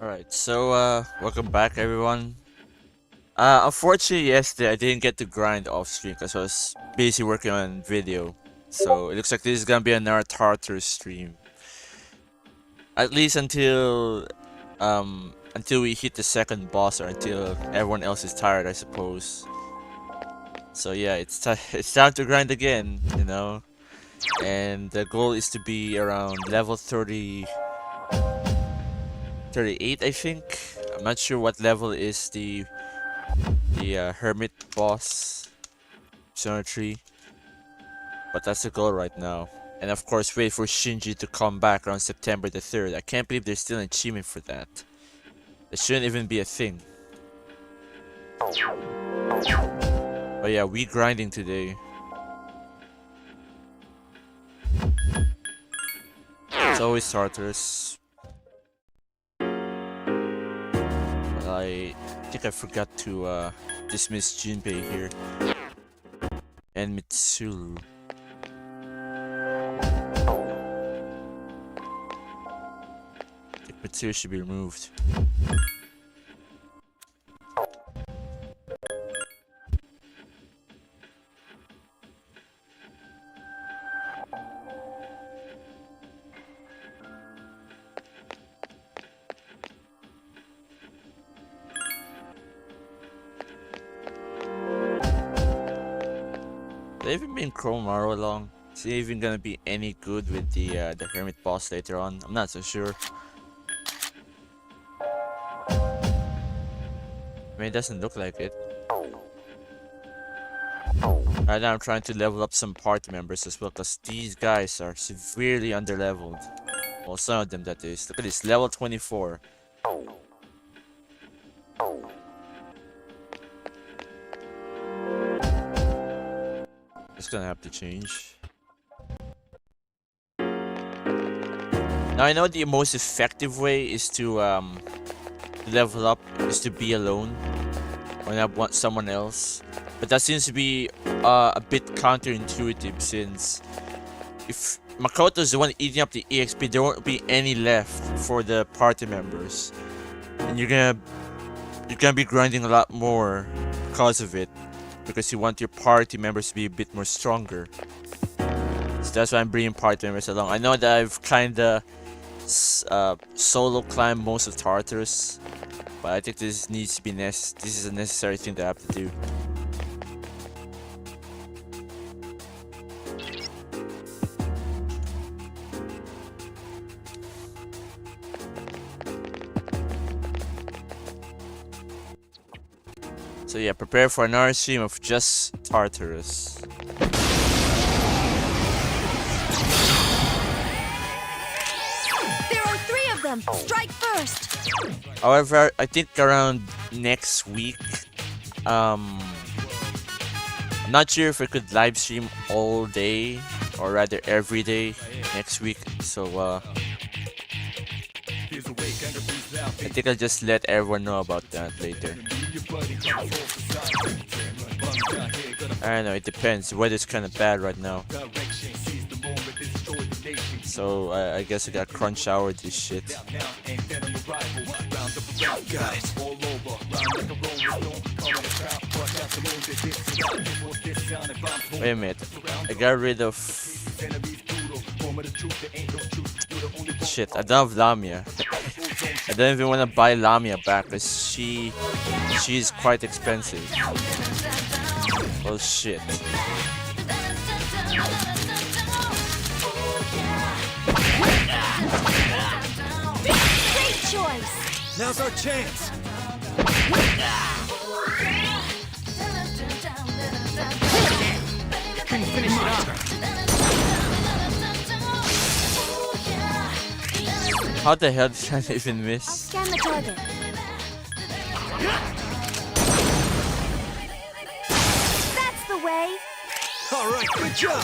Alright, welcome back everyone. Unfortunately yesterday I didn't get to grind off stream because I was busy working on video. So it looks like this is gonna be another Tartarus stream. At least until we hit the second boss or until everyone else is tired, I suppose. So yeah, it's time to grind again, you know. And the goal is to be around level 38, I think. I'm not sure what level is the hermit boss cemetery, but that's the goal right now. And of course, wait for Shinji to come back around September the 3rd. I can't believe there's still an achievement for that. It shouldn't even be a thing. But yeah, we grinding today. It's always Tartarus. But I think I forgot to dismiss Junpei here. And Mitsuru. I think Mitsuru should be removed. They even been Chromaru along. Is he even gonna be any good with the hermit boss later on? I'm not so sure. I mean, it doesn't look like it. Right now I'm trying to level up some party members as well, because these guys are severely underleveled. Well, some of them that is. Look at this, level 24. It's gonna have to change. Now I know the most effective way is to level up is to be alone when I want someone else, but that seems to be a bit counterintuitive, since if Makoto is the one eating up the EXP, there won't be any left for the party members, and you're gonna be grinding a lot more because of it, because you want your party members to be a bit more stronger. So that's why I'm bringing party members along. I know that I've kinda solo climbed most of Tartarus, but I think this needs to be this is a necessary thing that I have to do. So yeah, prepare for another stream of just Tartarus. There are 3 of them! Strike first! However, I think around next week, I'm not sure if I could live stream all day, or rather every day next week. So I think I'll just let everyone know about that later. I don't know, it depends. The weather's kind of bad right now. So I guess I got crunch hour this shit. Wait a minute. I got rid of... Shit, I don't have Lamia. I don't even want to buy Lamia back because she's quite expensive. Well, shit. Great choice! Now's our chance! Couldn't finish it off. How the hell did I even miss? Scan the target. That's the way! Alright, good job!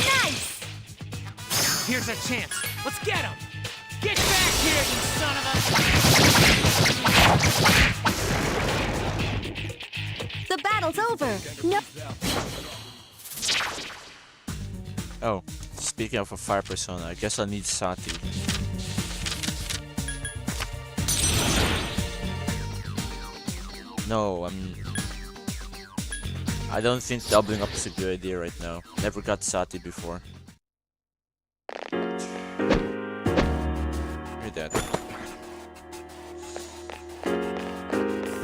Nice! Here's a chance. Let's get him! Get back here, you son of a... The battle's over! No. Oh, speaking of a fire persona, I guess I'll need Sati. No, I don't think doubling up is a good idea right now. Never got Sati before. Hear that.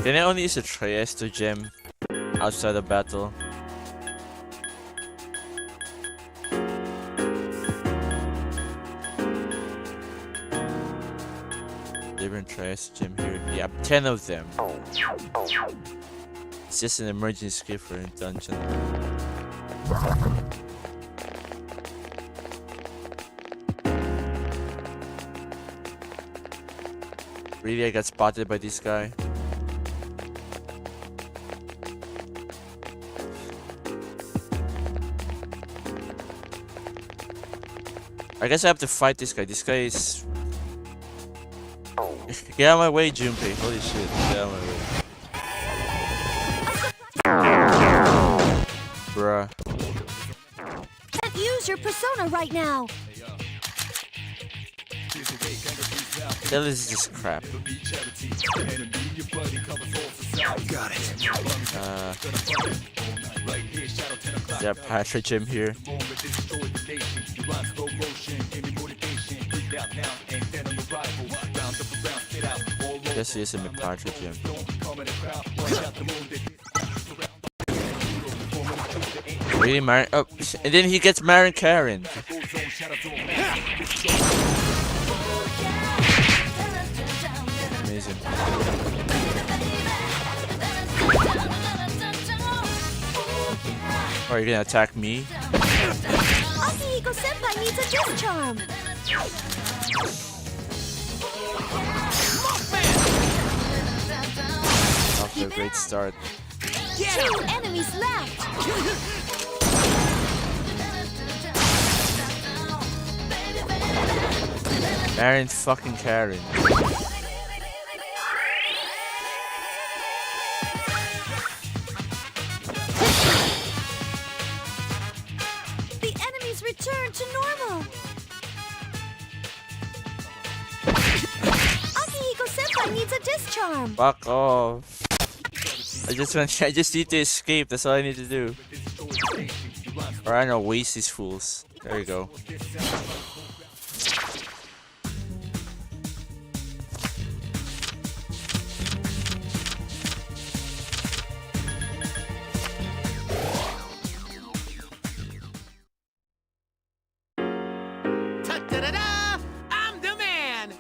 Can I only use a Trieste to gem outside of battle? Different Trieste gem here. Yeah, 10 of them. It's just an emergency skill for a dungeon. Really, I got spotted by this guy. I guess I have to fight this guy. This guy is... Get out of my way, Junpei. Holy shit. Get out of my way. Bruh. Can't use your persona right now. Hell is this crap? Got it. Is there a Patrick gym here? Guess he is in the Patrick gym. Really, Marin? Oh, and then he gets Marin Karen. Amazing. Are you gonna attack me? Akihiko Senpai needs a discharm. Off to a great start. 2 enemies left. Marin fucking Karen. The enemies return to normal. Akihiko Senpai needs a discharm. Fuck off. I just need to escape, that's all I need to do. Or I don't know, waste these fools. There you go. Ta-da-da-da! I'm the man!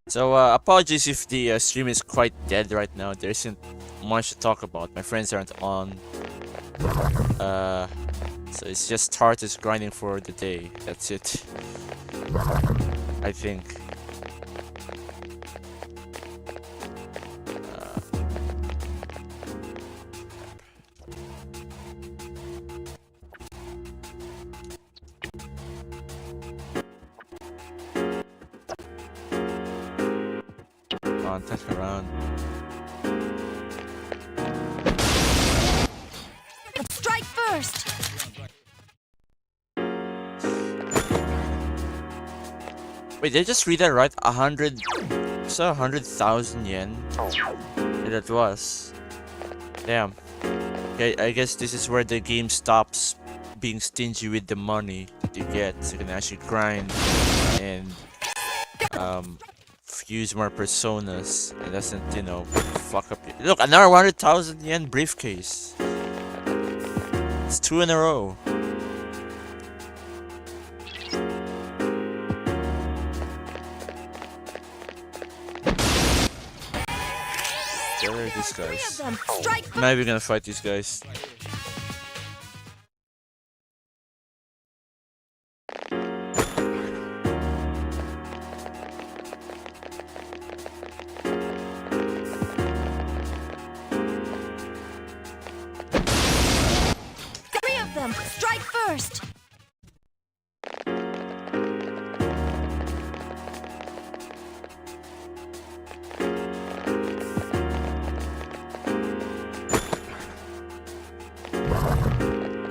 So, apologies if the stream is quite dead right now. There isn't much to talk about. My friends aren't on. So it's just Tartarus grinding for the day. That's it. I think. Touch around. Strike first. Wait, did I just read that right? 100... So 100,000 yen? Yeah, that was. Damn. Okay, I guess this is where the game stops being stingy with the money that you get. So you can actually grind and use more personas. It doesn't, you know, fuck up your... Look, another 100,000 yen briefcase. It's 2 in a row. Where are these guys? I'm not even gonna fight these guys.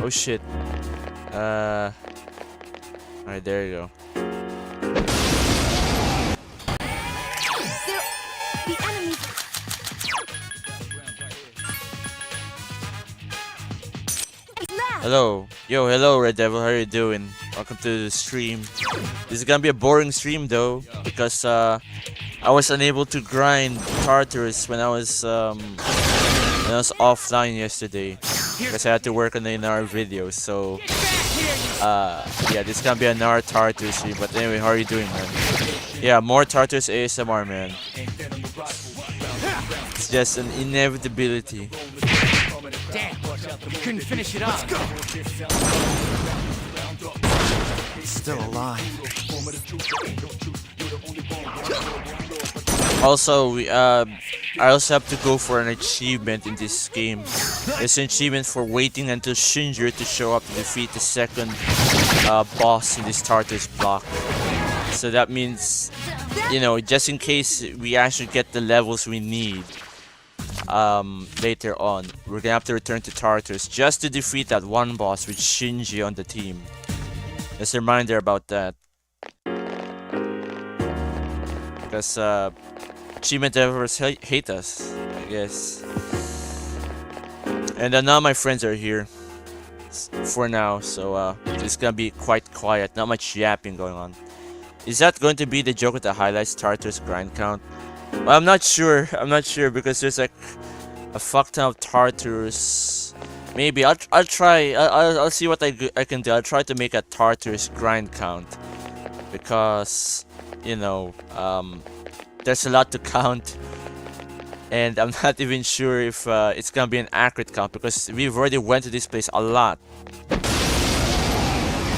Oh shit. Alright, there you go. The enemy. Left. Hello. Yo, hello, Red Devil. How you doing? Welcome to the stream. This is gonna be a boring stream though, because I was unable to grind Tartarus when I was offline yesterday. Because I had to work on another video, so yeah, this is gonna be another Tartarus stream. But anyway, how are you doing, man? Yeah, more Tartarus ASMR, man. It's just an inevitability. Damn, you couldn't finish it off. Still alive. Also, I also have to go for an achievement in this game. It's an achievement for waiting until Shinjiro to show up to defeat the second boss in this Tartarus block. So that means, you know, just in case we actually get the levels we need later on, we're gonna have to return to Tartarus just to defeat that one boss with Shinji on the team. Just a reminder about that. Because achievement developers hate us, I guess. And none of my friends are here for now, so it's gonna be quite quiet. Not much yapping going on. Is that going to be the joke that highlights Tartarus grind count? Well, I'm not sure. I'm not sure because there's like a fuck ton of Tartarus. Maybe I'll try. I'll see what I can do. I'll try to make a Tartarus grind count because, you know, there's a lot to count, and I'm not even sure if it's gonna be an accurate count because we've already went to this place a lot.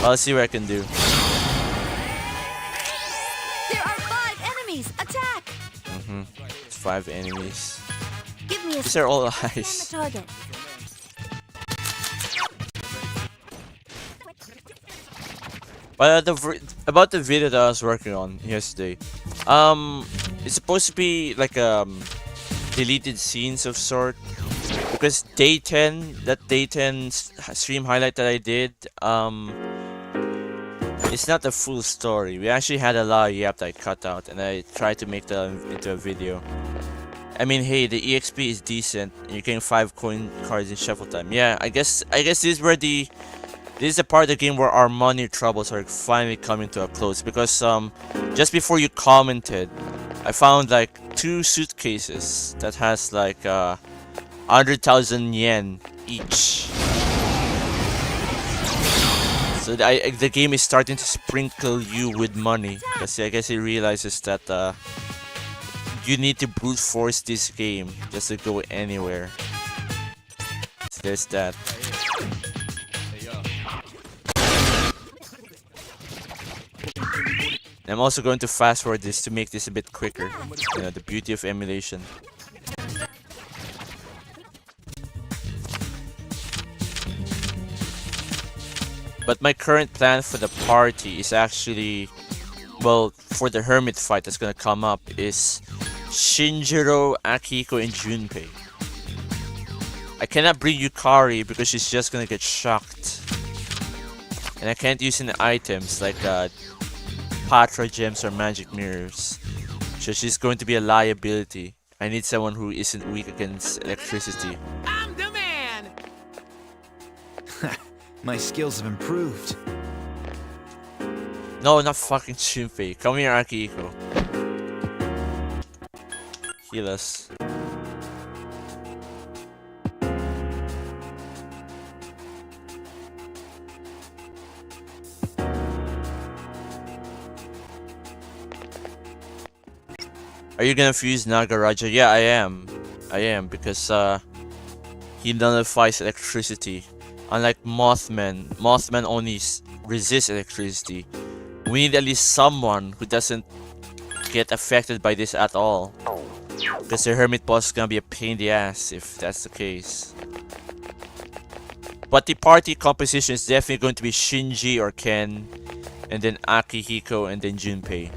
I'll see what I can do. There are 5 enemies. Attack. It's 5 enemies. Give me a These are all the eyes. target. But about the video that I was working on yesterday, it's supposed to be like deleted scenes of sort, because day 10, that day 10 stream highlight that I did, it's not the full story. We actually had a lot of yap that I cut out, and I tried to make that into a video. I mean, hey, the EXP is decent. You're getting 5 coin cards in shuffle time. Yeah, I guess this is where this is the part of the game where our money troubles are finally coming to a close, because just before you commented, I found like 2 suitcases that has like 100,000 yen each. So the game is starting to sprinkle you with money, because I guess it realizes that you need to brute force this game just to go anywhere. So there's that. I'm also going to fast forward this to make this a bit quicker. You know, the beauty of emulation. But my current plan for the party is actually, well, for the hermit fight that's gonna come up, is Shinjiro, Akihiko, and Junpei. I cannot bring Yukari because she's just gonna get shocked. And I can't use any items like Patra gems or magic mirrors. So she's going to be a liability. I need someone who isn't weak against electricity. I'm the man! My skills have improved. No, not fucking Junpei. Come here, Akihiko. Heal us. Are you gonna fuse Nagaraja? Yeah, I am. I am, because he nullifies electricity. Unlike Mothman, Mothman only resists electricity. We need at least someone who doesn't get affected by this at all. Because the hermit boss is gonna be a pain in the ass if that's the case. But the party composition is definitely going to be Shinji or Ken, and then Akihiko, and then Junpei.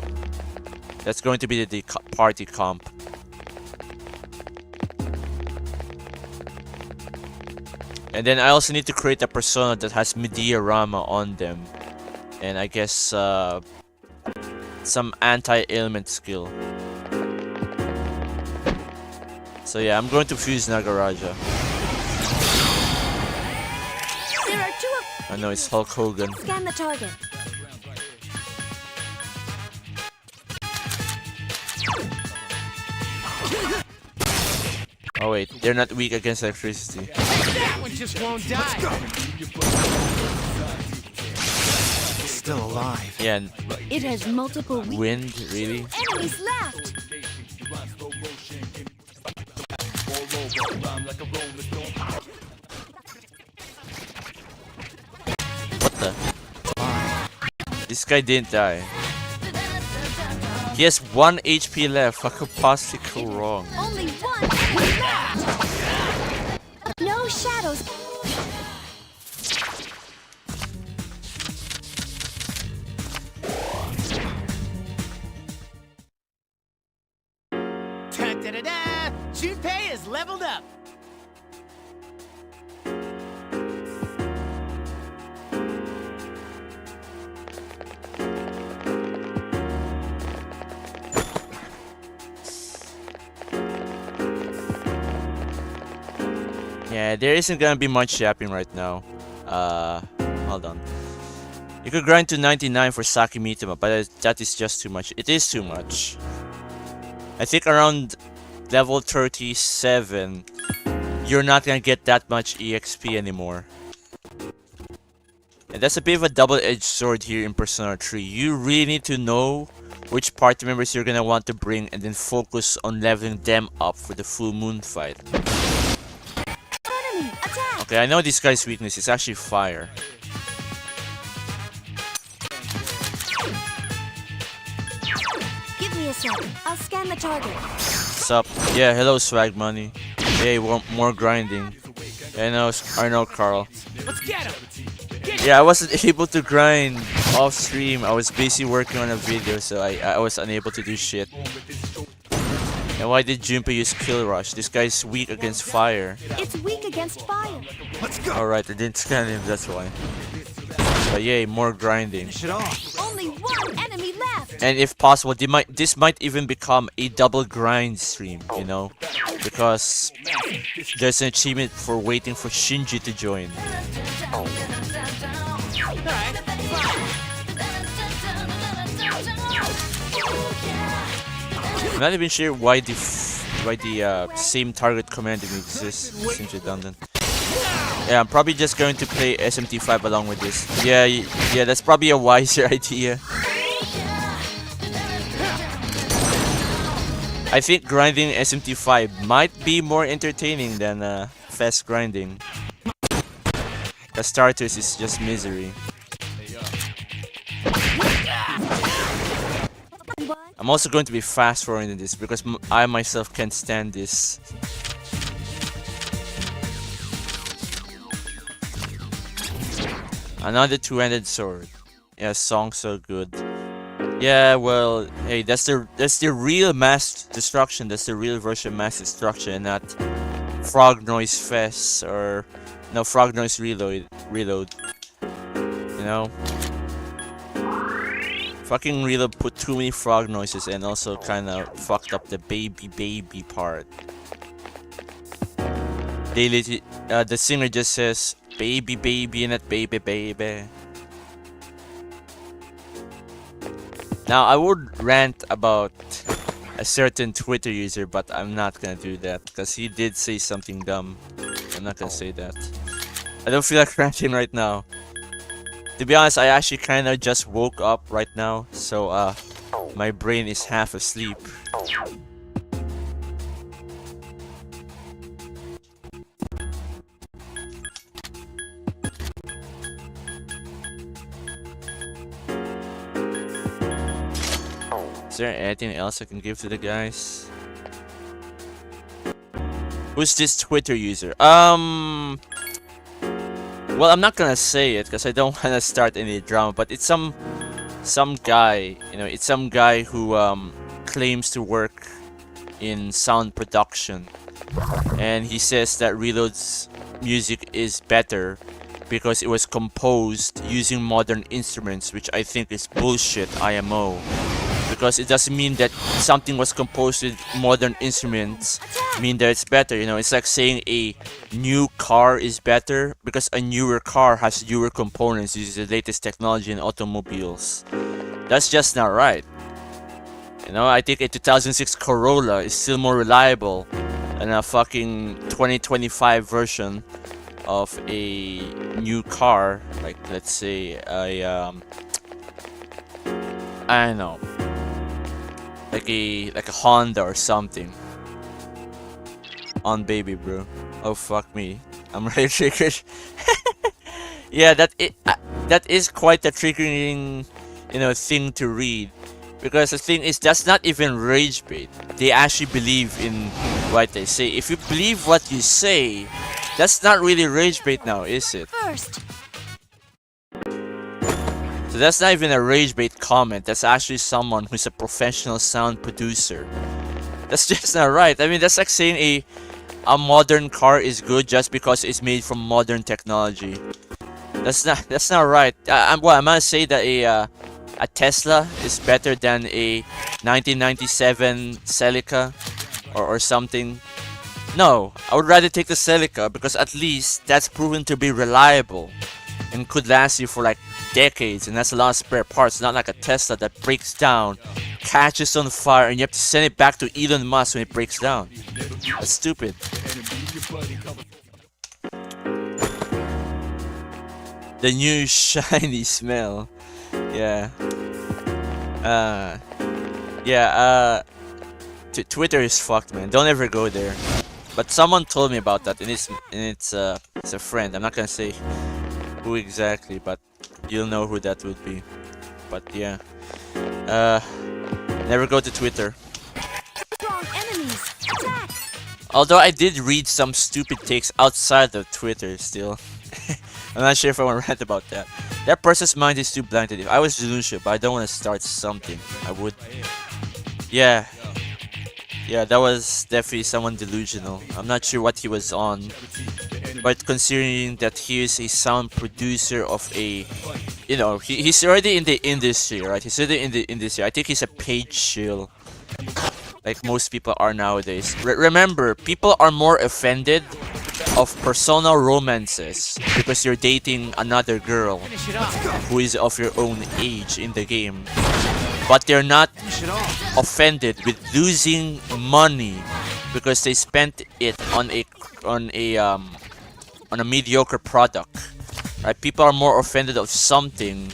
That's going to be the party comp. And then I also need to create a persona that has Mediarama on them. And I guess some anti-ailment skill. So yeah, I'm going to fuse Nagaraja. There are two of... I know it's Hulk Hogan. Scan the target. Oh wait, they're not weak against electricity. That one just won't die. Still alive. Yeah, and It has multiple weak wind, really? enemies left. What the? This guy didn't die. He has 1 HP left. What could possibly go wrong? Only one enemy left. No shadows. Da-da-da-da! Junpei is leveled up. Yeah, there isn't gonna be much yapping right now. Hold on. You could grind to 99 for Saki Mitama, but that is just too much. It is too much. I think around level 37, you're not gonna get that much EXP anymore. And that's a bit of a double-edged sword here in Persona 3. You really need to know which party members you're gonna want to bring and then focus on leveling them up for the full moon fight. Enemy attack. Okay, I know this guy's weakness is actually fire. Give me a sec. I'll scan the target. Sup? Yeah, hello swag money. Hey, want more grinding. I know Carl. Let's get him. Yeah, I wasn't able to grind off stream. I was busy working on a video, so I was unable to do shit. And why did Junpei use Kill Rush? This guy's weak against fire. It's weak against fire. Let's go. Alright, I didn't scan him, that's why. But yay, more grinding. Finish it off. Only one enemy left. And if possible, this might even become a double grind stream, you know? Because there's an achievement for waiting for Shinji to join. Alright, fine. I'm not even sure why the same target command exists. Seems redundant. Yeah, I'm probably just going to play SMT5 along with this. Yeah, that's probably a wiser idea. I think grinding SMT5 might be more entertaining than FES grinding. Because Tartarus is just misery. I'm also going to be fast forwarding this because I myself can't stand this. Another two-handed sword. Yeah, song so good. Yeah, well, hey, that's the real mass destruction. That's the real version of mass destruction, and not Frog Noise FES or no Frog Noise Reload. You know, fucking Reload put too many frog noises and also kind of fucked up the baby part. The singer just says baby and not baby. Now I would rant about a certain Twitter user, but I'm not gonna do that because he did say something dumb. I'm not gonna say that. I don't feel like ranting right now. To be honest, I actually kind of just woke up right now, so my brain is half asleep. Is there anything else I can give to the guys? Who's this Twitter user? Well, I'm not gonna say it because I don't want to start any drama, but it's some guy, you know, it's some guy who claims to work in sound production, and he says that Reload's music is better because it was composed using modern instruments, which I think is bullshit, IMO. Because it doesn't mean that something was composed with modern instruments mean that it's better. You know, it's like saying a new car is better because a newer car has newer components, uses the latest technology in automobiles. That's just not right. You know, I think a 2006 Corolla is still more reliable than a fucking 2025 version of a new car, like let's say a I don't know, like a Honda or something. On baby, bro. Oh fuck me, I'm really triggered. Yeah, that is quite a triggering, you know, thing to read. Because the thing is, that's not even rage bait. They actually believe in what they say. If you believe what you say, that's not really rage bait now, is it? First. So that's not even a rage bait comment. That's actually someone who's a professional sound producer. That's just not right. I mean, that's like saying a modern car is good just because it's made from modern technology. That's not right. I'm gonna say that a Tesla is better than a 1997 Celica or something. No, I would rather take the Celica because at least that's proven to be reliable and could last you for like decades, and that's a lot of spare parts, not like a Tesla that breaks down, catches on fire, and you have to send it back to Elon Musk when it breaks down. That's stupid. The new shiny smell. Yeah. Twitter is fucked, man. Don't ever go there. But someone told me about that, and it's a friend. I'm not gonna say who exactly, but you'll know who that would be. But yeah, never go to Twitter. Strong enemies. Attack. Although I did read some stupid takes outside of Twitter still. I'm not sure if I want to rant about that. That person's mind is too blinded. If I was delusional, but I don't want to start something, I would. Yeah, that was definitely someone delusional. I'm not sure what he was on, but considering that he is a sound producer of a, you know, he's already in the industry, right? He's already in the industry. I think he's a paid shill, like most people are nowadays. Remember, people are more offended of personal romances because you're dating another girl who is of your own age in the game, but they're not offended with losing money because they spent it on a mediocre product, right? People are more offended of something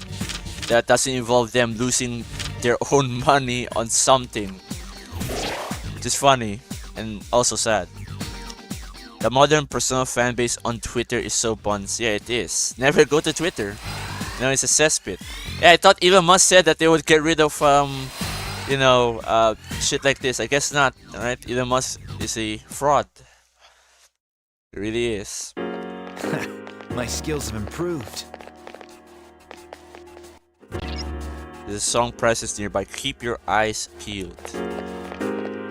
that doesn't involve them losing their own money on something, which is funny and also sad. The modern personal fan base on Twitter is so buns. Yeah, it is. Never go to Twitter. You know, it's a cesspit. Yeah, I thought Elon Musk said that they would get rid of, you know, shit like this. I guess not, alright? Elon Musk is a fraud. It really is. My skills have improved. There's a song prices nearby. Keep your eyes peeled.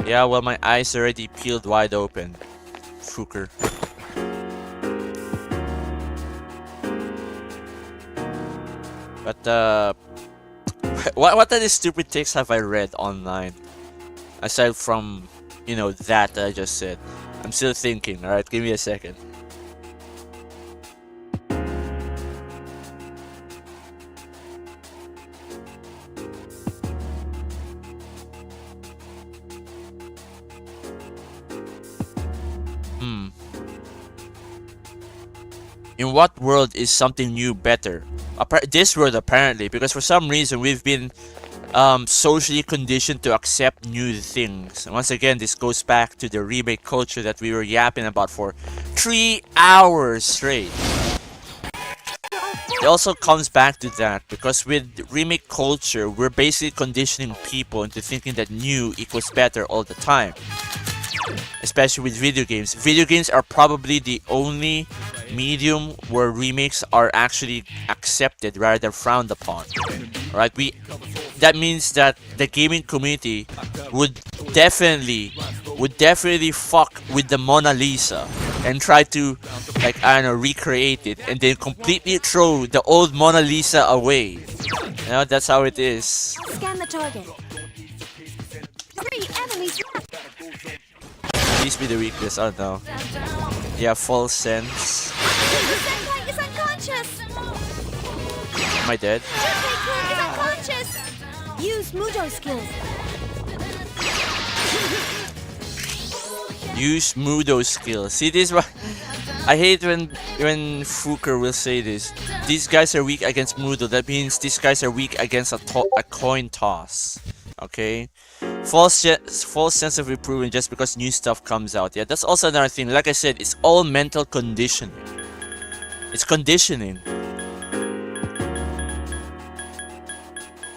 Yeah, well, my eyes already peeled wide open. Fucker. But what other stupid takes have I read online aside from, you know, that I just said? I'm still thinking. All right, give me a second. In what world is something new better? This world, apparently, because for some reason we've been socially conditioned to accept new things. And once again, this goes back to the remake culture that we were yapping about for 3 hours straight. It also comes back to that because with remake culture, we're basically conditioning people into thinking that new equals better all the time. Especially with video games. Video games are probably the only medium where remakes are actually accepted rather than frowned upon. Right? That means that the gaming community would definitely fuck with the Mona Lisa and try to, like, I don't know, recreate it and then completely throw the old Mona Lisa away. You know, that's how it is. Scan the target. 3 enemies left. Please be the weakness. Oh no. Yeah, false sense. Senpai is unconscious. Am I dead? Junpei-kun is unconscious. Use Mudo skills. Use Mudo skills. See, this one. I hate when Fuker will say this. These guys are weak against Mudo. That means these guys are weak against a coin toss. Okay? False sense of improvement just because new stuff comes out. Yeah, that's also another thing. Like I said, it's all mental conditioning. It's conditioning.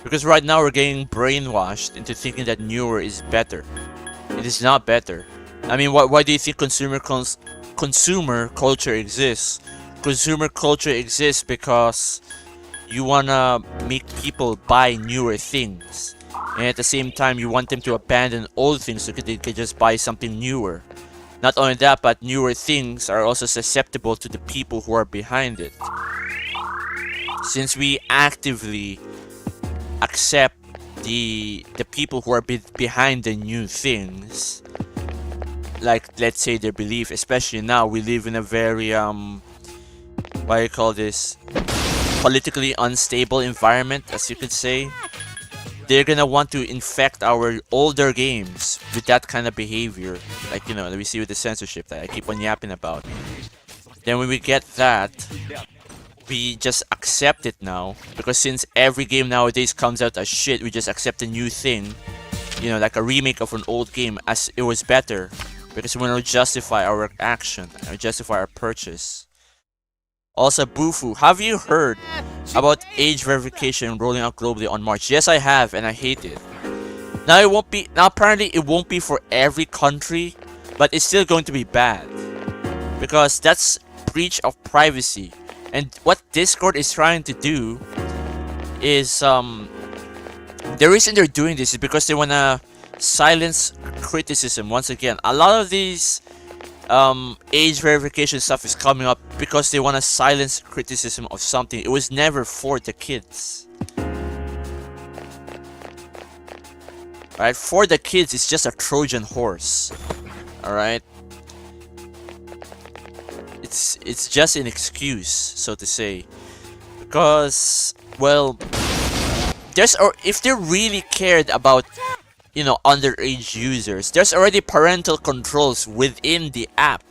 Because right now we're getting brainwashed into thinking that newer is better. It is not better. I mean, why do you think consumer culture exists? Consumer culture exists because you wanna make people buy newer things, and at the same time you want them to abandon old things so they can just buy something newer. Not only that, but newer things are also susceptible to the people who are behind it. Since we actively accept the people who are behind the new things, like, let's say, their belief, especially now we live in a very what do you call this, politically unstable environment, as you could say. They're gonna want to infect our older games with that kind of behavior, like, you know, that we see with the censorship that I keep on yapping about. Then when we get that, we just accept it now, because since every game nowadays comes out as shit, we just accept a new thing, you know, like a remake of an old game, as it was better, because we want to justify our action, or justify our purchase. Also, Bufu, have you heard about age verification rolling out globally on March? Yes, I have, and I hate it. Now it won't be. Now apparently it won't be for every country, but it's still going to be bad because that's breach of privacy. And what Discord is trying to do is the reason they're doing this is because they wanna silence criticism. Once again, a lot of these age verification stuff is coming up because they want to silence criticism of something. It was never for the kids. Alright, for the kids, it's just a Trojan horse. Alright? It's just an excuse, so to say. Because, well, if they really cared about, you know, underage users, there's already parental controls within the app.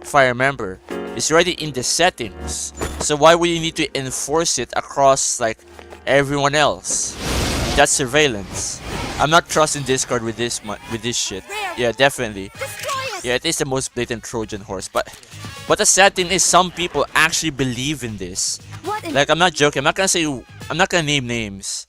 If I remember, it's already in the settings. So why would you need to enforce it across, like, everyone else? That's surveillance. I'm not trusting Discord with this shit. Yeah, definitely. Yeah, it is the most blatant Trojan horse. But the sad thing is, some people actually believe in this. Like, I'm not joking. I'm not gonna name names,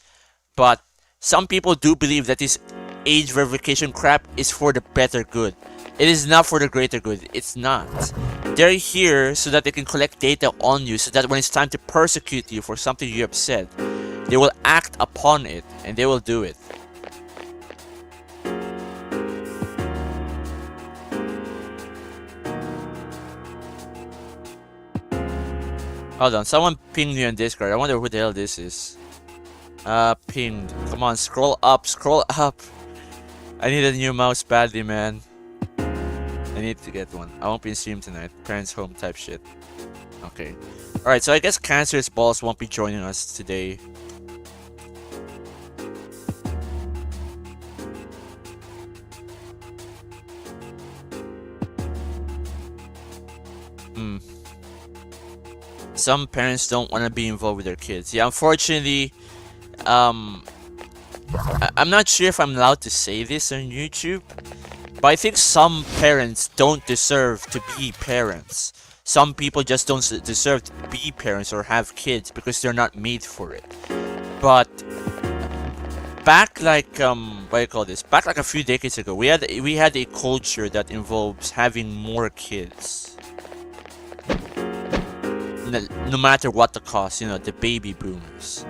but some people do believe that this age verification crap is for the better good. It is not for the greater good. It's not. They're here so that they can collect data on you, so that when it's time to persecute you for something you have said, they will act upon it, and they will do it. Hold on, someone pinged me on Discord. I wonder who the hell this is. Pinged. Come on, scroll up, scroll up. I need a new mouse badly, man. I need to get one. I won't be in stream tonight. Parents home type shit. Okay. Alright, so I guess Cancerous Balls won't be joining us today. Some parents don't want to be involved with their kids. Yeah, unfortunately, I'm not sure if I'm allowed to say this on YouTube, but I think some parents don't deserve to be parents. Some people just don't deserve to be parents or have kids because they're not made for it. But back like what do you call this? Back like a few decades ago, we had a culture that involves having more kids. No matter what the cost, you know, the baby boomers.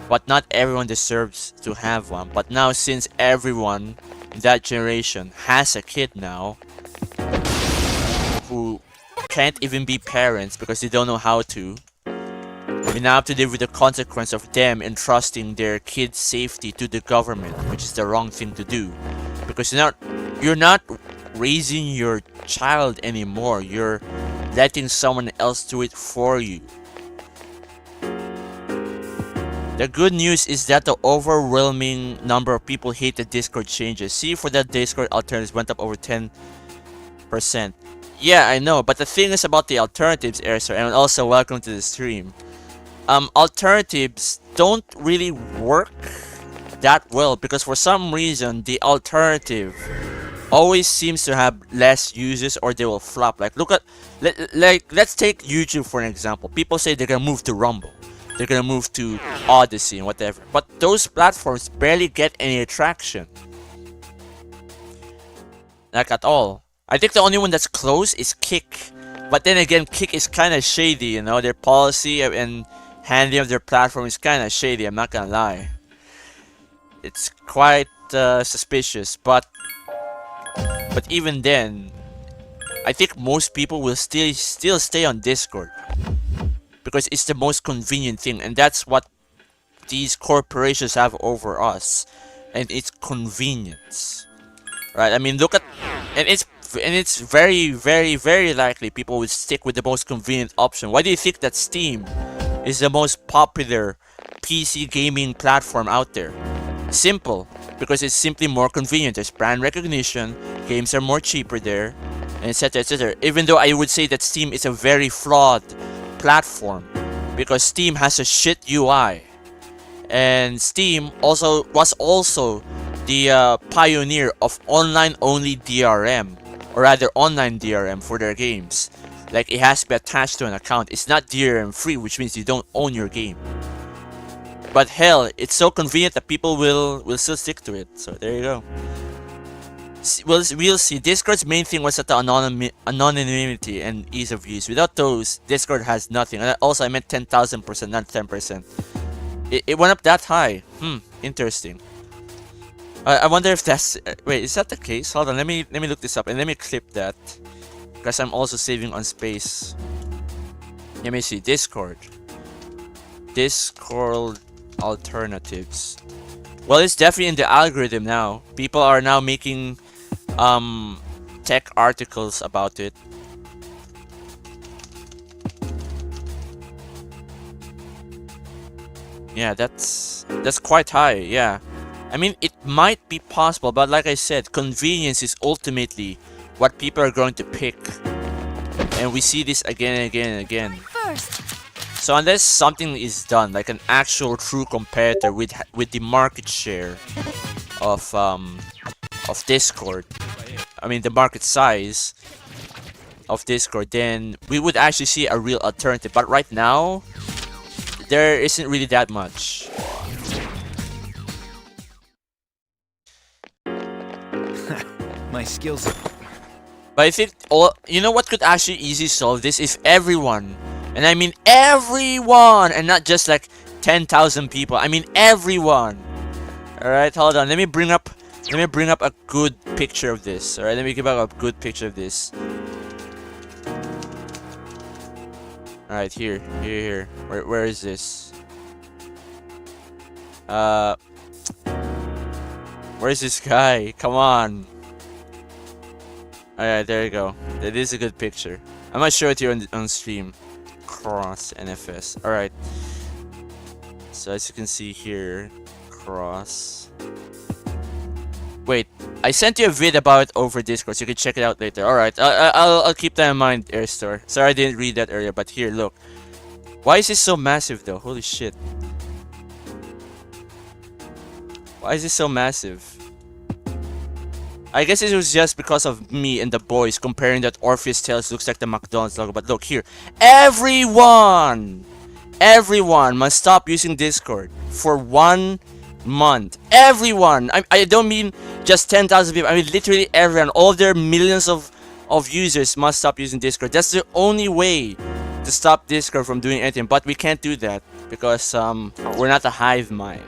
But not everyone deserves to have one. But now, since everyone in that generation has a kid now, who can't even be parents because they don't know how to. We now have to live with the consequence of them entrusting their kids' safety to the government, which is the wrong thing to do. Because you're not raising your child anymore. You're letting someone else do it for you. The good news is that the overwhelming number of people hate the Discord changes. See, for that Discord alternatives went up over 10%. Yeah, I know, but the thing is about the alternatives, Airster, and also welcome to the stream. Alternatives don't really work that well because for some reason the alternative always seems to have less users or they will flop. Like let's take YouTube for an example. People say they're gonna move to Rumble, they're gonna move to Odyssey and whatever, but those platforms barely get any attraction, like at all. I think the only one that's close is Kick, but then again Kick is kind of shady, you know, their policy and handling of their platform is kind of shady, I'm not gonna lie. It's quite suspicious, but even then, I think most people will still stay on Discord because it's the most convenient thing, and that's what these corporations have over us, and it's convenience, right? I mean, look at, and it's very, very, very likely people will stick with the most convenient option. Why do you think that Steam is the most popular PC gaming platform out there? Simple, because it's simply more convenient. There's brand recognition, games are more cheaper there, and etc, etc. Even though I would say that Steam is a very flawed platform because Steam has a shit UI, and Steam was also the pioneer of online-only DRM, or rather online DRM for their games. Like, it has to be attached to an account. It's not DRM free, which means you don't own your game. But hell, it's so convenient that people will still stick to it. So there you go. We'll see. Discord's main thing was that the anonymity and ease of use. Without those, Discord has nothing. And also, I meant 10,000%, not 10%. It went up that high. Interesting. I wonder if that's... wait, is that the case? Hold on, let me look this up and let me clip that. Because I'm also saving on space. Let me see. Discord alternatives. Well, it's definitely in the algorithm now. People are now making tech articles about it. Yeah, that's quite high. Yeah, I mean, it might be possible, but like I said, convenience is ultimately what people are going to pick, and we see this again and again and again. First. So unless something is done, like an actual true competitor with the market share of Discord, I mean the market size of Discord, then we would actually see a real alternative. But right now, there isn't really that much. My skills. But I think you know what could actually easily solve this if everyone, and I mean everyone, and not just like 10,000 people. I mean everyone. All right, hold on. Let me bring up a good picture of this. All right, let me give up a good picture of this. All right, here. Where is this? Where's this guy? Come on. Alright, there you go. That is a good picture. I might show it here on stream. Cross NFS. Alright. So as you can see here, cross. Wait, I sent you a vid about it over Discord, so you can check it out later. Alright, I'll keep that in mind, Airstore. Sorry I didn't read that earlier, but here, look. Why is this so massive though? Holy shit. Why is this so massive? I guess it was just because of me and the boys comparing that Orpheus Tales looks like the McDonald's logo. But look here. Everyone must stop using Discord for 1 month. Everyone. I don't mean just 10,000 people. I mean literally everyone. All their millions of users must stop using Discord. That's the only way to stop Discord from doing anything. But we can't do that because we're not a hive mind.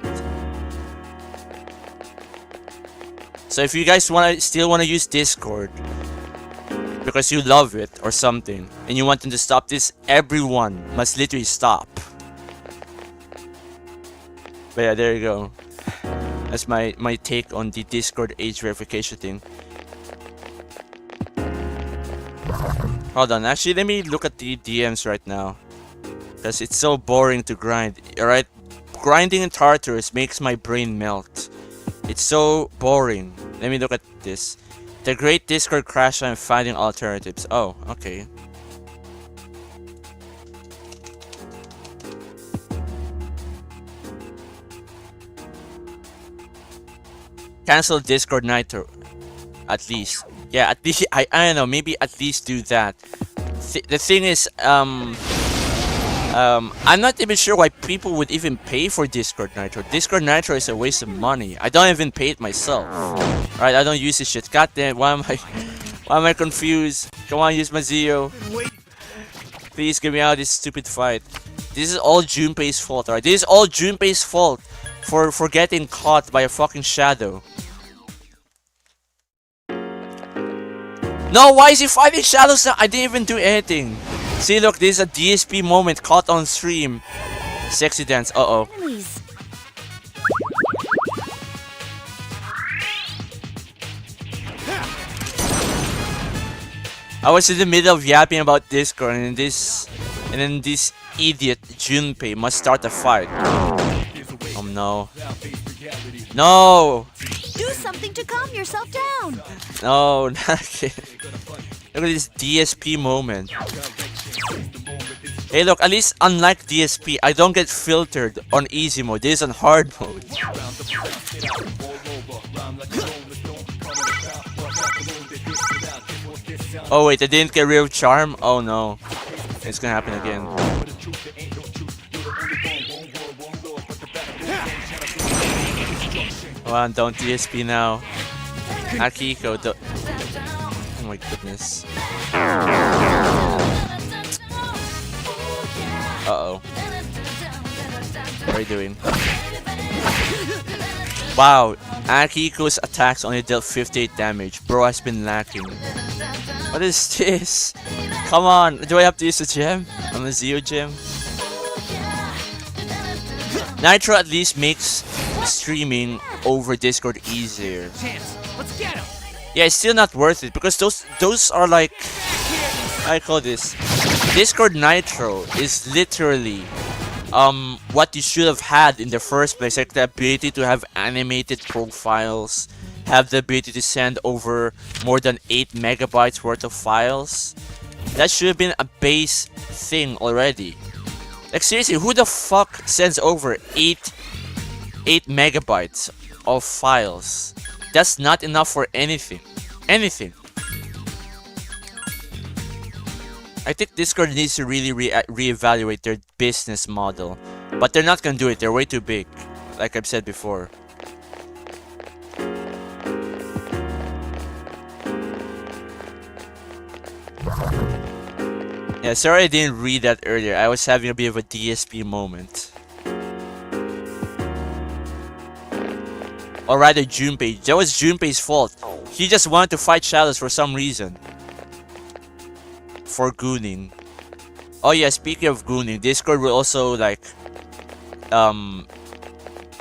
So if you guys still want to use Discord, because you love it or something, and you want them to stop this, everyone must literally stop. But yeah, there you go. That's my take on the Discord age verification thing. Hold on, actually let me look at the DMs right now, because it's so boring to grind. Alright, grinding in Tartarus makes my brain melt. It's so boring. Let me look at this. The great Discord crash, I'm finding alternatives. Oh, okay. Cancel Discord Nitro. At least. Yeah, at least I don't know, maybe at least do that. The thing is, I'm not even sure why people would even pay for Discord Nitro. Discord Nitro is a waste of money. I don't even pay it myself. Right, I don't use this shit. God damn, why am I confused? Come on, use my Zeo. Please get me out of this stupid fight. This is all Junpei's fault, alright? This is all Junpei's fault for getting caught by a fucking shadow. No, why is he fighting shadows now? I didn't even do anything. See, look, this is a DSP moment caught on stream. Sexy dance. Uh-oh. Enemies. I was in the middle of yapping about Discord, and then this idiot Junpei must start a fight. Oh no. No! Do something to calm yourself down. No, not again. Look at this DSP moment. Hey look, at least unlike DSP, I don't get filtered on easy mode. This is on hard mode. Oh wait, I didn't get rid of charm? Oh no. It's gonna happen again. Come on, don't DSP now. Akiko, don't. Oh my goodness. Uh-oh. What are you doing? Wow, Akiko's attacks only dealt 58 damage. Bro has been lacking. What is this? Come on, do I have to use a gem? I'm a Zeo gem. Nitro at least makes streaming over Discord easier. Chance. Let's get him. Yeah, it's still not worth it because those are like, I call this Discord Nitro is literally what you should have had in the first place, like the ability to have animated profiles, have the ability to send over more than 8 megabytes worth of files. That should have been a base thing already. Like seriously, who the fuck sends over 8 megabytes of files? That's not enough for anything. Anything. I think Discord needs to really reevaluate their business model. But they're not gonna do it, they're way too big. Like I've said before. Yeah, sorry I didn't read that earlier. I was having a bit of a DSP moment. Or rather Junpei. That was Junpei's fault. He just wanted to fight shadows for some reason. For gooning. Oh yeah, speaking of gooning, Discord will also like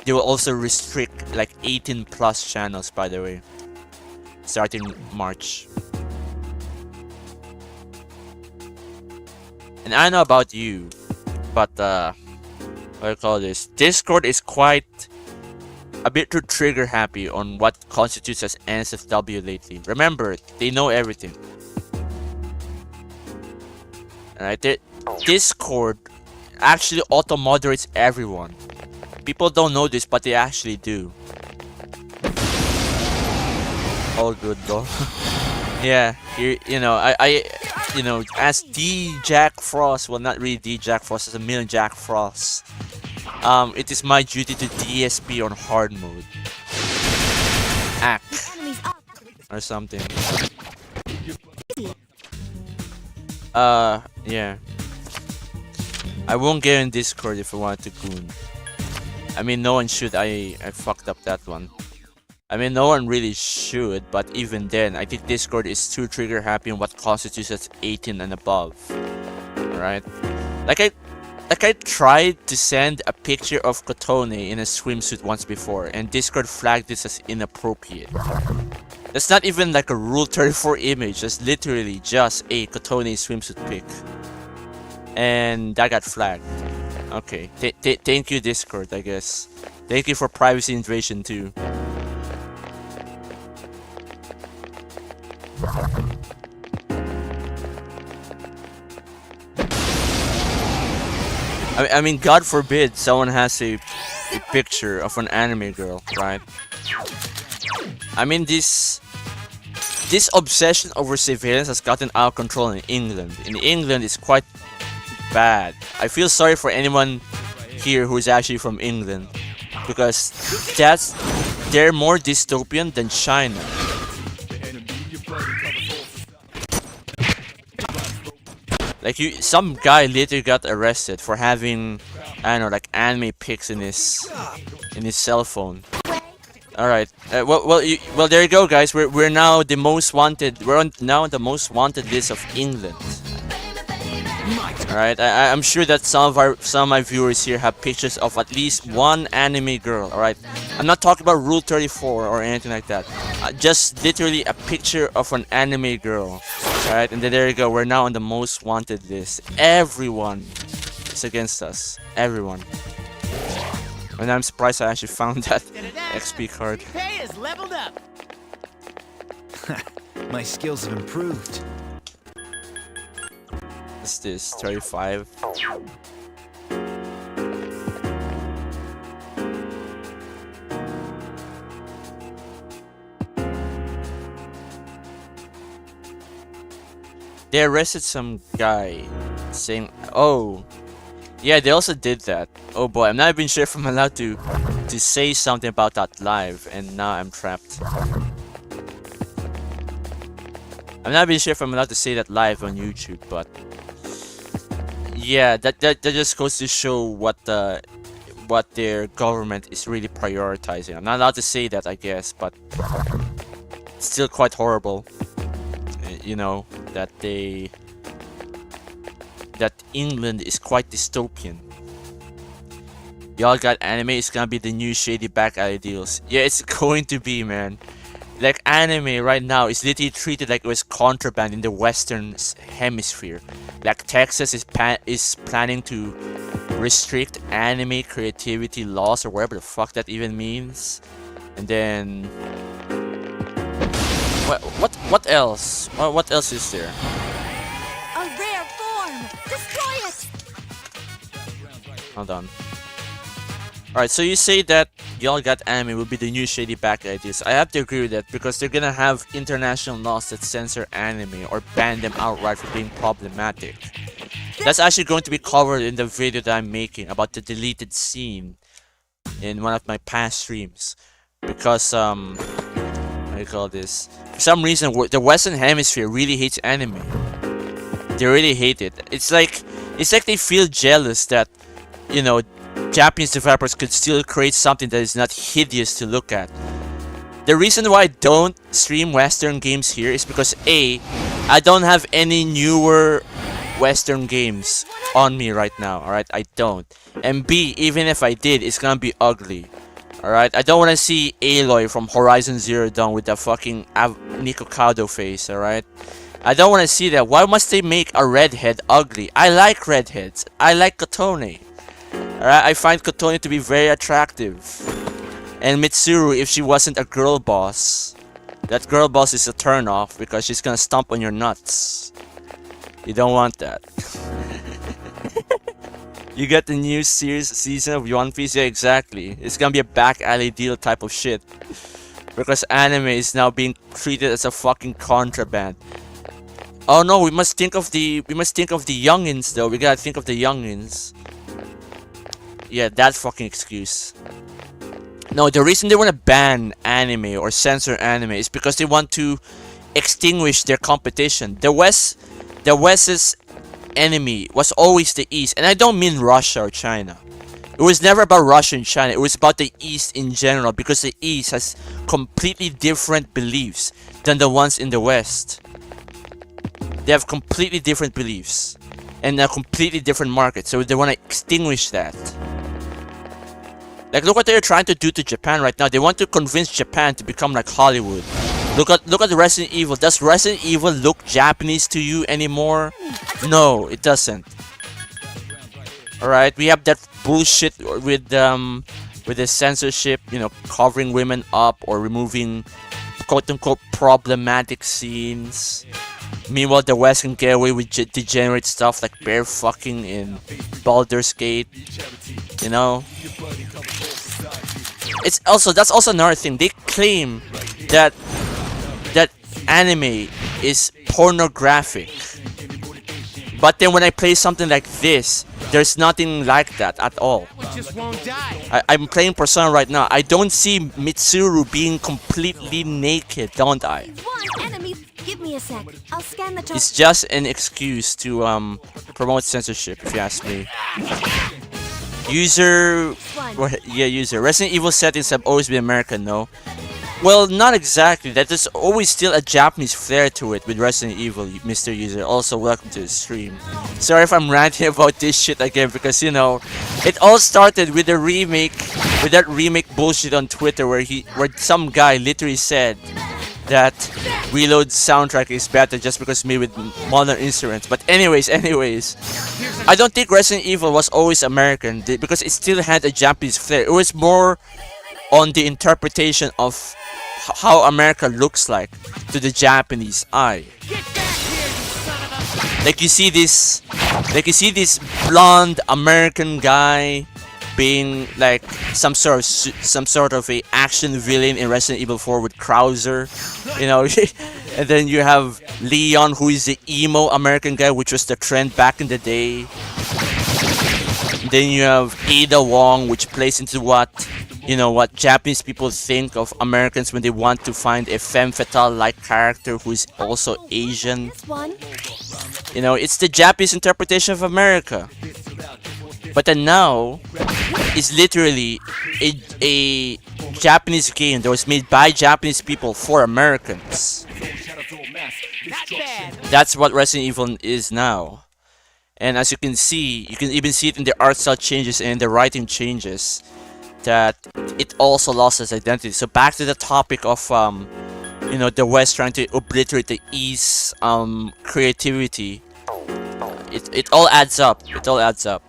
they will also restrict like 18 plus channels, by the way. Starting March. And I don't know about you, but what do you call this? Discord is quite a bit too trigger happy on what constitutes as NSFW lately. Remember, they know everything. Alright, Discord actually auto-moderates everyone. People don't know this, but they actually do. All good though. Yeah, you know, I you know, as D Jack Frost, well not really D Jack Frost, as a million Jack Frost. It is my duty to DSP on hard mode. Act. Or something. Yeah. I won't get in Discord if I want to goon. I mean, no one should. I fucked up that one. I mean, no one really should, but even then, I think Discord is too trigger happy on what constitutes as 18 and above. Right? Like I tried to send a picture of Kotone in a swimsuit once before, and Discord flagged this as inappropriate. That's not even like a Rule 34 image, that's literally just a Kotone swimsuit pic. And that got flagged. Okay, thank you Discord, I guess. Thank you for privacy invasion too. I mean, God forbid someone has a picture of an anime girl, right? I mean, this obsession over surveillance has gotten out of control in England. In England, it's quite bad. I feel sorry for anyone here who is actually from England, because they're more dystopian than China. Like some guy literally got arrested for having, I don't know, like anime pics in his cell phone. All right. Well, there you go, guys. We're now the most wanted. Now on the most wanted list of England. All right. I'm sure that some of my viewers here have pictures of at least one anime girl. All right. I'm not talking about Rule 34 or anything like that. Just literally a picture of an anime girl. Alright, and then there you go, we're now on the most wanted list. Everyone is against us. Everyone. And I'm surprised I actually found that XP card. Pay is leveled up. My skills have improved. What's this? 35? They arrested some guy saying, oh, yeah, they also did that. Oh boy, I'm not even sure if I'm allowed to say something about that live, and now I'm trapped. I'm not even sure if I'm allowed to say that live on YouTube, but yeah, that just goes to show what their government is really prioritizing. I'm not allowed to say that, I guess, but it's still quite horrible. You know, that England is quite dystopian. Y'all got anime, it's gonna be the new shady back alley deals. Yeah, it's going to be, man. Like, anime right now is literally treated like it was contraband in the Western Hemisphere. Like, Texas is planning to restrict anime creativity laws, or whatever the fuck that even means. And then what else? What else is there? A rare form! Destroy it! Hold on. Alright, so you say that Y'all Got Anime will be the new shady back ideas. I have to agree with that, because they're gonna have international laws that censor anime or ban them outright for being problematic. That's actually going to be covered in the video that I'm making about the deleted scene in one of my past streams. Because, what do you call this? For some reason, the Western Hemisphere really hates anime. They really hate it. It's like they feel jealous that, you know, Japanese developers could still create something that is not hideous to look at. The reason why I don't stream Western games here is because A, I don't have any newer Western games on me right now, alright? I don't. And B, even if I did, it's gonna be ugly. Alright? I don't wanna see Aloy from Horizon Zero Dawn with that fucking Nikocado face, alright? I don't wanna see that. Why must they make a redhead ugly? I like redheads. I like Kotone. Alright? I find Kotone to be very attractive. And Mitsuru, if she wasn't a girl boss, that girl boss is a turn off because she's gonna stomp on your nuts. You don't want that. You get the new season of One Piece? Yeah, exactly. It's gonna be a back alley deal type of shit. Because anime is now being treated as a fucking contraband. Oh no, we must think of the youngins though. We gotta think of the youngins. Yeah, that fucking excuse. No, the reason they want to ban anime or censor anime is because they want to extinguish their competition. The West's enemy was always the East, and I don't mean Russia or China. It was never about Russia and China. It was about the East in general, because the East has completely different beliefs than the ones in the West. They have completely different beliefs and a completely different market, so they want to extinguish that. Like, look what they're trying to do to Japan right now. They want to convince Japan to become like Hollywood. Look at Resident Evil. Does Resident Evil look Japanese to you anymore? No, it doesn't. Alright, we have that bullshit with the censorship, you know, covering women up or removing quote-unquote problematic scenes. Meanwhile, the West can get away with degenerate stuff like bear fucking in Baldur's Gate. You know? That's also another thing. They claim that anime is pornographic. But then when I play something like this, there's nothing like that at all. We just won't die. I'm playing Persona right now. I don't see Mitsuru being completely naked, don't I? One enemy. Give me a sec. I'll scan the top. It's just an excuse to promote censorship, if you ask me. User... Yeah, user. Resident Evil settings have always been American, no? Well, not exactly. There's always still a Japanese flair to it with Resident Evil, Mr. User. Also, welcome to the stream. Sorry if I'm ranting about this shit again, because, you know, it all started with the remake, with that remake bullshit on Twitter where some guy literally said that Reload soundtrack is better just because made with modern instruments. But anyways, I don't think Resident Evil was always American because it still had a Japanese flair. It was more on the interpretation of how America looks like to the Japanese eye. Like you see this blonde American guy being like some sort of a action villain in Resident Evil 4 with Krauser, you know. And then you have Leon, who is the emo American guy, which was the trend back in the day. And then you have Ada Wong, which plays into what Japanese people think of Americans when they want to find a femme fatale-like character who is also Asian. You know, it's the Japanese interpretation of America. But then now, it's literally a Japanese game that was made by Japanese people for Americans. That's what Resident Evil is now. And as you can see, you can even see it in the art style changes and the writing changes, that it also lost its identity. So back to the topic of the West trying to obliterate the East creativity. It all adds up. It all adds up.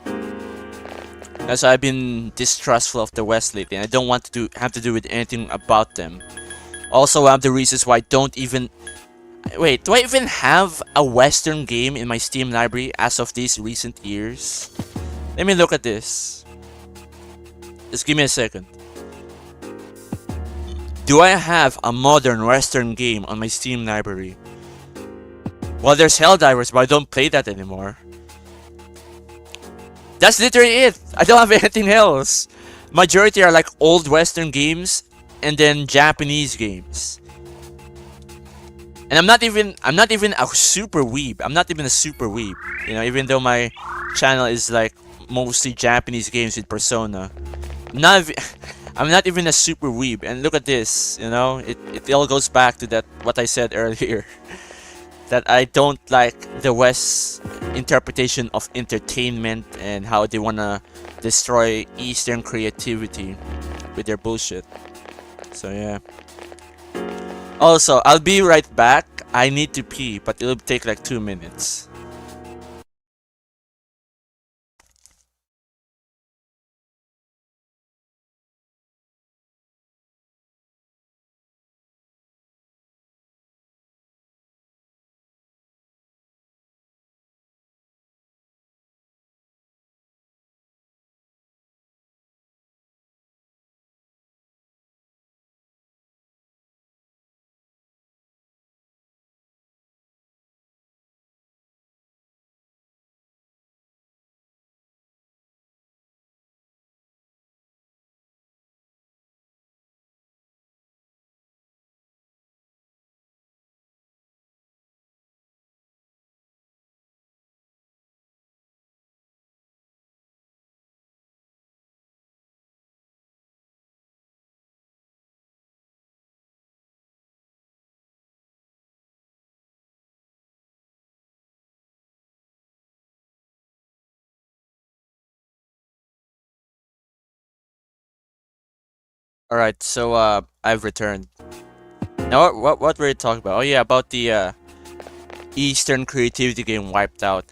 That's why I've been distrustful of the West lately, and I don't want to have to do with anything about them. Also, one of the reasons why I don't even... Wait, do I even have a Western game in my Steam library as of these recent years? Let me look at this. Just give me a second. Do I have a modern Western game on my Steam library? Well, there's Helldivers, but I don't play that anymore. That's literally it. I don't have anything else. Majority are like old Western games and then Japanese games. And I'm not even a super weeb. I'm not even a super weeb. You know, even though my channel is like mostly Japanese games with Persona. I'm not even a super weeb. And look at this, you know, it all goes back to that what I said earlier. That I don't like the West's interpretation of entertainment and how they wanna destroy Eastern creativity with their bullshit. So yeah. Also, I'll be right back. I need to pee, but it'll take like 2 minutes. All right, so I've returned. Now what were you talking about? Oh yeah, about the Eastern creativity getting wiped out.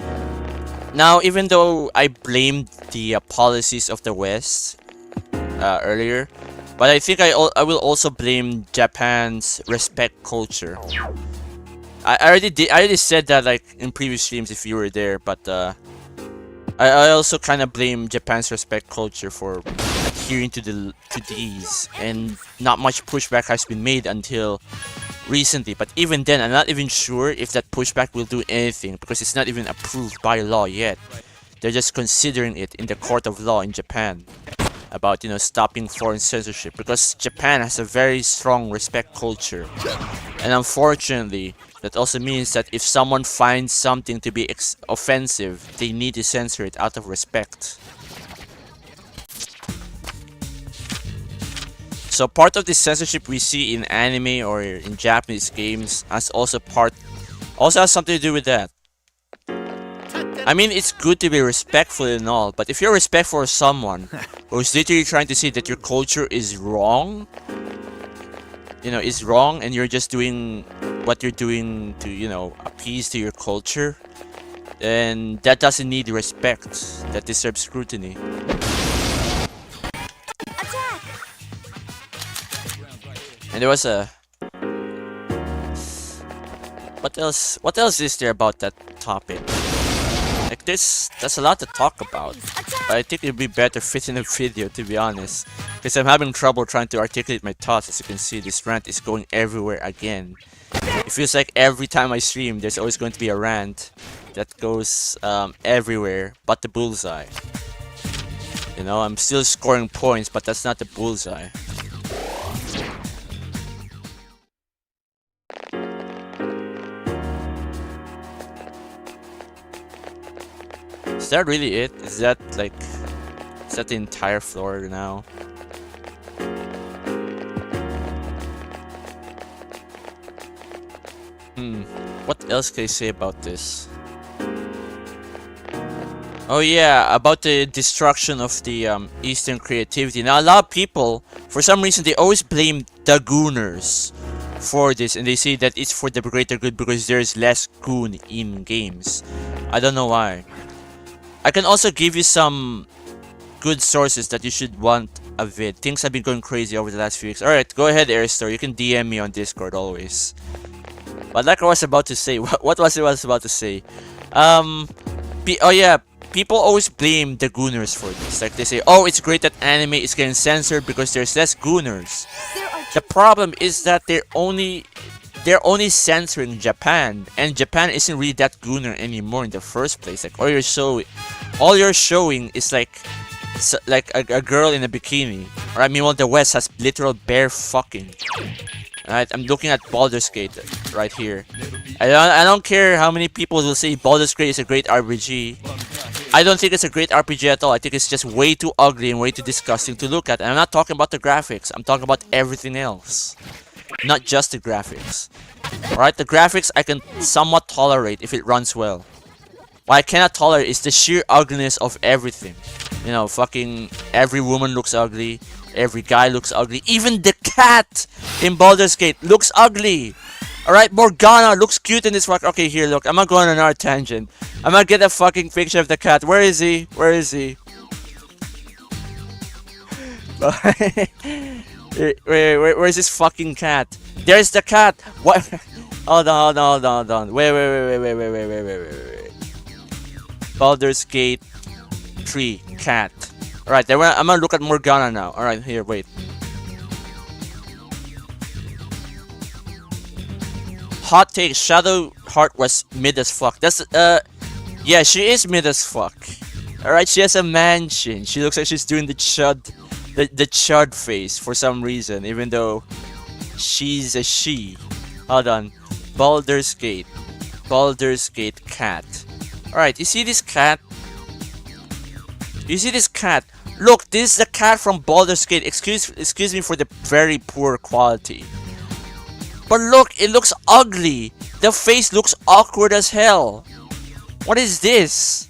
Now, even though I blamed the policies of the West earlier, but I think I will also blame Japan's respect culture. I already said that like in previous streams if you were there, but I also kind of blame Japan's respect culture for adhering to these, and not much pushback has been made until recently. But even then, I'm not even sure if that pushback will do anything because it's not even approved by law yet. They're just considering it in the court of law in Japan about, you know, stopping foreign censorship, because Japan has a very strong respect culture. And unfortunately, that also means that if someone finds something to be offensive, they need to censor it out of respect. So part of the censorship we see in anime or in Japanese games has also has something to do with that. I mean, it's good to be respectful and all, but if you're respectful of someone who's literally trying to say that your culture is wrong, you know, is wrong, and you're just doing what you're doing to, you know, appease to your culture, then that doesn't need respect. That deserves scrutiny. Attack! And there was a... What else is there about that topic? Like that's a lot to talk about. But I think it'd be better fit in a video, to be honest. Because I'm having trouble trying to articulate my thoughts. As you can see, this rant is going everywhere again. It feels like every time I stream, there's always going to be a rant that goes everywhere but the bullseye. You know, I'm still scoring points, but that's not the bullseye. Is that really it? Is that like... Is that the entire floor now? What else can I say about this? Oh yeah, about the destruction of the Eastern creativity. Now a lot of people, for some reason, they always blame the gooners for this, and they say that it's for the greater good because there's less goon in games. I don't know why. I can also give you some good sources that you should want a vid. Things have been going crazy over the last few weeks. Alright, go ahead, Airstore. You can DM me on Discord always. But like I was about to say, what was I about to say? Oh yeah, people always blame the gooners for this. Like they say, oh, it's great that anime is getting censored because there's less gooners. The problem is that they're only censoring Japan, and Japan isn't really that gooner anymore in the first place. Like all you're showing is like a girl in a bikini. Or I mean, well, the West has literal bare fucking. Alright, I'm looking at Baldur's Gate right here. I don't care how many people will say Baldur's Gate is a great RPG. I don't think it's a great RPG at all. I think it's just way too ugly and way too disgusting to look at. And I'm not talking about the graphics. I'm talking about everything else. Not just the graphics. Alright, the graphics I can somewhat tolerate if it runs well. What I cannot tolerate is the sheer ugliness of everything. You know, fucking every woman looks ugly. Every guy looks ugly. Even the cat in Baldur's Gate looks ugly. Alright, Morgana looks cute in this fuck. Okay, here, look. I'm gonna go on another tangent. I'm gonna get a fucking picture of the cat. Where is he? Where is he? Where's this fucking cat? There's the cat. What? Hold on. Wait. Baldur's Gate 3 cat. Alright, I'm gonna look at Morgana now. Alright, here, wait. Hot take, Shadow Heart was mid as fuck. That's, yeah, she is mid as fuck. Alright, she has a mansion. She looks like she's doing the chud face for some reason, even though she's a she. Hold on. Baldur's Gate cat. Alright, you see this cat? You see this cat? Look, this is the cat from Baldur's Gate. Excuse me for the very poor quality. But look, it looks ugly. The face looks awkward as hell. What is this?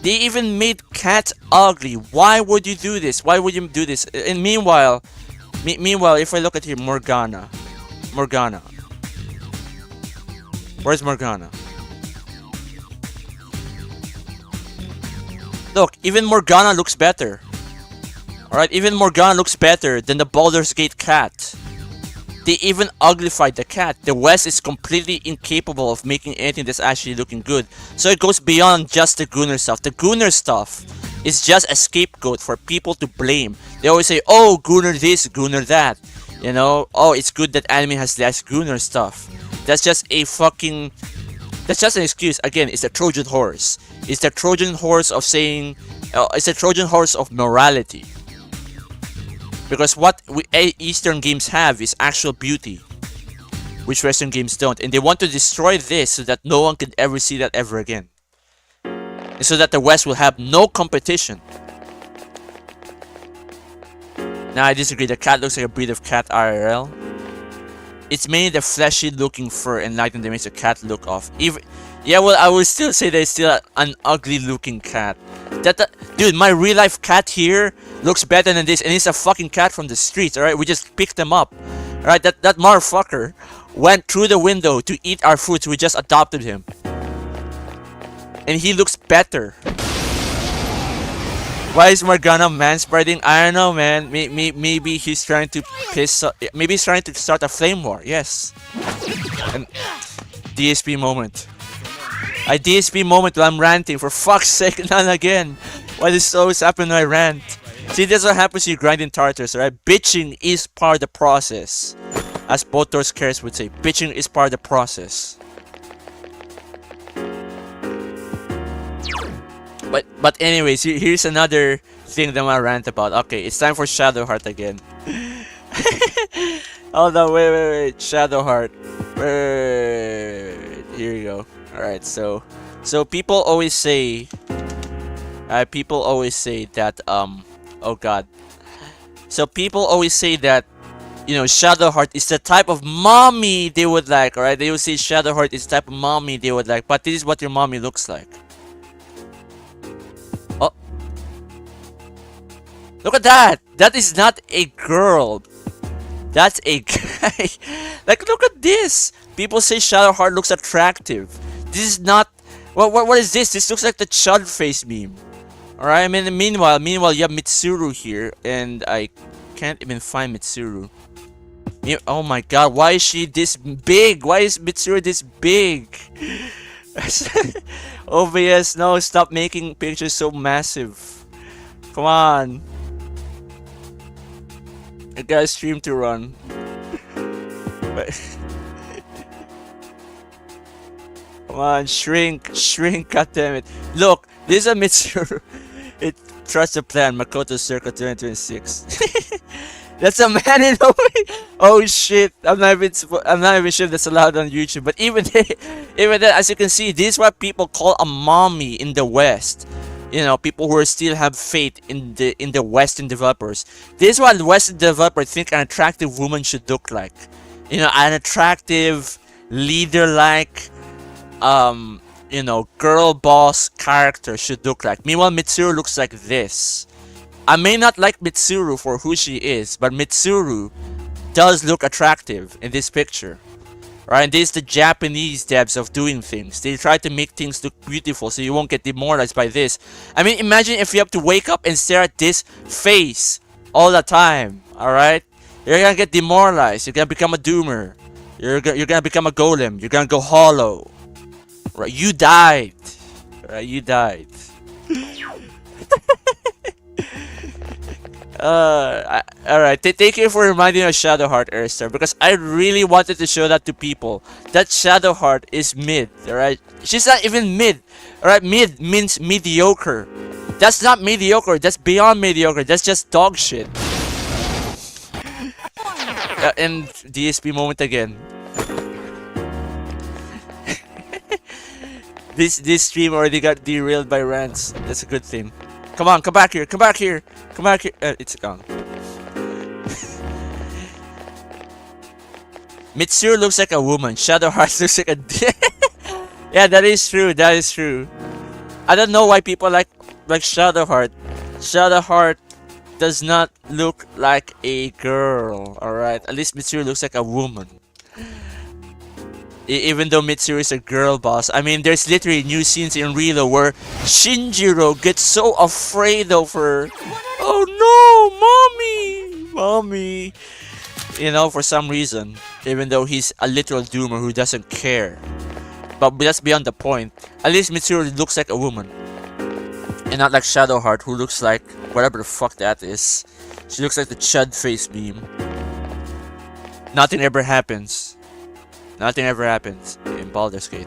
They even made cats ugly. Why would you do this? Why would you do this? And meanwhile, if I look at here, Morgana. Where's Morgana? Look, even Morgana looks better. Alright, even Morgana looks better than the Baldur's Gate cat. They even uglified the cat. The West is completely incapable of making anything that's actually looking good. So it goes beyond just the Gunnar stuff. The Gunnar stuff is just a scapegoat for people to blame. They always say, oh, Gunnar this, Gunnar that. You know, oh, it's good that anime has less Gunnar stuff. That's just a fucking... That's just an excuse. Again, it's a Trojan horse. It's the Trojan horse of saying... it's a Trojan horse of morality. Because what Eastern games have is actual beauty, which Western games don't. And they want to destroy this so that no one can ever see that ever again. And so that the West will have no competition. Now I disagree, the cat looks like a breed of cat IRL. It's mainly the fleshy looking fur and lighting that makes the cat look off. Yeah, well, I would still say that it's still an ugly looking cat. Dude, my real life cat here looks better than this, and it's a fucking cat from the streets, alright? We just picked him up. Alright, that motherfucker went through the window to eat our food, so we just adopted him. And he looks better. Why is Morgana manspreading? I don't know, man. Maybe he's trying to maybe he's trying to start a flame war. Yes. And DSP moment. A DSP moment while I'm ranting. For fuck's sake, not again. Why does this always happen when I rant? See, this is what happens when you grind in Tartarus, right? Bitching is part of the process. As Botor's Cares would say, bitching is part of the process. But anyways, here's another thing that I rant about. Okay, it's time for Shadowheart again. Hold on, wait. Shadowheart. Wait. Here you go. Alright, so people always say that oh god. So people always say that, you know, Shadowheart is the type of mommy they would like, alright? They would say Shadowheart is the type of mommy they would like, but this is what your mommy looks like. Oh. Look at that! That is not a girl. That's a guy. Like, look at this! People say Shadowheart looks attractive. This is not... What is this? This looks like the chud face meme. Alright, I mean, meanwhile, you have Mitsuru here, and I can't even find Mitsuru. Oh my god, why is she this big? Why is Mitsuru this big? OBS, no, stop making pictures so massive. Come on. I got a stream to run. Come on, shrink, goddammit. Look, this is a Mitsuru. It trusts the plan, Makoto Circle 2026. That's a man in a way. Oh shit, I'm not even sure that's allowed on YouTube. But even then, as you can see, this is what people call a mommy in the West. You know, people who still have faith in the Western developers. This is what Western developers think an attractive woman should look like. You know, an attractive, leader-like, you know, girl boss character should look like. Meanwhile, Mitsuru looks like this. I may not like Mitsuru for who she is, but Mitsuru does look attractive in this picture. Right? And this is the Japanese devs of doing things. They try to make things look beautiful so you won't get demoralized by this. I mean, imagine if you have to wake up and stare at this face all the time. Alright? You're gonna get demoralized. You're gonna become a doomer. You're gonna become a golem. You're gonna go hollow. Right? You died. Right? You died. Alright, thank you for reminding me of Shadowheart, Erstar, because I really wanted to show that to people. That Shadowheart is mid, alright? She's not even mid, alright? Mid means mediocre. That's not mediocre, that's beyond mediocre, that's just dog shit. And DSP moment again. This stream already got derailed by rants. That's a good thing. Come on, come back here, come back here, come back here. It's gone. Mitsuru looks like a woman. Shadowheart looks like a... Yeah, that is true, that is true. I don't know why people like... like Shadowheart. Shadowheart does not look like a girl, alright? At least Mitsuru looks like a woman. Even though Mitsuru is a girl boss. I mean, there's literally new scenes in Reload where Shinjiro gets so afraid of her. Oh no, mommy! Mommy! You know, for some reason. Even though he's a literal doomer who doesn't care. But that's beyond the point. At least Mitsuru looks like a woman. And not like Shadowheart, who looks like whatever the fuck that is. She looks like the Chud face meme. Nothing ever happens. Nothing ever happens in Baldur's Gate.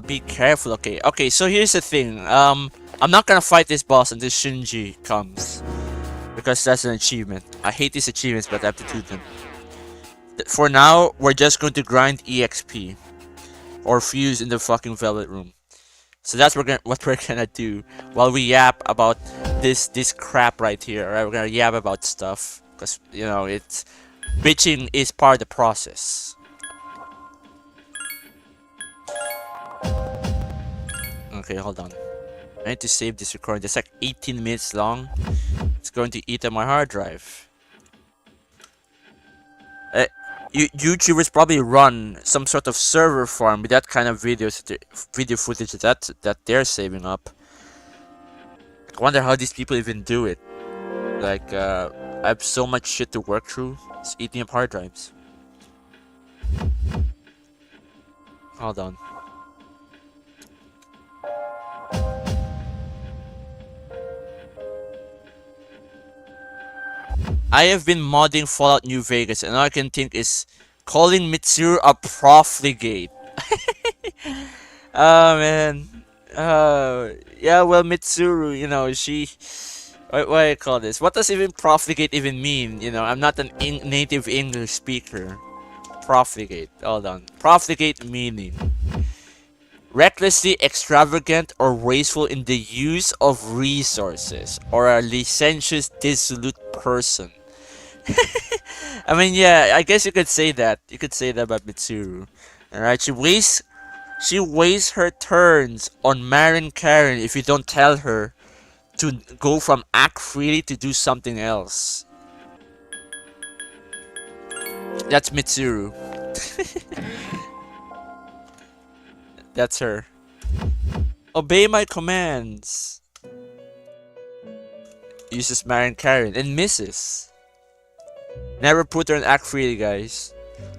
Be careful, okay. Okay, so here's the thing. I'm not gonna fight this boss until Shinji comes. Because that's an achievement. I hate these achievements, but I have to do them. For now, we're just going to grind EXP. Or fuse in the fucking Velvet Room. So that's what we're gonna do. While we yap about this crap right here. Alright, we're gonna yap about stuff. Because, you know, it's... bitching is part of the process. Okay, hold on. I need to save this recording. It's like 18 minutes long. It's going to eat on my hard drive. YouTubers probably run some sort of server farm with that kind of video footage that they're saving up. I wonder how these people even do it. Like, I have so much shit to work through. It's eating up hard drives. Hold on. I have been modding Fallout New Vegas, and all I can think is calling Mitsuru a profligate. Oh man. Yeah, well, Mitsuru, you know, she... What do I call this? What does even profligate even mean? You know, I'm not an native English speaker. Profligate. Hold on. Profligate meaning recklessly extravagant or wasteful in the use of resources, or a licentious, dissolute person. I mean, yeah, I guess you could say that. You could say that about Mitsuru. Alright, she wastes her turns on marrying Karen if you don't tell her to go from act freely to do something else. That's Mitsuru. That's her. Obey my commands. Uses marrying Karen and misses. Never put her in act freely, guys.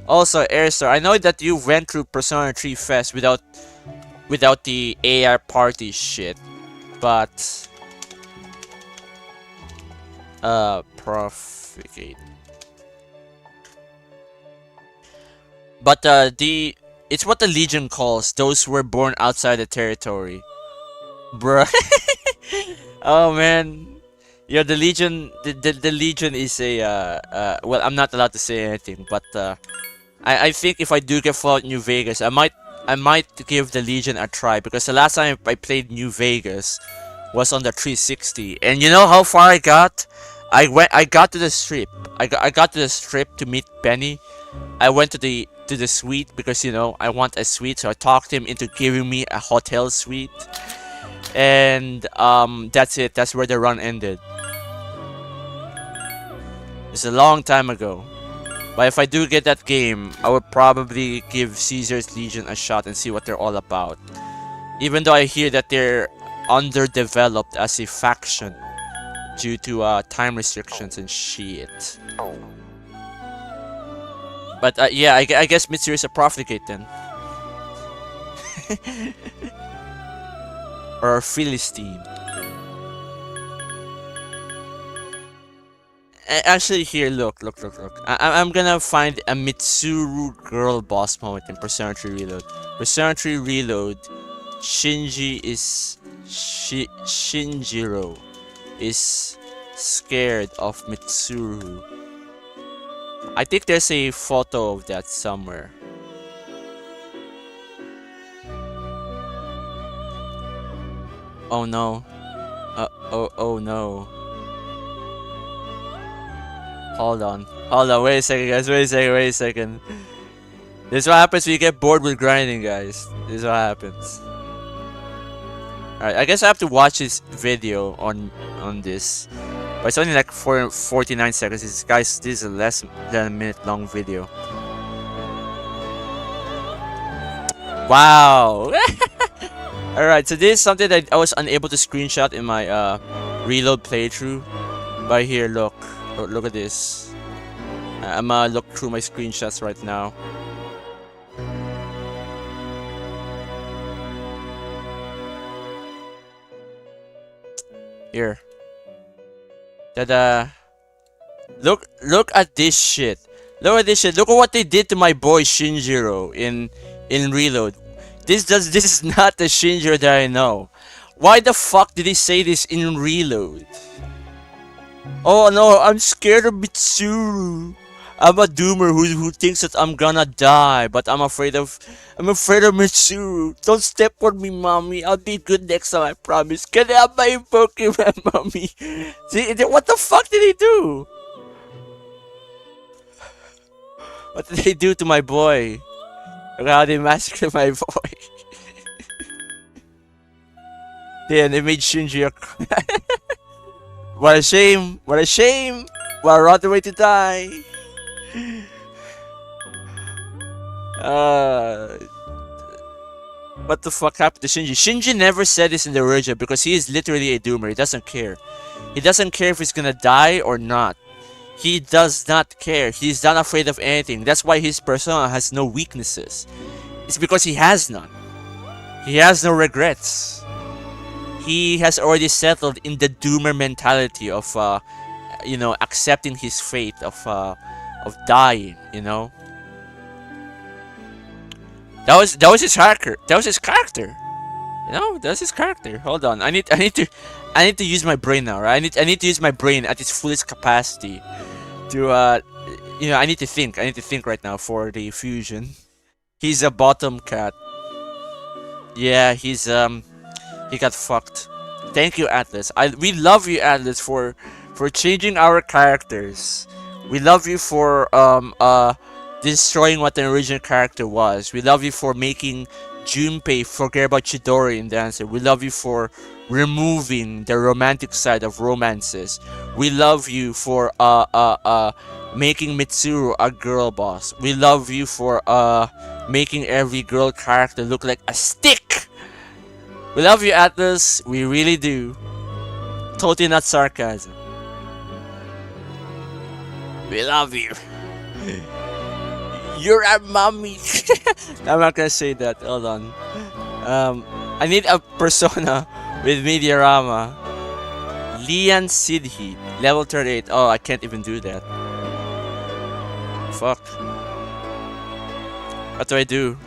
Also, Airstar, I know that you went through Persona 3 FES without the AR party shit, but profligate. But it's what the Legion calls those who were born outside the territory. Bruh. Oh man. Yeah, the Legion the Legion is a well, I'm not allowed to say anything, but I think if I do get Fallout New Vegas, I might give the Legion a try, because the last time I played New Vegas was on the 360, and you know how far I got? I got to the strip. I got to the strip to meet Benny. I went to the suite because, you know, I want a suite, so I talked him into giving me a hotel suite. And that's it. That's where the run ended. It's a long time ago. But if I do get that game, I would probably give Caesar's Legion a shot and see what they're all about. Even though I hear that they're underdeveloped as a faction due to time restrictions and shit. But yeah, I guess Mitsuru is a profligate then. Or a Philistine. Actually, here, look. I'm gonna find a Mitsuru girl boss moment in Persona 3 Reload. Persona 3 Reload, Shinjiro is scared of Mitsuru. I think there's a photo of that somewhere. Oh no. Oh no. Hold on, wait a second, guys, wait a second. This is what happens when you get bored with grinding, guys. This is what happens. Alright, I guess I have to watch this video on this. But it's only like 49 seconds. Guys, this is a less than a minute long video. Wow! Alright, so this is something that I was unable to screenshot in my reload playthrough. But here, look at this. I'm gonna look through my screenshots right now. Here. Ta-da! Look at this shit. Look at this shit. Look at what they did to my boy Shinjiro in Reload. This is not the Shinjiro that I know. Why the fuck did he say this in Reload? Oh no, I'm scared of Mitsuru. I'm a doomer who thinks that I'm gonna die, but I'm afraid of Mitsuru. Don't step on me, mommy. I'll be good next time, I promise. Can I have my Pokemon, mommy? See, what the fuck did he do? What did they do to my boy? Look how they massacred my boy. Damn, they made Shinji cry. What a shame! What a shame! What a rotten way to die! What the fuck happened to Shinji? Shinji never said this in the original because he is literally a doomer. He doesn't care. He doesn't care if he's gonna die or not. He does not care. He's not afraid of anything. That's why his persona has no weaknesses. It's because he has none. He has no regrets. He has already settled in the doomer mentality of, you know, accepting his fate of dying. You know. That was his character. That was his character. You know, that's his character. Hold on. I need to use my brain now, right? I need to use my brain at its fullest capacity to you know, I need to think right now for the fusion. He's a bottom cat. Yeah, he's he got fucked. Thank you, Atlas. We love you, Atlas, for changing our characters. We love you for destroying what the original character was. We love you for making Junpei forget about Chidori in Dancer. We love you for removing the romantic side of romances. We love you for making Mitsuru a girl boss. We love you for making every girl character look like a stick. We love you, Atlas. We really do. Totally not sarcasm. We love you. You're a mommy. I'm not gonna say that. Hold on. I need a persona with Mediarama. Lian Sidhi, level 38. Oh, I can't even do that. Fuck. What do I do?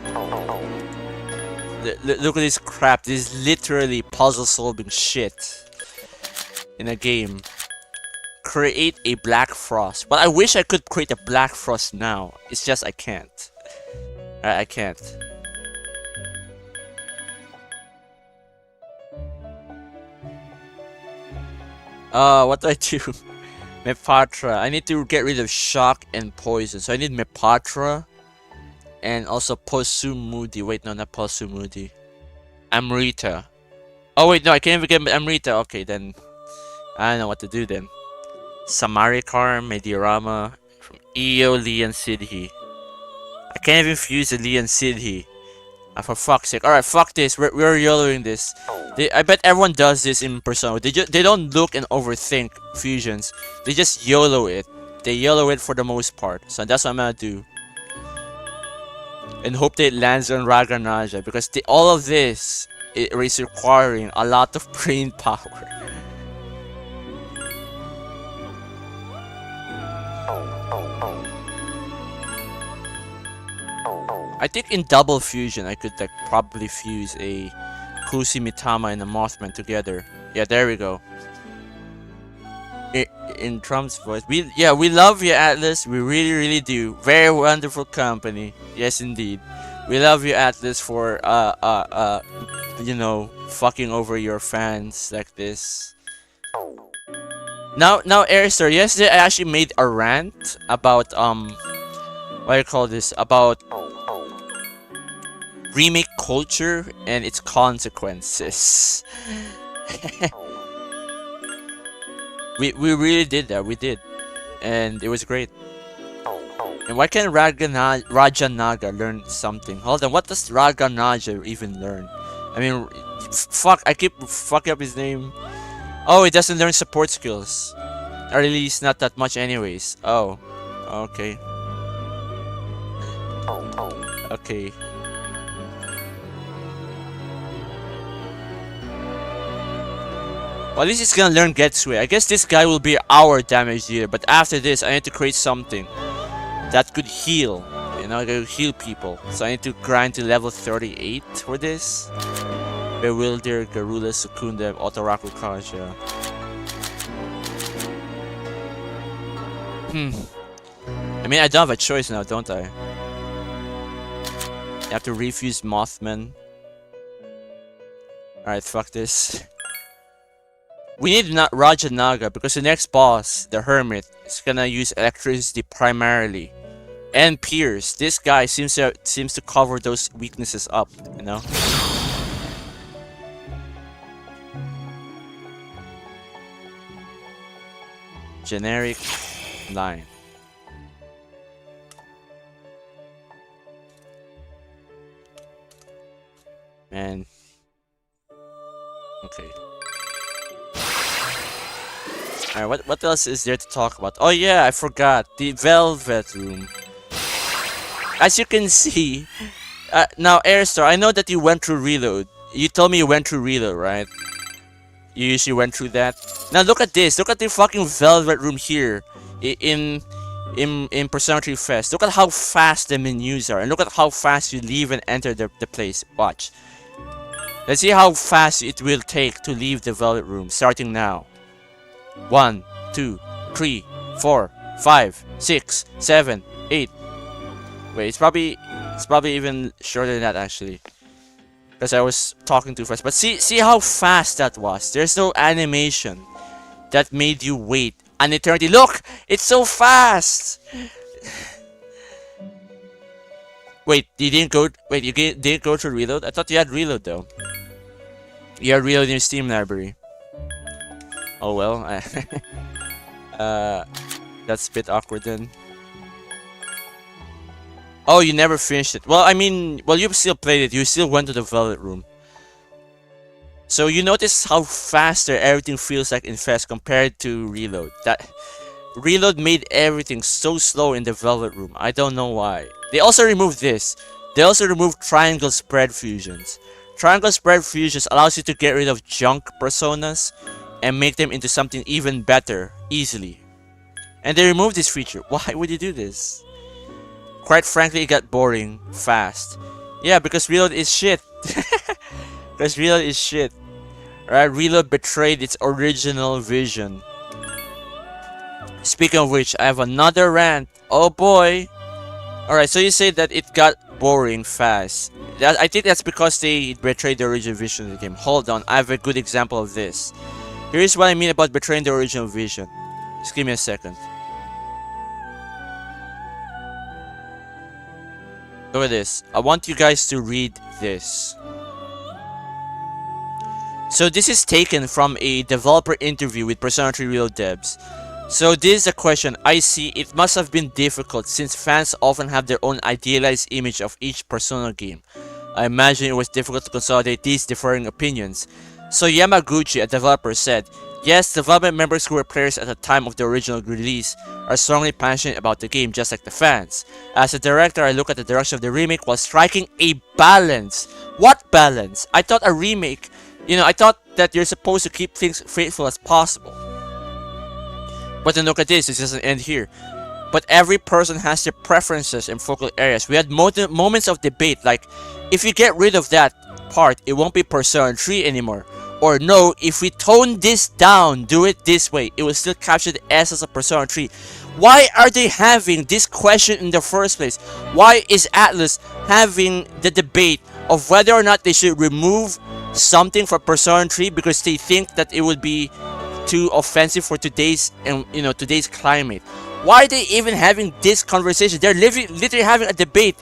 Look at this crap. This is literally puzzle solving shit in a game. Create a Black Frost. But I wish I could create a Black Frost now. It's just I can't. I can't. What do I do? Mepatra. I need to get rid of shock and poison. So I need Mepatra. And also Posumudi. Wait, no, not Posumudi. Amrita. Oh wait, no, I can't even get Amrita. Okay, then I don't know what to do then. Samarikar, Mediarama, from Eo, Lian Sidhi. I can't even fuse the Lian Sidhi. For fuck's sake. Alright, fuck this. We're YOLOing this. I bet everyone does this in Persona. They don't look and overthink fusions. They just YOLO it. They YOLO it for the most part. So that's what I'm gonna do. And hope that it lands on Raganaja. Because all of this is requiring a lot of brain power. I think in double fusion I could like probably fuse a Kusimitama and a Mothman together. Yeah, there we go. In Trump's voice, we love you, Atlas. We really do. Very wonderful company. Yes, indeed. We love you, Atlas, for you know, fucking over your fans like this. Now, Airster. Yesterday I actually made a rant about what do you call this? About remake culture and its consequences. we really did that. We did, and it was great. And why can't Raja Naga learn something? Hold on, what does Raja Naga even learn? I mean, fuck, I keep fucking up his name. Oh, it doesn't learn support skills. Or at least not that much anyways. Oh, okay. Okay. Well, at least it's gonna learn Getsui. I guess this guy will be our damage dealer, but after this, I need to create something that could heal. You know, to heal people. So I need to grind to level 38 for this. Bewilder, Garula, Sukunda, Otaraku Kaja. I mean, I don't have a choice now, don't I? You have to refuse Mothman. Alright, fuck this. We need not Raja Naga because the next boss, the Hermit, is gonna use electricity primarily. And Pierce. This guy seems to cover those weaknesses up, you know? Generic line. Man. Okay. Alright, what else is there to talk about? Oh yeah, I forgot. The Velvet Room. As you can see, now Airstar, I know that you went through Reload. You told me you went through Reload, right? You usually went through that. Now look at this. Look at the fucking Velvet Room here in Persona 3 FES. Look at how fast the menus are, and look at how fast you leave and enter the place. Watch. Let's see how fast it will take to leave the Velvet Room, starting now. 1, 2, 3, 4, 5, 6, 7, 8. Wait, it's probably even shorter than that actually. Because I was talking too fast. But see how fast that was. There's no animation that made you wait an eternity. Look! It's so fast! Wait, you didn't go... Wait, you didn't go to Reload? I thought you had Reload though. You had Reload in your Steam library. Oh well. That's a bit awkward then. Oh, you never finished it. Well, I mean, well, you still played it. You still went to the Velvet Room. So you notice how faster everything feels like in FES compared to Reload. That Reload made everything so slow in the Velvet Room. I don't know why. They also removed this. They also removed triangle spread fusions. Triangle spread fusions allows you to get rid of junk personas and make them into something even better easily. And they removed this feature. Why would you do this? Quite frankly, it got boring fast. Yeah, because Reload is shit. Because Reload is shit. Alright, Reload betrayed its original vision. Speaking of which, I have another rant. Oh boy. Alright, so you say that it got boring fast. I think that's because they betrayed the original vision of the game. Hold on, I have a good example of this. Here's what I mean about betraying the original vision. Just give me a second. Look at this. I want you guys to read this. So this is taken from a developer interview with Persona 3 Reload devs. So this is a question. I see it must have been difficult since fans often have their own idealized image of each Persona game. I imagine it was difficult to consolidate these differing opinions. So Yamaguchi, a developer, said, yes, development members who were players at the time of the original release are strongly passionate about the game just like the fans. As a director, I look at the direction of the remake while striking a balance. What balance? I thought a remake, I thought that you're supposed to keep things faithful as possible. But then look at this, it doesn't end here. But every person has their preferences and focal areas. We had moments of debate like, if you get rid of that part, it won't be Persona 3 anymore. Or no, if we tone this down, do it this way, it will still capture the essence of Persona 3. Why are they having this question in the first place? Why is Atlas having the debate of whether or not they should remove something from Persona 3 because they think that it would be too offensive for today's today's climate? Why are they even having this conversation? They're literally having a debate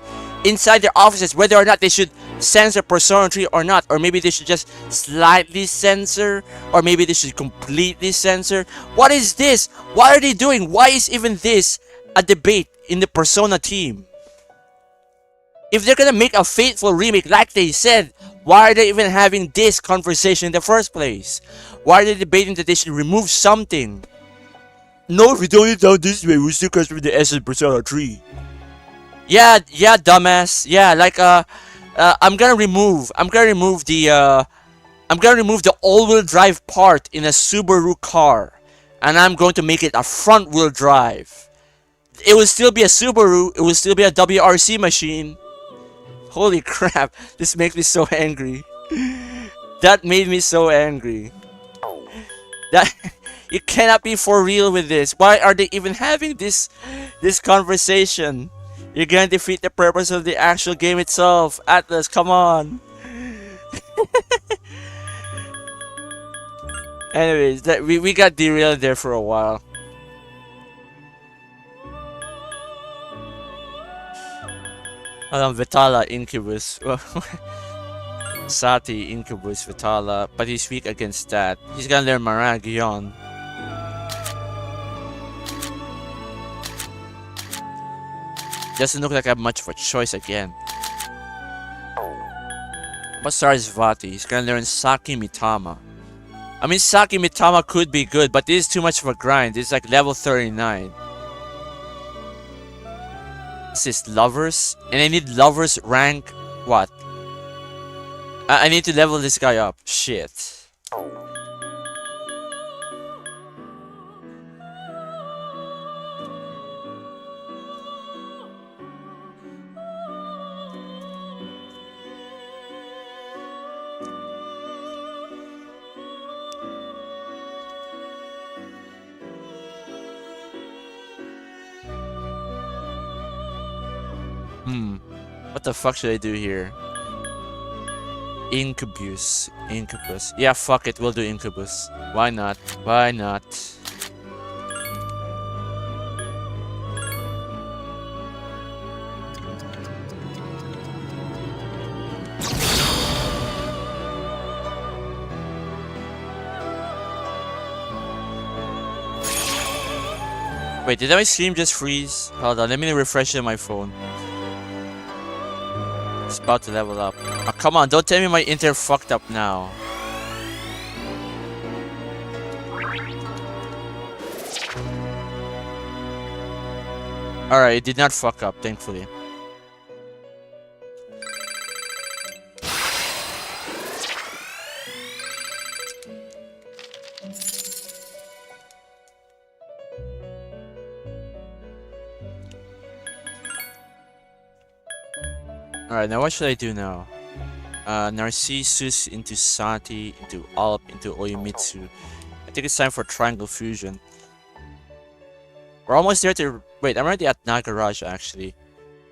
inside their offices whether or not they should censor Persona 3 or not, or maybe they should just slightly censor, or maybe they should completely censor. What is this? What are they doing? Why is even this a debate in the Persona team? If they're gonna make a faithful remake like they said, why are they even having this conversation in the first place? Why are they debating that they should remove something? No, if we don't it down this way, we still consider the essence of Persona 3. Yeah, dumbass. Yeah, like I'm gonna remove the all-wheel drive part in a Subaru car, and I'm going to make it a front-wheel drive. It will still be a Subaru. It will still be a WRC machine. Holy crap! This makes me so angry. That made me so angry. That you cannot be for real with this. Why are they even having this conversation? You're gonna defeat the purpose of the actual game itself. Atlas, come on. Anyways, we got derailed there for a while. Vitala, Incubus. Sati, Incubus, Vitala. But he's weak against that. He's gonna learn Maragion. Doesn't look like I have much of a choice again. What star is Vati? He's gonna learn Saki Mitama. I mean, Saki Mitama could be good, but this is too much of a grind. It's like level 39. This is Lovers, and I need Lovers rank what? I need to level this guy up. Shit. What the fuck should I do here? Incubus. Yeah, fuck it, we'll do Incubus. Why not? Why not? Wait, did my stream just freeze? Hold on, let me refresh it on my phone. It's about to level up. Oh, come on, don't tell me my internet fucked up now. Alright, it did not fuck up, thankfully. Alright, now what should I do now? Narcissus into Sati, into Alp, into Oyomitsu. I think it's time for Triangle Fusion. We're almost there to... Wait, I'm already at Nagaraja actually.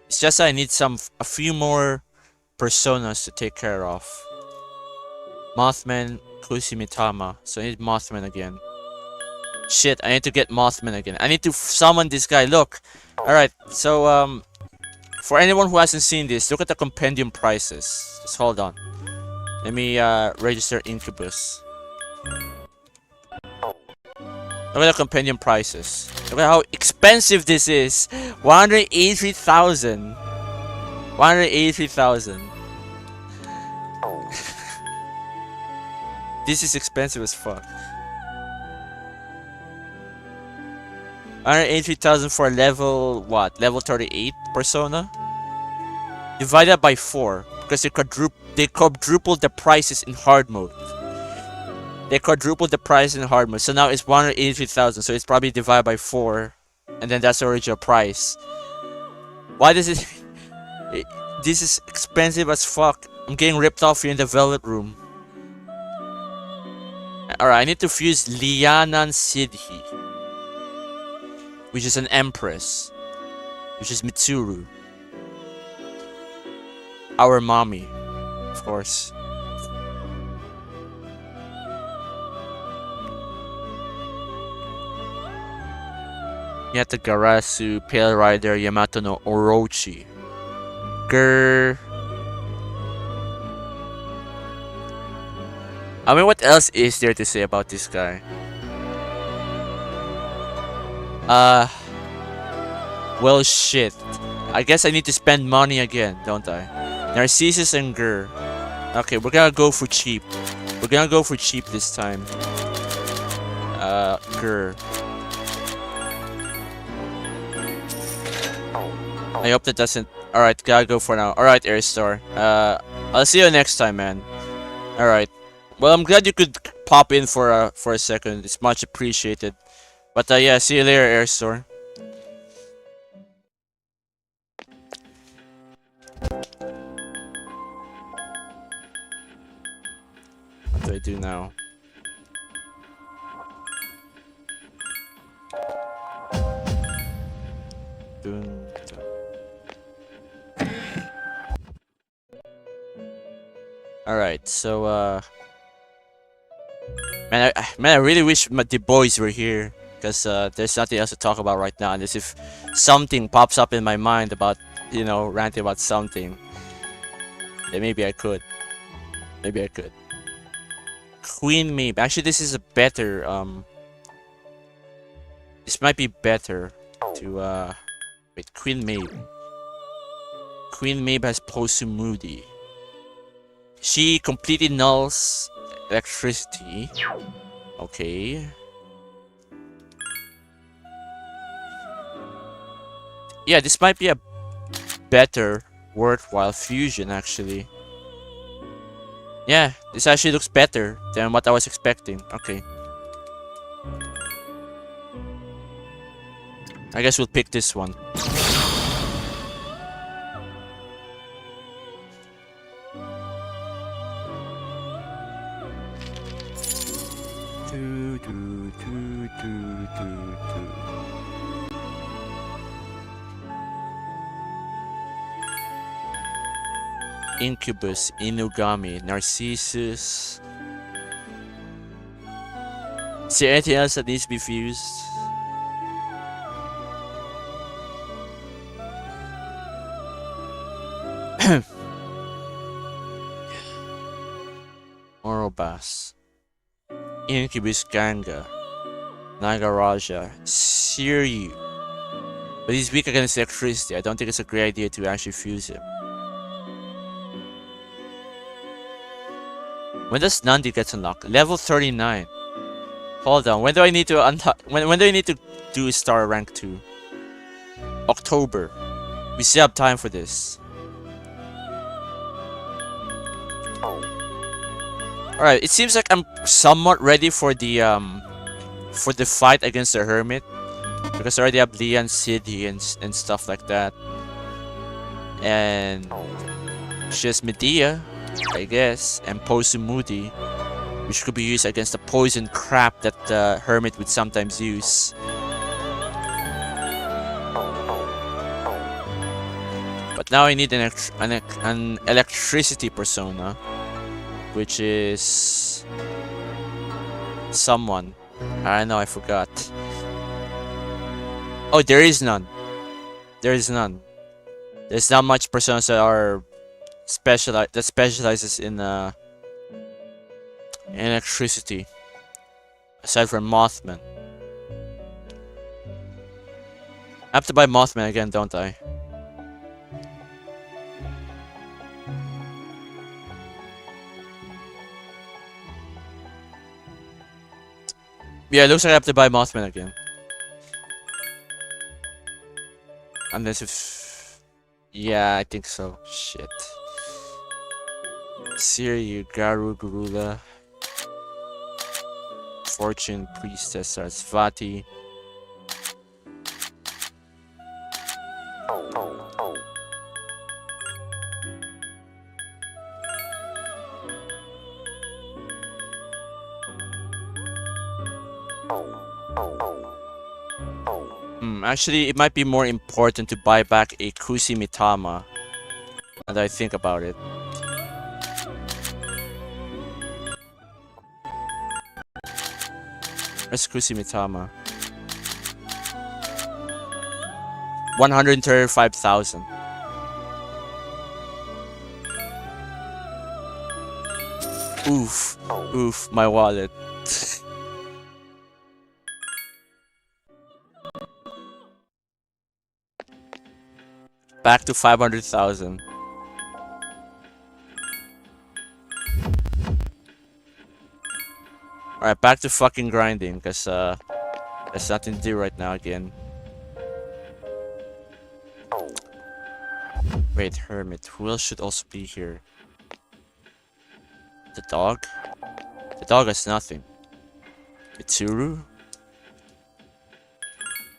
It's just I need a few more personas to take care of. Mothman, Kusimitama. So I need Mothman again. Shit, I need to get Mothman again. I need to summon this guy. Look. Alright, so for anyone who hasn't seen this, look at the compendium prices. Just hold on. Let me register Incubus. Look at the compendium prices. Look at how expensive this is. 183,000. 183,000. This is expensive as fuck. 183,000 for level what? Level 38 persona? Divided by 4 because they quadrupled the prices in hard mode. They quadrupled the price in hard mode. So now it's 183,000. So it's probably divided by 4. And then that's the original price. Why does it... This is expensive as fuck. I'm getting ripped off here in the Velvet Room. Alright, I need to fuse Lianan Sidhi, which is an Empress. Which is Mitsuru. Our mommy. Of course. Yata Garasu, Pale Rider, Yamato no Orochi. Grr. I mean, what else is there to say about this guy? Well, shit. I guess I need to spend money again, don't I? Narcissus and Gur. Okay, we're gonna go for cheap. We're gonna go for cheap this time. Gur. I hope that doesn't... Alright, gotta go for now. Alright, Airstar. I'll see you next time, man. Alright. Well, I'm glad you could pop in for a second. It's much appreciated. But yeah, see you later, Airstar. What do I do now? Dun, dun. Alright, so man, I really wish the boys were here, because there's nothing else to talk about right now, unless if something pops up in my mind about, you know, ranting about something. Then maybe I could. Maybe I could. Queen Maeve. Actually, this is a better, this might be better to, wait, Queen Maeve. Queen Maeve has Posu Moody. She completely nulls electricity. Okay. Yeah, this might be a better, worthwhile fusion, actually. Yeah, this actually looks better than what I was expecting. Okay. I guess we'll pick this one. Incubus, Inugami, Narcissus. Is there anything else that needs to be fused? Orobas, Incubus Ganga, Nagaraja, Siryu. But he's weak against electricity. I don't think it's a great idea to actually fuse him. When does Nandi get unlocked? Level 39. Hold on. When do I need to when do I need to do star rank 2? October. We still have time for this. Alright, it seems like I'm somewhat ready for the fight against the Hermit. Because I already have Leon, Sidhi, and stuff like that. And she has Medea, I guess, and Posumudi, which could be used against the poison crap that the Hermit would sometimes use. But now I need an electricity persona, which is someone. I don't know, I forgot. Oh, there is none. There is none. There's not much personas that are specializes in electricity, aside from Mothman. I have to buy Mothman again, don't I? Yeah, it looks like I have to buy Mothman again. Unless if... Yeah, I think so. Shit. Siryu, Garu, Gurula, Fortune, Priestess, Sarasvati. Actually, it might be more important to buy back a Kusimitama. And I think about it. Where's Kusimitama? 135,000. Oof. Oof, my wallet. Back to 500,000. Alright, back to fucking grinding, cause there's nothing to do right now again. Wait, hermit. Who else should also be here? The dog? The dog has nothing. Mitsuru?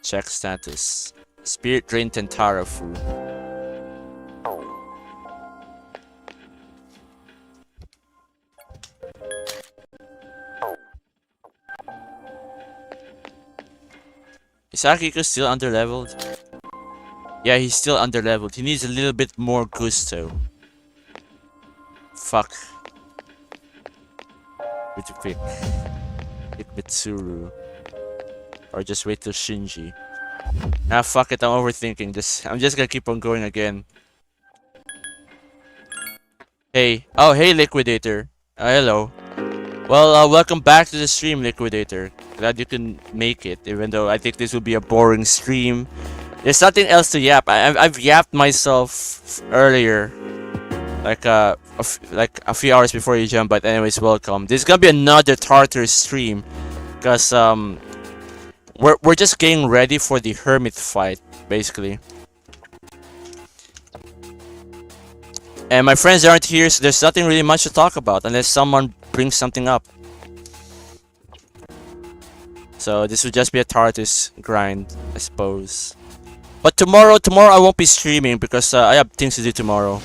Check status. Spirit Drain Tentarafu. Is Akiko still underleveled? Yeah, he's still underleveled. He needs a little bit more gusto. Fuck. Would you pick? Pick Mitsuru. Or just wait till Shinji. Ah, fuck it, I'm overthinking this. I'm just gonna keep on going again. Hey. Oh, hey, Liquidator. Hello. Well, welcome back to the stream, Liquidator. Glad you can make it, even though I think this will be a boring stream. There's nothing else to yap. I've yapped myself earlier, like a few hours before you jump. But anyways, welcome. This is gonna be another Tartarus stream, cause we're just getting ready for the hermit fight, basically. And my friends aren't here, so there's nothing really much to talk about unless someone brings something up. So this will just be a Tartarus grind, I suppose. But tomorrow I won't be streaming because I have things to do tomorrow.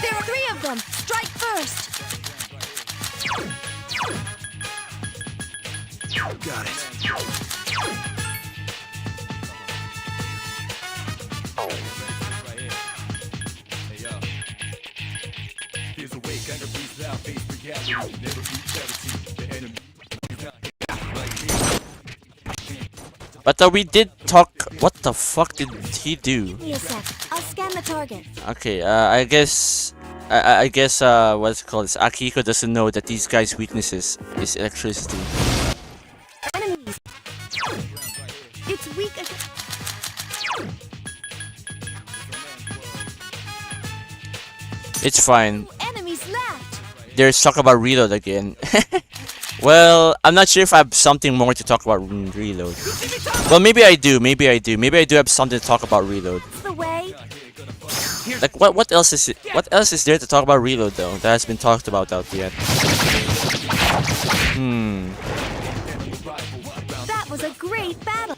There are 3 of them. Strike first. Got it. But we did talk. What the fuck did he do? Give me a sec. I'll scan the target. Okay, I guess what's it called? Akiko doesn't know that these guys' weaknesses is electricity. Enemies. It's weak against... It's fine. Enemies left. There's talk about reload again. Well, I'm not sure if I have something more to talk about reload. Well, maybe I do. Maybe I do have something to talk about reload. It's the way. Like what else is it? What else is there to talk about reload though that has been talked about out yet? That was a great battle.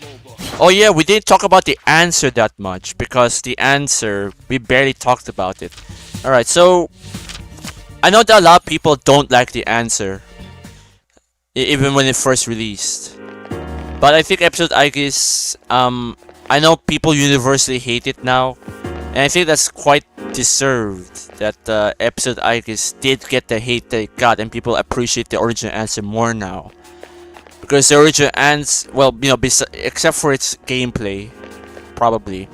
Oh yeah, we didn't talk about the answer that much because the answer we barely talked about it. All right, so I know that a lot of people don't like the answer. Even when it first released. But I think episode Aigis, I know people universally hate it now. And I think that's quite deserved that episode Aigis did get the hate that it got and people appreciate the original answer more now. Because the original answer, well, you know, except for its gameplay, probably.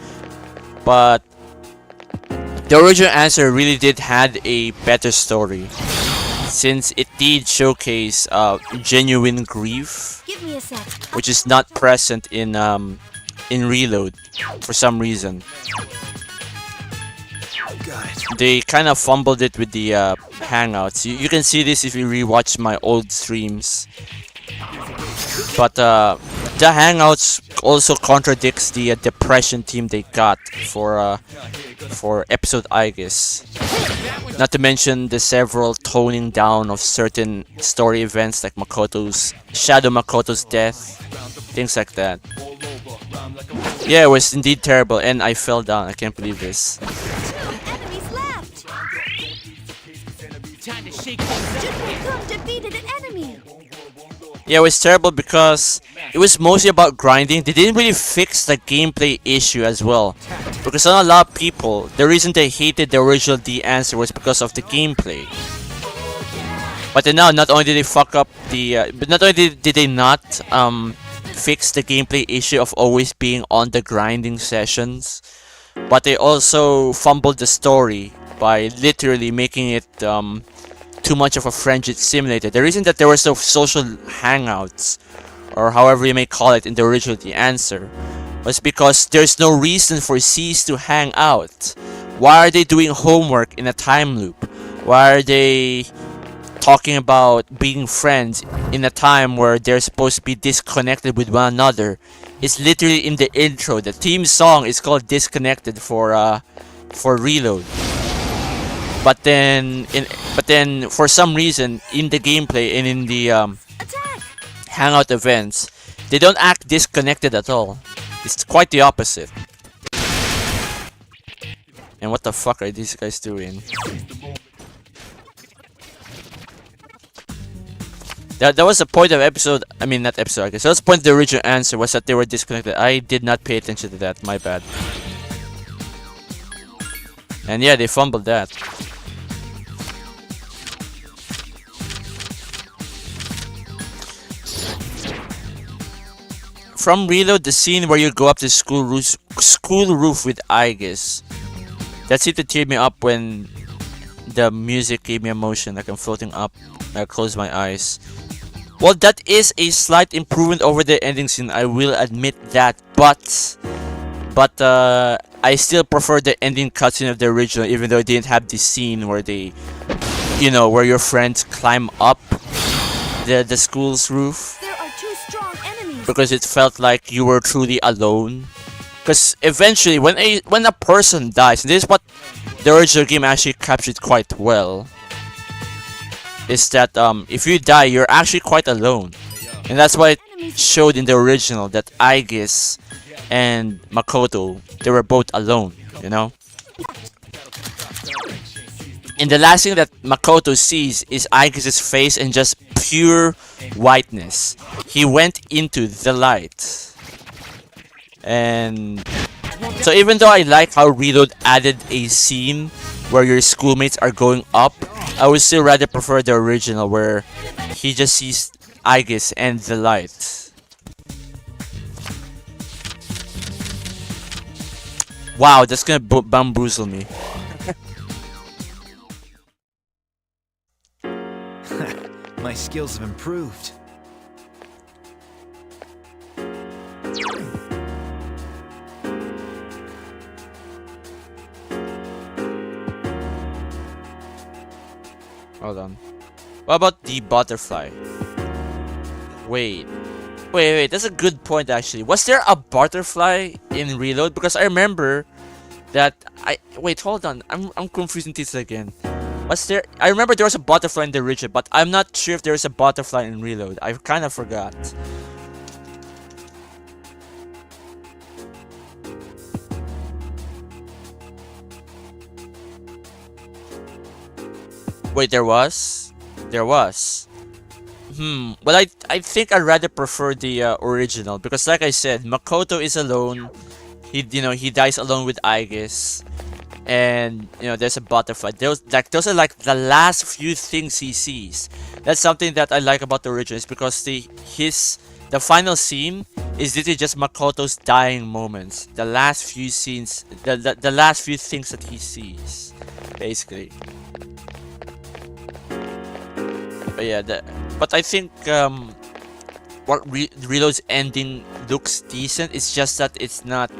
But the original answer really did had a better story. Since it did showcase genuine grief, Give me a sec. which is not present in Reload for some reason. Got it. They kind of fumbled it with the hangouts. You can see this if you rewatch my old streams. But the hangouts also contradicts the depression team they got for episode Aigis. Not to mention the several toning down of certain story events like Shadow Makoto's death, things like that. Yeah, it was indeed terrible, and I fell down. I can't believe this. 2 enemies left. Time to shake things up. Jukun defeated an enemy. Yeah, it was terrible because it was mostly about grinding. They didn't really fix the gameplay issue as well. Because a lot of people, the reason they hated the original D answer was because of the gameplay. But then now, not only did they fuck up the, but not only did they not fix the gameplay issue of always being on the grinding sessions, but they also fumbled the story by literally making it too too much of a friendship simulator. The reason that there were no social hangouts, or however you may call it in the original The Answer, was because there's no reason for C's to hang out. Why are they doing homework in a time loop? Why are they talking about being friends in a time where they're supposed to be disconnected with one another? It's literally in the intro. The theme song is called Disconnected for Reload. But then for some reason in the gameplay and in the hangout events, they don't act disconnected at all. It's quite the opposite. And what the fuck are these guys doing? That was the point of episode. I mean, not episode. I guess that was the point of the original answer, was that they were disconnected. I did not pay attention to that. My bad. And yeah, they fumbled that. From Reload, the scene where you go up the school roof with Aigis. That seemed to tear me up when the music gave me emotion, like I'm floating up. I close my eyes. Well, that is a slight improvement over the ending scene, I will admit that, but I still prefer the ending cutscene of the original, even though it didn't have this scene where they, you know, where your friends climb up the school's roof. There are two strong enemies. Because it felt like you were truly alone. Because eventually, when a person dies, and this is what the original game actually captured quite well, is that if you die, you're actually quite alone. And that's why it showed in the original that Aigis and Makoto, they were both alone, you know? And the last thing that Makoto sees is Aigis' face and just pure whiteness. He went into the light. And so even though I like how Reload added a scene where your schoolmates are going up, I would still rather prefer the original where he just sees Aigis and the light. Wow, that's gonna bamboozle me. My skills have improved. Hold on. What about the butterfly? Wait, that's a good point actually. Was there a butterfly in Reload? Because I remember that wait, hold on. I'm confusing this again. Was there? I remember there was a butterfly in the original, but I'm not sure if there is a butterfly in Reload. I kind of forgot. Wait, there was? There was. Well, I think I'd rather prefer the original, because like I said, Makoto is alone. He dies alone with Aigis, and there's a butterfly. Those are like the last few things he sees. That's something that I like about the original, is because the final scene is literally just Makoto's dying moments. The last few scenes, the last few things that he sees, basically. But yeah, but I think what Reload's ending looks decent. It's just that it's not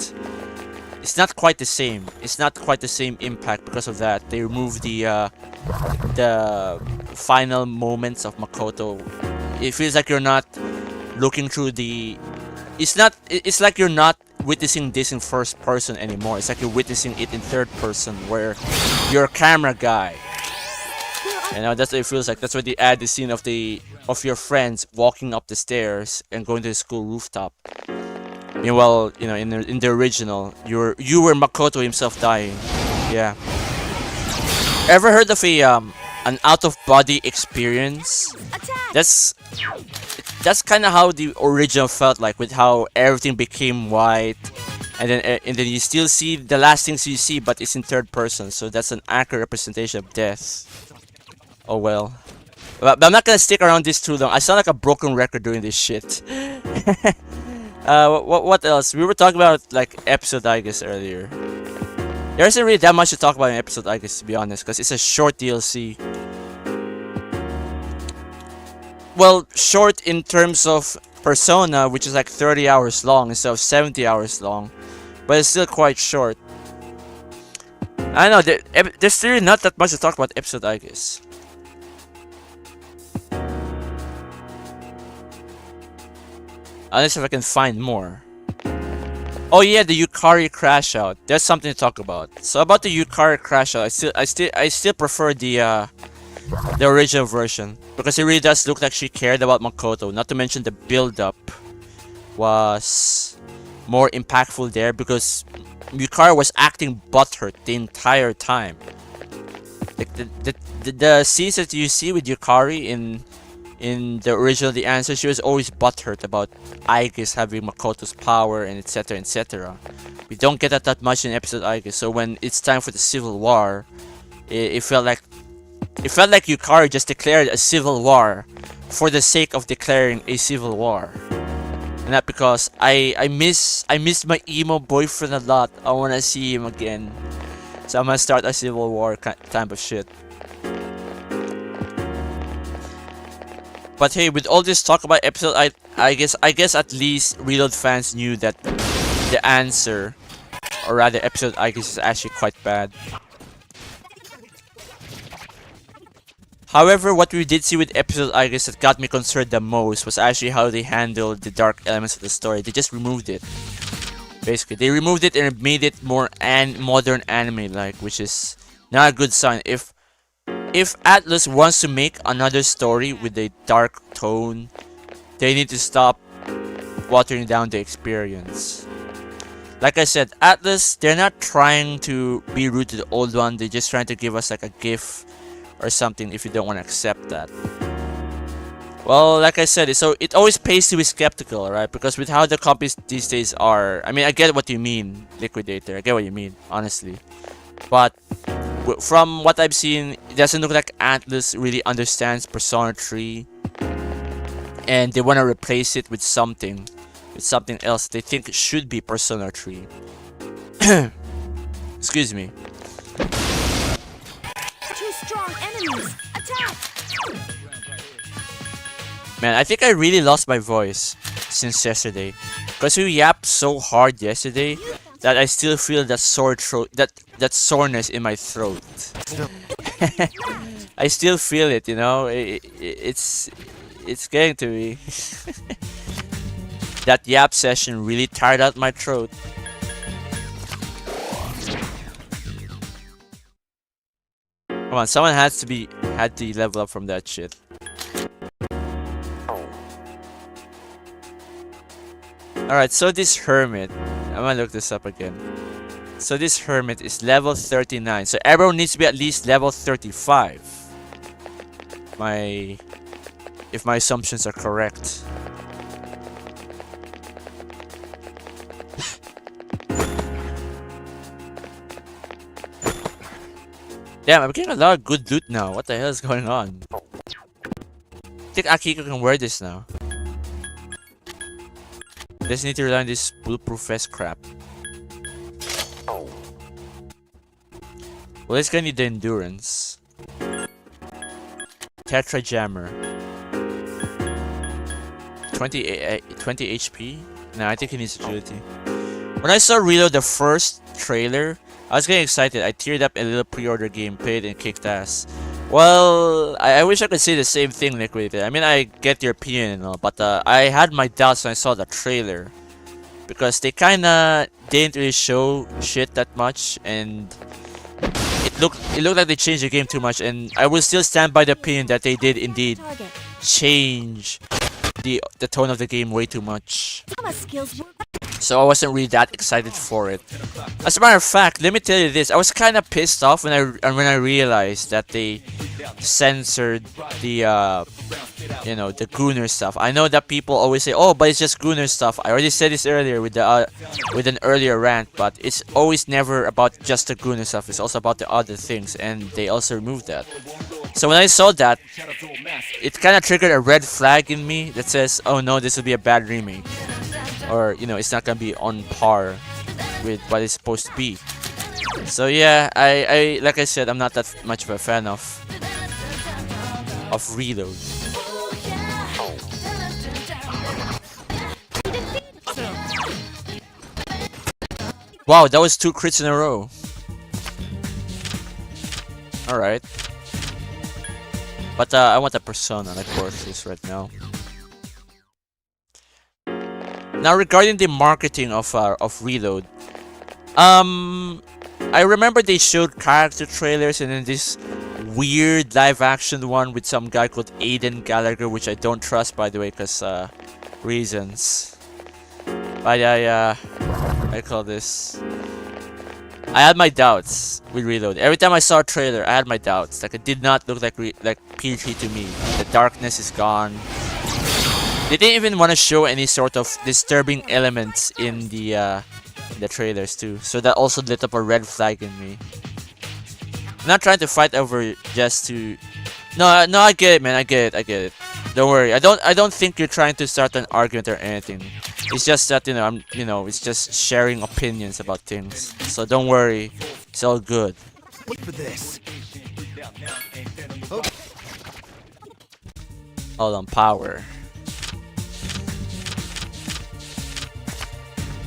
quite the same. It's not quite the same impact because of that. They removed the final moments of Makoto. It feels like you're not looking through the. It's like you're not witnessing this in first person anymore. It's like you're witnessing it in third person, where you're a camera guy. That's what it feels like. That's why they add the scene of your friends walking up the stairs and going to the school rooftop. Meanwhile, in the original, you were Makoto himself dying. Yeah. Ever heard of an out-of-body experience? That's kind of how the original felt like, with how everything became white, and then you still see the last things you see, but it's in third person. So that's an accurate representation of death. Oh well. But I'm not gonna stick around this too long. I sound like a broken record doing this shit. What else? We were talking about like episode Aigis earlier. There isn't really that much to talk about in episode Aigis, to be honest, because it's a short DLC. well, short in terms of Persona, which is like 30 hours long instead of 70 hours long, but it's still quite short. I know there's really not that much to talk about episode, I guess. Unless if I can find more. Oh yeah, the Yukari crash out. There's something to talk about. So about the Yukari crash out, I still prefer the original version because it really does look like she cared about Makoto. Not to mention the build-up was more impactful there because Yukari was acting butthurt the entire time. Like the scenes that you see with Yukari in the original The Answer, she was always butthurt about Aigis having Makoto's power and etc etc. We don't get that much in episode Aigis, so when it's time for the civil war, it felt like Yukari just declared a civil war for the sake of declaring a civil war. And not because I miss my emo boyfriend a lot. I wanna see him again. So I'm gonna start a civil war type of shit. But hey, with all this talk about episode, I guess at least Reload fans knew that The Answer, or rather episode I guess, is actually quite bad. However, what we did see with episode I guess that got me concerned the most was actually how they handled the dark elements of the story. They just removed it. Basically, they removed it and made it more modern anime-like, which is not a good sign. If Atlus wants to make another story with a dark tone, they need to stop watering down the experience. Like I said, Atlus, they're not trying to be rude to the old one. They're just trying to give us like a GIF or something if you don't want to accept that. Well, like I said, so it always pays to be skeptical, right? Because with how the copies these days are, I mean, I get what you mean, Liquidator. I get what you mean, honestly. But from what I've seen, it doesn't look like Atlus really understands Persona 3, and they want to replace it with something else they think should be Persona 3. Excuse me. Two strong enemies. Attack! Man, I think I really lost my voice since yesterday, because we yapped so hard yesterday that I still feel that sore throat, that soreness in my throat. I still feel it, you know. It's getting to me. That yap session really tired out my throat. Come on, someone had to level up from that shit. Alright, so this hermit, I'm gonna look this up again. So this hermit is level 39, so everyone needs to be at least level 35. If my assumptions are correct. Damn, I'm getting a lot of good loot now. What the hell is going on? I think Akiko can wear this now. Just need to rely on this bulletproof vest crap. Well, it's gonna need the endurance. Tetra Jammer. 20 HP? No, I think he needs agility. When I saw Reload the first trailer, I was getting excited. I teared up a little pre-order game, played and kicked ass. Well, I wish I could say the same thing, Liquidator. I mean, I get your opinion and all, but I had my doubts when I saw the trailer. Because they kinda didn't really show shit that much, and it looked like they changed the game too much, and I will still stand by the opinion that they did indeed change the tone of the game way too much. So I wasn't really that excited for it. As a matter of fact, let me tell you this: I was kind of pissed off when I realized that they censored the the Gunner stuff. I know that people always say, "Oh, but it's just Gunner stuff." I already said this earlier with an earlier rant, but it's always never about just the Gunner stuff. It's also about the other things, and they also removed that. So when I saw that, it kind of triggered a red flag in me that says, "Oh no, this will be a bad remake." Or, it's not gonna be on par with what it's supposed to be. So yeah, I like I said, I'm not that much of a fan of Reload. Wow, that was 2 crits in a row. Alright. But I want a Persona, like Orpheus right now. Now regarding the marketing of Reload, I remember they showed character trailers and then this weird live action one with some guy called Aiden Gallagher, which I don't trust by the way, cause reasons. But I call this. I had my doubts with Reload. Every time I saw a trailer, I had my doubts. Like it did not look like PG to me. The darkness is gone. They didn't even want to show any sort of disturbing elements in the trailers too. So that also lit up a red flag in me. I'm not trying to fight over just to. No, I get it, man. I get it. Don't worry. I don't think you're trying to start an argument or anything. It's just that it's just sharing opinions about things. So don't worry. It's all good. Wait for this. Hold on, power.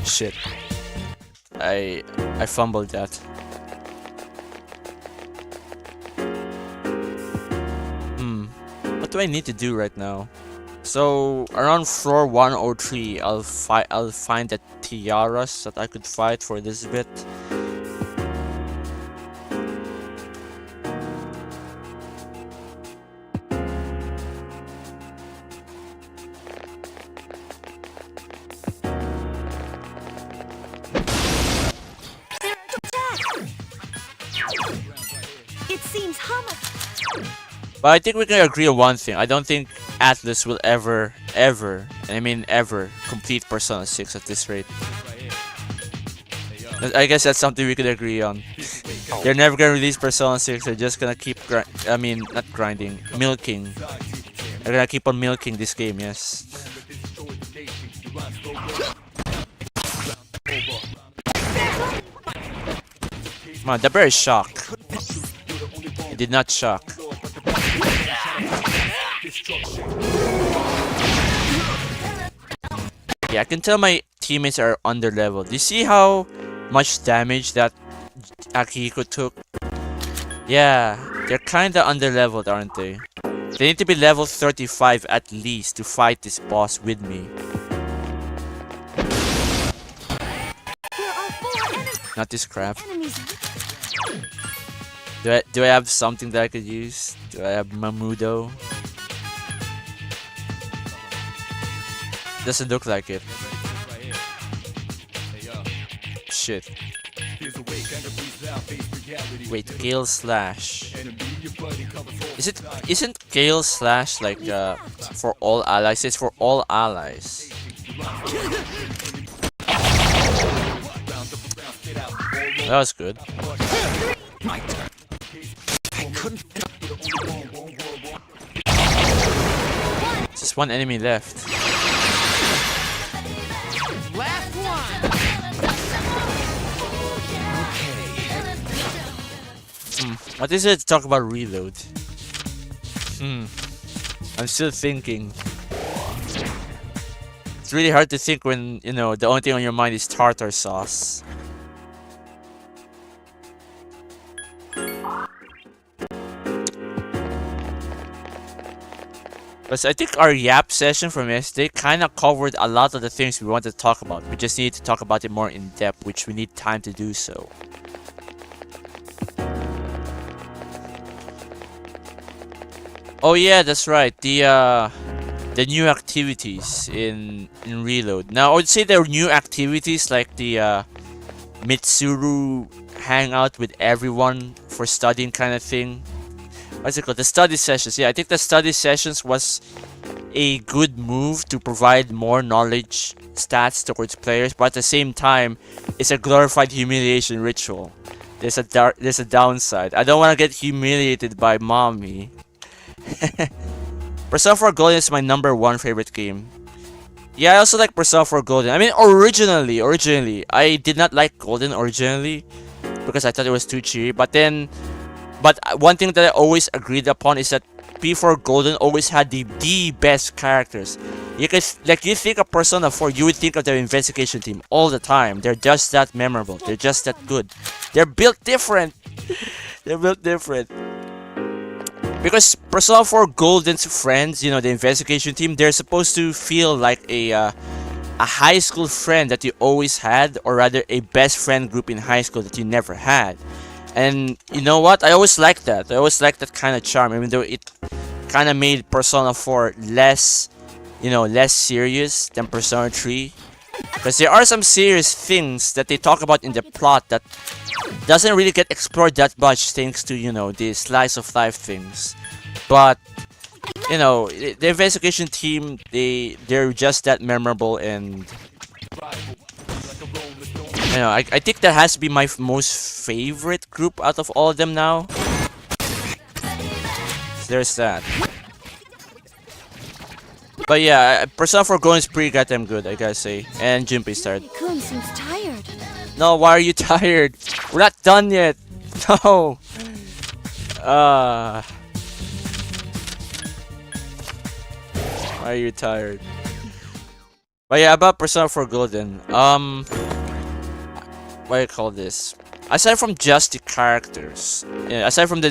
Shit. I fumbled that. What do I need to do right now? So around floor 103, I'll find the tiaras that I could fight for this bit. It seems harmless. But I think we can agree on one thing. I don't think Atlas will ever, and I mean ever, complete Persona 6 at this rate. I guess that's something we could agree on. They're never gonna release Persona 6. They're just gonna keep not grinding, milking. They're gonna keep on milking this game. Yes. Come on, the bear is shocked. It did not shock. Yeah, I can tell my teammates are under leveled. Do you see how much damage that Akihiko took? Yeah, they're kinda under leveled, aren't they? They need to be level 35 at least to fight this boss with me. Not this crap. Do I have something that I could use? Do I have Mamudo? Doesn't look like it. Shit. Wait, Gale Slash. Isn't Gale Slash like for all allies? It's for all allies. That was good. Just one enemy left. Last one. What is it to talk about Reload? I'm still thinking. It's really hard to think when, the only thing on your mind is tartar sauce. But I think our Yap session from yesterday kind of covered a lot of the things we wanted to talk about. We just need to talk about it more in depth, which we need time to do so. Oh yeah, that's right. The new activities in Reload. Now I would say there are new activities like the Mitsuru hangout with everyone for studying kind of thing. What's it called? The study sessions. Yeah, I think the study sessions was a good move to provide more knowledge stats towards players, but at the same time, it's a glorified humiliation ritual. There's a downside. I don't want to get humiliated by mommy. Persona 4 Golden is my #1 favorite game. Yeah, I also like Persona 4 Golden. I mean, originally, I did not like Golden originally because I thought it was too cheap. But one thing that I always agreed upon is that P4 Golden always had the best characters. You could you think of Persona 4, you would think of the investigation team all the time. They're just that memorable. They're just that good. They're built different. They're built different. Because Persona 4 Golden's friends, you know, the investigation team, they're supposed to feel like a high school friend that you always had, or rather a best friend group in high school that you never had. And you know what? I always liked that. I always liked that kind of charm, even though it kind of made Persona 4 less, you know, less serious than Persona 3. Because there are some serious things that they talk about in the plot that doesn't really get explored that much thanks to, you know, the slice of life things. But, you know, the investigation team, they're just that memorable, and you know, I think that has to be my most favorite group out of all of them now. So there's that. But yeah, Persona 4 Golden is pretty goddamn good, I gotta say. And Junpei's tired. Kun seems tired. No, why are you tired? We're not done yet. No. Why are you tired? But yeah, about Persona 4 Golden. What do you call this? Aside from just the characters, yeah, aside from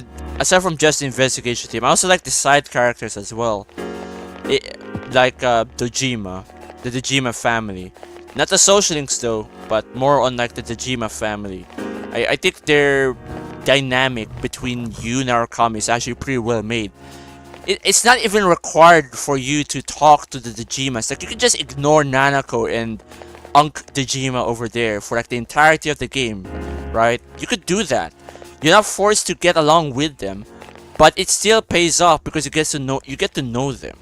just the investigation team, I also like the side characters as well. Like Dojima, the Dojima family. Not the social links though, but more on like the Dojima family. I think their dynamic between Yu and Narukami is actually pretty well made. It's not even required for you to talk to the Dojimas. Like, you can just ignore Nanako and Unk Dojima over there for like the entirety of the game, right? You could do that. You're not forced to get along with them, but it still pays off because you get to know them.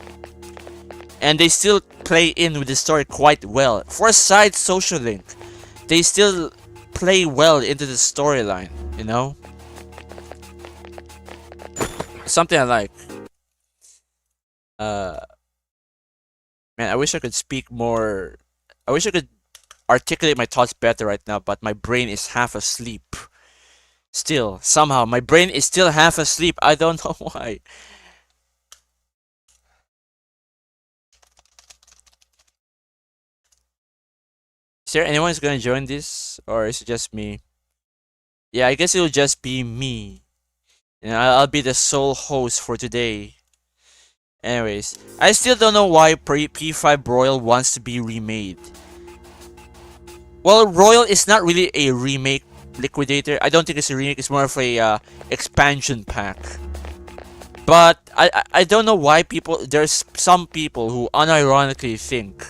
And they still play in with the story quite well. For a side social link, they still play well into the storyline, you know? Something I like. Man, I wish I could speak more. I wish I could articulate my thoughts better right now, but my brain is half asleep. Still, somehow, my brain is still half asleep. I don't know why. Is there anyone who's gonna join this? Or is it just me? Yeah, I guess it'll just be me. And I'll be the sole host for today. Anyways, I still don't know why P5 Royal wants to be remade. Well, Royal is not really a remake, Liquidator. I don't think it's a remake, it's more of a expansion pack. But I don't know why there's some people who unironically think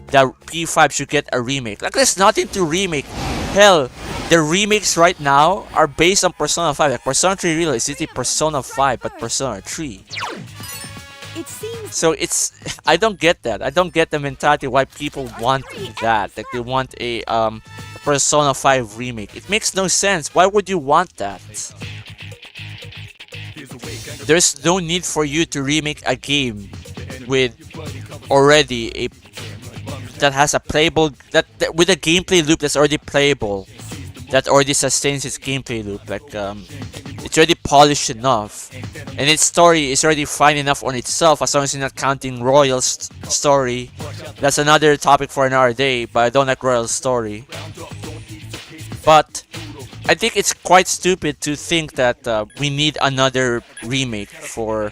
that P5 should get a remake. Like, there's nothing to remake. Hell, the remakes right now are based on Persona 5. Like, Persona 3 Real is a Persona 5, but Persona 3. It seems So it's, I don't get that. I don't get the mentality why people want that. Like, they want a Persona 5 remake. It makes no sense. Why would you want that? There's no need for you to remake a game with already a that has a playable with a gameplay loop that's already playable, that already sustains its gameplay loop. Like, it's already polished enough, and its story is already fine enough on itself, as long as you're not counting Royal's story. That's another topic for another day, but I don't like Royal's story. But I think it's quite stupid to think that we need another remake for,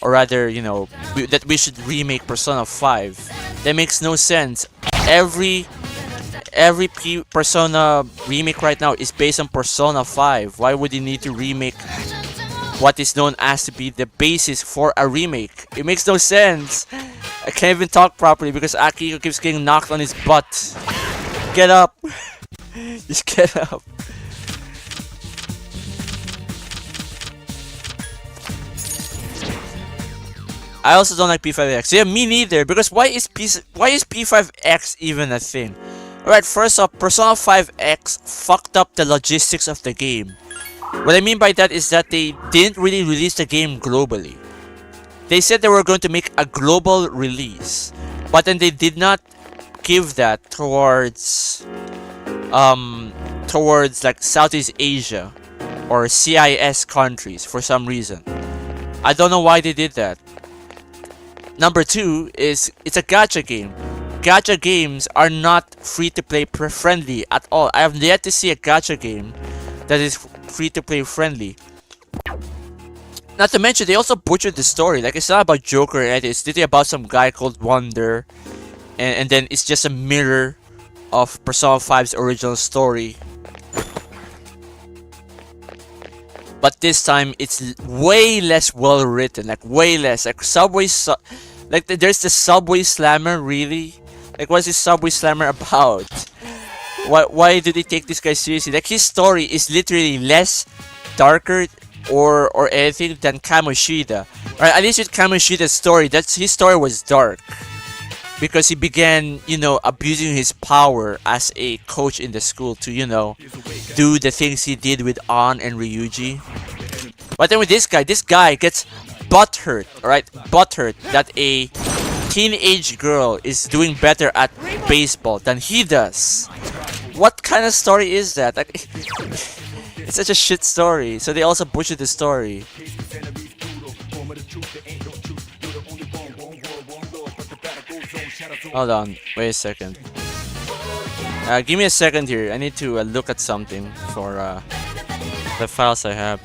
or rather, you know, that we should remake Persona 5. That makes no sense. Every Persona remake right now is based on Persona 5. Why would you need to remake what is known as to be the basis for a remake? It makes no sense. I can't even talk properly because Akihiko keeps getting knocked on his butt. Get up. Just get up. I also don't like P5X. Yeah, me neither. Because why is P5X even a thing? Alright, first off, Persona 5X fucked up the logistics of the game. What I mean by that is that they didn't really release the game globally. They said they were going to make a global release, but then they did not give that towards like Southeast Asia or CIS countries for some reason. I don't know why they did that. number 2 is it's a gacha game. Gacha games are not free-to-play friendly at all. I have yet to see a gacha game that is free-to-play friendly. Not to mention, they also butchered the story. Like, it's not about Joker, right? It's literally about some guy called Wonder. And then it's just a mirror of Persona 5's original story. But this time, it's way less well written. Like, way less. Like, like, there's the Subway Slammer, really? Like, what's this Subway Slammer about? Why do they take this guy seriously? Like, his story is literally less darker or anything than Kamoshida. Right, at least with Kamoshida's story, his story was dark. Because he began, you know, abusing his power as a coach in the school to, you know, do the things he did with An and Ryuji. But then with this guy gets butthurt, alright? Butthurt that a teenage girl is doing better at baseball than he does. What kind of story is that? Like, it's such a shit story. So they also butchered the story. Hold on, wait a second. Give me a second here. I need to look at something for the files I have.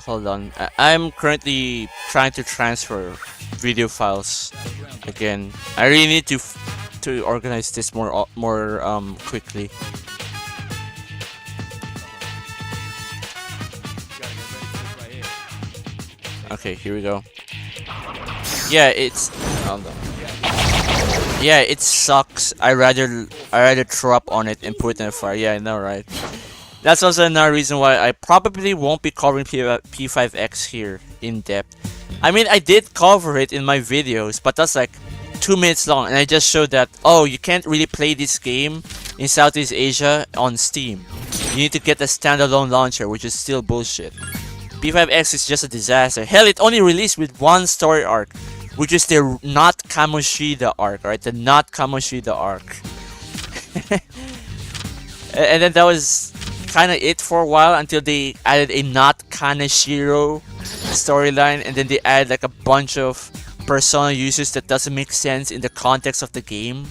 Hold on. I'm currently trying to transfer video files again. I really need to organize this more quickly. Okay, here we go. Yeah, hold on. Yeah, it sucks. I rather throw up on it and put it in a fire. Yeah, I know, right? That's also another reason why I probably won't be covering P5X here in depth. I mean, I did cover it in my videos, but that's like 2 minutes long, and I just showed that, oh, you can't really play this game in Southeast Asia on Steam. You need to get a standalone launcher, which is still bullshit. P5X is just a disaster. Hell, it only released with one story arc, which is the Not Kamoshida arc, right? The Not Kamoshida arc. And then that was kind of it for a while until they added a Not Kaneshiro storyline, and then they added like a bunch of Persona users that doesn't make sense in the context of the game.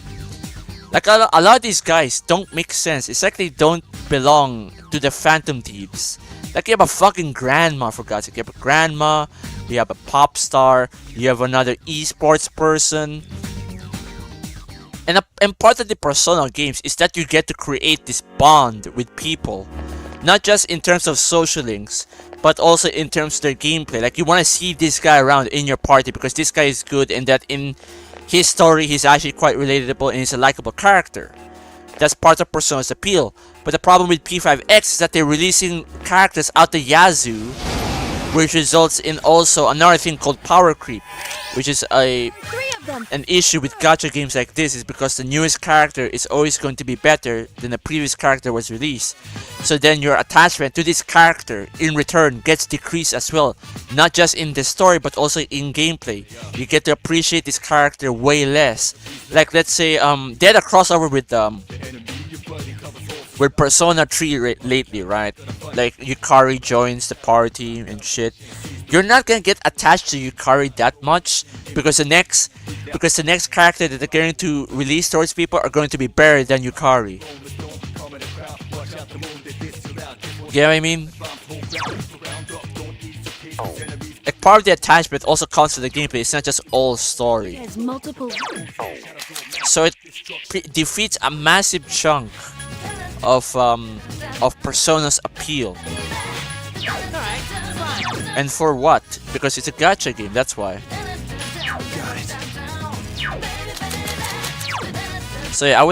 Like a lot of these guys don't make sense. It's like they don't belong to the Phantom Thieves. Like, you have a fucking grandma, for God's sake. You have a grandma, you have a pop star, you have another esports person. And part of the Persona games is that you get to create this bond with people. Not just in terms of social links, but also in terms of their gameplay. Like, you want to see this guy around in your party because this guy is good, and that in his story he's actually quite relatable and he's a likable character. That's part of Persona's appeal. But the problem with P5X is that they're releasing characters out the yazoo, which results in also another thing called power creep, which is an issue with gacha games like this, is because the newest character is always going to be better than the previous character was released. So then your attachment to this character in return gets decreased as well, not just in the story but also in gameplay. You get to appreciate this character way less. Like, let's say they had a crossover with Persona 3 lately, right? Like, Yukari joins the party and shit. You're not gonna get attached to Yukari that much because the next character that they're going to release towards people are going to be better than Yukari. You know what I mean? Like, part of the attachment also comes to the gameplay. It's not just all story. So it defeats a massive chunk of Persona's appeal. And for what? Because it's a gacha game, that's why. So yeah,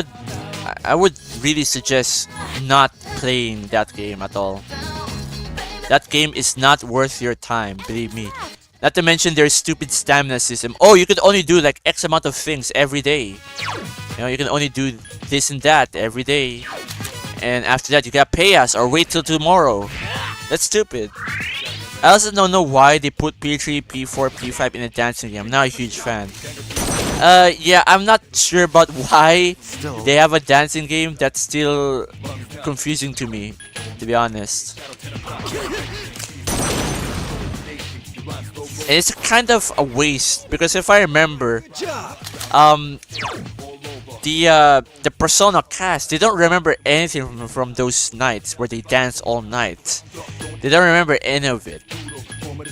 I would really suggest not playing that game at all. That game is not worth your time, believe me. Not to mention their stupid stamina system. Oh, you could only do like X amount of things every day. You know, you can only do this and that every day. And after that, you gotta pay us or wait till tomorrow. That's stupid. I also don't know why they put P3, P4, P5 in a dancing game. I'm not a huge fan. Yeah, I'm not sure about why they have a dancing game. That's still confusing to me, to be honest. And it's kind of a waste because if I remember, the Persona cast, they don't remember anything from those nights where they dance all night. They don't remember any of it.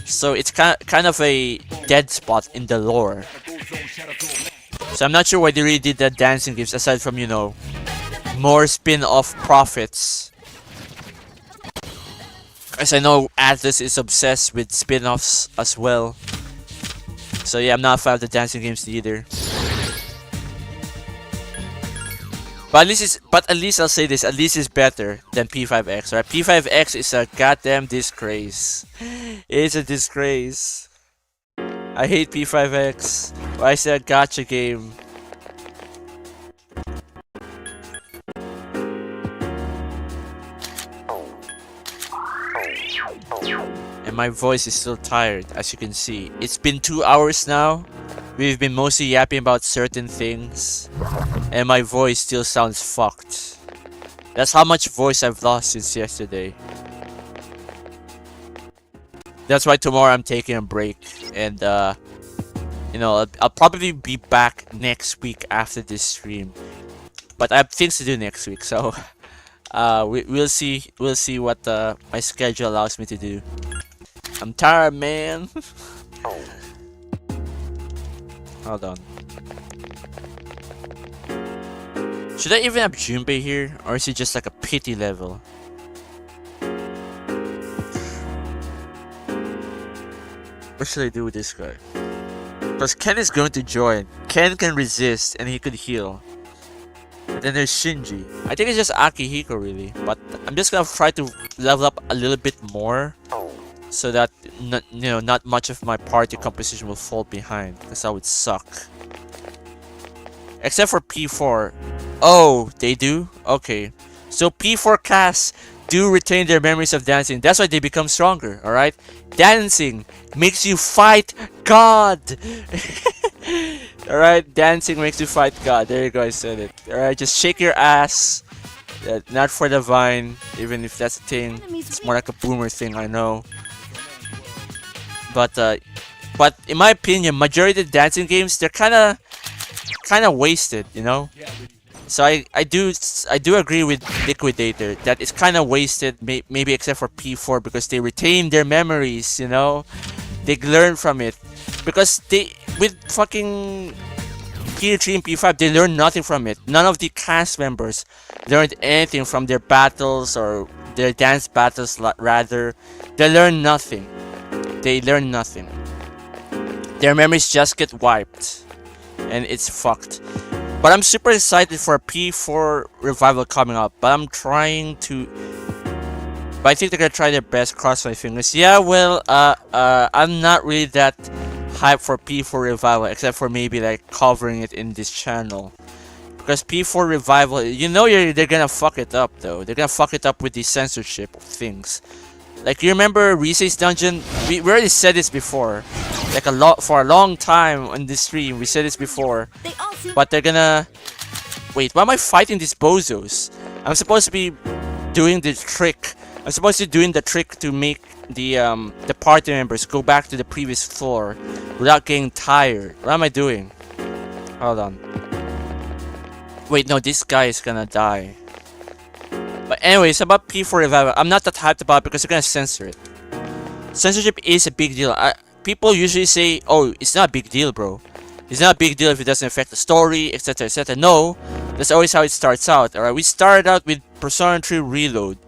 So it's kind of a dead spot in the lore. So I'm not sure why they really did that dancing games aside from, you know, more spin-off profits. As I know Atlas is obsessed with spin-offs as well. So yeah, I'm not a fan of the dancing games either. But at least I'll say this, at least it's better than P5X, right? P5X is a goddamn disgrace. It's a disgrace. I hate P5X. Why is that a gacha game? And my voice is still tired, as you can see. It's been 2 hours now. We've been mostly yapping about certain things. And my voice still sounds fucked. That's how much voice I've lost since yesterday. That's why tomorrow I'm taking a break. And, you know, I'll probably be back next week after this stream. But I have things to do next week, so... we'll see what my schedule allows me to do. I'm tired, man. Hold on. Should I even have Junpei here, or is it just like a pity level? What should I do with this guy? Because Ken is going to join. Ken can resist and he could heal. But then there's Shinji. I think it's just Akihiko really. But I'm just gonna try to level up a little bit more. So that not much of my party composition will fall behind. Because that would suck. Except for P4. Oh, they do? Okay. So P4 casts do retain their memories of dancing. That's why they become stronger, alright? Dancing makes you fight God! Alright, dancing makes you fight God. There you go, I said it. Alright, just shake your ass. Not for the vine, even if that's a thing. It's more like a boomer thing, I know. But in my opinion, majority of the dancing games, they're kinda wasted, you know? So I do agree with Liquidator that it's kind of wasted, maybe except for P4 because they retain their memories, you know, they learn from it because with fucking P3 and P5 they learn nothing from it. None of the cast members learned anything from their battles or their dance battles. Rather, they learn nothing. They learn nothing. Their memories just get wiped, and it's fucked. But I'm super excited for a P4 revival coming up. But I'm trying to... But I think they're gonna try their best, cross my fingers. Yeah, well, I'm not really that hyped for P4 revival. Except for maybe like covering it in this channel. Because P4 revival, you know they're gonna fuck it up though. They're gonna fuck it up with the censorship things. Like, you remember Risei's Dungeon? We already said this before. Like, for a long time on this stream, we said this before. But they're gonna... Wait, why am I fighting these bozos? I'm supposed to be doing the trick. I'm supposed to be doing the trick to make the party members go back to the previous floor without getting tired. What am I doing? Hold on. Wait, no, this guy is gonna die. But anyways, about P4 revival, I'm not that hyped about it because they're gonna censor it. Censorship is a big deal. People usually say, oh, it's not a big deal, bro. It's not a big deal if it doesn't affect the story, etc, etc. No, that's always how it starts out, alright? We started out with Persona 3 Reload,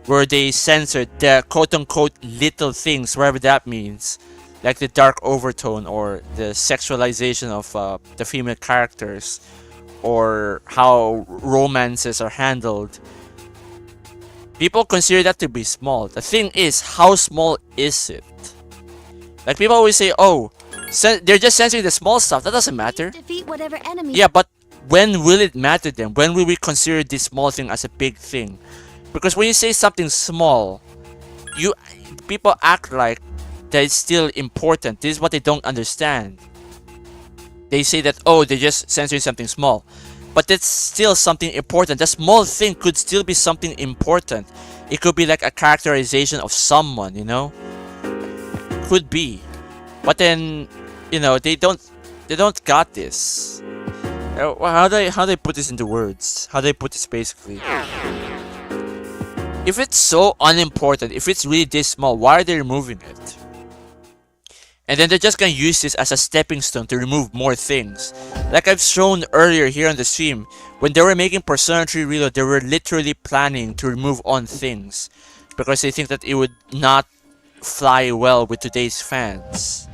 where they censored the quote-unquote little things, whatever that means. Like the dark overtone, or the sexualization of the female characters, or how romances are handled. People consider that to be small. The thing is, how small is it? Like, people always say, oh, they're just censoring the small stuff. That doesn't matter. Defeat whatever enemy. Yeah, but when will it matter then? When will we consider this small thing as a big thing? Because when you say something small, people act like that it's still important. This is what they don't understand. They say that, oh, they're just censoring something small. But that's still something important. That small thing could still be something important. It could be like a characterization of someone, you know? Could be. But then, you know, they don't got this. How do they put this into words? How do they put this basically? If it's so unimportant, if it's really this small, why are they removing it? And then they're just gonna use this as a stepping stone to remove more things. Like I've shown earlier here on the stream, when they were making Persona 3 Reload, they were literally planning to remove on things. Because they think that it would not fly well with today's fans.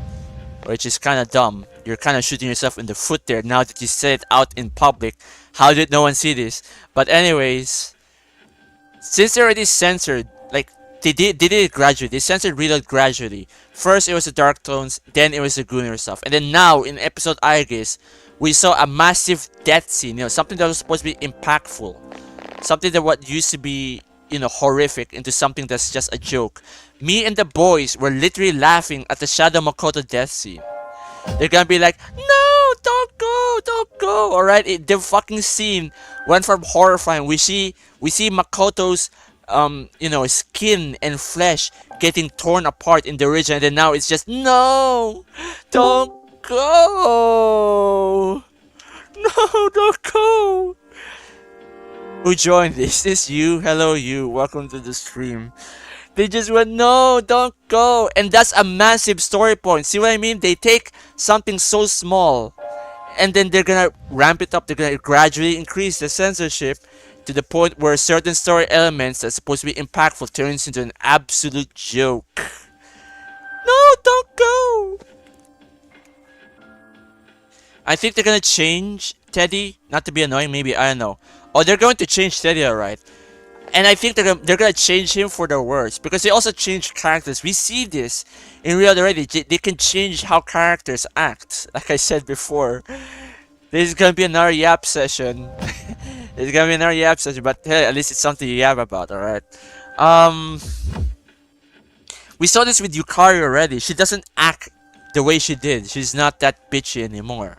Which is kinda dumb. You're kinda shooting yourself in the foot there now that you said it out in public. How did no one see this? But anyways, since they already censored, like, they did it gradually. They censored Reload gradually. First, it was the Dark Tones, then it was the Gunner stuff. And then now, in episode Aigis, we saw a massive death scene. You know, something that was supposed to be impactful. Something that what used to be, you know, horrific into something that's just a joke. Me and the boys were literally laughing at the Shadow Makoto death scene. They're gonna be like, no, don't go, alright? The fucking scene went from horrifying. We see Makoto's you know, skin and flesh getting torn apart in the original, and then now it's just, no, don't go, no, don't go. Who joined this? This you? Hello you, welcome to the stream. They just went, no, don't go. And that's a massive story point. See what I mean? They take something so small and then they're gonna ramp it up. They're gonna gradually increase the censorship to the point where certain story elements that's supposed to be impactful turns into an absolute joke. No, don't go. I think they're gonna change Teddy, not to be annoying, maybe, I don't know. Oh, they're going to change Teddy, alright. And I think they're gonna change him for the worse, because they also changed characters. We see this in real already. They can change how characters act. Like I said before, this is gonna be another yap session. It's gonna be another yap session, but hey, at least it's something to yap about, alright? We saw this with Yukari already. She doesn't act the way she did. She's not that bitchy anymore.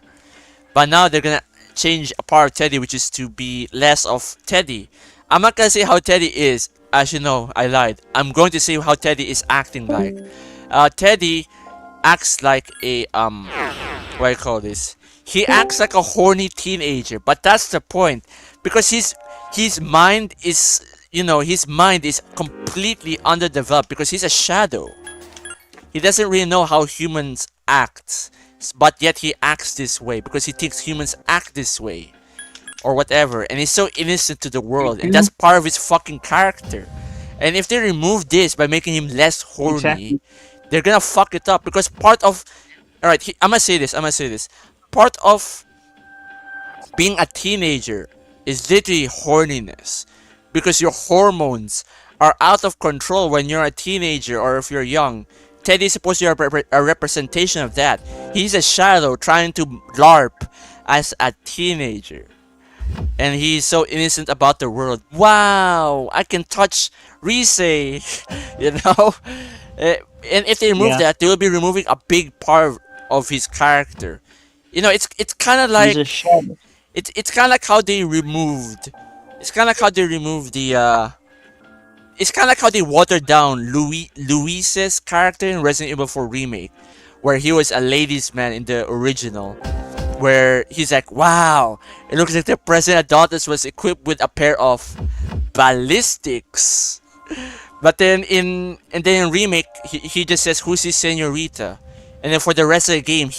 But now they're gonna change a part of Teddy, which is to be less of Teddy. I'm not gonna say how Teddy is. As you know, I lied. I'm going to say how Teddy is acting like. Teddy acts like a what do you call this? He acts like a horny teenager, but that's the point, because his mind is, you know, his mind is completely underdeveloped because he's a shadow. He doesn't really know how humans act, but yet he acts this way because he thinks humans act this way. Or whatever, and he's so innocent to the world, and that's part of his fucking character. And if they remove this by making him less horny, they're gonna fuck it up, because part of, alright, I'm gonna say this, part of being a teenager is literally horniness, because your hormones are out of control when you're a teenager or if you're young. Teddy's supposed to be a representation of that. He's a shadow trying to LARP as a teenager. And he's so innocent about the world. Wow, I can touch Rise, you know? And if they remove that, they will be removing a big part of his character. You know, it's kind of like, it's kind of like how they removed, it's kind of like how they removed the it's kind of like how they watered down Luis's character in Resident Evil 4 Remake, where he was a ladies' man in the original, where he's like, wow, it looks like the President Adultus was equipped with a pair of ballistics. But then in Remake, he just says, who's his senorita? And then for the rest of the game,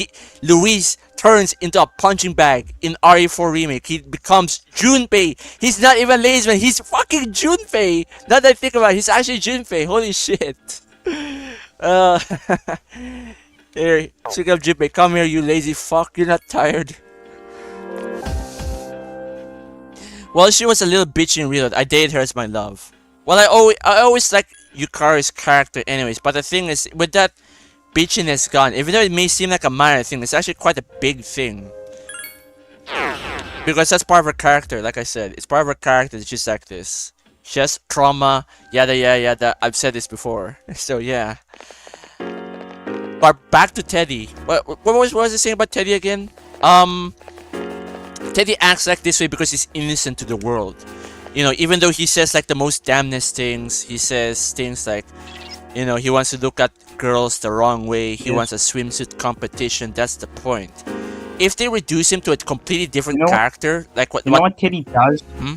Luis turns into a punching bag in RE4 Remake. He becomes Junpei. He's not even ladies man, he's fucking Junpei. Now that I think about it, he's actually Junpei. Holy shit. Here, speaking of Junpei, come here, you lazy fuck. You're not tired. Well, she was a little bitch in Reload. I dated her as my love. Well, I always like Yukari's character anyways, but the thing is, with that bitchiness gone, even though it may seem like a minor thing, it's actually quite a big thing. because that's part of her character. Like I said, it's part of her character. It's just like this. She has trauma. Yada yada yada. I've said this before. So yeah. But back to Teddy. What was he saying about Teddy again? Teddy acts like this way because he's innocent to the world. You know, even though he says like the most damnest things, he says things like, you know, he wants to look at girls the wrong way. He wants a swimsuit competition. That's the point. If they reduce him to a completely different character, like what? You know what Teddy does? Hmm?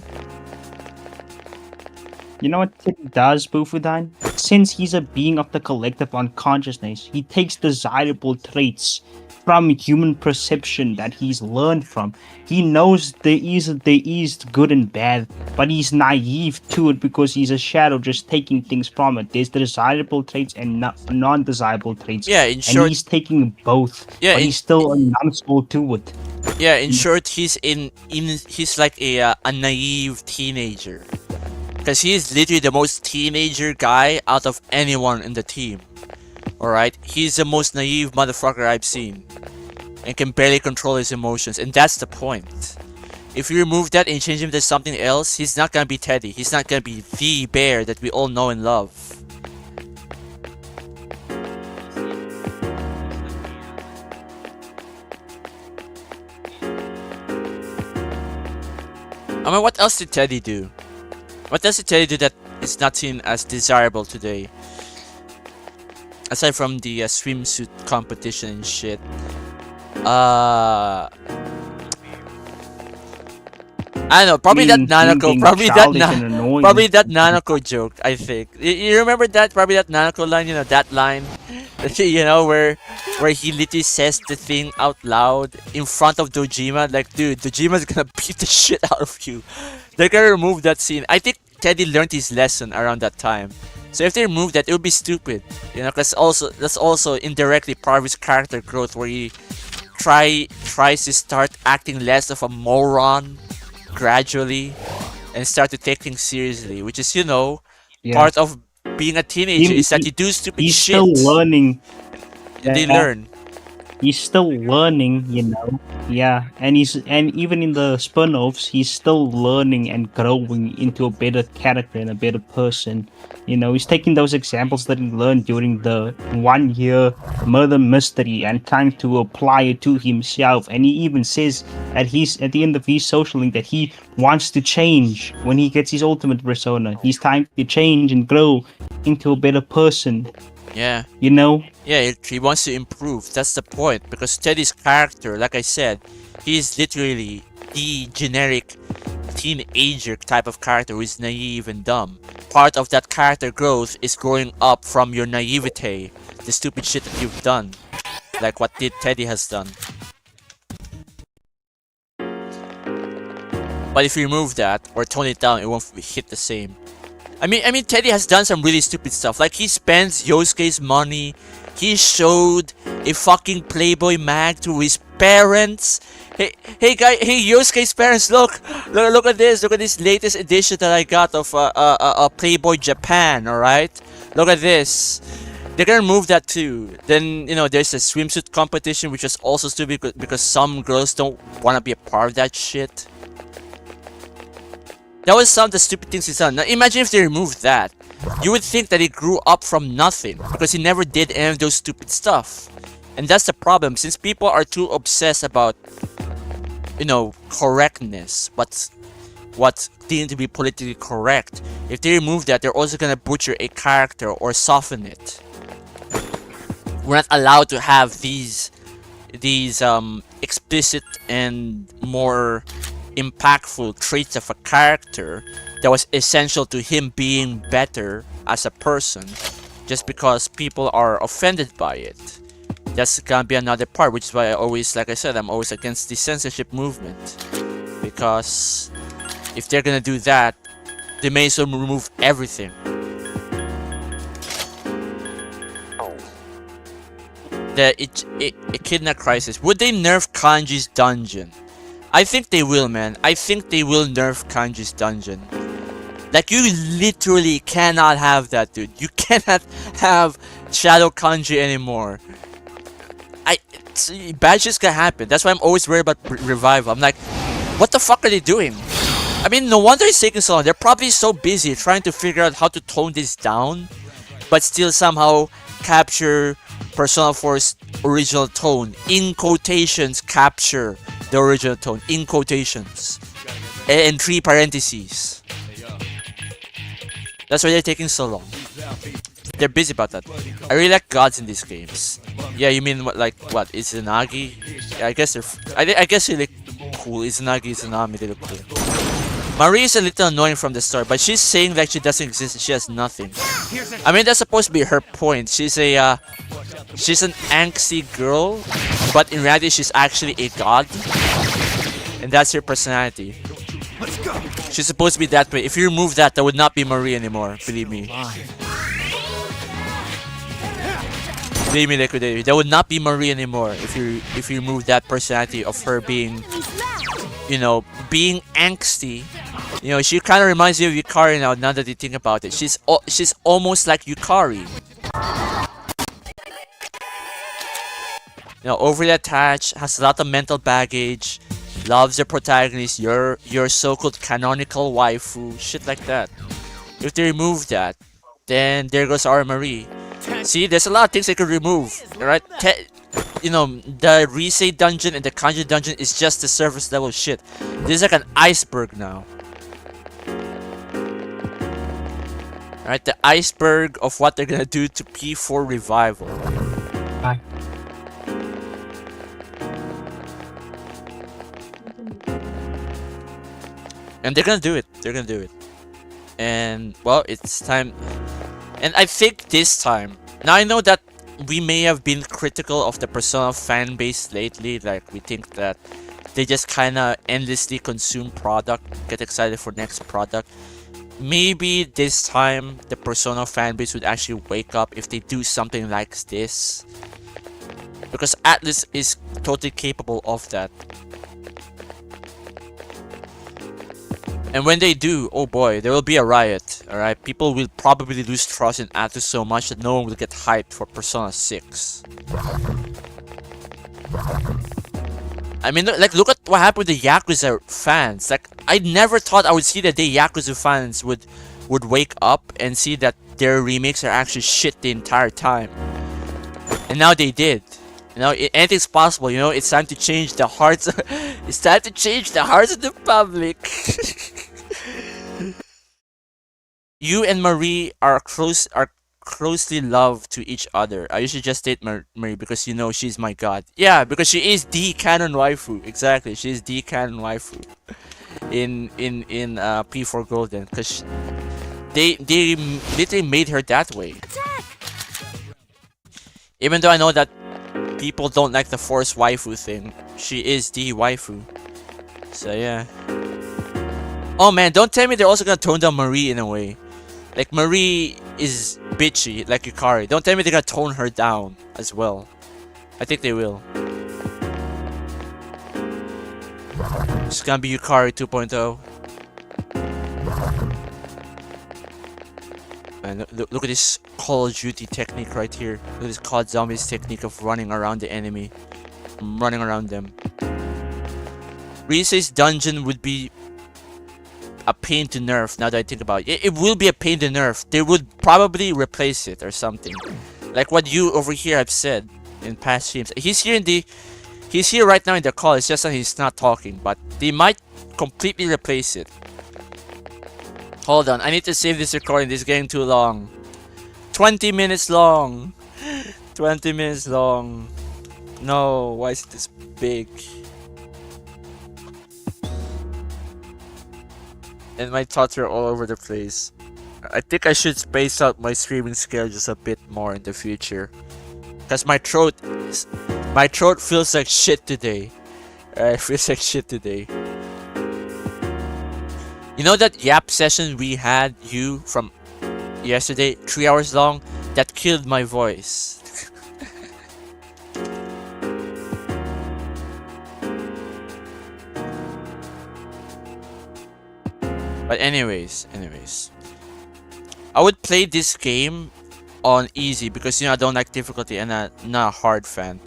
You know what Teddy does, Bufudan? Since he's a being of the collective unconsciousness, he takes desirable traits from human perception that he's learned from. He knows there is good and bad, but he's naive to it because he's a shadow just taking things from it. There's desirable traits and non-desirable traits. Yeah, in short, and he's taking both. Yeah, but he's still a numbskull to it. Yeah, in short, he's he's like a naive teenager. Because he is literally the most teenager guy out of anyone in the team. Alright? He's the most naive motherfucker I've seen. And can barely control his emotions. And that's the point. If you remove that and change him to something else, he's not gonna be Teddy. He's not gonna be the bear that we all know and love. I mean, what else did Teddy do? What else did Teddy do that is not seen as desirable today? Aside from the swimsuit competition and shit. I don't know, probably that Nanako, probably that Nanako joke, I think. You remember that? Probably that Nanako line, you know, that line, you know, where he literally says the thing out loud in front of Dojima, like, dude, Dojima's gonna beat the shit out of you. They're gonna remove that scene. I think Teddy learned his lesson around that time. So if they remove that, it would be stupid, you know, because that's also indirectly part of his character growth, where he tries to start acting less of a moron gradually and start to take things seriously, which is, you know, part of being a teenager is that you do stupid he's shit. He's still learning. And they learn. He's still learning, you know. Yeah, and even in the spin-offs, he's still learning and growing into a better character and a better person. You know, he's taking those examples that he learned during the 1 year murder mystery and trying to apply it to himself. And he even says at the end of his social link that he wants to change when he gets his ultimate persona. He's trying to change and grow into a better person. Yeah. You know? Yeah, he wants to improve. That's the point. Because Teddy's character, like I said, he's literally the generic teenager type of character who is naive and dumb. Part of that character growth is growing up from your naivete, the stupid shit that you've done, like what Teddy has done. But if you remove that or tone it down, it won't hit the same. I mean, Teddy has done some really stupid stuff. Like, he spends Yosuke's money. He showed a fucking Playboy mag to his parents. Hey Yosuke's parents, look at this. Look at this latest edition that I got of Playboy Japan. All right, look at this. They're gonna remove that too. Then, you know, there's a swimsuit competition, which is also stupid because some girls don't want to be a part of that shit. That was some of the stupid things he's done. Now imagine if they removed that. You would think that he grew up from nothing because he never did any of those stupid stuff. And that's the problem, since people are too obsessed about, you know, correctness, what's deemed to be politically correct. If they remove that, they're also gonna butcher a character or soften it. We're not allowed to have these explicit and more impactful traits of a character that was essential to him being better as a person, just because people are offended by it. That's gonna be another part, which is why I always, like I said, I'm always against the censorship movement, because if they're gonna do that, they may as well remove everything. The Echidna Crisis, would they nerf Kanji's dungeon? I think they will, man. I think they will nerf Kanji's dungeon. Like, you literally cannot have that, dude. You cannot have Shadow Kanji anymore. Bad shit's gonna happen. That's why I'm always worried about revival. I'm like, What the fuck are they doing? I mean, no wonder it's taking so long. They're probably so busy trying to figure out how to tone this down, but still somehow capture Persona 4's original tone. In quotations, capture the original tone. In quotations. And 3 parentheses. That's why they're taking so long. They're busy about that. I really like gods in these games. Yeah, you mean what? Like what? Izanagi? Yeah, I guess they're. I guess they look cool. Izanagi, Izanami, they look cool. Marie is a little annoying from the start, but she's saying that she doesn't exist and she has nothing. I mean, that's supposed to be her point. She's an angsty girl, but in reality, she's actually a god, and that's her personality. Let's go. She's supposed to be that way. If you remove that, that would not be Marie anymore. Believe me. Believe me, Liquidator. That would not be Marie anymore if you remove that personality of her being, you know, being angsty. You know, she kind of reminds me of Yukari now. Now that you think about it, she's almost like Yukari. You know, overly attached, has a lot of mental baggage, loves the protagonist, your so-called canonical waifu, shit like that. If they remove that, then there goes our Marie. See, there's a lot of things they could remove, right? You know, the Risei dungeon and the Kanji dungeon is just the surface level shit. This is like an iceberg now. Right, the iceberg of what they're gonna do to P4 Revival. Bye. And they're gonna do it. They're gonna do it. And, well, it's time. And I think this time, now I know that we may have been critical of the Persona fan base lately. Like, we think that they just kinda endlessly consume product, get excited for next product. Maybe this time the Persona fanbase would actually wake up if they do something like this, because Atlas is totally capable of that. And when they do, oh boy, there will be a riot. Alright, people will probably lose trust in Atlas so much that no one will get hyped for Persona 6. I mean, like, look at what happened with the Yakuza fans. Like, I never thought I would see the day Yakuza fans would wake up and see that their remakes are actually shit the entire time. And now they did. You know, anything's possible. You know, it's time to change the hearts. It's time to change the hearts of the public. You and Marie are closely loved to each other. I usually just date Marie because, you know, she's my god. Yeah, because she is the canon waifu. Exactly, she is the canon waifu in P4 Golden, because they literally made her that way. Even though I know that people don't like the forced waifu thing, she is the waifu. So yeah. Oh man, don't tell me they're also gonna tone down Marie in a way. Like, Marie is bitchy, like Yukari. Don't tell me they're gonna tone her down as well. I think they will. It's gonna be Yukari 2.0. Man, look at this Call of Duty technique right here. Look at this COD Zombies technique of running around the enemy. Running around them. Risei's dungeon would be a pain to nerf now that I think about it. It will be a pain to nerf. They would probably replace it or something. Like what you over here have said in past streams. He's here right now in the call. It's just that he's not talking, but they might completely replace it. Hold on, I need to save this recording. This is getting too long. 20 minutes long. 20 minutes long. No, why is it this big? And my thoughts are all over the place. I think I should space out my streaming schedule just a bit more in the future, because my throat feels like shit today. It feels like shit today. You know that yap session we had from yesterday, 3 hours long? That killed my voice. But anyways, I would play this game on easy because, you know, I don't like difficulty and I'm not a hard fan.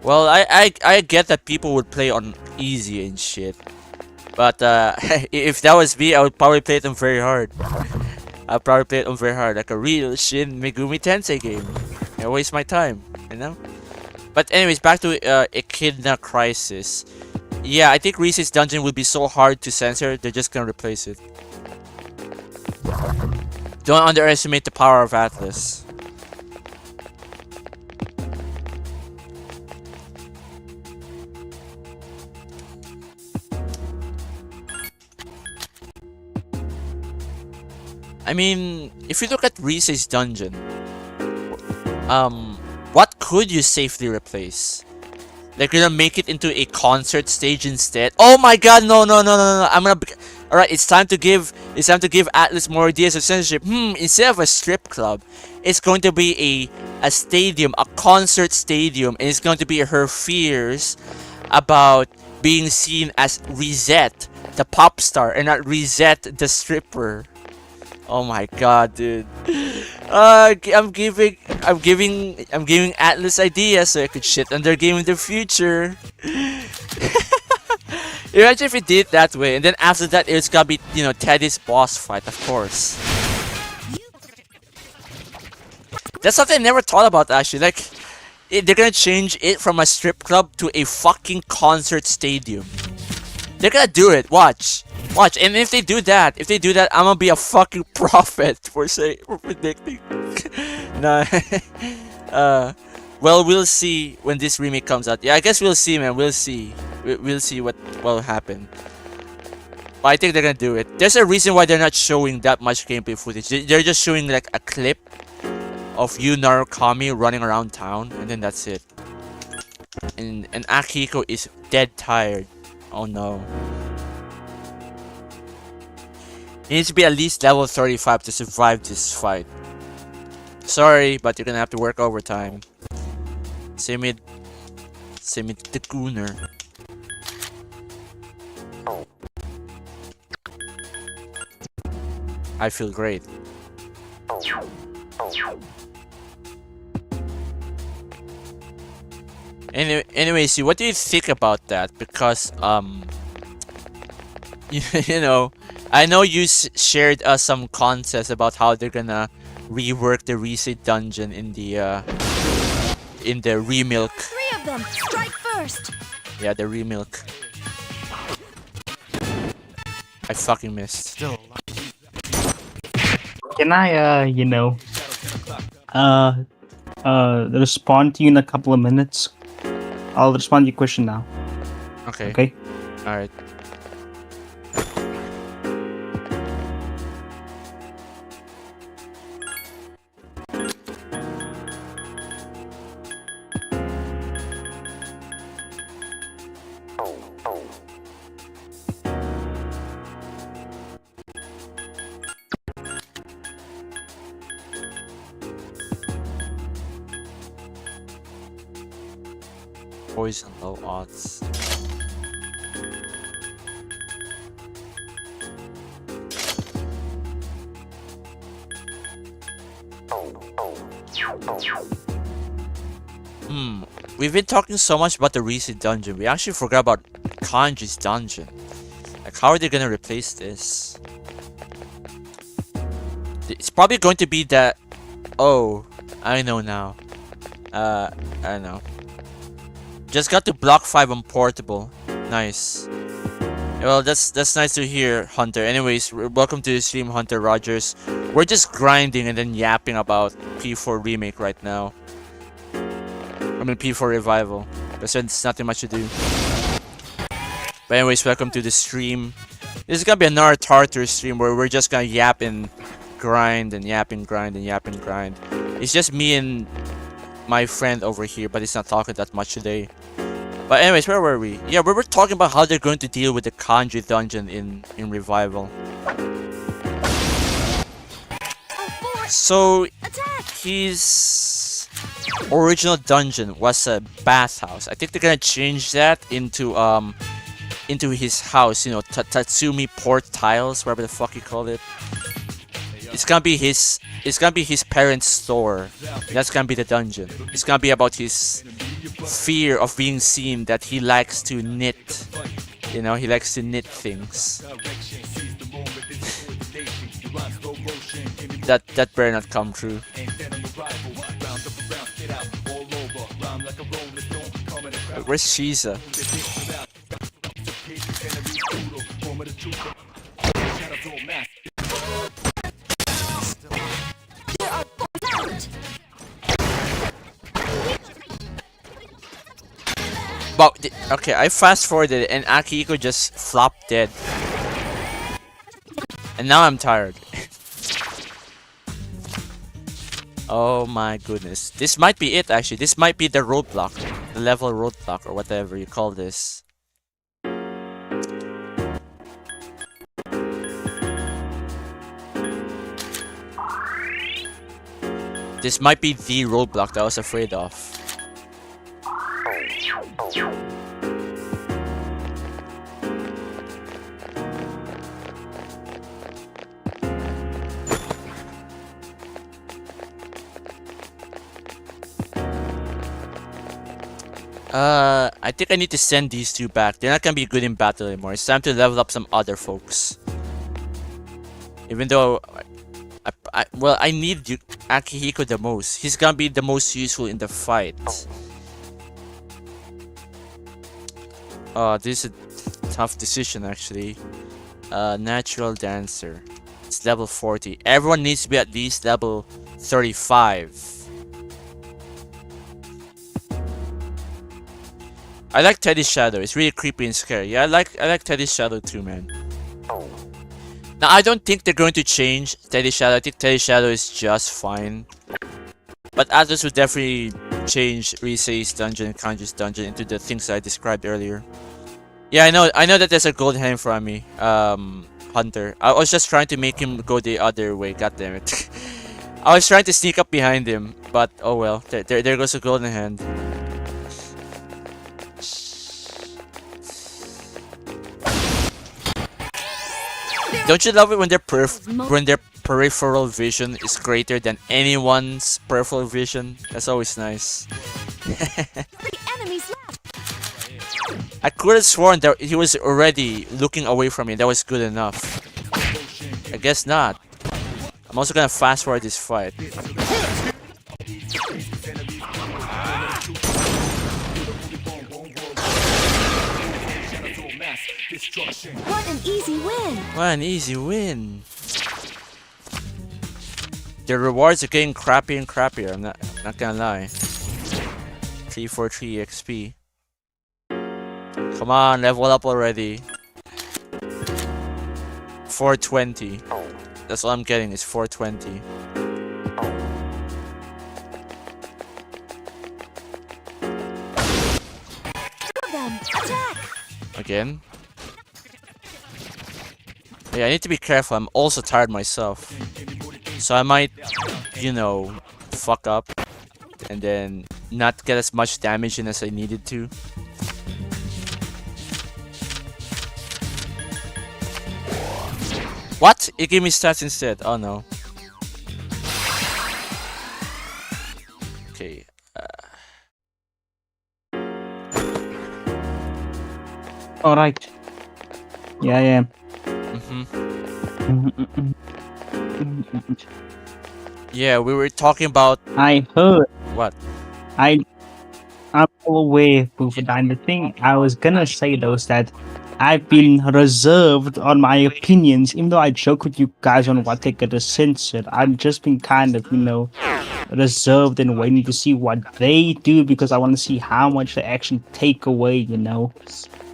Well, I get that people would play on easy and shit, But if that was me, I would probably play them very hard. I'd probably play them very hard, like a real Shin Megumi Tensei game. I waste my time, you know. But anyways, back to Echidna Crisis. Yeah, I think Rise's dungeon would be so hard to censor. They're just gonna replace it. Don't underestimate the power of Atlas. I mean, if you look at Rise's dungeon, what could you safely replace? Like, you're gonna make it into a concert stage instead? Oh my god, no. I'm gonna... Alright, it's time to give Atlas more ideas of censorship. Instead of a strip club, it's going to be a stadium, a concert stadium, and it's going to be her fears about being seen as Reset, the pop star, and not Reset, the stripper. Oh my god, dude. I'm giving Atlas ideas so I could shit on their game in the future. Imagine if it did it that way, and then after that it's gonna be, you know, Teddy's boss fight, of course. That's something I never thought about, actually. Like, they're gonna change it from a strip club to a fucking concert stadium. They're gonna do it. Watch. And if they do that, I'm gonna be a fucking prophet for predicting. Nah. Well, we'll see when this remake comes out. Yeah, I guess we'll see, man. We'll see. We'll see what will happen. But I think they're gonna do it. There's a reason why they're not showing that much gameplay footage. They're just showing like a clip of Yu Narukami running around town, and then that's it. And Akihiko is dead tired. Oh no. He needs to be at least level 35 to survive this fight. Sorry, but you're gonna have to work overtime. Same with the Gooner. I feel great. Anyway, see, what do you think about that? Because you know, I know you shared some concepts about how they're gonna rework the Reset dungeon in the remilk. 3 of them. Strike first. Yeah, the remilk. I fucking missed. Still Can I, you know, respond to you in a couple of minutes? I'll respond to your question now. Okay. Okay? Alright. Poison low odds. We've been talking so much about the Reset dungeon, we actually forgot about Kanji's dungeon. Like, how are they gonna replace this? It's probably going to be that... Oh, I know now. I don't know. Just got to block 5 on portable. Nice. Well, that's nice to hear, Hunter. Anyways, welcome to the stream, Hunter Rogers. We're just grinding and then yapping about P4 Remake right now. I mean P4 Revival. Because there's nothing much to do. But anyways, welcome to the stream. This is gonna be another Tartarus stream where we're just gonna yap and grind and yap and grind and yap and grind. It's just me and my friend over here, but he's not talking that much today. But anyways, where were we? Yeah, we were talking about how they're going to deal with the Kanji dungeon in Revival. So his original dungeon was a bathhouse. I think they're gonna change that into his house. You know, Tatsumi Port Tiles, whatever the fuck you call it. It's gonna be his parents' store. That's gonna be the dungeon. It's gonna be about his fear of being seen, that he likes to knit You know, he likes to knit things. That better not come true. Where's Shiza? But okay, I fast forwarded and Akihiko just flopped dead. And now I'm tired. Oh my goodness. This might be it actually. This might be the roadblock. The level roadblock or whatever you call this. This might be the roadblock that I was afraid of. I think I need to send these two back. They're not gonna be good in battle anymore. It's time to level up some other folks. Even though I need Akihiko the most. He's gonna be the most useful in the fight. This is a tough decision actually. Natural dancer. It's level 40. Everyone needs to be at least level 35. I like Teddy's shadow. It's really creepy and scary. Yeah, I like Teddy's shadow too, man. Now I don't think they're going to change Teddy's shadow. I think Teddy's shadow is just fine. But Atlas would definitely change Risei's dungeon and Kanji's dungeon into the things I described earlier. Yeah, I know that there's a gold hand in front of me. Hunter. I was just trying to make him go the other way. God damn it. I was trying to sneak up behind him, but oh well. There goes a golden hand. Don't you love it when their peripheral vision is greater than anyone's peripheral vision? That's always nice. I could have sworn that he was already looking away from me. That was good enough. I guess not. I'm also gonna fast forward this fight. What an easy win! What an easy win! The rewards are getting crappier and crappier. I'm not gonna lie. 343 XP. Come on, level up already. 420. That's all I'm getting is 420. Attack! Again? Yeah, I need to be careful. I'm also tired myself. So I might, you know, fuck up and then not get as much damage in as I needed to. What? It gave me stats instead. Oh no. Okay. Alright. Yeah, I am. Yeah, we were talking about I heard. what? I'm all aware, Boofadine. The thing I was gonna say though is that I've been reserved on my opinions, even though I joke with you guys on what they get censored. I've just been kind of, you know, reserved and waiting to see what they do because I want to see how much they actually take away, you know.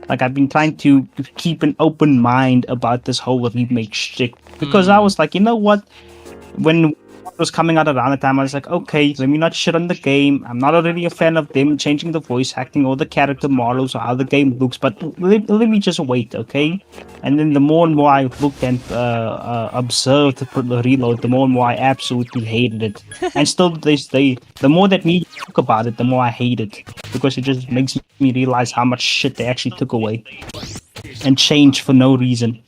Like, I've been trying to keep an open mind about this whole remake shit. Because I was like, you know what? When it was coming out around the time, I was like, okay, let me not shit on the game. I'm not really a fan of them changing the voice acting or the character models or how the game looks. But let me just wait, okay? And then the more and more I looked and observed the reload, the more and more I absolutely hated it. And still, the more that me talk about it, the more I hate it. Because it just makes me realize how much shit they actually took away. And changed for no reason.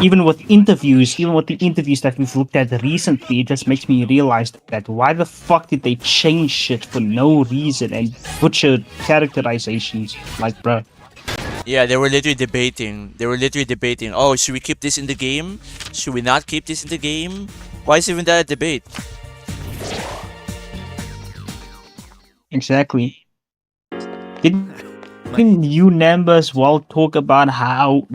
Even with the interviews that we've looked at recently, it just makes me realize that why the fuck did they change shit for no reason and butcher characterizations? Like, bruh. Yeah, they were literally debating. They were literally debating. Oh, should we keep this in the game? Should we not keep this in the game? Why is even that a debate? Exactly. Didn't you numbers well talk about how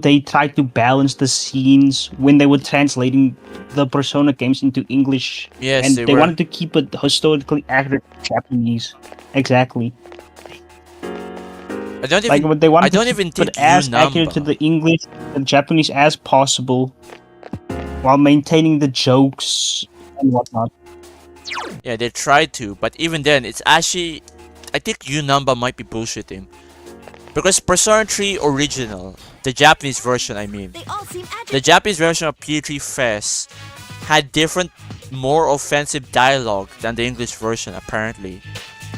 they tried to balance the scenes when they were translating the Persona games into English, Yes, and they they were. wanted to keep it historically accurate Japanese. Exactly. I don't Like even. what they I wanted to don't keep even it think as accurate to Unamba. the English and Japanese as possible, while maintaining the jokes and whatnot. Yeah, they tried to, but even then, it's actually. I think Unamba might be bullshitting. Because Persona 3 original, the Japanese version, I mean, They all seem the agitated. Japanese version of P3 FES had different, more offensive dialogue than the English version, apparently.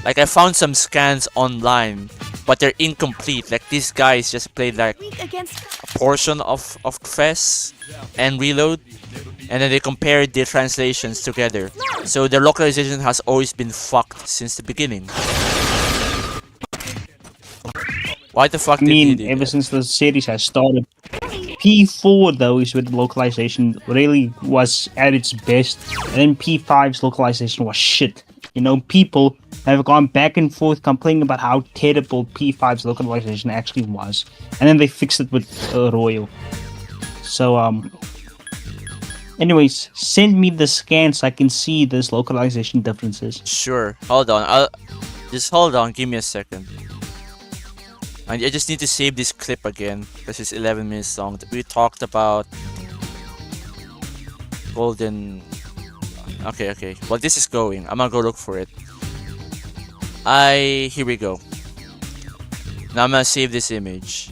Like, I found some scans online, but they're incomplete. Like, these guys just played like Weak against. a portion of FES and Reload, and then they compared the translations together. So the localization has always been fucked since the beginning. Why the fuck I did he mean, do ever that? since the series has started. P4 though is where the localization really was at its best, and then P5's localization was shit. You know, people have gone back and forth complaining about how terrible P5's localization actually was, and then they fixed it with Royal. So anyways, send me the scans so I can see these localization differences. Sure. Hold on. I'll just hold on. Give me a second. I just need to save this clip again because it's 11 minutes long. We talked about golden. Okay, okay. Well, this is going. I'm gonna go look for it. Here we go. Now I'm gonna save this image.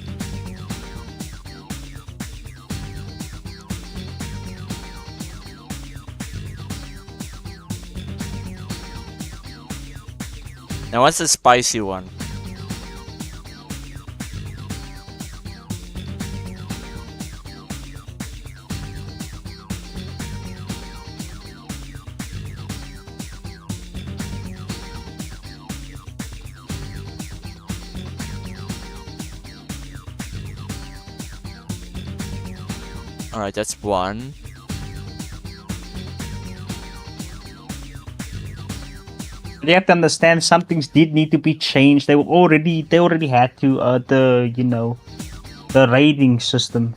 Now what's the spicy one? Alright, that's one. They have to understand some things did need to be changed. They already had to the rating system.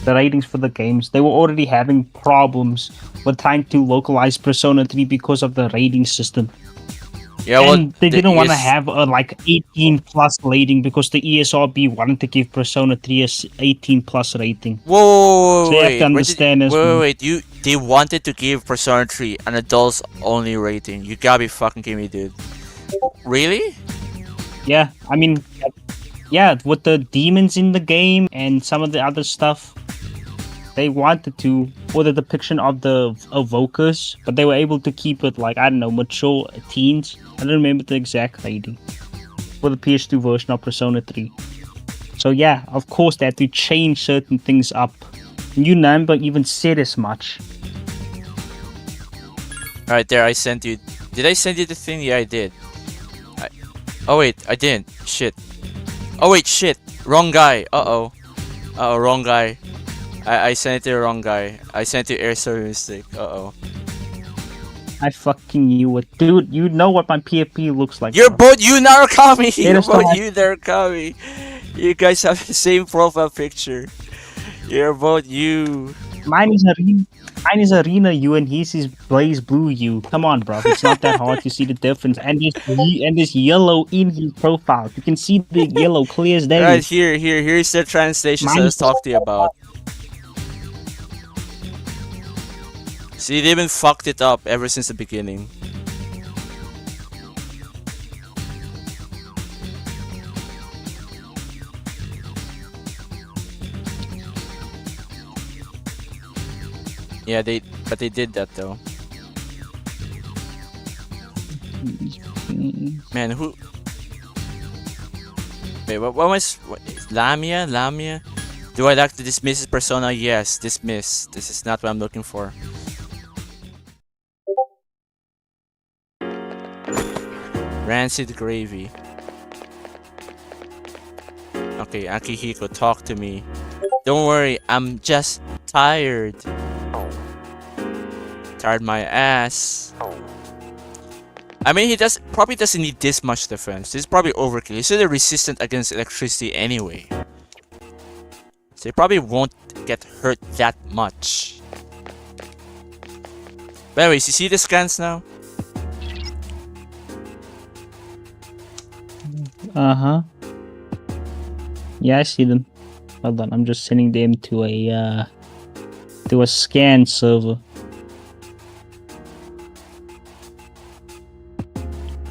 The ratings for the games. They were already having problems with trying to localize Persona 3 because of the rating system. Yeah, well, And they didn't want to ES have a like 18 plus rating because the ESRB wanted to give Persona 3 a 18 plus rating. Whoa, So you have wait, to understand as well. wait, they wanted to give Persona 3 an adults only rating. You gotta be fucking kidding me, dude. Really? Yeah, I mean, yeah, with the demons in the game and some of the other stuff, they wanted to, or the depiction of the evokers, but they were able to keep it like, I don't know, mature teens. I don't remember the exact rating for the PS2 version of Persona 3. So yeah, of course they had to change certain things up. New number even said as much. Alright, there, I sent you. Did I send you the thing? Yeah, I did. Oh wait, I didn't. Shit. Oh wait, shit. Wrong guy. Uh-oh. Uh-oh, wrong guy. I sent it to the wrong guy. I sent it to Air Story Mistake. Uh-oh. I fucking knew it. Dude, you know what my PFP looks like. You're bro. both you, Narukami! You're is the both one- you, Narukami! You guys have the same profile picture. You're both you. Mine is Arena U and his is Blaze Blue U. Come on, bro. It's not that hard to see the difference. And there's yellow in his profile. You can see the yellow clear as day. Right, here's the translations I was talking to you about. See, they've been fucked it up ever since the beginning. Yeah, but they did that though. Man, who? Wait, what was Lamia? Lamia? Do I like to dismiss his persona? Yes, dismiss. This is not what I'm looking for. Rancid gravy. Okay, Akihiko, talk to me. Don't worry, I'm just tired. Tired my ass. I mean, he probably doesn't need this much defense. This is probably overkill. He's really resistant against electricity anyway. So he probably won't get hurt that much. But anyways, you see the scans now? Uh-huh. Yeah, I see them. Hold on, I'm just sending them to a scan server.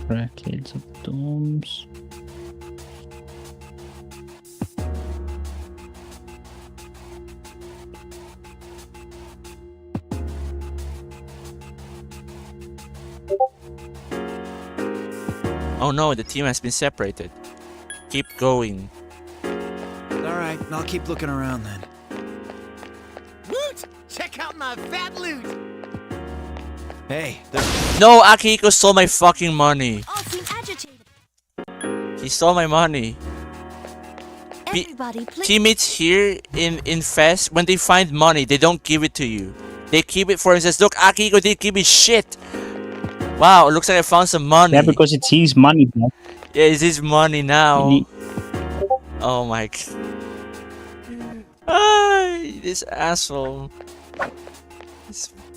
Crackheads of dorms. Oh no, the team has been separated. Keep going. Alright, I'll keep looking around then. Woot! Check out my fat loot! Hey, there's... No, Akihiko stole my fucking money. All seem agitated. He stole my money. Everybody, please. Teammates here in FES, when they find money, they don't give it to you. They keep it for themselves. Look, Akihiko didn't give me shit. Wow, it looks like I found some money. Yeah, because it's his money, bro. Yeah, it's his money now. Oh my god. Ah, this asshole.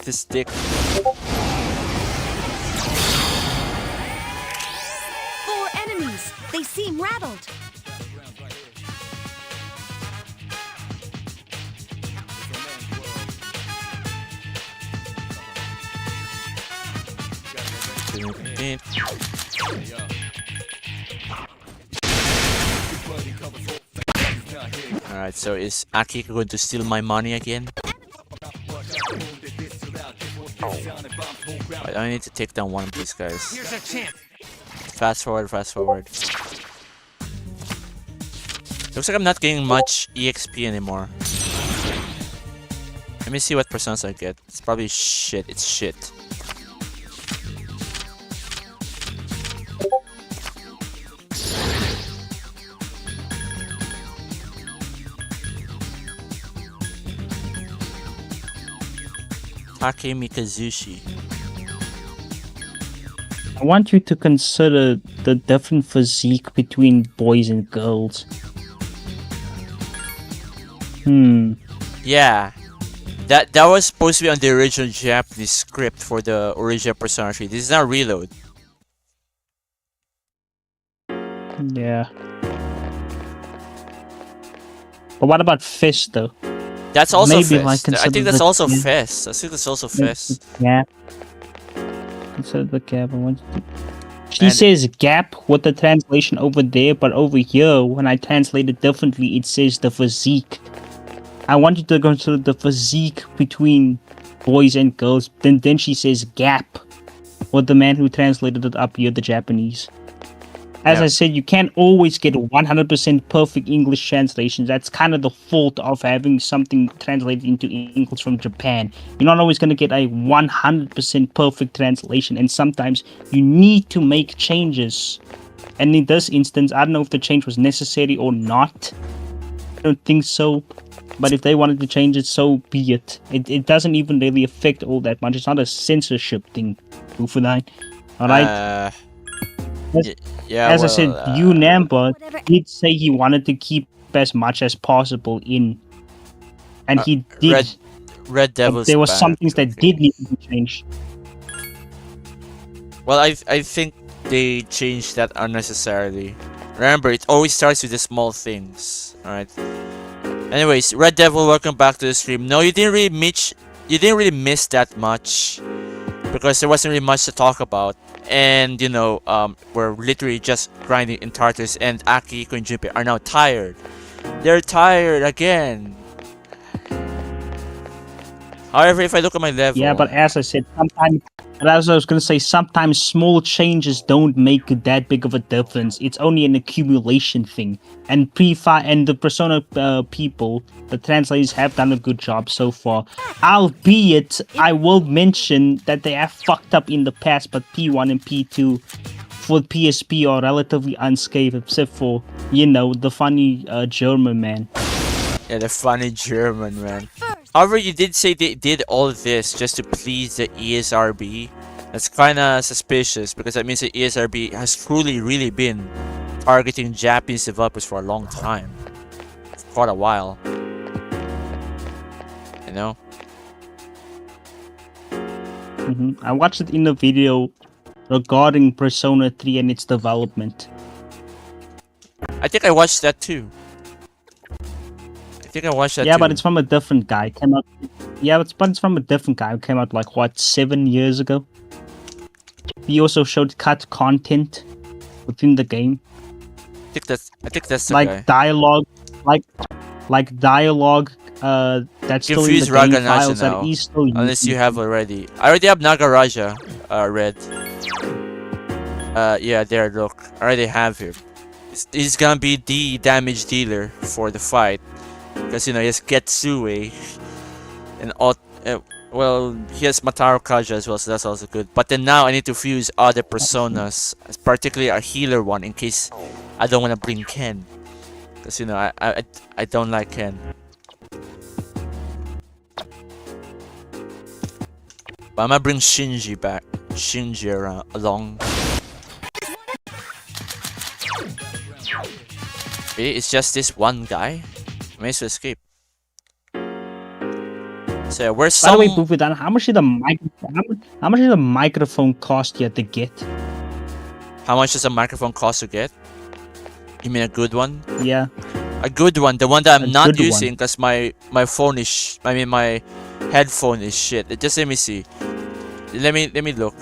This dick. 4 enemies. They seem rattled. Alright, so is Akihiko going to steal my money again? I need to take down one of these guys. Here's a chance. Fast forward, fast forward. Looks like I'm not getting much EXP anymore. Let me see what personas I get. It's probably shit. It's shit. Take Mikazushi. I want you to consider the different physique between boys and girls. Yeah. That was supposed to be on the original Japanese script for the original Persona 3. This is not Reload. Yeah. But what about FES though? That's also Maybe FES. I consider think that's the- also yeah. FES. I think that's also FES. Gap. Consider the gap. I want you to... She And- says gap with the translation over there, but over here, when I translate it differently, it says the physique. I want you to consider the physique between boys and girls. Then she says gap with the man who translated it up here, the Japanese. As Yeah. I said, you can't always get 100% perfect English translations. That's kind of the fault of having something translated into English from Japan. You're not always going to get a 100% perfect translation, and sometimes you need to make changes. And in this instance, I don't know if the change was necessary or not. I don't think so. But if they wanted to change it, so be it. It doesn't even really affect all that much. It's not a censorship thing, Ufudine. Alright? Yeah. As I said, you Namba Whatever. did say he wanted to keep as much as possible in, and he did. Red but Devil's there was back. some things that Okay. did need to be changed. Well, I think they changed that unnecessarily. Remember, it always starts with the small things. Alright. Anyways, Red Devil, welcome back to the stream. No, you didn't really miss that much. Because there wasn't really much to talk about. And, you know, we're literally just grinding in Tartarus, and Akihiko and Junpei are now tired. They're tired again. However, if I look at my level... Yeah, but as I said, sometimes, as I was gonna say, sometimes small changes don't make that big of a difference. It's only an accumulation thing. And and the Persona people, the translators have done a good job so far. Albeit, I will mention that they have fucked up in the past, but P1 and P2 for PSP are relatively unscathed, except for, you know, the funny German man. Yeah, the funny German man. However, you did say they did all this just to please the ESRB. That's kinda suspicious because that means the ESRB has truly really been targeting Japanese developers for a long time. For quite a while. You know? I watched it in a video regarding Persona 3 and its development. I think I watched that too. Yeah, too. but it's from a different guy. Came out. Yeah, but it's from a different guy who came out like what 7 years ago. He also showed cut content within the game, I think that's the like guy. dialogue, like dialogue. That's still in Confuse the game Raga files now, that is still unless you using. have already. I already have Nagaraja read. Yeah, there, look. I already have him. He's gonna be the damage dealer for the fight. Because, you know, he has Getsue. And all. Well, he has Mataru Kaja as well, so that's also good. But then now I need to fuse other personas, particularly a healer one, in case I don't want to bring Ken. Because, you know, I don't like Ken. But I'm gonna bring Shinji back. Along. Really? It's just this one guy? I managed to escape. So where's By some... the way, Bufudan, how much did the microphone cost you to get? How much does a microphone cost to get? You mean a good one? Yeah. A good one, the one that I'm A not good one. using because my phone is... I mean my headphone is shit. Just let me see. Let me look.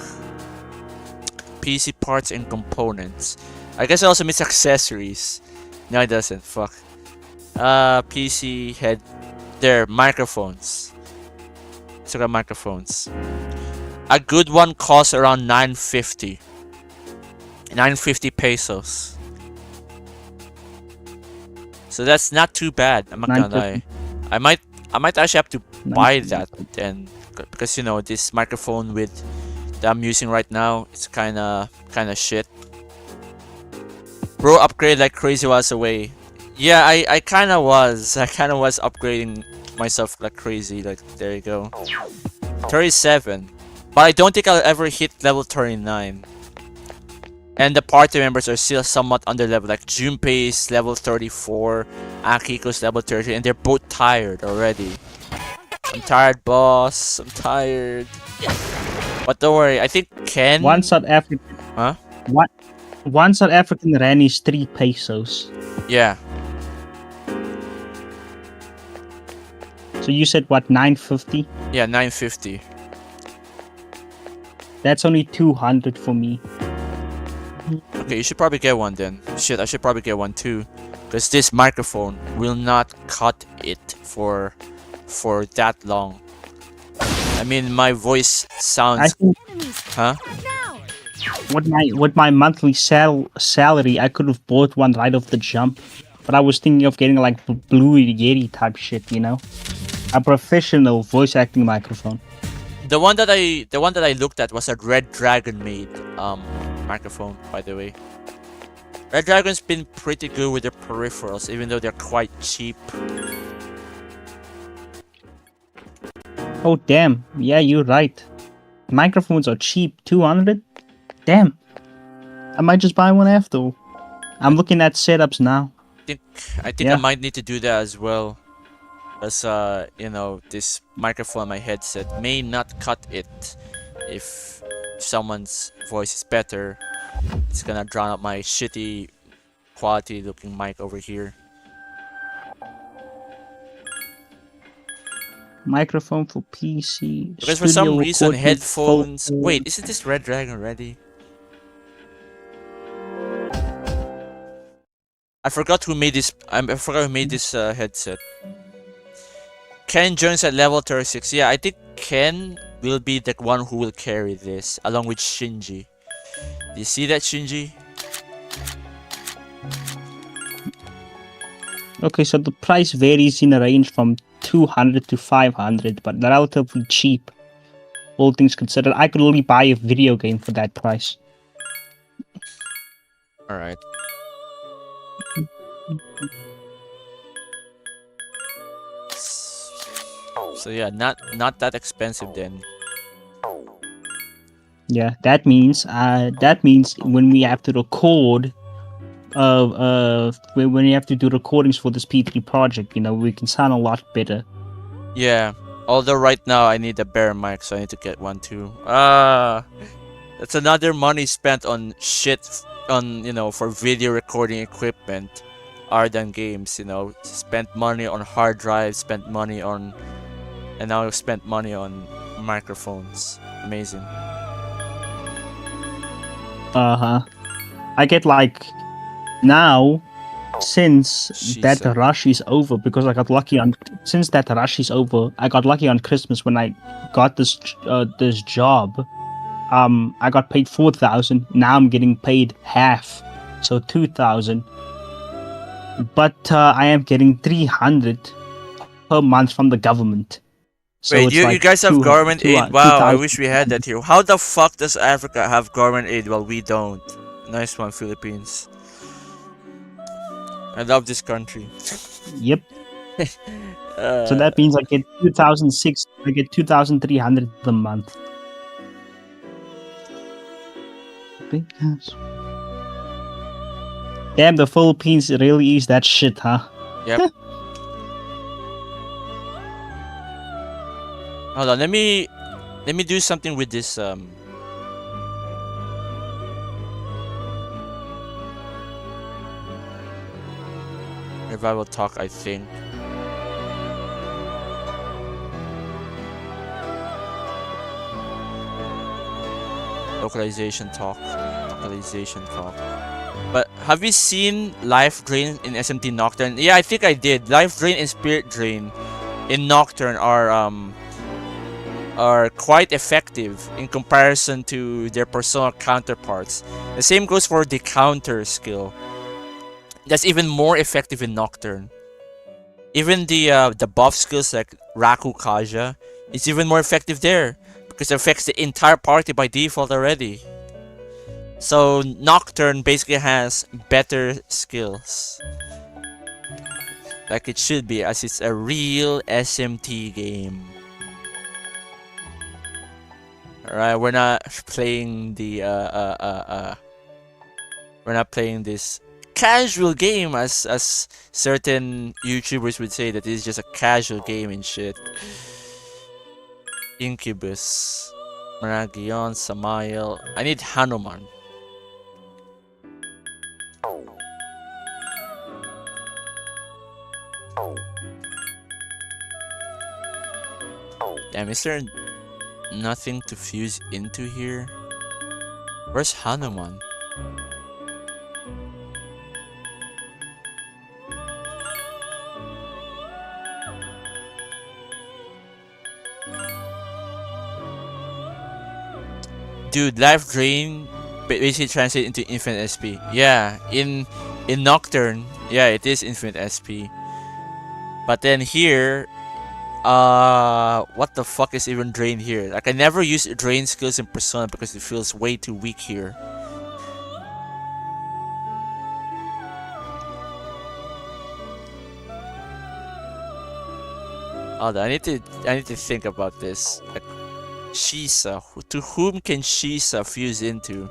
PC parts and components. I guess it also means accessories. No, it doesn't. Fuck. PC head. There, microphones. Let's look at microphones. A good one costs around 950. 950 pesos. So that's not too bad. I'm not gonna lie. I might actually have to buy that then, because, you know, this microphone with that I'm using right now, it's kinda shit. Bro, upgrade like crazy while I was away. Yeah, I kinda was. I kinda was upgrading myself like crazy. Like, there you go. 37. But I don't think I'll ever hit level 39. And the party members are still somewhat under level. Like Junpei is level 34, Akiko's level 30, and they're both tired already. I'm tired, boss. I'm tired. But don't worry, I think Ken... One South African... Huh? One South African rand is 3 pesos. Yeah. So you said what, 950? Yeah, 950. That's only 200 for me. Okay, you should probably get one then. Shit, I should probably get one too. Because this microphone will not cut it for that long. I mean, my voice I sounds... think Huh? Now! with my monthly salary, I could have bought one right off the jump. But I was thinking of getting like Blue Yeti type shit, you know? A professional voice acting microphone. The one that I looked at was a Red Dragon made microphone, by the way. Red Dragon's been pretty good with their peripherals, even though they're quite cheap. Oh damn, yeah, you're right. Microphones are cheap, 200? Damn. I might just buy one after all. I'm looking at setups now. I think Yeah. I might need to do that as well. Because you know, this microphone, my headset may not cut it. If someone's voice is better, it's gonna drown out my shitty quality looking mic over here. Microphone for PC. Because for some studio reason, recording, headphones... photo. Wait, isn't this Red Dragon ready? I forgot who made this. I forgot who made this headset. Ken joins at level 36. Yeah, I think Ken will be the one who will carry this, along with Shinji. Do you see that, Shinji? Okay, so the price varies in a range from 200 to 500, but they're relatively cheap. All things considered, I could only buy a video game for that price. All right. So yeah, not that expensive then. Yeah, that means when we have to record when we have to do recordings for this P3 project, we can sound a lot better. Yeah. Although right now I need a better mic, so I need to get one too. That's another money spent on shit for video recording equipment other than games, spent money on hard drives, spent money on and now I've spent money on microphones. Amazing. I get like now since that Shisa. rush is over because I got lucky on since that rush is over, I got lucky on Christmas when I got this job. I got paid 4,000. Now I'm getting paid half, so 2,000. But I am getting 300 per month from the government. So Wait, it's you like guys have government aid? Wow, I 2,000. wish we had that here. How the fuck does Africa have government aid while we don't? Nice one, Philippines. I love this country. Yep. So that means I get 2,006. I get 2,300 a month. Damn, the Philippines really is that shit, huh? Yep. Hold on, let me do something with this revival talk, I think. Localization talk. But have you seen Life Drain in SMT Nocturne? Yeah, I think I did. Life Drain and Spirit Drain in Nocturne are quite effective in comparison to their personal counterparts. The same goes for the counter skill. That's even more effective in Nocturne. Even the buff skills like Raku Kaja is even more effective there because it affects the entire party by default already. So Nocturne basically has better skills. Like it should be, as it's a real SMT game. Alright, we're not playing the we're not playing this casual game as certain YouTubers would say that it is just a casual game and shit. Incubus, Maragion, Samael. I need Hanuman. Damn, is there nothing to fuse into here? Where's Hanuman? Dude, Life Drain basically translates into infinite SP. Yeah, in Nocturne, yeah, it is infinite SP. But then here, what the fuck is even Drain here? Like, I never use Drain skills in Persona because it feels way too weak here. Hold on, I need to think about this. Like, Shisa, to whom can Shisa fuse into?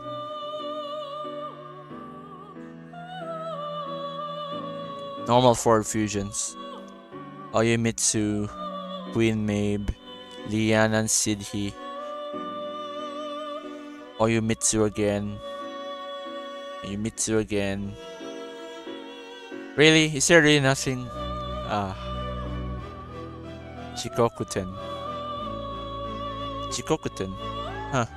Normal forward fusions. Oyomitsu, Queen Mabe, Lianan Sidhi, Oyomitsu again. Oyomitsu again. Really? Is there really nothing? Chikokuten. Chikokuten. Huh.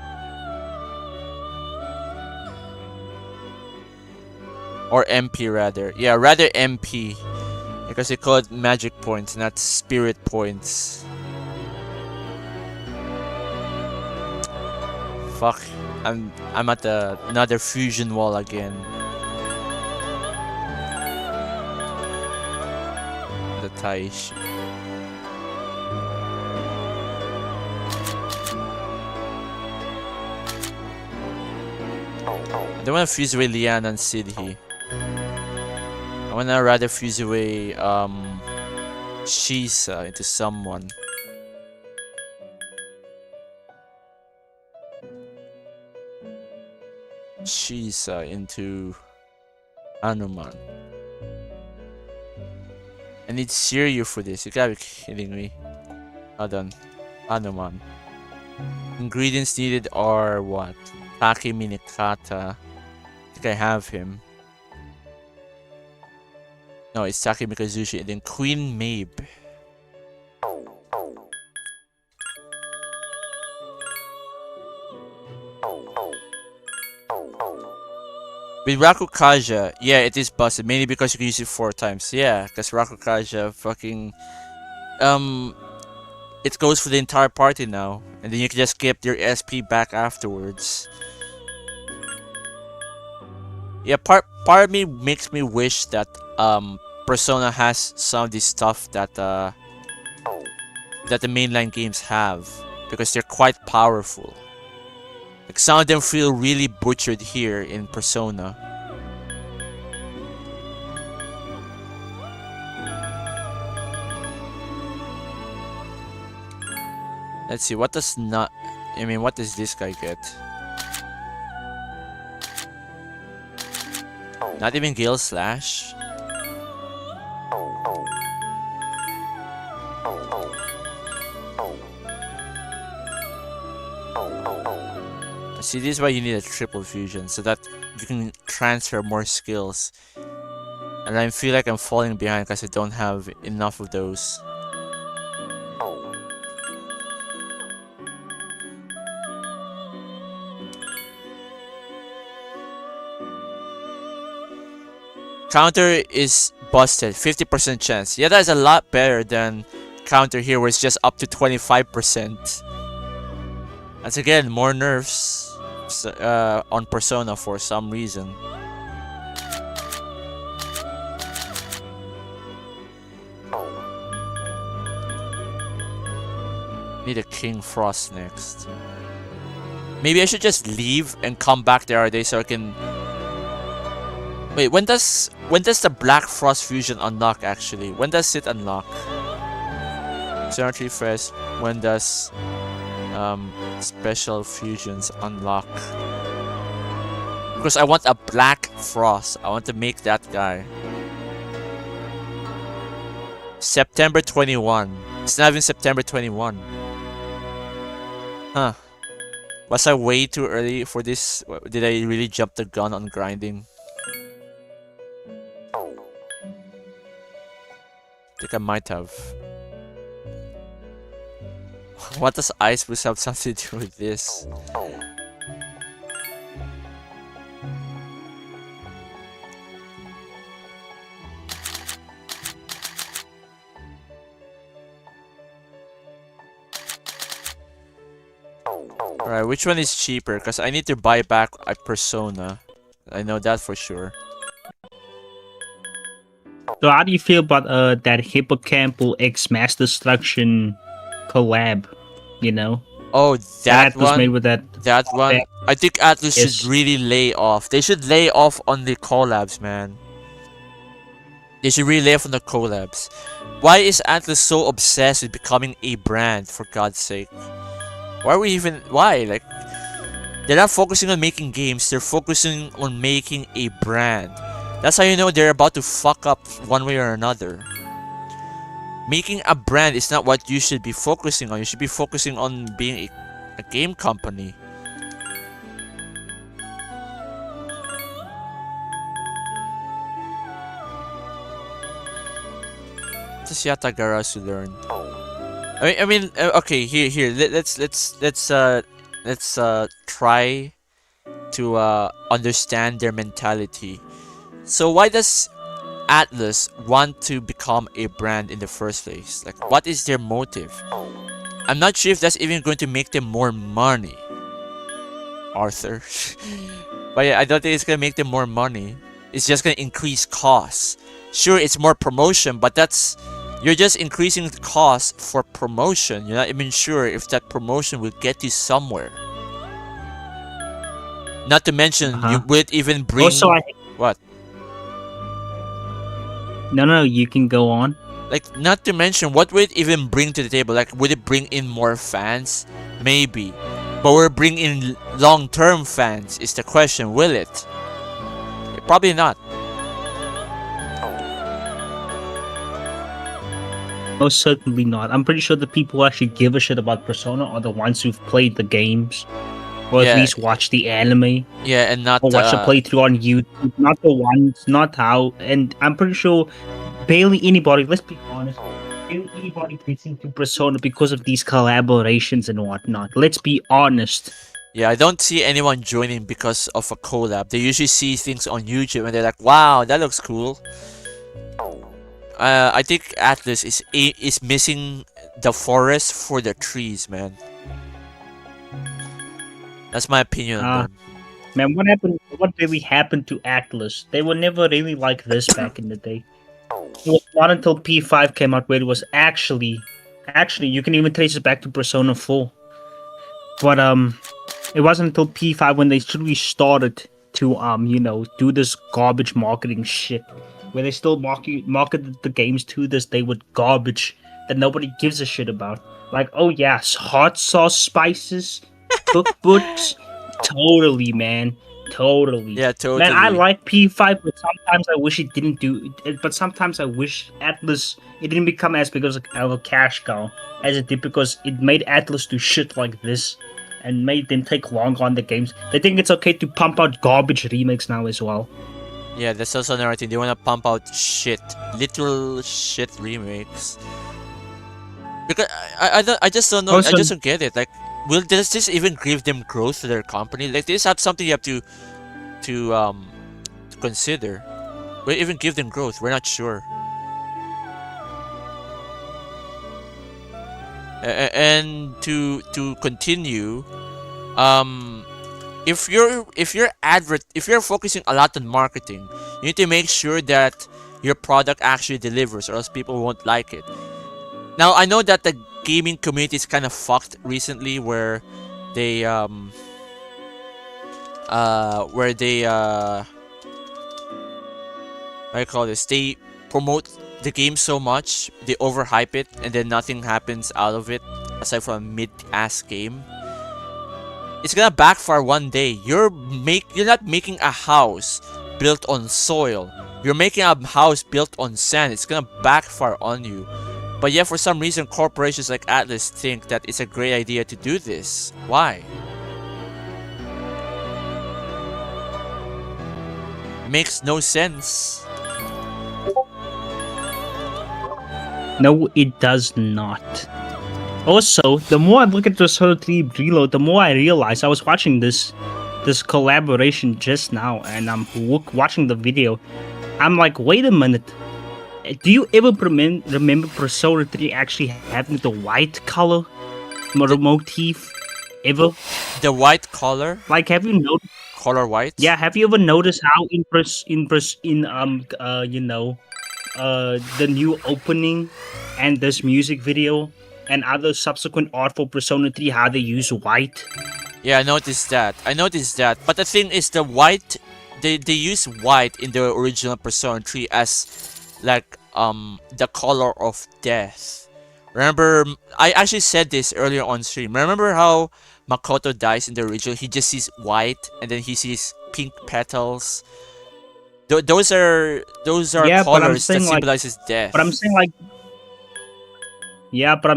Or MP rather. Yeah, rather MP. Because they call it magic points, not spirit points. Fuck. I'm at another fusion wall again. The Taishi. don't want to fuse away Liana and Sidhi. I want to rather fuse away Shisa into someone. Shisa into Hanuman. I need Shiryu for this. You gotta be kidding me. Hold on. Hanuman. Ingredients needed are what? Taki Minikata. I think I have him. No, it's Taki Mikazushi and then Queen Mabe. With Rakukaja, yeah, it is busted. Mainly because you can use it 4 times. Yeah, because Rakukaja fucking... It goes for the entire party now. And then you can just get your SP back afterwards. Yeah, part of me makes me wish that Persona has some of this stuff that the mainline games have. Because they're quite powerful. Like some of them feel really butchered here in Persona. Let's see, what does not... I mean, what does this guy get? Not even Gale Slash? See, this is why you need a triple fusion, so that you can transfer more skills. And I feel like I'm falling behind because I don't have enough of those. Counter is busted, 50% chance. Yeah, that is a lot better than counter here where it's just up to 25%. That's again more nerfs on Persona for some reason. Need a King Frost next. Maybe I should just leave and come back the other day so I can... Wait, when does the Black Frost fusion unlock actually? When does it unlock? Cemetery FES, when does special fusions unlock? Because I want a Black Frost. I want to make that guy. September 21. It's not even September 21. Huh. Was I way too early for this? Did I really jump the gun on grinding? I think I might have. What does Ice Boost have something to do with this? Alright, which one is cheaper? Because I need to buy back a Persona. I know that for sure. So how do you feel about that Hippocampal X Mass Destruction collab? You know? Oh, that was one? made with that. That one? I think Atlus Yes. should really lay off. They should lay off on the collabs, man. They should really lay off on the collabs. Why is Atlus so obsessed with becoming a brand, for God's sake? Why are we even... Why? Like, they're not focusing on making games. They're focusing on making a brand. That's how you know they're about to fuck up one way or another. Making a brand is not what you should be focusing on. You should be focusing on being a game company. What does Yatagarasu learn? Okay. Here. Let's try to understand their mentality. So why does Atlus want to become a brand in the first place? Like, what is their motive? I'm not sure if that's even going to make them more money, Arthur. But yeah, I don't think it's gonna make them more money. It's just gonna increase costs. Sure, it's more promotion, but you're just increasing the cost for promotion. You're not even sure if that promotion will get you somewhere. Not to mention, Uh-huh. would it even bring Also, what? no, you can go on. Like, not to mention, what would it even bring to the table? Like, would it bring in more fans? Maybe. But we're bringing in long-term fans is the question. Will it? Probably not. Most certainly not. I'm pretty sure the people who actually give a shit about Persona are the ones who've played the games, or Yeah. at least watched the anime, Yeah, and not or watched a playthrough on YouTube. Not the ones, not how. And I'm pretty sure barely anybody. Let's be honest. Barely anybody gets into Persona because of these collaborations and whatnot. Let's be honest. Yeah, I don't see anyone joining because of a collab. They usually see things on YouTube and they're like, "Wow, that looks cool." I think Atlas is missing the forest for the trees, man. That's my opinion on them. Man, what happened? What really happened to Atlas? They were never really like this back in the day. It was not until P5 came out where it was actually, you can even trace it back to Persona 4. But it wasn't until P5 when they truly started to do this garbage marketing shit, where they still marketed the games to this day with garbage that nobody gives a shit about. Like, oh yes, hot sauce spices, cookbooks, totally, man. Totally. Yeah, totally. Man, I like P5, but sometimes I wish it didn't do it. But sometimes I wish Atlas, it didn't become as big of a cash cow as it did, because it made Atlas do shit like this and made them take long on the games. They think it's okay to pump out garbage remakes now as well. Yeah, that's also another thing. They want to pump out shit, literal shit remakes. Because I just don't know. Also, I just don't get it. Like, does this even give them growth to their company? Like, this have something you have to consider. Will it even give them growth? We're not sure. And to continue, if you're focusing a lot on marketing, you need to make sure that your product actually delivers, or else people won't like it. Now, I know that the gaming community is kind of fucked recently, where they what do you call this? They promote the game so much, they overhype it, and then nothing happens out of it aside from a mid-ass game. It's gonna backfire one day. You're not making a house built on soil. You're making a house built on sand. It's gonna backfire on you. But yet, for some reason, corporations like Atlas think that it's a great idea to do this. Why? Makes no sense. no, it does not. Also, the more I look at Persona 3 Reload, the more I realize I was watching this collaboration just now, and I'm watching the video. I'm like, wait a minute. Do you ever remember Persona 3 actually having the white color motif? Ever? The white color? Like, have you noticed? Color white? Yeah, have you ever noticed how the new opening and this music video and other subsequent art for Persona 3, how they use white? Yeah, I noticed that. But the thing is, the white, they use white in the original Persona 3 as like the color of death. Remember, I actually said this earlier on stream. Remember how Makoto dies in the original? He just sees white, and then he sees pink petals. Those are colors that symbolizes death. But I'm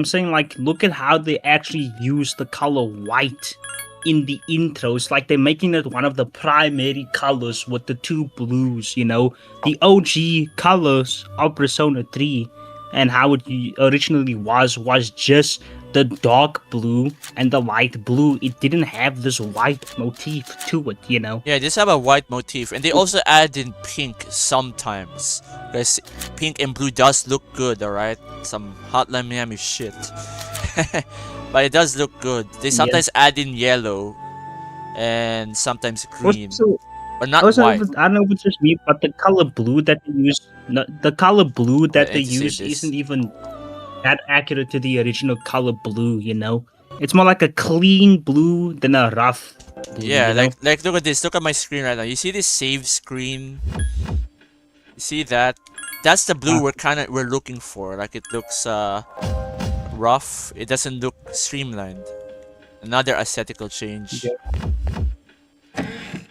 saying like, look at how they actually use the color white in the intros. Like, they're making it one of the primary colors with the two blues, the OG colors of Persona 3, and how it originally was just the dark blue and the light blue. It didn't have this white motif to it, Yeah, they just have a white motif, and they also add in pink sometimes, because pink and blue does look good, alright? Some Hotline Miami shit. But it does look good. They sometimes add in yellow and sometimes green, but not white. I don't know if it's just me, but the color blue that they use, isn't even that accurate to the original color blue, It's more like a clean blue than a rough. Blue, Yeah, you know? like look at this. Look at my screen right now. You see this save screen? You see that? That's the blue we're looking for. Like it looks rough. It doesn't look streamlined. Another aesthetical change. Yeah.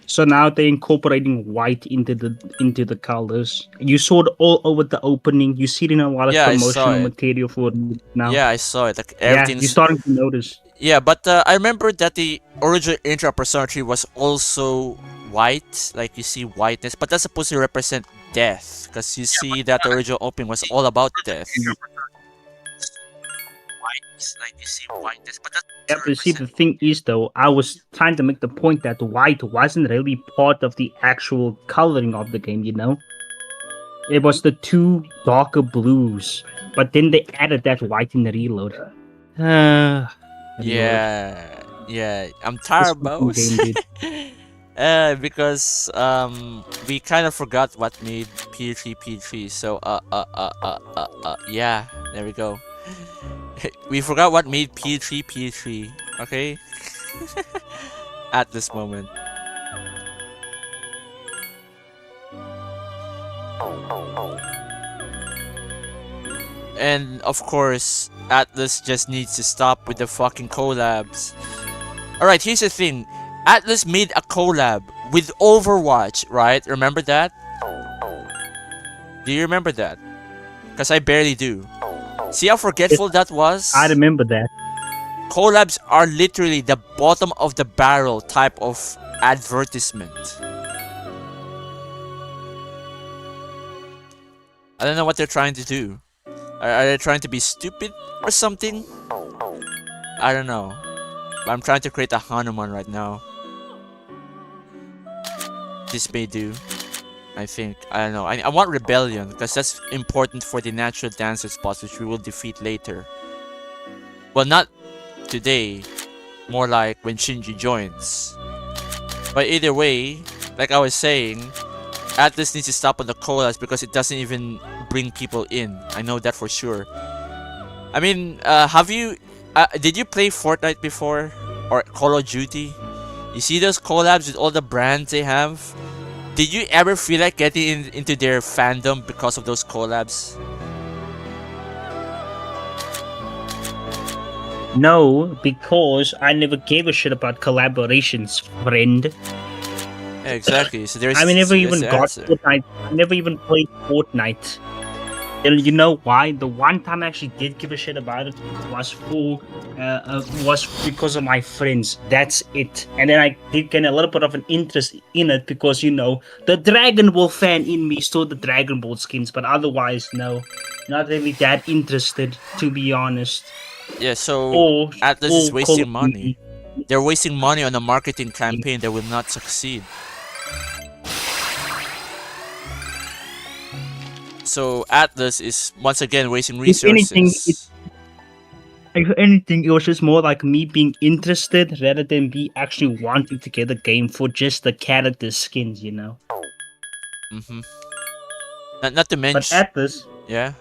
So now they're incorporating white into the colors. You saw it all over the opening. You see it in a lot of Yeah, I saw promotional it. material for it now. Yeah, I saw it. Like Yeah, everything's you're starting to notice. Yeah, but I remember that the original intro of Persona 3 was also white. Like you see whiteness, but that's supposed to represent death, because you see that the original opening was all about death. Like you see whiteness, but that's Yeah, but see, the thing is, though, I was trying to make the point that white wasn't really part of the actual coloring of the game, you know? It was the two darker blues, but then they added that white in the reload. Yeah, I'm tired This about fucking game, dude. because we kind of forgot what made P3. So yeah, there we go. We forgot what made P3. Okay, at this moment. And of course, Atlas just needs to stop with the fucking collabs. Alright, here's the thing. Atlas made a collab with Overwatch, right? Remember that? Do you remember that? Because I barely do. See how forgetful that was? I remember that. Collabs are literally the bottom of the barrel type of advertisement. I don't know what they're trying to do. Are they trying to be stupid or something? I don't know. But I'm trying to create a Hanuman right now. This may do. I think. I don't know. I want Rebellion, because that's important for the natural dancer spots, which we will defeat later. Well, not today. More like when Shinji joins. But either way, like I was saying, Atlas needs to stop on the collabs because it doesn't even bring people in. I know that for sure. I mean, have you... did you play Fortnite before? Or Call of Duty? You see those collabs with all the brands they have? Did you ever feel like getting into their fandom because of those collabs? No, because I never gave a shit about collaborations, friend. Yeah, exactly. So there's. I mean, never so even that's the got answer. Fortnite. I never even played Fortnite. And you know why? The one time I actually did give a shit about it was was because of my friends. That's it. And then I did get a little bit of an interest in it because, you know, the Dragon Ball fan in me saw the Dragon Ball skins, but otherwise, no, not really that interested, to be honest. Yeah, so Atlas is Call wasting of money. Duty. They're wasting money on a marketing campaign that will not succeed. So Atlas is once again wasting resources. If anything, it was just more like me being interested rather than me actually wanting to get a game for just the character skins, you know. Mm-hmm. Not to But mention. Atlas, Yeah.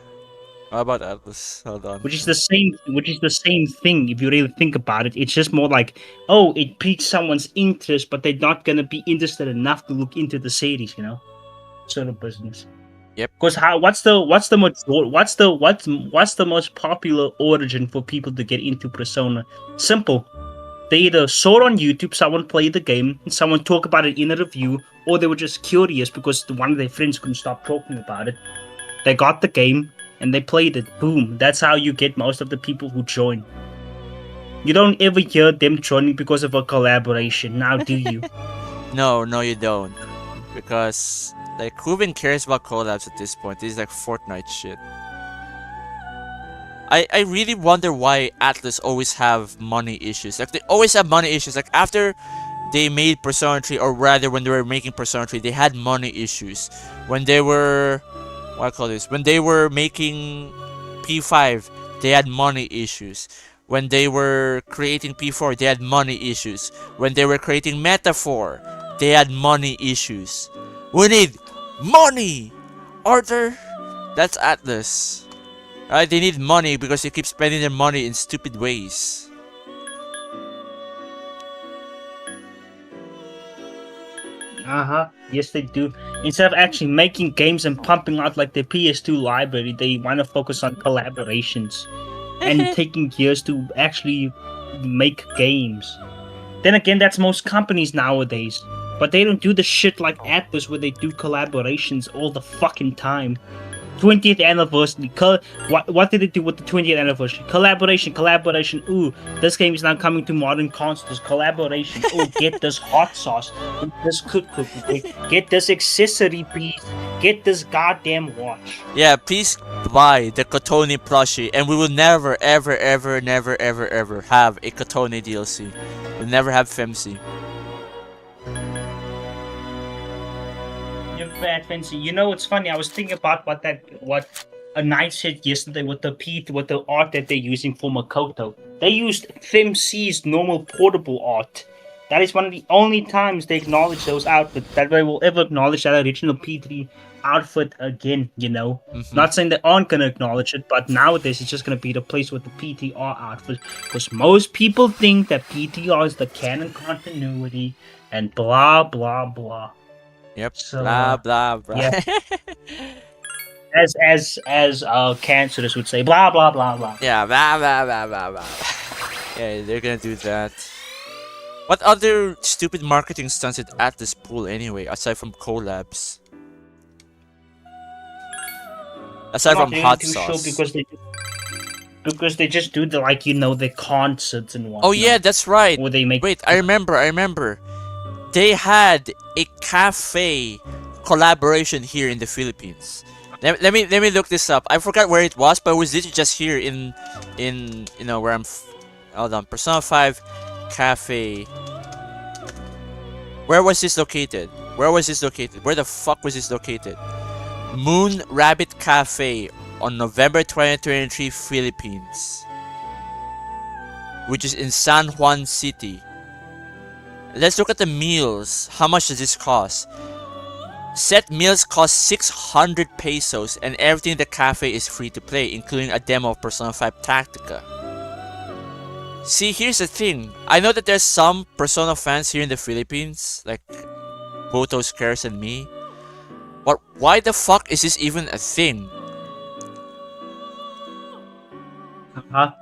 How about Atlas? Hold on. which is the same thing if you really think about it. It's just more like, oh, it piques someone's interest, but they're not gonna be interested enough to look into the series, you know, sort of business. Yep. Because what's the most popular origin for people to get into Persona? Simple. They either saw it on YouTube, someone played the game, someone talk about it in a review, or they were just curious because one of their friends couldn't stop talking about it. They got the game and they played it. Boom. That's how you get most of the people who join. You don't ever hear them joining because of a collaboration, now do you? No, you don't. Because, like, who even cares about collabs at this point? This is like Fortnite shit. I really wonder why Atlas always have money issues. Like, they always have money issues. Like, after they made Persona 3, or rather when they were making Persona 3, they had money issues. When they were... what I call this? When they were making P5, they had money issues. When they were creating P4, they had money issues. When they were creating Metaphor, they had money issues. We need money! Arthur, that's Atlas. Right? They need money because they keep spending their money in stupid ways. Yes, they do. Instead of actually making games and pumping out like the PS2 library, they want to focus on collaborations and taking years to actually make games. Then again, that's most companies nowadays. But they don't do the shit like Atlas where they do collaborations all the fucking time. 20th anniversary. What did it do with the 20th anniversary? Collaboration. Ooh, this game is now coming to modern consoles. Collaboration. Ooh, get this hot sauce. Get this cook. Get this accessory, please. Get this goddamn watch. Yeah, please buy the Kotone plushie, and we will never, ever have a Kotone DLC. We'll never have FEMC. Bad fancy. You know, it's funny. I was thinking about what a Knight said yesterday with the art that they're using for Makoto. They used FEMC's normal portable art. That is one of the only times they acknowledge those outfits that they will ever acknowledge that original P3 outfit again. You know, not saying they aren't gonna acknowledge it, but nowadays it's just gonna be the place with the PTR outfit because most people think that PTR is the canon continuity and blah blah blah. Yep. So, blah blah blah. Yeah. as cancerous would say, blah blah blah blah. Yeah, blah blah blah blah blah. Yeah, they're gonna do that. What other stupid marketing stunts did Atlas pull anyway, aside from collabs? Aside Not from really hot too sauce. sure because they just do the the concerts and whatnot. Oh yeah, that's right. Where they make Wait, I remember. They had a cafe collaboration here in the Philippines. Let me look this up. I forgot where it was, but it was literally just here in you know where I'm. Hold on, Persona 5 Cafe. Where was this located? Where the fuck was this located? Moon Rabbit Cafe on November 2023, Philippines, which is in San Juan City. Let's look at the meals. How much does this cost? Set meals cost 600 pesos and everything in the cafe is free to play, including a demo of Persona 5 Tactica. See, here's the thing. I know that there's some Persona fans here in the Philippines, like Boto Scares and me. But why the fuck is this even a thing?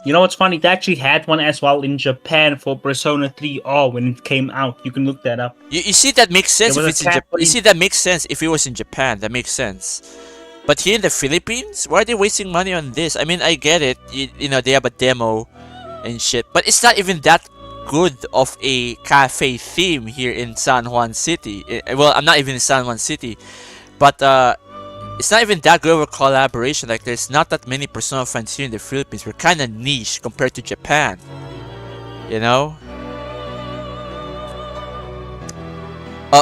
You know what's funny? They actually had one as well in Japan for Persona 3R when it came out. You can look that up. You see, that makes sense if it's in Japan. You cafe- see, that makes sense if it was in Japan. That makes sense. But here in the Philippines, why are they wasting money on this? I mean, I get it. You know, they have a demo and shit. But it's not even that good of a cafe theme here in San Juan City. Well, I'm not even in San Juan City. But it's not even that good of a collaboration. Like, there's not that many Persona fans here in the Philippines. We're kind of niche compared to Japan. You know?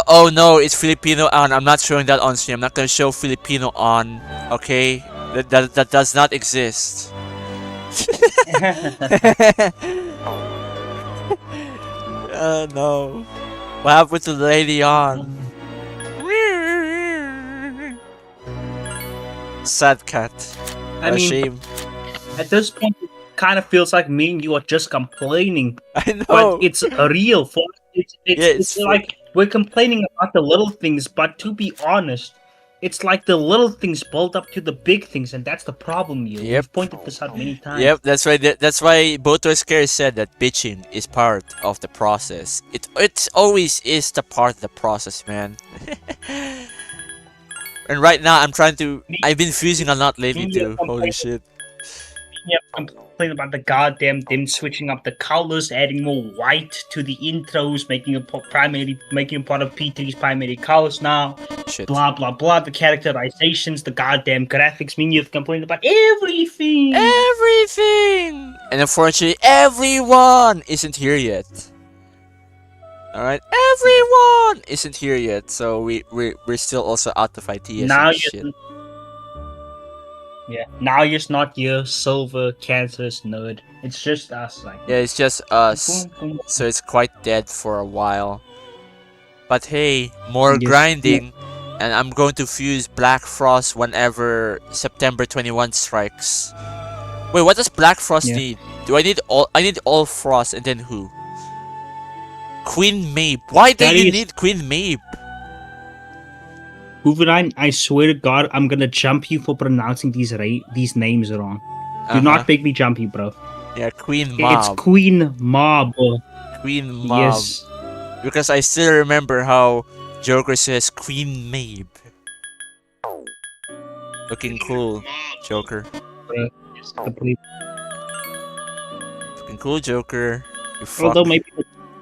Oh no, it's Filipino on. I'm not showing that on stream. I'm not gonna show Filipino on. Okay? That does not exist. No. What happened to the lady on? Sad cat. I A mean, shame. at this point, it kind of feels like me and you are just complaining. I know. But it's real. It's it's like we're complaining about the little things, but to be honest, it's like the little things build up to the big things, and that's the problem here. Yep. We've pointed this out many times. Yep, that's right. That's why Boto Scare said that bitching is part of the process. It always is the part of the process, man. And right now, I've been fusing a lot lately too. Holy shit. Yeah, I'm complaining about the goddamn them switching up the colors, adding more white to the intros, making it part of P3's primary colors now. Shit. Blah blah blah. The characterizations, the goddamn graphics. Me, you've complained about everything. Everything! And unfortunately, everyone isn't here yet. Alright? Everyone isn't here yet, so we're still also out of ideas Now and you're shit. now you're not your silver cancerous nerd. It's just us, like. Yeah, it's just us, Boom, boom. so it's quite dead for a while. But hey, more Yes. grinding, and I'm going to fuse Black Frost whenever September 21 strikes. Wait, what does Black Frost Yeah. need? I need all Frost, and then who? Queen Mabe. Why do That you is- need Queen Mabe? Hooverine, I swear to God, I'm gonna jump you for pronouncing these names wrong. Do not make me jump you, bro. Yeah, Queen It's Mob. Queen Mob. Queen Mob. Yes. Because I still remember how Joker says Queen Mabe. Looking cool, Joker. Bro. Yes, complete. Looking cool, Joker. You fuck. Although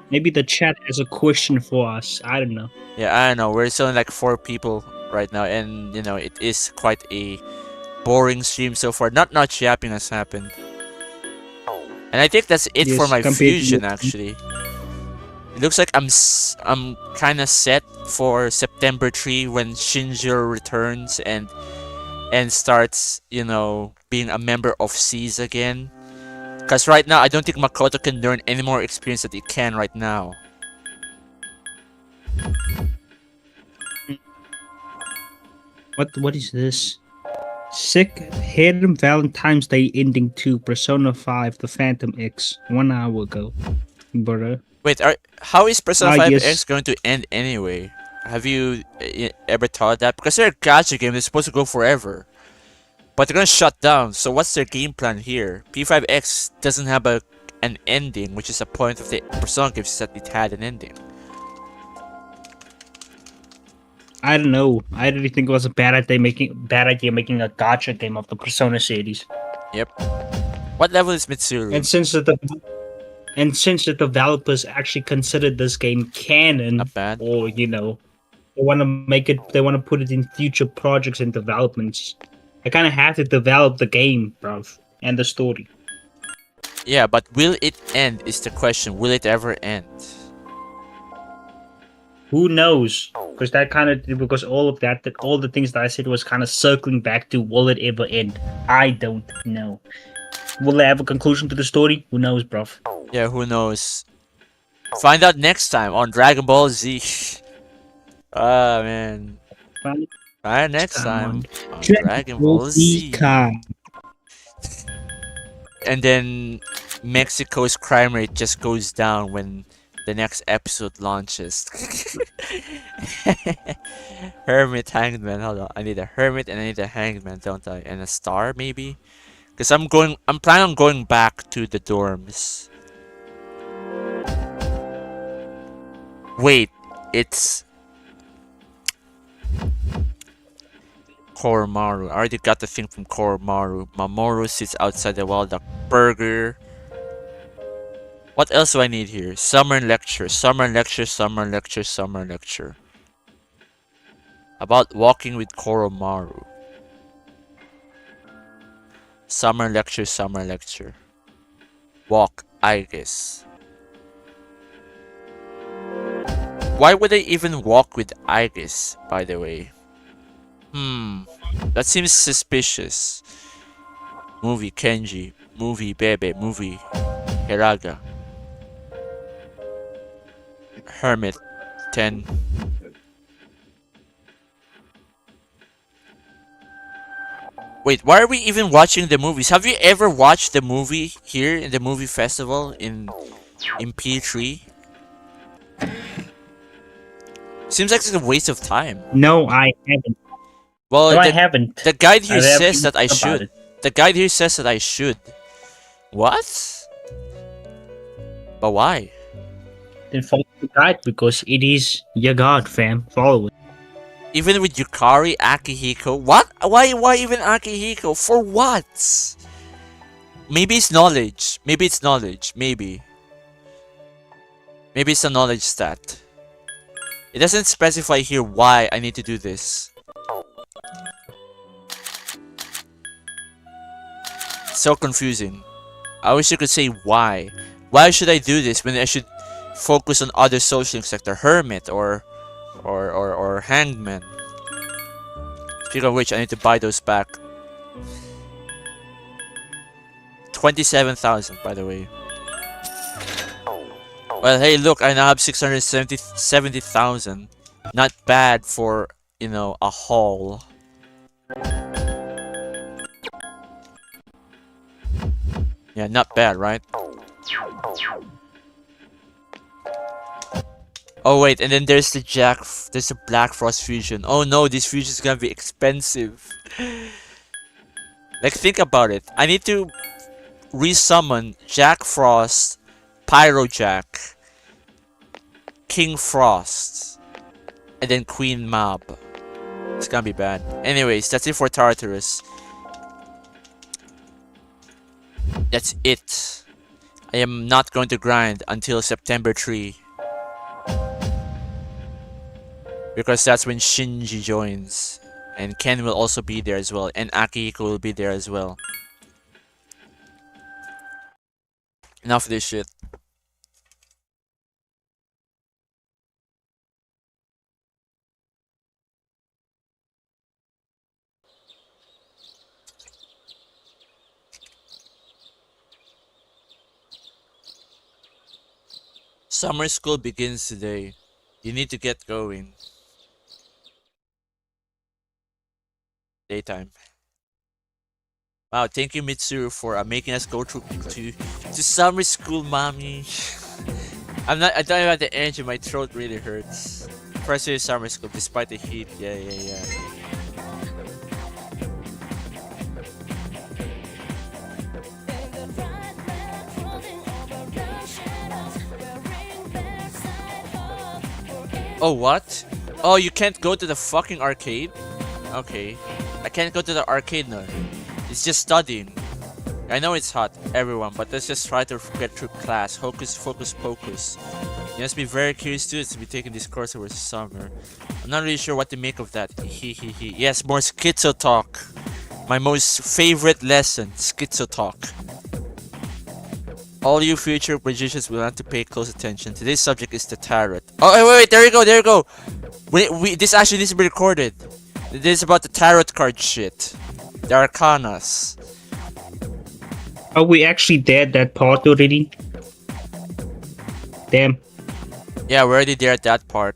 maybe the chat has a question for us. I don't know. Yeah, I don't know. We're still like 4 people right now, and you know it is quite a boring stream so far. Not much yapping has happened, and I think that's it for Yes, my compared to fusion. you. Actually, it looks like I'm kind of set for September 3 when Shinjiro returns and starts, you know, being a member of SEAS again. Because right now, I don't think Makoto can learn any more experience that he can right now. What is this? Sick Hidden Valentine's Day ending to Persona 5 The Phantom X 1 hour ago. Bruh. Wait, how is Persona 5 yes. X going to end anyway? Have you ever thought that? Because they're a gacha game, they're supposed to go forever. But they're gonna shut down, so what's their game plan here? P5X doesn't have an ending, which is the point of the Persona games, is that it had an ending. I don't know. I really think it was a bad idea making a gacha game of the Persona series. Yep. What level is Mitsuru? And since the developers actually considered this game canon, Not bad. or they want to put it in future projects and developments, I kind of have to develop the game, bro, and the story. Yeah, but will it end is the question. Will it ever end? Who knows? Because all the things that I said was kind of circling back to will it ever end? I don't know. Will they have a conclusion to the story? Who knows, bro? Yeah, who knows? Find out next time on Dragon Ball Z. Ah, man. Right, next time on Dragon Ball Z. And then Mexico's crime rate just goes down when the next episode launches. Hermit, Hangman. Hold on. I need a Hermit and I need a Hangman, don't I? And a star, maybe? Because I'm planning on going back to the dorms. Wait, it's Koromaru. I already got the thing from Koromaru. Mamoru sits outside the Wild Duck Burger. What else do I need here? Summer lecture, summer lecture, summer lecture, summer lecture. About walking with Koromaru. Summer lecture, summer lecture. Walk, Aigis. Why would I even walk with Aigis, by the way? That seems suspicious. Movie Kenji, movie Bebe, movie Hiraga. Hermit 10. Wait, why are we even watching the movies? Have you ever watched the movie here in the movie festival in P3? Seems like it's a waste of time. No, I haven't. Well, I haven't. The guide here I haven't says that I thought about should. it. The guide here says that I should. What? But why? Then follow the guide because it is your god, fam. Follow it. Even with Yukari, Akihiko? What? Why even Akihiko? For what? Maybe it's knowledge. Maybe it's knowledge. Maybe. Maybe it's a knowledge stat. It doesn't specify here why I need to do this. So confusing. I wish you could say why. Why should I do this when I should focus on other social links like the Hermit or Hangman? Speaking of which, I need to buy those back. 27,000, by the way. Well, hey, look, I now have 670,000. Not bad for, you know, a haul. Yeah, not bad, right? Oh wait, and then there's the there's the Black Frost fusion. Oh no, this fusion is gonna be expensive. Like, think about it. I need to resummon Jack Frost, Pyro Jack, King Frost, and then Queen Mab. It's gonna be bad. Anyways, that's it for Tartarus. That's it. I am not going to grind until September 3. Because that's when Shinji joins. And Ken will also be there as well. And Akihiko will be there as well. Enough of this shit. Summer school begins today. You need to get going. Daytime. Wow, thank you Mitsuru for making us go to summer school, mommy. I don't have the energy, my throat really hurts. First year summer school despite the heat. Yeah. Oh, what? Oh, you can't go to the fucking arcade? Okay. I can't go to the arcade now. It's just studying. I know it's hot, everyone, but let's just try to get through class. Hocus focus pocus. You must be very curious students to be taking this course over summer. I'm not really sure what to make of that. Hehehe. Yes, more schizo talk. My most favorite lesson, schizo talk. All you future magicians will have to pay close attention. Today's subject is the tarot. Oh, wait, there you go. This actually needs to be recorded. This is about the tarot card shit. The arcanas. Are we actually there at that part already? Damn. Yeah, we're already there at that part.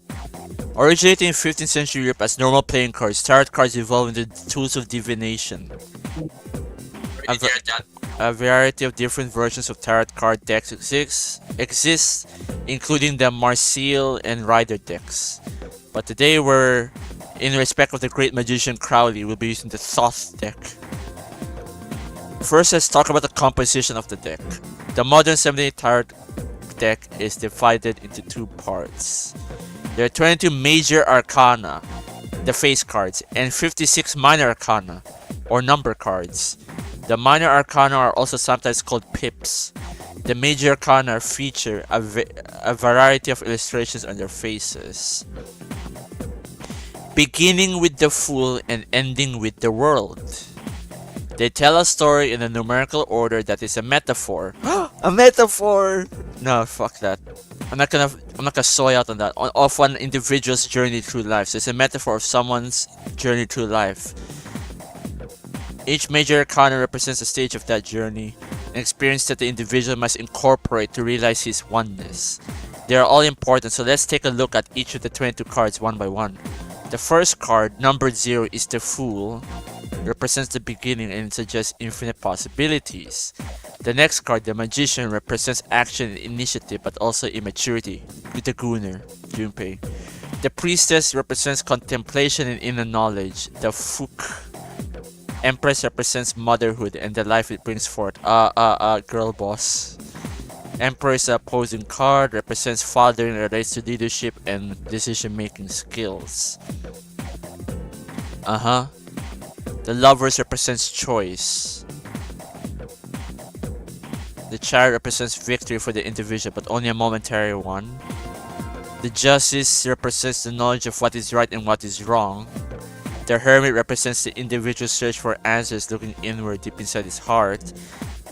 Originating in 15th century Europe as normal playing cards, tarot cards evolved into tools of divination. A variety of different versions of tarot card decks exist, including the Marseille and Rider decks. But today we're, in respect of the great magician Crowley, we'll be using the Thoth deck. First, let's talk about the composition of the deck. The modern 78 tarot deck is divided into two parts. There are 22 major arcana, the face cards, and 56 minor arcana, or number cards. The minor arcana are also sometimes called pips. The major arcana feature a variety of illustrations on their faces, beginning with the Fool and ending with the World. They tell a story in a numerical order that is a metaphor. A metaphor! No, fuck that. I'm not gonna soy out on that. Of an individual's journey through life. So it's a metaphor of someone's journey through life. Each major arcana represents a stage of that journey, an experience that the individual must incorporate to realize his oneness. They are all important, so let's take a look at each of the 22 cards one by one. The first card, numbered 0, is the Fool. Represents the beginning and suggests infinite possibilities. The next card, the Magician, represents action and initiative but also immaturity. With the Gunner, Junpei. The Priestess represents contemplation and inner knowledge. The Fook. Empress represents motherhood and the life it brings forth. Girl boss. Emperor is a opposing card, represents fathering, relates to leadership and decision making skills. The Lovers represents choice. The Chariot represents victory for the individual, but only a momentary one. The Justice represents the knowledge of what is right and what is wrong. The Hermit represents the individual's search for answers, looking inward deep inside his heart.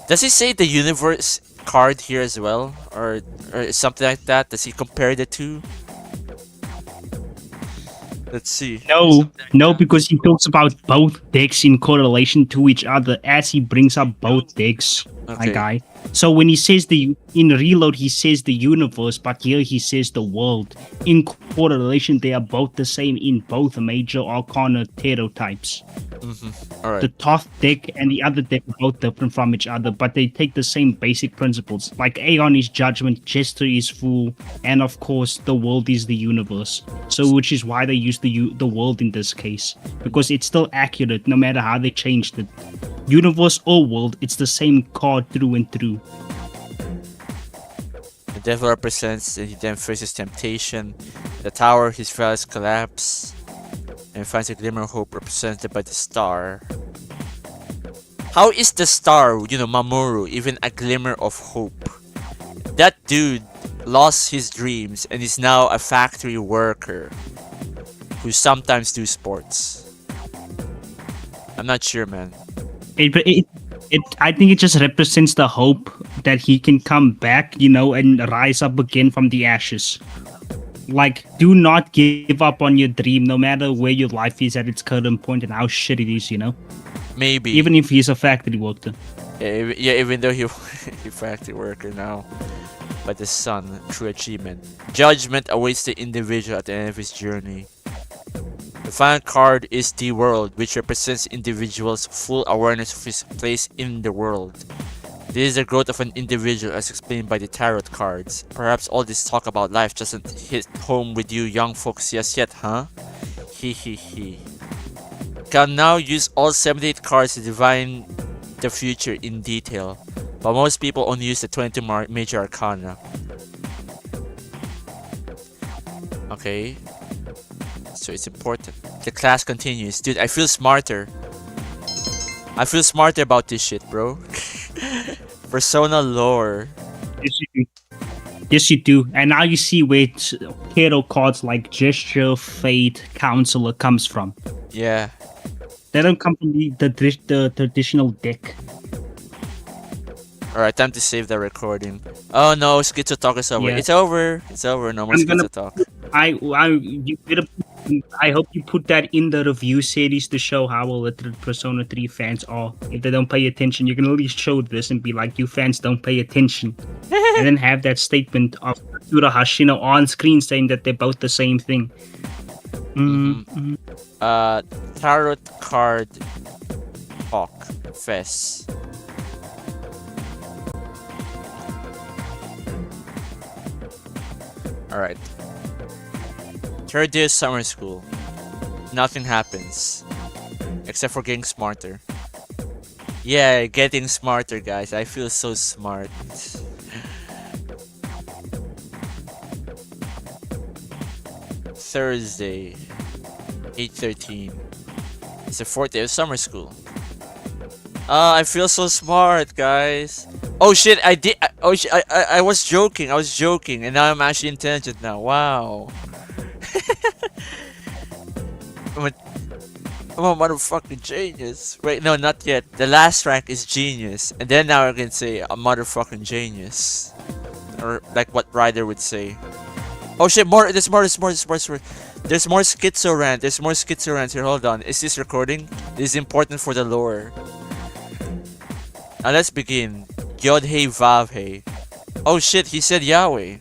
Does he say the Universe card here as well? Or something like that? Does he compare the two? Let's see. No, because he talks about both decks in correlation to each other as he brings up both decks. Okay. My guy. So when he says in Reload, he says the universe, but here he says the world. In correlation, they are both the same in both major arcana tarot types. All right. The Thoth deck and the other deck are both different from each other, but they take the same basic principles. Like Aeon is judgment, Jester is fool, and of course the world is the universe. So which is why they use the world in this case, because it's still accurate no matter how they changed it. Universe or world, it's the same card through and through. The devil represents and he then faces temptation. The tower, his vows collapse. And finds a glimmer of hope represented by the star. How is the star, Mamoru, even a glimmer of hope? That dude lost his dreams and is now a factory worker who sometimes do sports. I'm not sure, man. I think it just represents the hope that he can come back, and rise up again from the ashes. Like, do not give up on your dream, no matter where your life is at its current point and how shit it is, Maybe. Even if he's a factory worker. Yeah, even though he factory worker now. But the sun, true achievement. Judgment awaits the individual at the end of his journey. The final card is the world, which represents individual's full awareness of his place in the world. This is the growth of an individual as explained by the tarot cards. Perhaps all this talk about life doesn't hit home with you young folks just yet, huh? He. Can now use all 78 cards to divine the future in detail, but most people only use the 22 major arcana. Okay. So it's important. The class continues. Dude, I feel smarter. I feel smarter about this shit, bro. Persona lore. Yes, you do. And now you see where tarot cards like Gesture, Fate, Counselor comes from. Yeah. They don't come from the traditional deck. Alright, time to save the recording. Oh no, Schizo Talk is over. Yeah. It's over. It's over. No more Schizo Talk. I hope you put that in the review series to show how illiterate Persona 3 fans are. If they don't pay attention, you can at least show this and be like, you fans don't pay attention. And then have that statement of Turahashi on screen saying that they're both the same thing. Tarot card talk. FES. Alright. Third day of summer school. Nothing happens. Except for getting smarter. Yeah, getting smarter, guys. I feel so smart. Thursday, 8:13. It's the fourth day of summer school. I feel so smart, guys. Oh shit, I was joking. And now I'm actually intelligent now. Wow. I'm a motherfucking genius. Wait, no, not yet. The last rank is genius. And then now I can say a motherfucking genius. Or like what Ryder would say. Oh shit, there's more. There's more schizo rant. There's more schizo rant here. Hold on. Is this recording? This is important for the lore. Now let's begin. Yod Hey Vav Hey. Oh shit, he said Yahweh.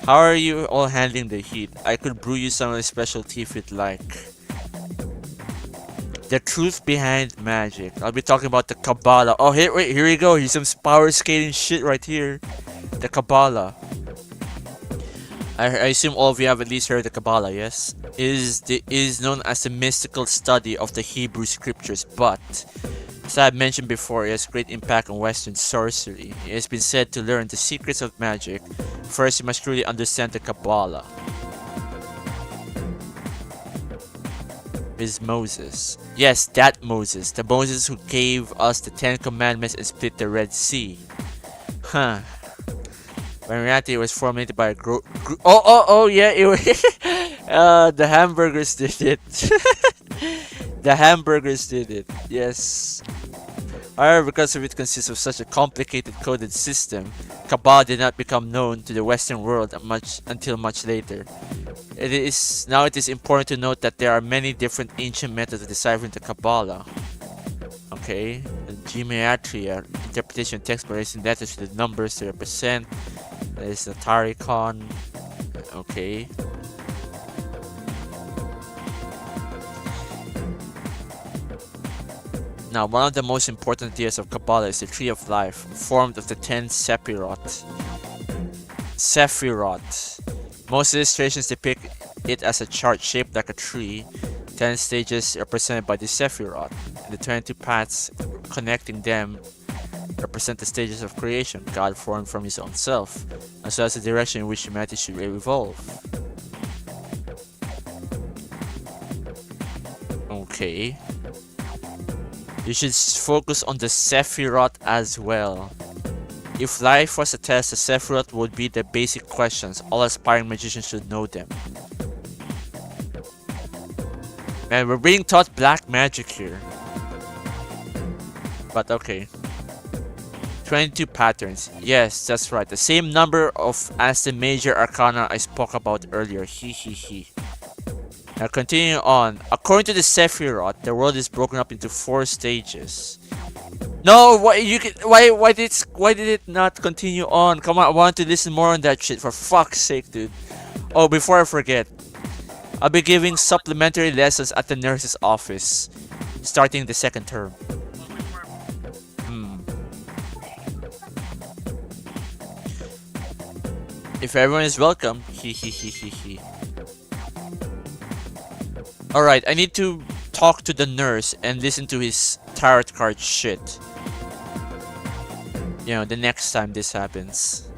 How are you all handling the heat? I could brew you some of the special tea if you'd like. The truth behind magic. I'll be talking about the Kabbalah. Oh, here we go. Here's some power skating shit right here. The Kabbalah. I assume all of you have at least heard the Kabbalah, yes? It is known as the mystical study of the Hebrew scriptures, but as I have mentioned before, it has great impact on Western sorcery. It has been said to learn the secrets of magic. First, you must truly understand the Kabbalah. Is Moses. Yes, that Moses. The Moses who gave us the 10 Commandments and split the Red Sea. Huh. When in reality, it was formulated by a group. Oh, yeah. It was the hamburgers did it. The hamburgers did it. Yes. However, because of it consists of such a complicated coded system, Kabbalah did not become known to the Western world until much later. It is important to note that there are many different ancient methods of deciphering the Kabbalah. Okay, interpretation of text by raising letters to the numbers to represent. That is the Tarikon. Okay. Now, one of the most important ideas of Kabbalah is the Tree of Life, formed of the 10 Sephiroth. Most illustrations depict it as a chart shaped like a tree, 10 stages represented by the Sephiroth, and the 22 paths connecting them represent the stages of creation God formed from his own self, as well as the direction in which humanity should evolve. Okay. You should focus on the Sephiroth as well. If life was a test, the Sephiroth would be the basic questions. All aspiring magicians should know them. Man, we're being taught black magic here. But okay. 22 patterns. Yes, that's right. The same number of as the major arcana I spoke about earlier. Now continuing on. According to the Sephiroth, the world is broken up into 4 stages. No, why did it not continue on? Come on, I want to listen more on that shit, for fuck's sake, dude. Oh, before I forget, I'll be giving supplementary lessons at the nurse's office, starting the 2nd term. If everyone is welcome, Alright, I need to talk to the nurse and listen to his tarot card shit. You know, the next time this happens.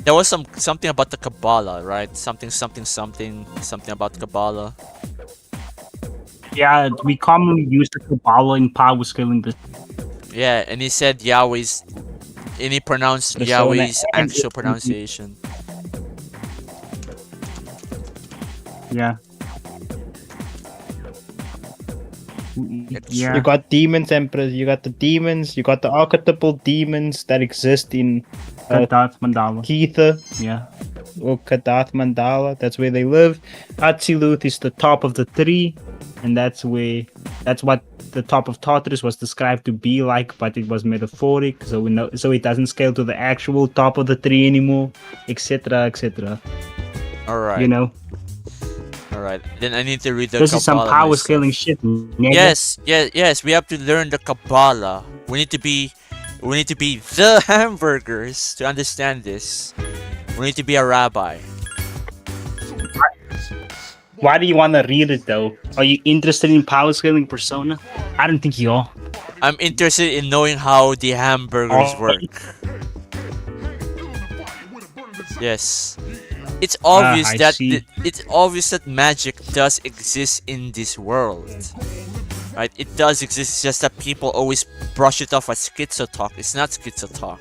There was something about the Kabbalah, right? Something about Kabbalah. Yeah, we commonly use the Kabbalah in power scaling. Yeah, and he said Yahweh's, and he pronounced Yahweh's actual pronunciation. Yeah. Yeah. You got demons, Empress. You got the demons. You got the archetypal demons that exist in Kadath Mandala. Keitha Yeah. or Kadath Mandala. That's where they live. Atziluth is the top of the 3, and that's what the top of Tartarus was described to be like, but it was metaphoric, so we know, so it doesn't scale to the actual top of the 3 anymore, etc., etc. All right. You know. Alright, then I need to read the This Kabbalah is some power myself. scaling shit. Yes, we have to learn the Kabbalah. We need to be the hamburgers to understand this. We need to be a rabbi. Why do you want to read it though? Are you interested in power scaling Persona? I don't think you are. I'm interested in knowing how the hamburgers work. Yes. It's obvious it's obvious that magic does exist in this world. Right? It does exist, it's just that people always brush it off as schizo talk. It's not schizo talk.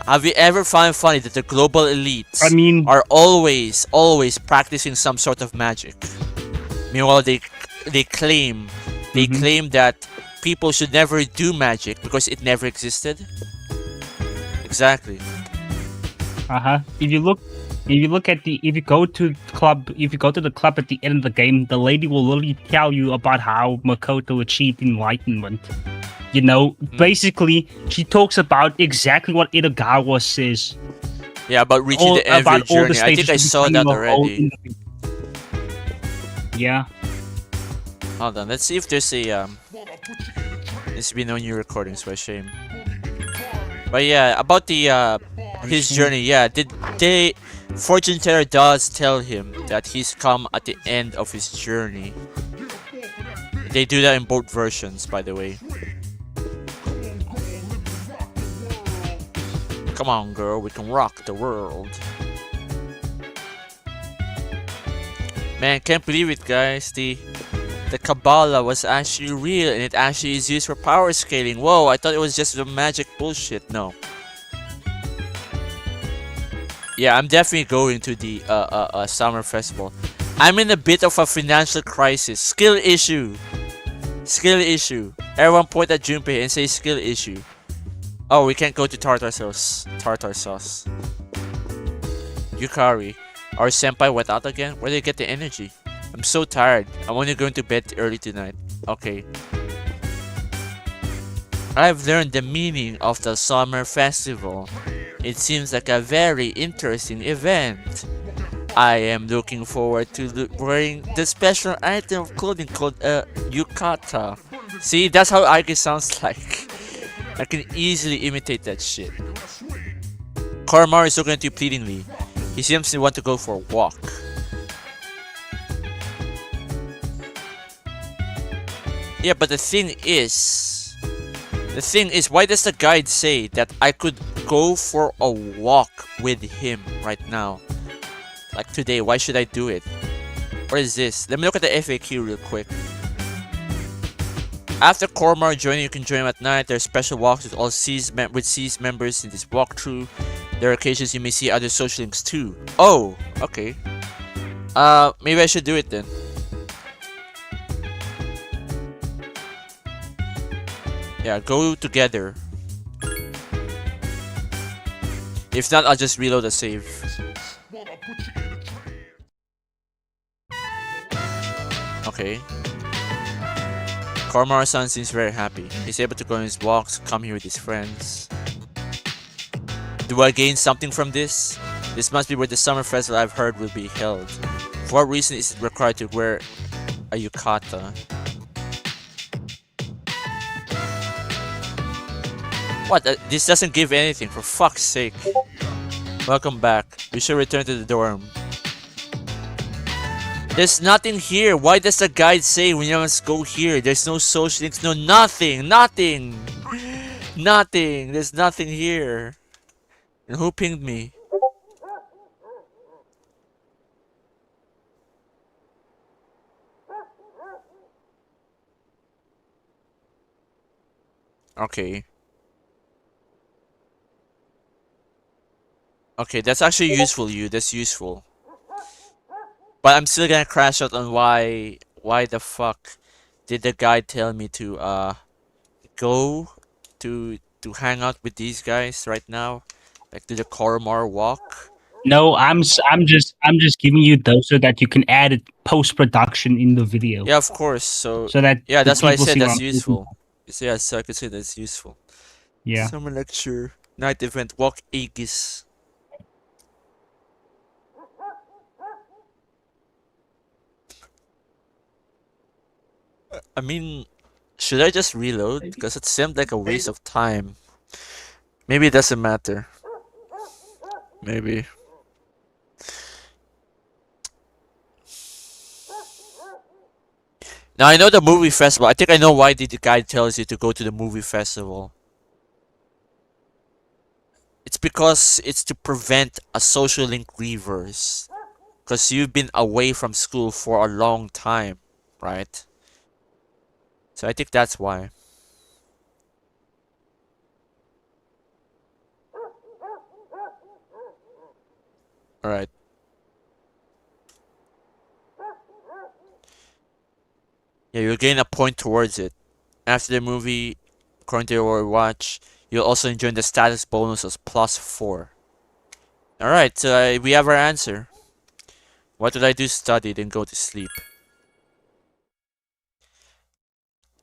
Have you ever found funny that the global elites are always practicing some sort of magic? Meanwhile, they claim that people should never do magic because it never existed. Exactly. If you go to the club at the end of the game, the lady will literally tell you about how Makoto achieved enlightenment. You know, basically, she talks about exactly what Itagawa says. Yeah, about reaching the every journey. I think I saw that already. Yeah. Hold on, let's see if there's a there's been no new recordings, by shame. But yeah, about the his journey. Yeah, Fortune Teller does tell him that he's come at the end of his journey. They do that in both versions, by the way. Come on, girl, we can rock the world. Man, can't believe it, guys. The Kabbalah was actually real, and it actually is used for power scaling. Whoa, I thought it was just the magic bullshit. No. Yeah, I'm definitely going to the summer festival. I'm in a bit of a financial crisis. Skill issue. Everyone point at Junpei and say skill issue. Oh, we can't go to tartar sauce. Yukari. Our senpai went out again? Where did they get the energy? I'm so tired. I'm only going to bed early tonight. Okay. I've learned the meaning of the summer festival. It seems like a very interesting event. I am looking forward to wearing the special item of clothing called a yukata. See, that's how Aigis sounds like. I can easily imitate that shit. Koromar is looking at you pleadingly. He seems to want to go for a walk. Yeah, but the thing is, why does the guide say that I could go for a walk with him right now? Like today, why should I do it? What is this? Let me look at the FAQ real quick. After Koromar joining, you can join him at night. There are special walks with all SEAS members in this walkthrough. There are occasions you may see other social links too. Oh, okay. Maybe I should do it then. Yeah, go together. If not, I'll just reload the save. Okay. Koromar-san seems very happy. He's able to go on his walks, come here with his friends. Do I gain something from this? This must be where the summer festival I've heard will be held. For what reason is it required to wear a yukata? What? This doesn't give anything, for fuck's sake. Welcome back. We should return to the dorm. There's nothing here. Why does the guide say we must go here? There's no social links, no nothing. Nothing. Nothing. There's nothing here. And who pinged me? Okay. Okay, that's actually useful, that's useful. But I'm still gonna crash out on why the fuck did the guy tell me to go to hang out with these guys right now? Like to the Koromar walk? No, I'm just giving you those so that you can add it post production in the video. Yeah, of course. So that yeah, the that's why I people said see what that's I'm useful. So yeah, so I could say that's useful. Yeah. Summer lecture, night event, walk Aigis. I mean, should I just reload? Because it seemed like a waste of time. Maybe it doesn't matter. Maybe. Now I know the movie festival. I think I know why the guide tells you to go to the movie festival. It's because it's to prevent a social link reverse. Because you've been away from school for a long time, right? So I think that's why. Alright. Yeah, you'll gain a point towards it. After the movie, according to your watch, you'll also enjoy the status bonus as +4. Alright, so we have our answer. What did I do? Study, then go to sleep.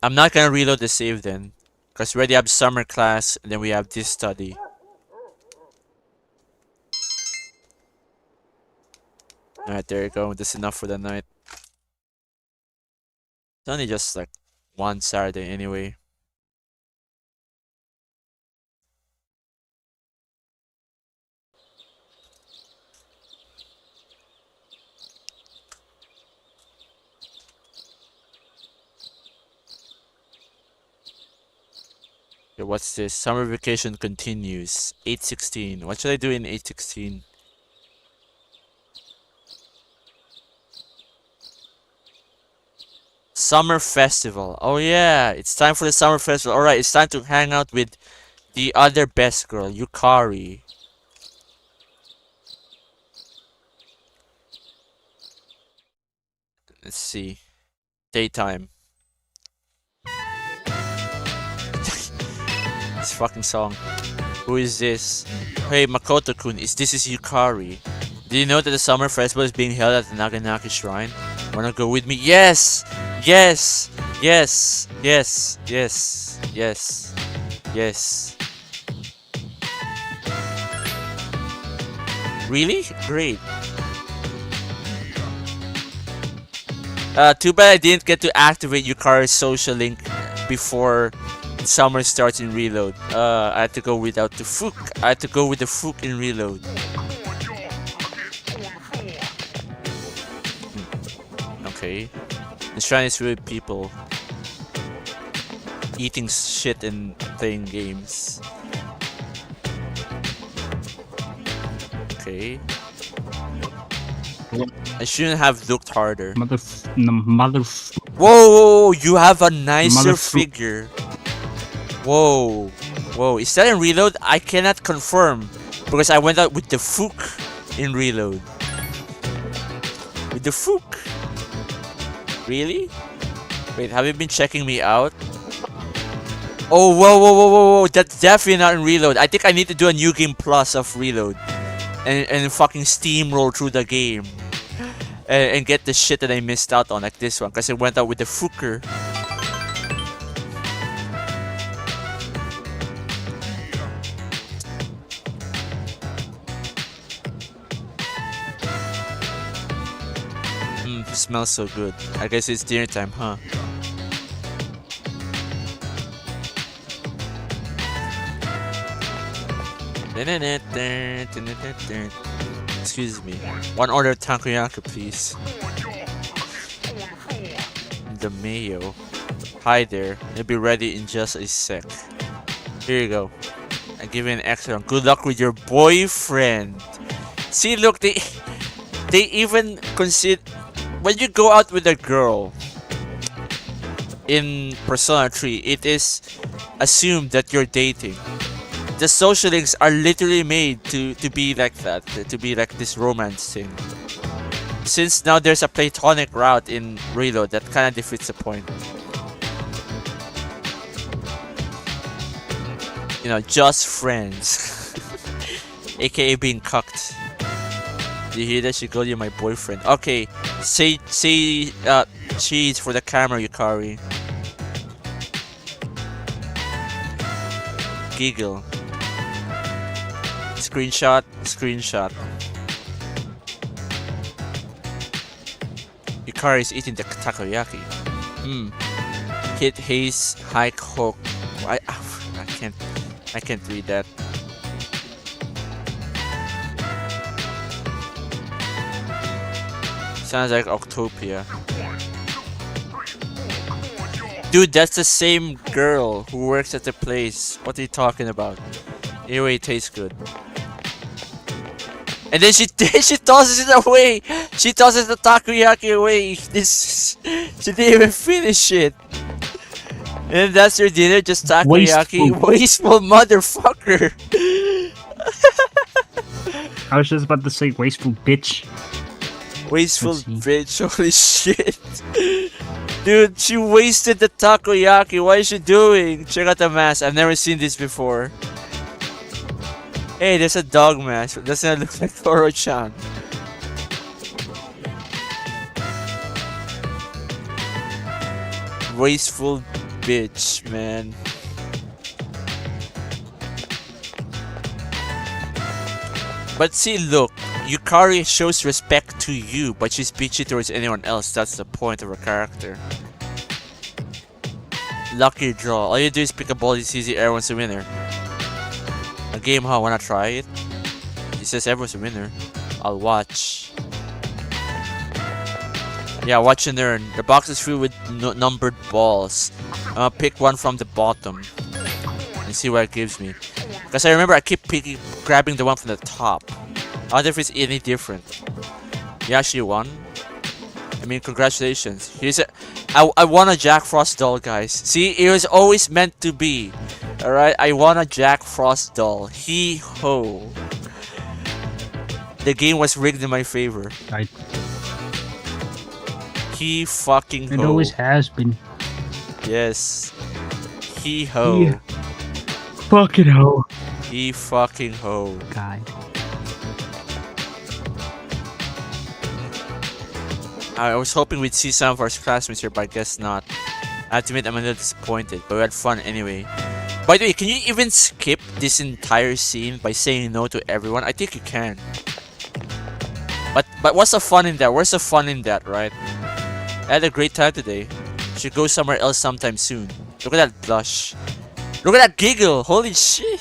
I'm not gonna reload the save then. Because we already have summer class, and then we have this study. Alright, there you go. That's enough for the night. It's only just like one Saturday anyway. Okay, what's this? Summer vacation continues. 8/16. What should I do in 8/16? Summer festival. Oh yeah, it's time for the summer festival. Alright, it's time to hang out with the other best girl, Yukari. Let's see. Daytime. This fucking song. Who is this? Hey, Makoto-kun, this is Yukari. Did you know that the summer festival is being held at the Naganaki Shrine? Wanna go with me? Yes! Yes! Yes! Yes! Yes! Yes! Yes. Really? Great. Too bad I didn't get to activate Yukari's social link before summer starts in reload. I had to go without the Fook. I had to go with the Fook in reload. Okay. The shrine is with people eating shit and playing games. Okay. I shouldn't have looked harder. Mother. Whoa, you have a nicer Motherfu- figure. Whoa. Whoa, is that in reload? I cannot confirm because I went out with the Fook in reload. With the Fook. Really? Wait, have you been checking me out? Oh, whoa. That's definitely not in reload. I think I need to do a new game plus of reload. And fucking steamroll through the game. And get the shit that I missed out on, like this one. Because I went out with the Fooker. It smells so good. I guess it's dinner time, huh? Excuse me. One order of takoyaki, please. The mayo. Hi there. It'll be ready in just a sec. Here you go. I give you an extra one. Good luck with your boyfriend. See, look, they even consider when you go out with a girl in Persona 3, it is assumed that you're dating. The social links are literally made to be like that, to be like this romance thing. Since now there's a platonic route in Reload, that kind of defeats the point. You know, just friends. AKA being cucked. Do you hear that? She called you my boyfriend. Okay, say cheese for the camera, Yukari. Giggle. Screenshot. Yukari is eating the takoyaki. Hit haze high hook. I can't read that. Sounds like Octopia. Dude, that's the same girl who works at the place. What are you talking about? Anyway, it tastes good. And then she tosses it away. She tosses the takoyaki away. She didn't even finish it. And that's your dinner, just takoyaki. Wasteful motherfucker. I was just about to say wasteful bitch. Wasteful bitch, holy shit. Dude, she wasted the takoyaki. What is she doing? Check out the mask. I've never seen this before. Hey, there's a dog mask. Doesn't it look like Toro-chan? Wasteful bitch, man. But see, look. Yukari shows respect to you, but she's bitchy towards anyone else. That's the point of her character. Lucky draw. All you do is pick a ball, it's easy, everyone's a winner. A game, huh? Wanna try it? It says everyone's a winner. I'll watch. Yeah, watch and learn. The box is filled with numbered balls. Pick one from the bottom and see what it gives me. Because I remember I keep grabbing the one from the top. I wonder if it's any different. You actually won? I mean, congratulations. Here's I won a Jack Frost doll, guys. See, it was always meant to be. Alright, I won a Jack Frost doll. Hee ho. The game was rigged in my favor. Right. He fucking ho. It always has been. Yes. He ho. Fucking ho. He fucking ho. God. I was hoping we'd see some of our classmates here, but I guess not. I have to admit I'm a little disappointed, but we had fun anyway. By the way, can you even skip this entire scene by saying no to everyone? I think you can. But what's the fun in that? Where's the fun in that, right? I had a great time today. Should go somewhere else sometime soon. Look at that blush. Look at that giggle. Holy shit.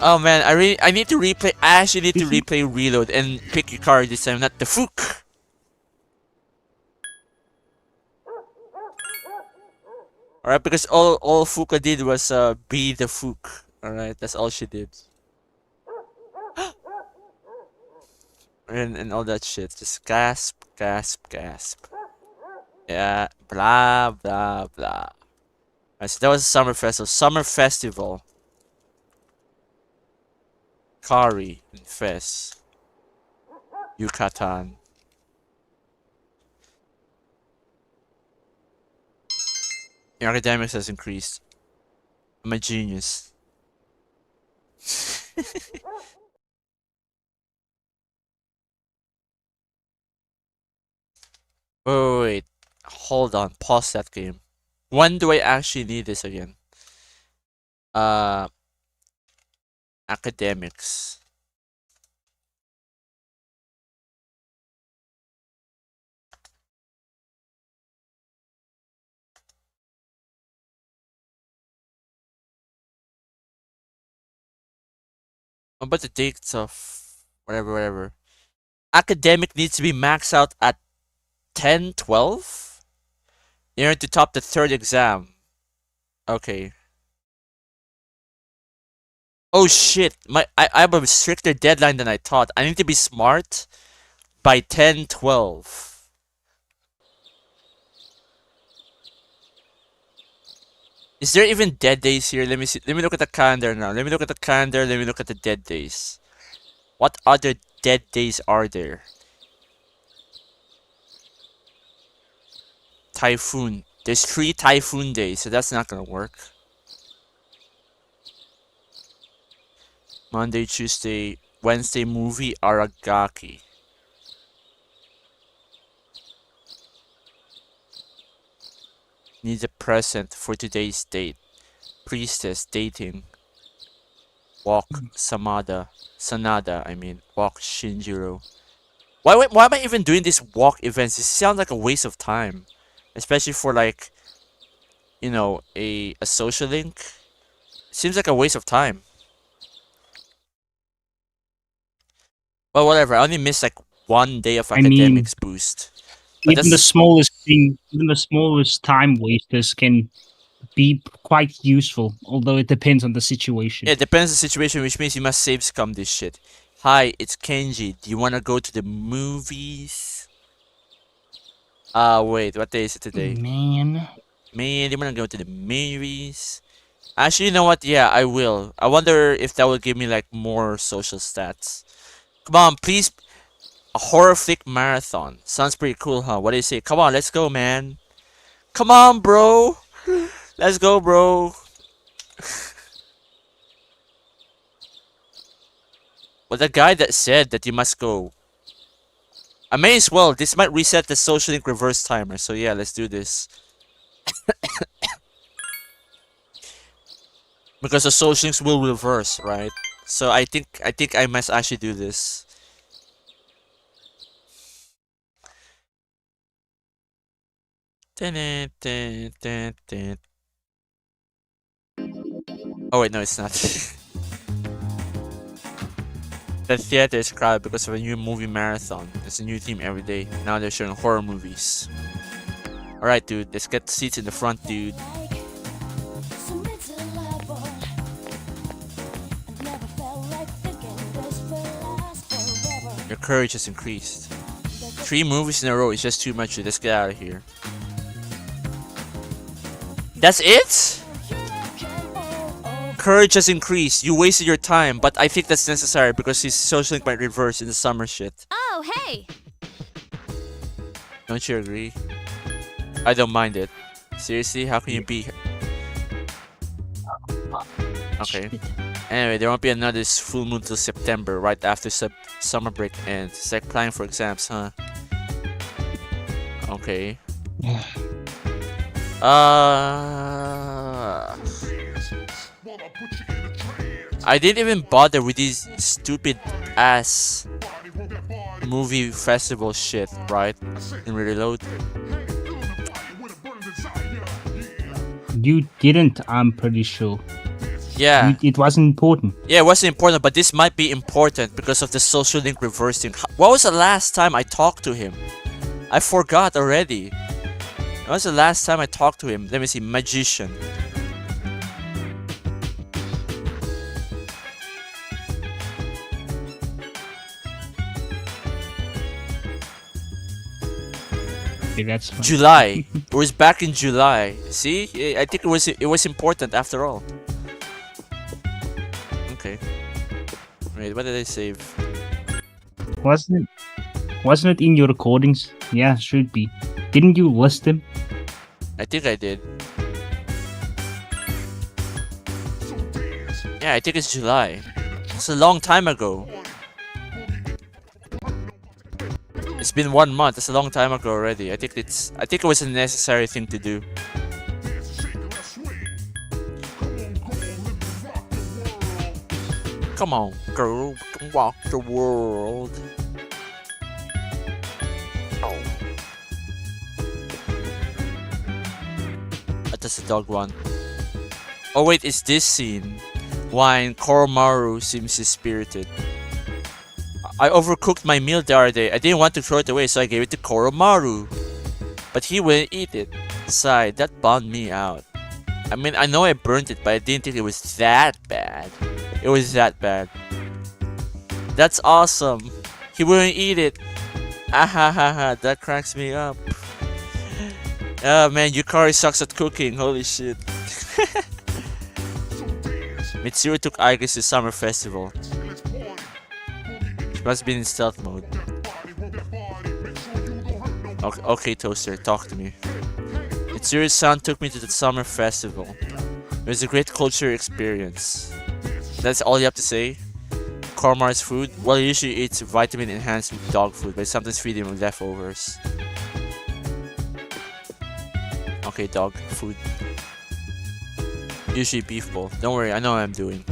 Oh man, I need to replay. I actually need to replay Reload and pick your card this time, not the Fook. Alright, because all Fuka did was be the Fook. Alright, that's all she did. And all that shit. Just gasp, gasp, gasp. Yeah, blah blah blah. Alright, so that was a summer festival. Summer festival. Kari in FES. Yucatan. Your academics has increased. I'm a genius. Wait. Hold on. Pause that game. When do I actually need this again? Academics. What about the dates of whatever? Academic needs to be maxed out at 10, 12? In order to top the third exam. Okay. Oh shit, I have a stricter deadline than I thought. I need to be smart by 10, 12. Is there even dead days here? Let me see. Let me look at the calendar now. Let me look at the calendar. Let me look at the dead days. What other dead days are there? Typhoon. There's 3 typhoon days, so that's not gonna work. Monday, Tuesday, Wednesday movie Aragaki. Needs a present for today's date. Priestess dating. Walk Sanada, I mean. Walk Shinjiro. Why am I even doing these walk events? It sounds like a waste of time. Especially for like, you know, a social link. It seems like a waste of time. Well, whatever. I only missed like 1 day of academics boost. But Even the smallest thing, even the smallest time wasters can be quite useful, although it depends on the situation. Yeah, it depends on the situation, which means you must save scum this shit. Hi, it's Kenji. Do you wanna go to the movies? Wait, what day is it today? Man, Do you wanna go to the movies? Actually, you know what? Yeah, I will. I wonder if that will give me like more social stats. Come on, please. A horror flick marathon. Sounds pretty cool, huh? What do you say? Come on, let's go, man. Come on, bro. Let's go, bro. Well, the guy that said that you must go. I may as well. This might reset the social link reverse timer. So yeah, let's do this. Because the social links will reverse, right? So I think I must actually do this. Oh wait, no, it's not. The theater is crowded because of a new movie marathon. There's a new theme every day. Now they're showing horror movies. Alright, dude, let's get seats in the front, dude. Your courage has increased. 3 movies in a row is just too much, dude. Let's get out of here. That's it? Courage has increased. You wasted your time, but I think that's necessary because his social link might reverse in the summer shit. Oh, hey! Don't you agree? I don't mind it. Seriously, how can you be? Okay. Anyway, there won't be another full moon till September, right after summer break ends. It's like planning for exams, huh? Okay. I didn't even bother with these stupid ass movie festival shit, right? In Reload. You didn't, I'm pretty sure. Yeah. It wasn't important. Yeah, it wasn't important, but this might be important because of the social link reversing. What was the last time I talked to him? I forgot already. When was the last time I talked to him? Let me see. Magician. Okay, that's fine. July. It was back in July. See? I think it was important after all. Okay. Wait, what did I save? Wasn't it in your recordings? Yeah, should be. Didn't you list them? I think I did. Yeah, I think it's July. It's a long time ago. It's been 1 month. That's a long time ago already. I think it was a necessary thing to do. Come on, girl, we can walk the world. What does the dog want? Oh wait, it's this scene. Wine, Koromaru seems spirited. I overcooked my meal the other day. I didn't want to throw it away, so I gave it to Koromaru. But he wouldn't eat it. Sigh, that bummed me out. I mean, I know I burnt it, but I didn't think it was that bad. It was that bad. That's awesome. He wouldn't eat it. Ahahaha, that cracks me up. Oh man, Yukari sucks at cooking. Holy shit. Mitsuru took Aigis to summer festival. She must have been in stealth mode. Okay, Toaster, talk to me. Mitsuru's son took me to the summer festival. It was a great culture experience. That's all you have to say? Kormar's food? Well, he usually eats vitamin-enhanced dog food, but sometimes feed him leftovers. Okay, dog food. Usually beef bowl. Don't worry, I know what I'm doing.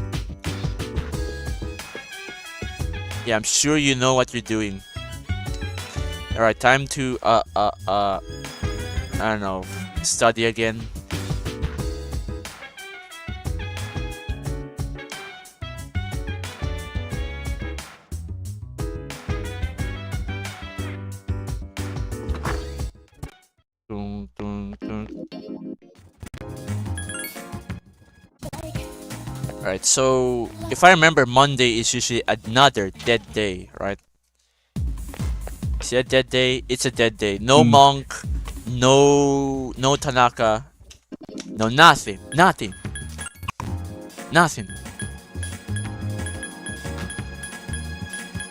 Yeah, I'm sure you know what you're doing. Alright, time to, I don't know, study again. Alright, so if I remember, Monday is usually another dead day, right? See a dead day? It's a dead day. No monk, no Tanaka, no nothing.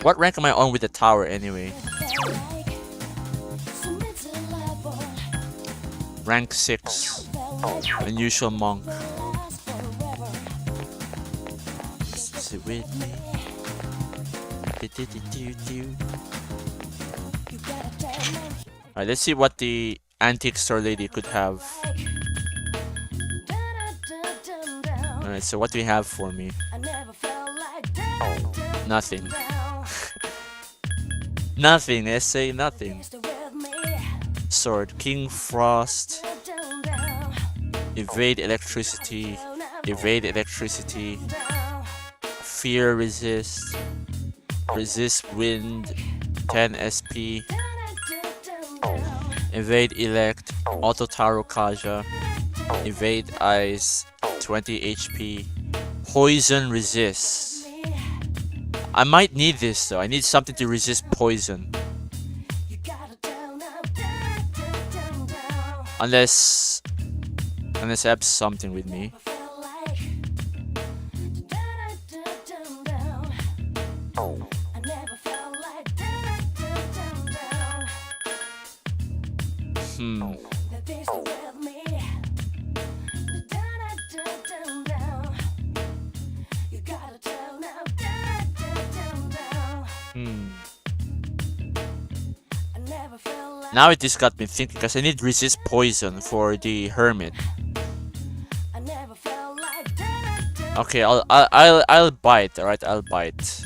What rank am I on with the tower anyway? Rank 6. Unusual monk. Sit with me. Alright, let's see what the antique store lady could have. Alright, so what do you have for me? Nothing. Nothing, essay, nothing. Sword, King Frost. Evade electricity. Evade electricity. Fear resist. Resist wind. 10 SP. Evade elect. Auto Taro Kaja. Evade ice. 20 HP. Poison resist. I might need this though. I need something to resist poison. Unless I have something with me. Now it just got me thinking, because I need resist poison for the hermit. Okay, I'll bite. All right, I'll bite.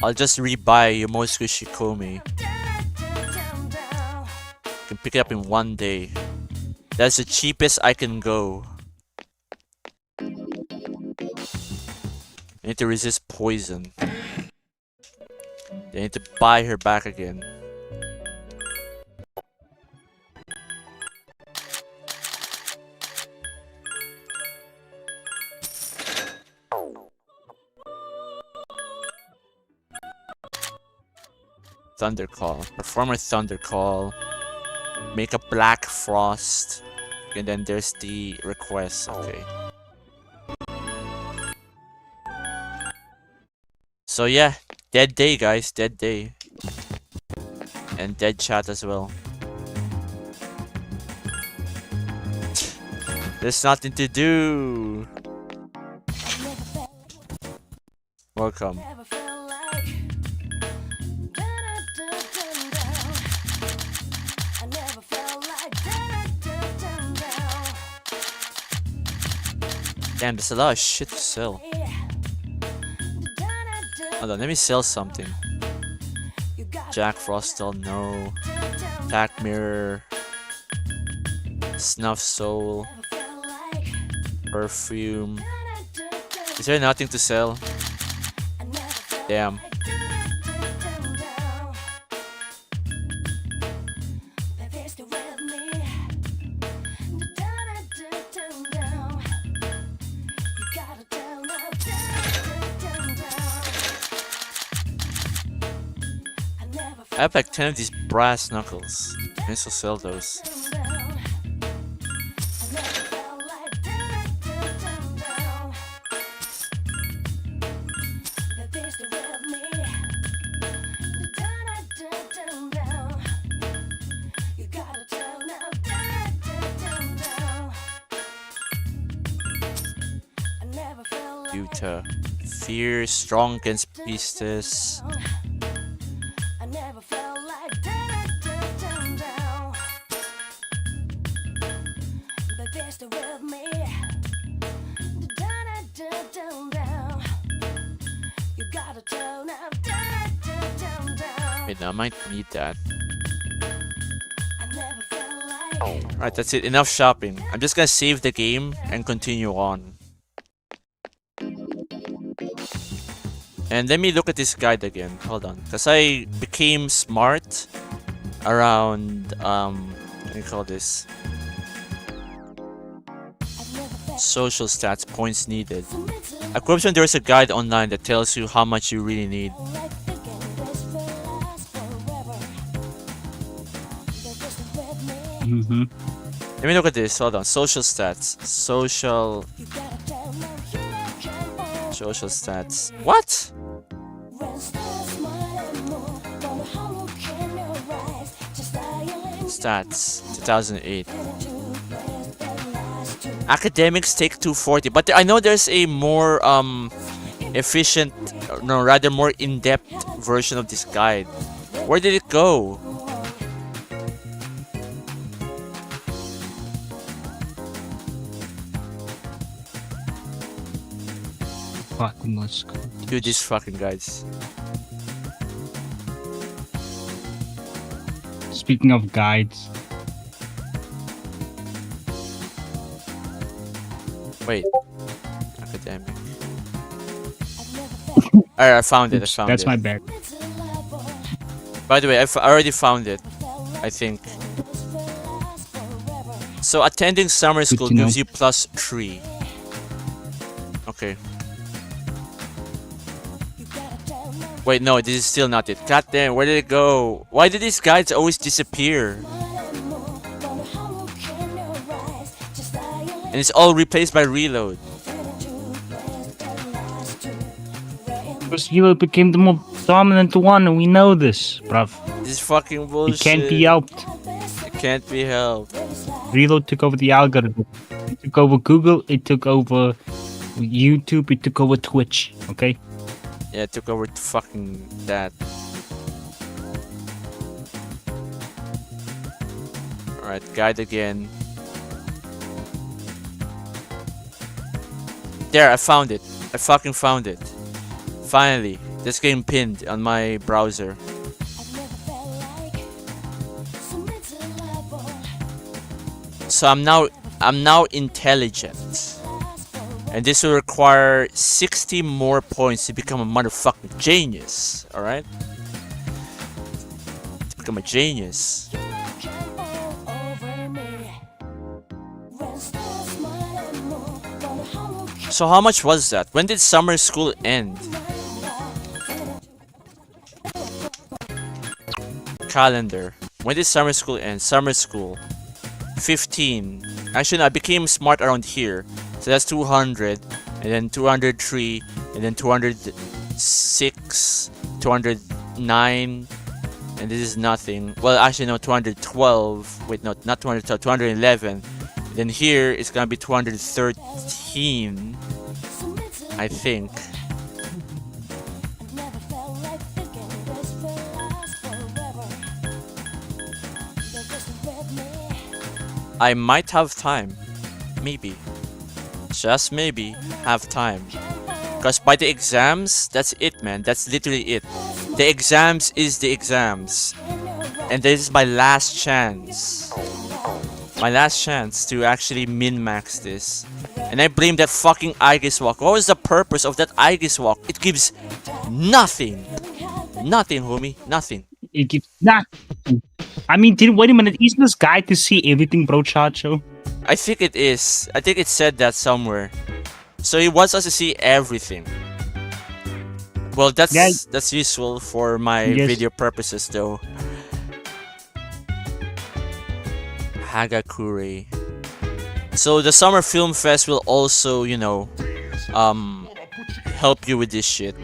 I'll just rebuy Yomosuke Shikomi. Can pick it up in one day. That's the cheapest I can go. I need to resist poison. I need to buy her back again. Thunder Call. Perform a Thunder Call. Make a Black Frost. And then there's the request. Okay. So yeah, dead day, guys. Dead day. And dead chat as well. There's nothing to do. Welcome. Damn, there's a lot of shit to sell. Hold on, let me sell something. Jack Frostal, no. Attack Mirror. Snuff Soul. Perfume. Is there nothing to sell? Damn. I have like 10 of these brass knuckles. I still sell those. Yuta. Fear, strong against Priestess. Wait, I might need that. Alright, that's it. Enough shopping. I'm just gonna save the game and continue on. And let me look at this guide again. Hold on. Because I became smart around, what do you call this? Social stats, points needed. At Corruption, there's a guide online that tells you how much you really need. Let me look at this. Hold on. Social stats. Social stats. What? Stats 2008. Academics take 240, but I know there's a more efficient, no, rather more in-depth version of this guide. Where did it go? Fucking let's go. Dude, these fucking guys. Speaking of guides, Wait. Academic. Alright, I found it. that's my bad. By the way, I already found it. I think. So attending summer school to know. gives you +3. Okay. Wait, no, this is still not it. God damn, where did it go? Why do these guides always disappear? And it's all replaced by reload. Because Hilo became the more dominant one, and we know this, bruv. This is fucking bullshit. It can't be helped. It can't be helped. Reload took over the algorithm. It took over Google. It took over YouTube. It took over Twitch. Okay. Yeah, it took over fucking that. Alright, guide again. There, I found it. I fucking found it. Finally, this game pinned on my browser. So I'm now intelligent. And this will require 60 more points to become a motherfucking genius. Alright? To become a genius. So how much was that? When did summer school end? Calendar. When did summer school end? Summer school. 15. Actually, no, I became smart around here. So that's 200. And then 203. And then 206. 209. And this is nothing. Well, actually, no, 212. Wait, no, not 212. 211. Then here, it's gonna be 213. I think. I might have time. Maybe. Just maybe have time. Because by the exams, that's it, man. That's literally it. The exams is the exams. And this is my last chance. My last chance to actually min-max this. And I blame that fucking Aigis walk. What was the purpose of that Aigis walk? It gives nothing. Nothing, homie. Nothing. It gives nothing. I mean, wait a minute. Isn't this guide to see everything, bro, Chacho? I think it is. I think it said that somewhere. So he wants us to see everything. Well, that's useful for my video purposes, though. Hagakure. So the Summer Film Fest will also, you know, help you with this shit.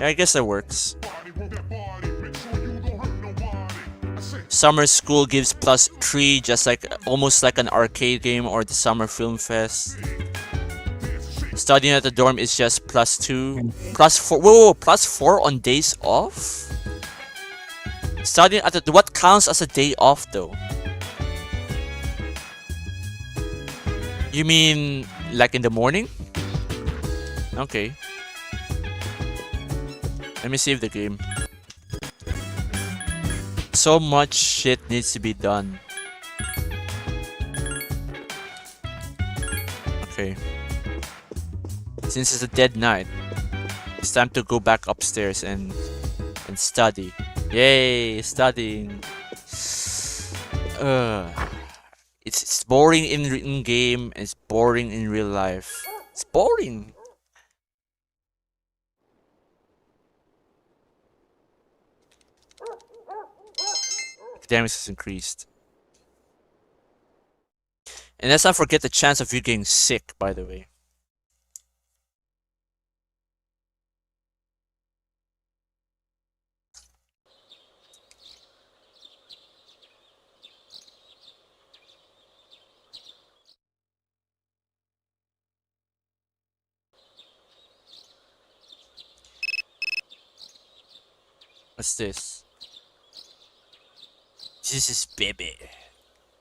Yeah, I guess that works. Summer School gives +3, just like almost like an arcade game or the Summer Film Fest. Studying at the dorm is just +2, +4. Whoa, +4 on days off. Studying at the what counts as a day off though? You mean like in the morning? Okay. Let me save the game. So much shit needs to be done. Okay. Since it's a dead night, it's time to go back upstairs and study. Yay, studying. It's boring in game and it's boring in real life. It's boring. Academics has increased. And let's not forget the chance of you getting sick, by the way. What's this? This is baby.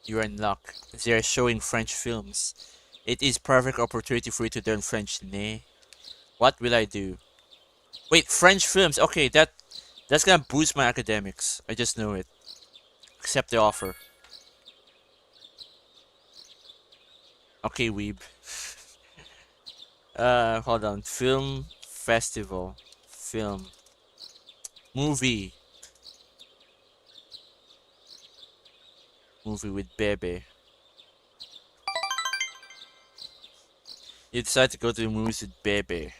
You're in luck. They are showing French films. It is perfect opportunity for you to learn French, nay. What will I do? Wait, French films. Okay, that's gonna boost my academics. I just know it. Accept the offer. Okay, weeb. Hold on. Film festival. Film. Movie. Movie with Bebe. You decide to go to the movies with Bebe.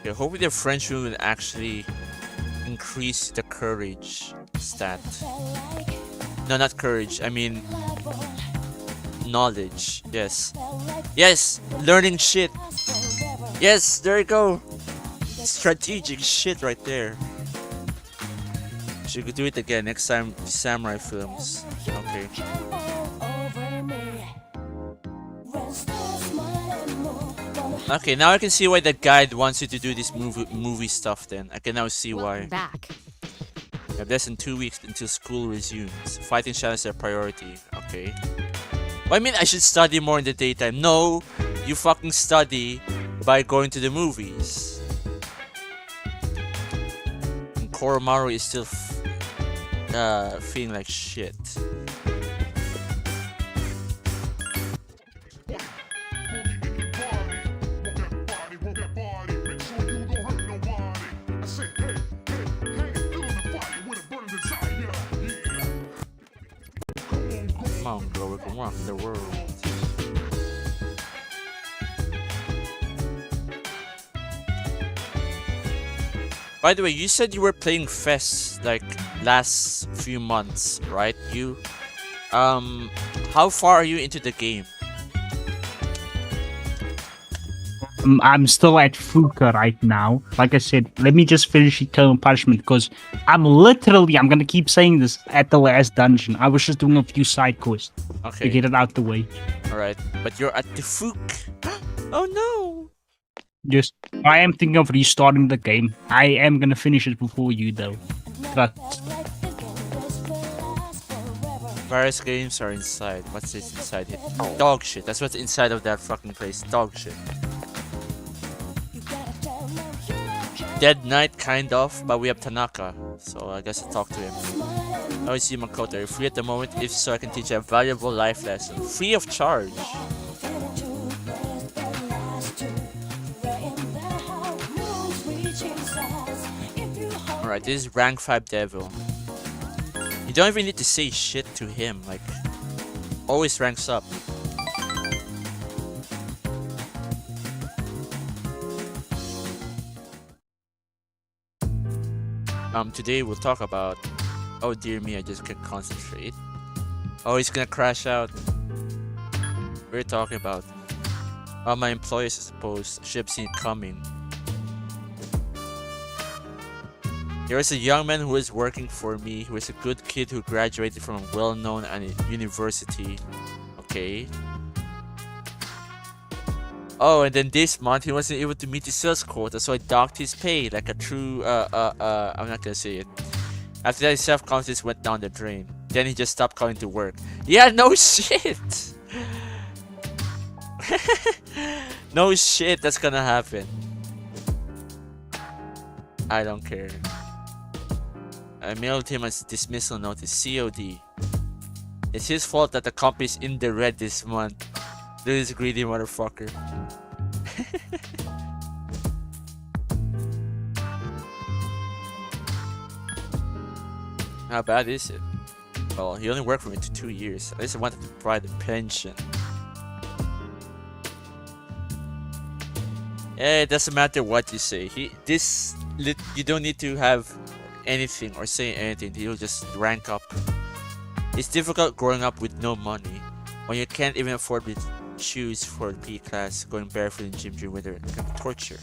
Okay, hopefully the French film will actually increase the courage stat. No, not courage. I mean knowledge. Yes. Yes! Learning shit. Yes, there you go. Strategic shit right there. Should do it again next time. Samurai films. Okay. Okay, now I can see why the guide wants you to do this movie stuff. Then I can now see why. Back. You have less than 2 weeks until school resumes. Fighting shadows are a priority. Okay. Well, I mean, I should study more in the daytime. No, you fucking study by going to the movies. And Koromaru is still feeling like shit. Come on, girl, we can rock the world. By the way, you said you were playing FES like last few months, right? How far are you into the game? I'm still at Fuka right now. Like I said, let me just finish Eternal Punishment because I'm gonna keep saying this, at the last dungeon. I was just doing a few side quests to get it out the way. Alright, but you're at the Fuk. Oh no! Just, I am thinking of restarting the game. I am gonna finish it before you though. But Various games are inside. What's this inside it? Dog shit. That's what's inside of that fucking place. Dog shit. Dead Knight, kind of, but we have Tanaka, so I guess I'll talk to him. Oh, I see Makoto. Are you free at the moment? If so, I can teach you a valuable life lesson. Free of charge. Alright, this is rank 5 devil. You don't even need to say shit to him, like, always ranks up. Today we'll talk about... Oh dear me, I just can't concentrate. Oh, he's gonna crash out. We're talking about... my employers, I suppose, should have seen it coming. There is a young man who is working for me, who is a good kid who graduated from a well-known university. Okay. Oh, and then this month he wasn't able to meet his sales quota, so I docked his pay like a true, I'm not gonna say it. After that, his self-confidence went down the drain. Then he just stopped coming to work. Yeah, no shit! No shit, that's gonna happen. I don't care. I mailed him a dismissal notice, COD. It's his fault that the company's in the red this month. This greedy motherfucker. How bad is it? Well, he only worked for me for 2 years. At least I wanted to provide a pension. It doesn't matter what you say. You don't need to have anything or say anything. He'll just rank up. It's difficult growing up with no money. When you can't even afford to choose for PE class, going barefoot in gym during winter can be torture.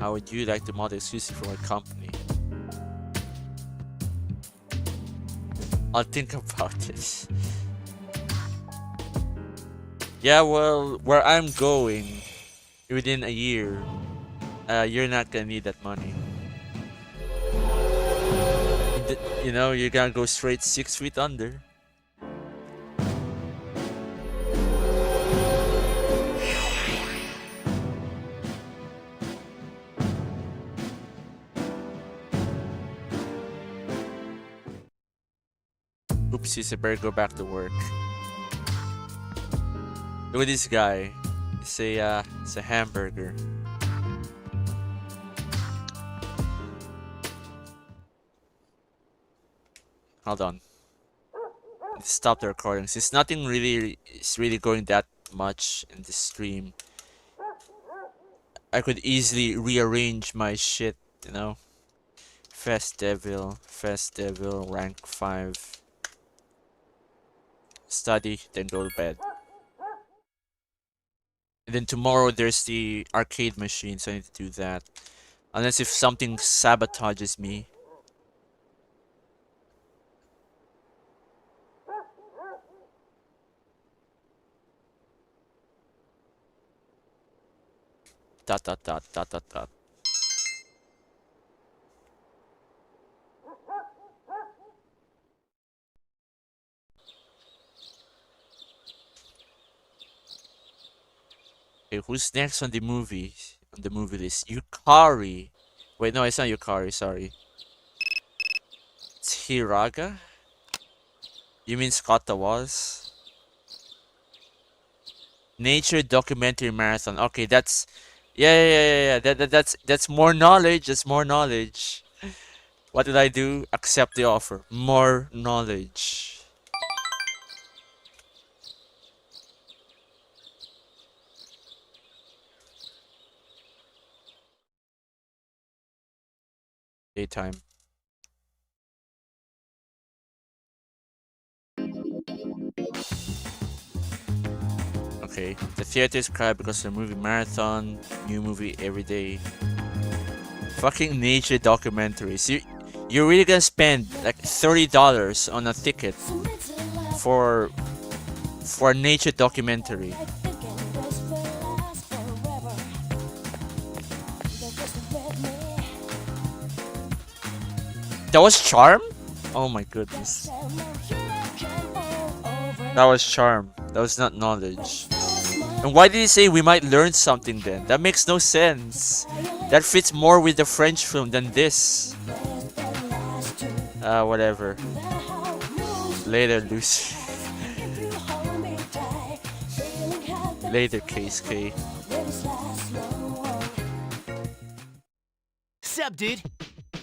How would you like to model exclusive for my company? I'll think about this. Yeah, well, where I'm going, within a year, you're not gonna need that money. You know, you're gonna go straight 6 feet under. Oopsies, I better go back to work. Look at this guy. It's a hamburger. Hold on. Stop the recording. Since nothing really is really going that much in this stream, I could easily rearrange my shit, you know. FES Devil, rank 5. Study, then go to bed. And then tomorrow there's the arcade machine, so I need to do that. Unless if something sabotages me. dot dot dot dot dot dot. Okay, who's next on the movie list? Yukari. Wait, no, it's not Yukari, sorry. It's Hiraga? You mean Scott was? Nature documentary marathon. Okay, that's yeah. That's more knowledge. That's more knowledge. What did I do? Accept the offer. More knowledge. Daytime. Okay. The theater is crowded because of the movie marathon. New movie every day. Fucking nature documentaries. You're really gonna spend like $30 on a ticket for a nature documentary. That was charm? Oh my goodness. That was charm. That was not knowledge. And why did he say we might learn something then? That makes no sense. That fits more with the French film than this. Whatever. Later, Lucy. Later, Case K. Sup, dude?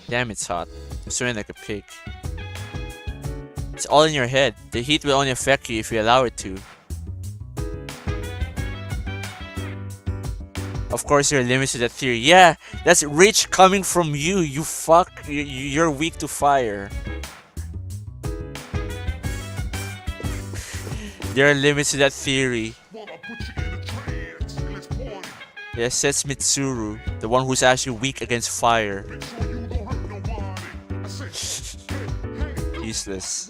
Damn, it's hot. I'm sweating like a pig. It's all in your head. The heat will only affect you if you allow it to. Of course, you're limited to that theory. Yeah, that's rich coming from you. You fuck. You're weak to fire. You're limited to that theory. Yeah, says Mitsuru, the one who's actually weak against fire. Useless.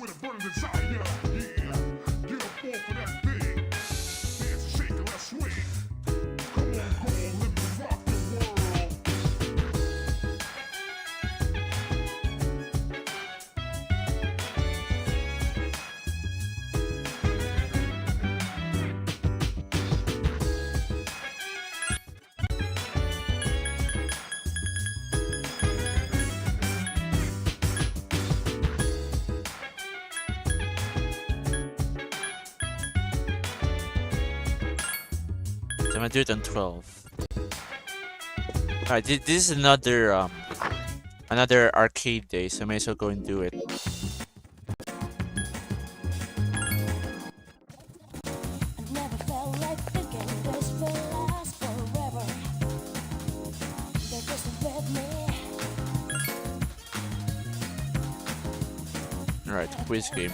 I'm gonna do it on 12. Alright, this is another arcade day, so I may as well go and do it. Alright, quiz game.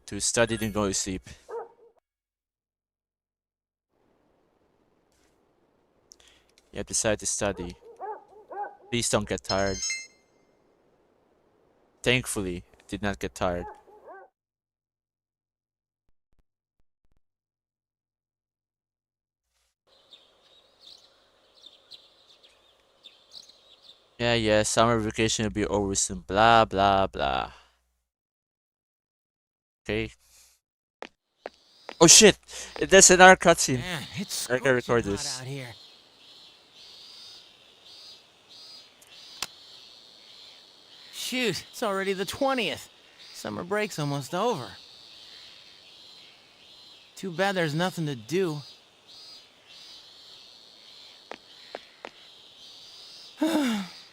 To study then go to sleep. You have decided to study. Please don't get tired. Thankfully, I did not get tired. Yeah, summer vacation will be over soon. Blah, blah, blah. Okay. Oh shit! That's another cutscene. Man, it's I gotta record scorching hot this. out here. Shoot, it's already the 20th. Summer break's almost over. Too bad there's nothing to do.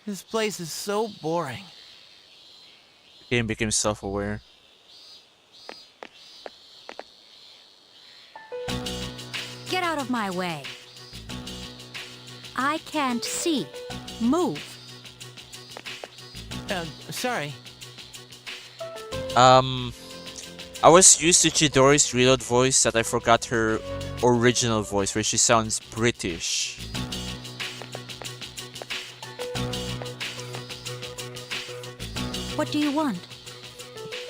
This place is so boring. The game became self-aware. Get out of my way. I can't see. Move. Sorry. I was used to Chidori's reload voice that I forgot her original voice where she sounds British. What do you want?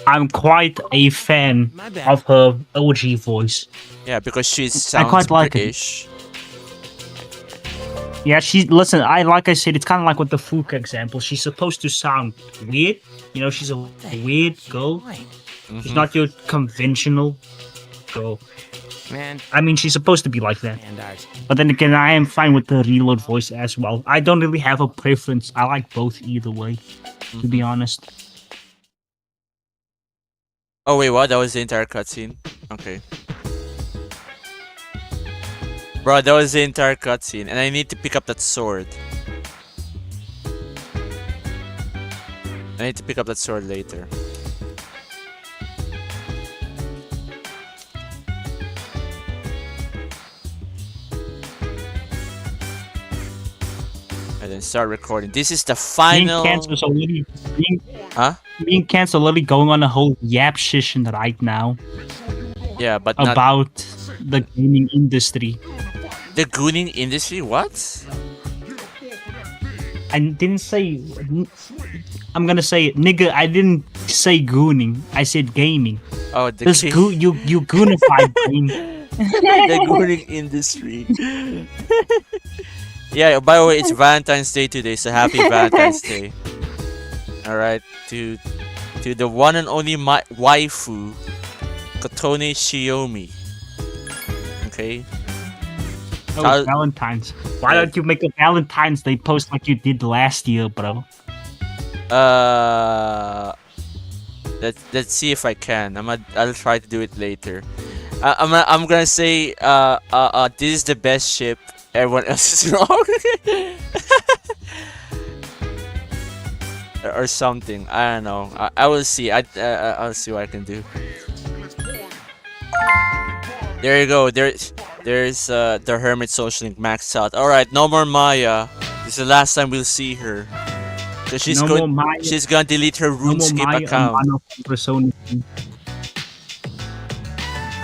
I'm quite a fan My bad. of her OG voice. Yeah, because she I sounds quite like it. British. Yeah, listen. Like I said, it's kind of like with the Fuka example. She's supposed to sound weird. You know, she's a weird girl. Right. She's Mhm. not your conventional girl. Man, I mean, she's supposed to be like that. and art. But then again, I am fine with the reload voice as well. I don't really have a preference. I like both either way, to be honest. Oh wait, what? That was the entire cutscene? Okay. Bro, that was the entire cutscene, and I need to pick up that sword. I need to pick up that sword later. And then start recording. This is the Me final. and Cancer's already, Huh? me and Cancer already going on a whole yap session right now Yeah, but not about the gaming industry. the gooning industry. What? I didn't say. I'm gonna say it, nigga. I didn't say gooning. I said gaming. Oh, the This you goonified brain. the gooning industry. Yeah. By the way, it's Valentine's Day today, so happy Valentine's Day. All right, to the one and only waifu, Kotone Shiomi. Okay. Oh, I'll- Valentine's. Why don't you make a Valentine's Day post like you did last year, bro? Let's see if I can. I'll try to do it later. I'm gonna say this is the best ship. Everyone else is wrong. Or something. I don't know. I will see. I'll see what I can do. There you go. There's the Hermit Social Link maxed out. All right, no more Maya. This is the last time we'll see her. So she's No going. more Maya. She's gonna delete her No more RuneScape Maya account. and Mono Persona. No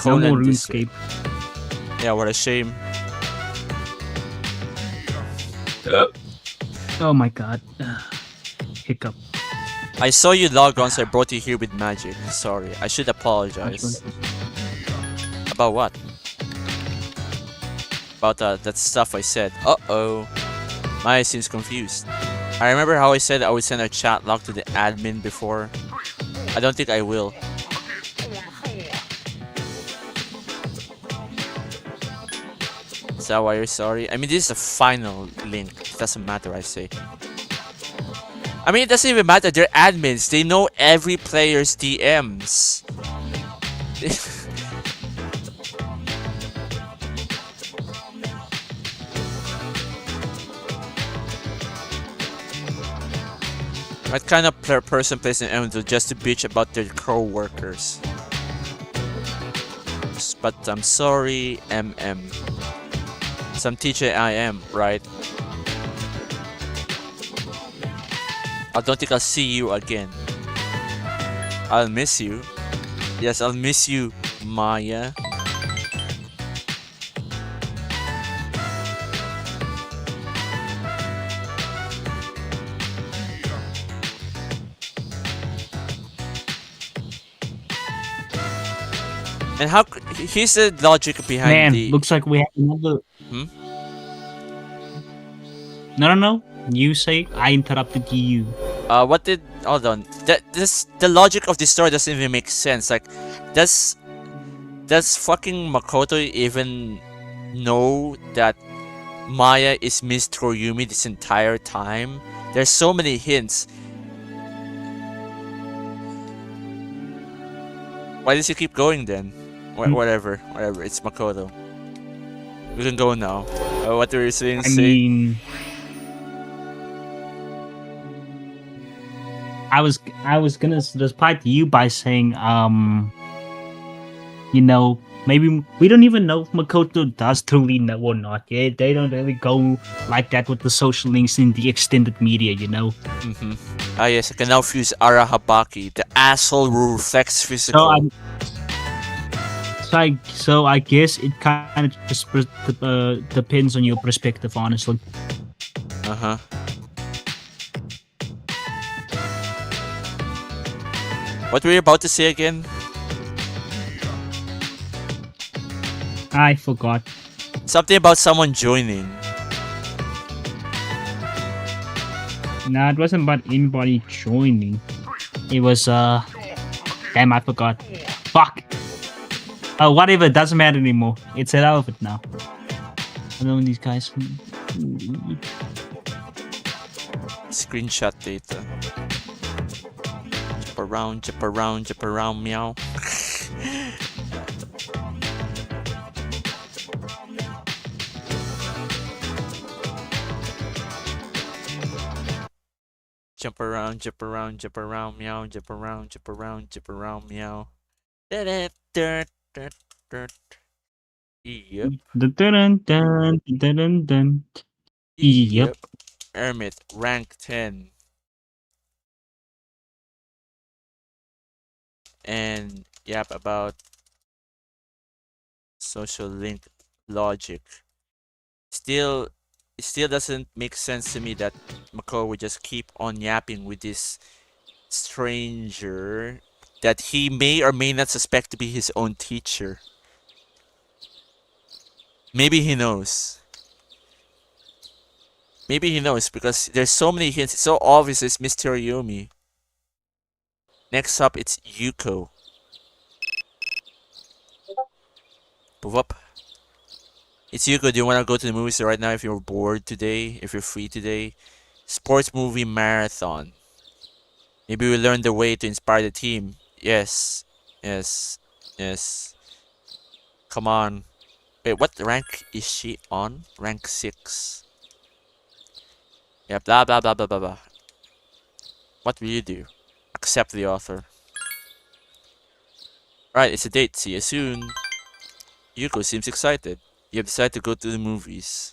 Colon more this- RuneScape. Yeah, what a shame. Oh my god. Hiccup. I saw you log on, so I brought you here with magic. Sorry, I should apologize. About what? About that stuff I said. Uh-oh. Maya seems confused. I remember how I said I would send a chat log to the admin before. I don't think I will. Is that why you're sorry? I mean, this is the final link. It doesn't matter, I say. I mean, it doesn't even matter. They're admins. They know every player's DMs. What kind of person plays an MMO just to bitch about their co-workers? But I'm sorry, MM. Some teacher I am, right? I don't think I'll see you again. I'll miss you. Yes, I'll miss you, Maya. And how? Here's the logic behind Man, the. looks like we have another. Hmm? No. You say I interrupted you. What did? Hold on. The logic of this story doesn't even make sense. Like, does fucking Makoto even know that Maya is Miss Toryumi this entire time? There's so many hints. Why does he keep going then? Whatever. It's Makoto. We can go now. What were you saying? I mean, I was gonna reply to you by saying, you know, maybe we don't even know if Makoto does truly know or not. Yeah, they don't really go like that with the social links in the extended media, you know. Mm-hmm. Ah yes, I can now fuse Arahabaki, the asshole who reflects physical. So I guess it kind of just depends on your perspective, honestly. What were you about to say again? I forgot. Something about someone joining. Nah, it wasn't about anybody joining. It was damn, I forgot. Fuck. Oh, whatever, it doesn't matter anymore. It's irrelevant now. I know these guys. Screenshot data. Jump around, meow. Jump around, meow. Jump around, meow. Yep. Dun, dun, dun, dun, dun, dun. Yep. Hermit, rank 10. And yep, about social link logic. It still doesn't make sense to me that Mako would just keep on yapping with this stranger that he may or may not suspect to be his own teacher. Maybe he knows. Maybe he knows because there's so many hints. It's so obvious it's Mr. Yomi. Next up, it's Yuko. Move up. It's Yuko. Do you want to go to the movies right now if you're bored today? If you're free today? Sports movie marathon. Maybe we learn the way to inspire the team. Yes. Yes. Yes. Come on. Wait, what rank is she on? Rank 6. Yeah, blah blah blah blah blah blah. What will you do? Accept the offer. Right, it's a date. See you soon. Yuko seems excited. You have decided to go to the movies.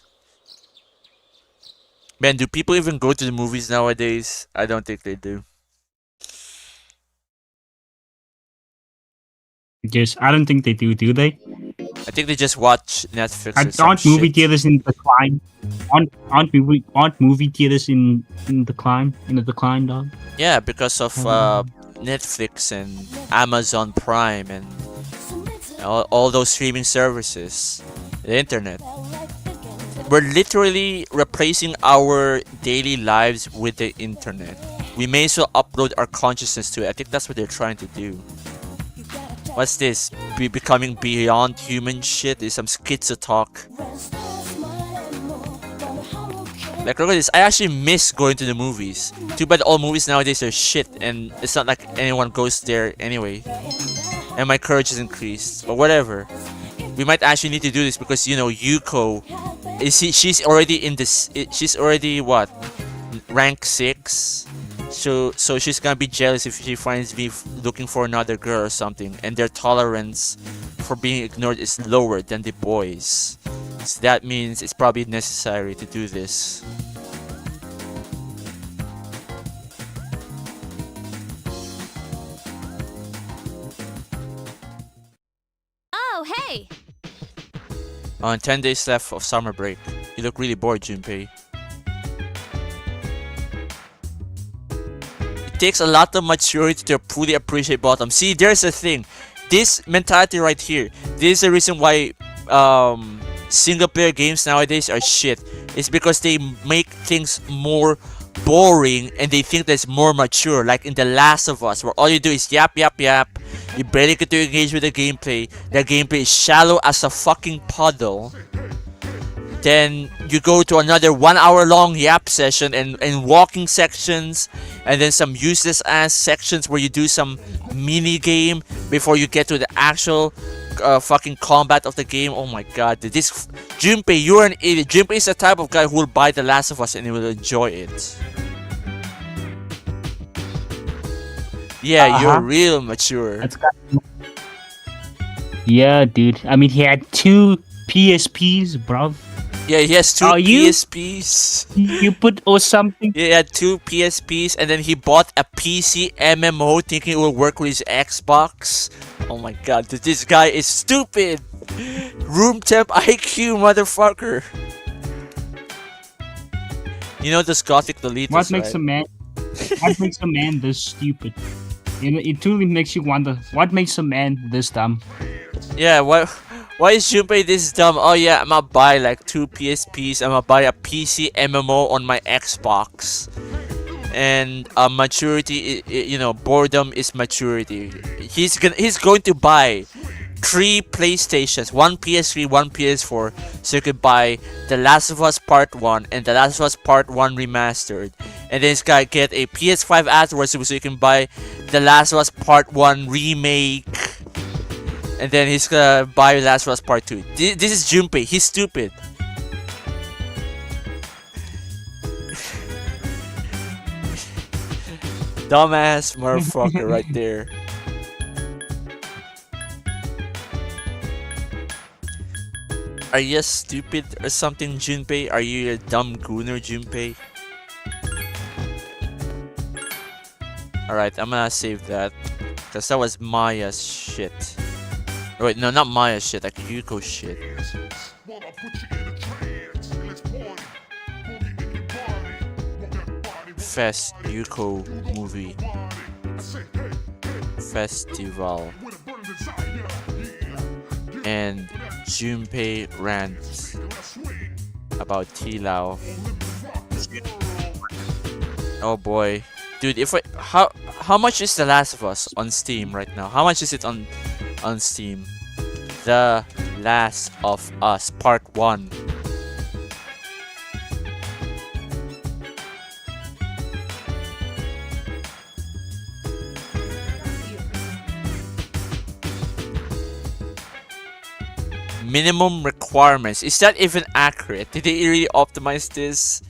Man, do people even go to the movies nowadays? I don't think they do. Yes, I don't think they do they? I think they just watch Netflix or some Aren't movie shit. theaters in decline? Aren't movie theaters in decline? In a decline, dog? Yeah, because of Netflix and Amazon Prime and all those streaming services. The internet. We're literally replacing our daily lives with the internet. We may as well upload our consciousness to it. I think that's what they're trying to do. What's this? Becoming beyond human shit? Is some schizo talk. Like, look at this. I actually miss going to the movies. Too bad all movies nowadays are shit, and it's not like anyone goes there anyway. And my courage is increased. But whatever. We might actually need to do this because, you know, Yuko, she's already in this. She's already what? Rank 6. So she's gonna be jealous if she finds me looking for another girl or something, and their tolerance for being ignored is lower than the boys. So that means it's probably necessary to do this. Oh, hey! On 10 days left of summer break. You look really bored, Junpei. It takes a lot of maturity to fully appreciate bottom. See, there's a thing. This mentality right here. This is the reason why single player games nowadays are shit. It's because they make things more boring and they think that's more mature. Like in The Last of Us, where all you do is yap yap yap. You barely get to engage with the gameplay. The gameplay is shallow as a fucking puddle. Then you go to another 1 hour long yap session and walking sections, and then some useless ass sections where you do some mini game before you get to the actual fucking combat of the game. Oh my god, this Junpei, you're an idiot. Junpei is the type of guy who will buy The Last of Us and he will enjoy it. Yeah, you're real mature. Yeah, dude. I mean, he had 2 PSPs, bruv. Yeah, he has 2 PSPs. You put or something? He had 2 PSPs and then he bought a PC MMO thinking it will work with his Xbox. Oh my god, this guy is stupid. Room temp IQ, motherfucker. You know this gothic deletus, What makes right? a man? What makes a man this stupid? it truly makes you wonder what makes a man this dumb. Yeah, why is Junpei this dumb? Oh yeah, I'm gonna buy like 2 PSPs. I'm gonna buy a PC MMO on my Xbox. And maturity, you know, boredom is maturity. He's going to buy 3 PlayStations, 1 PS3, 1 PS4, so you could buy The Last of Us Part 1 and The Last of Us Part 1 Remastered. And then he's gonna get a PS5 afterwards so you can buy The Last of Us Part 1 Remake. And then he's gonna buy The Last of Us Part 2. This is Junpei, he's stupid. Dumbass motherfucker right there. Are you stupid or something, Junpei? Are you a dumb gooner, Junpei? Alright, I'm gonna save that. Because that was Maya's shit. Oh, wait, no, not Maya's shit, like Yuko shit. FES Yuko movie. Festival. And Junpei rant about Tilao. Oh boy. Dude, if how much is The Last of Us on Steam right now? How much is it on Steam? The Last of Us Part 1. Minimum requirements. Is that even accurate? Did they really optimize this?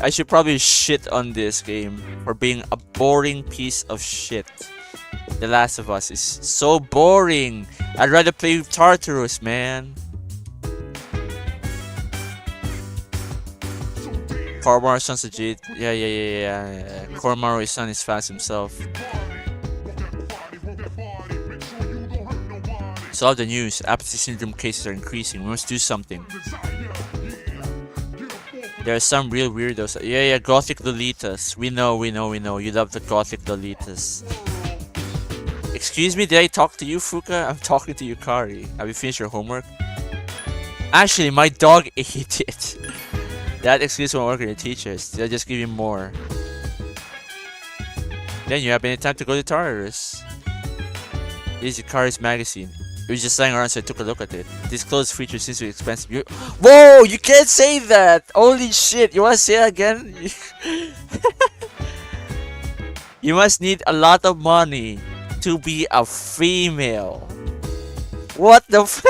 I should probably shit on this game for being a boring piece of shit. The Last of Us is so boring. I'd rather play with Tartarus, man. Koromaru's son's legit. Yeah. Koromaru's son is fast himself. Solve the news. Apathy syndrome cases are increasing. We must do something. There are some real weirdos. Yeah, Gothic Lolitas. We know. You love the Gothic Lolitas. Excuse me, did I talk to you, Fuka? I'm talking to you, Kari. Have you finished your homework? Actually, my dog ate it. That excuse won't work with your teachers. They'll just give you more. Then you have any time to go to Tartarus. This is Kari's magazine. It was just lying around, so I took a look at it. This clothes feature seems to be expensive. Whoa! You can't say that! Holy shit! You wanna say that again? You must need a lot of money to be a female. What the f-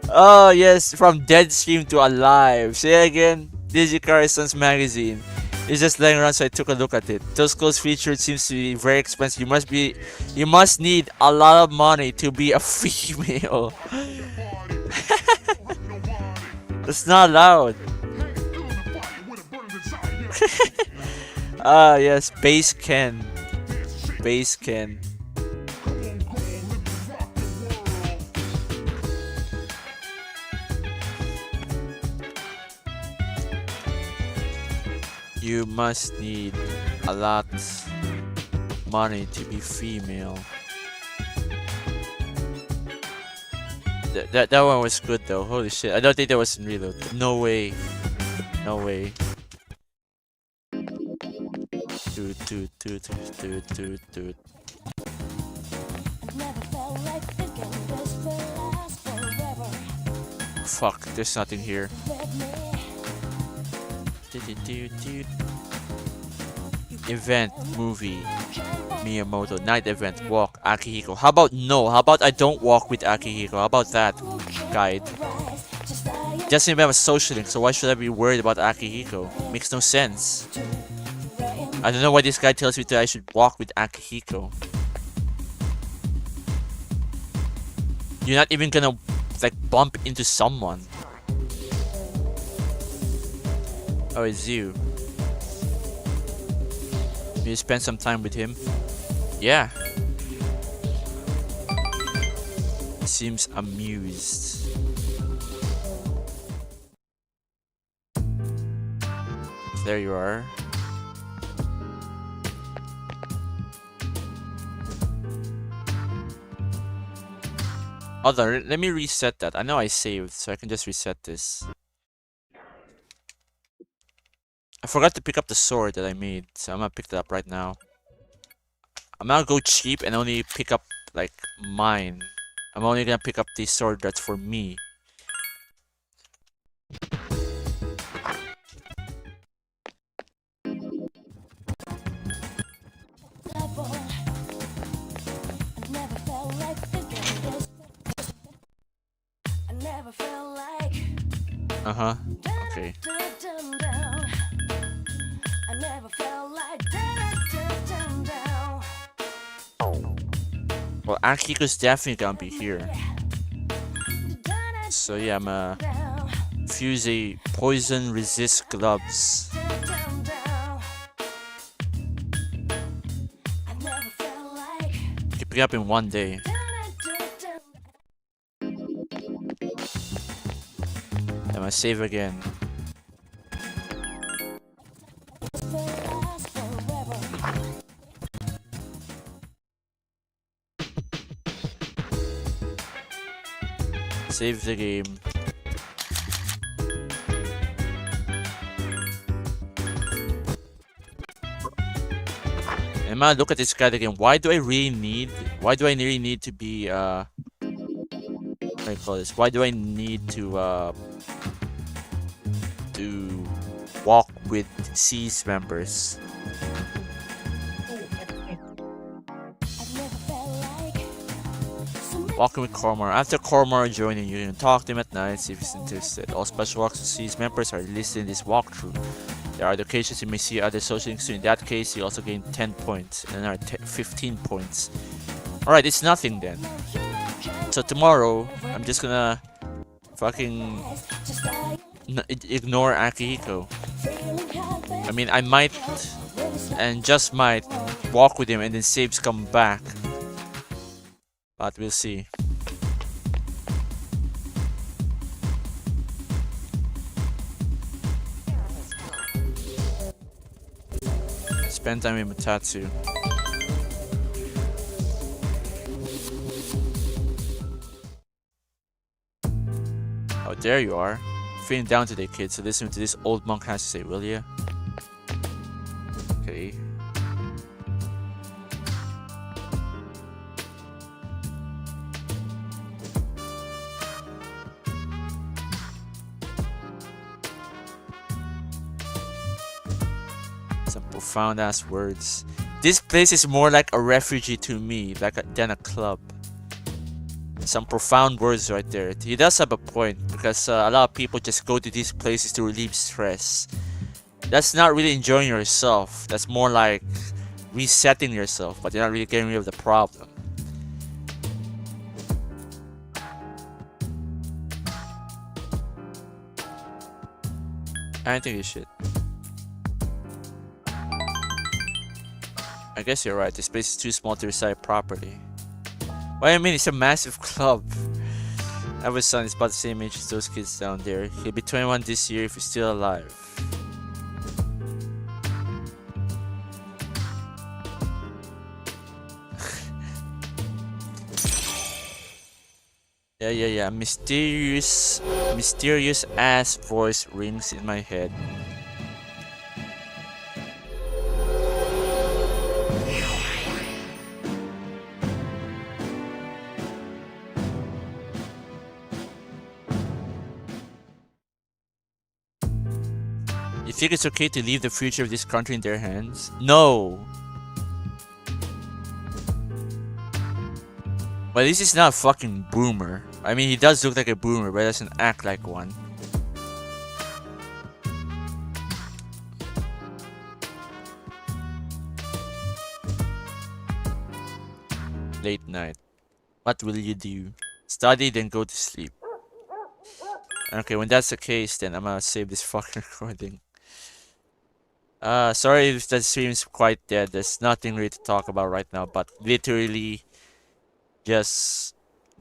Oh yes, from dead stream to alive. Say again. This is Kari-san's magazine. It's just lying around, so I took a look at it. Those clothes featured seems to be very expensive. You must need a lot of money to be a female. That's not allowed. Ah yes, Base Ken. Base Ken. You must need a lot money to be female. That one was good though. Holy shit! I don't think that was in reload. No way. No way. Dude. Fuck, there's nothing here. Event, movie, Miyamoto, night event, walk, Akihiko. How about no? How about I don't walk with Akihiko? How about that, guide? Doesn't even have a social link, so why should I be worried about Akihiko? Makes no sense. I don't know why this guy tells me that I should walk with Akihiko. You're not even gonna like bump into someone. Oh, it's you. You spend some time with him? Yeah. Seems amused. There you are. Hold on, let me reset that. I know I saved, so I can just reset this. I forgot to pick up the sword that I made, so I'm gonna pick that up right now. I'm gonna go cheap and only pick up, like, mine. I'm only gonna pick up the sword that's for me. Uh-huh. Okay. Well, Akiko's definitely gonna be here. So yeah, I'm fuse a poison resist gloves. Keep it up in one day. I'm gonna save again. Save the game. And man, look at this guy again. Why do I really need to be what do I call this? Why do I need to walk with C's members? Walking with Cormor. After Cormor joining, you can talk to him at night, see if he's interested. All special walks with C's members are listed in this walkthrough. There are occasions you may see other social links, so in that case, you also gain 10 points, and another 15 points. Alright, it's nothing then. So tomorrow, I'm just gonna fucking ignore Akihiko. I mean, I might, and just might, walk with him and then saves come back. But we'll see. Spend time with Mutatsu. Oh, there you are. Feeling down today, kid, so listen to this old monk has to say, will ya? Okay. Some profound ass words. This place is more like a refugee to me, than a club. Some profound words right there. He does have a point, because a lot of people just go to these places to relieve stress. That's not really enjoying yourself. That's more like resetting yourself, but you're not really getting rid of the problem. I don't think you should. I guess you're right. This place is too small to reside properly. What do you mean? It's a massive club. I have a son. He's about the same age as those kids down there. He'll be 21 this year if he's still alive. Yeah. Mysterious ass voice rings in my head. You think it's okay to leave the future of this country in their hands? No! But this is not a fucking boomer. I mean, he does look like a boomer, but he doesn't act like one. Late night. What will you do? Study, then go to sleep. Okay, when that's the case, then I'm gonna save this fucking recording. Sorry if the stream's quite dead. There's nothing really to talk about right now, but literally just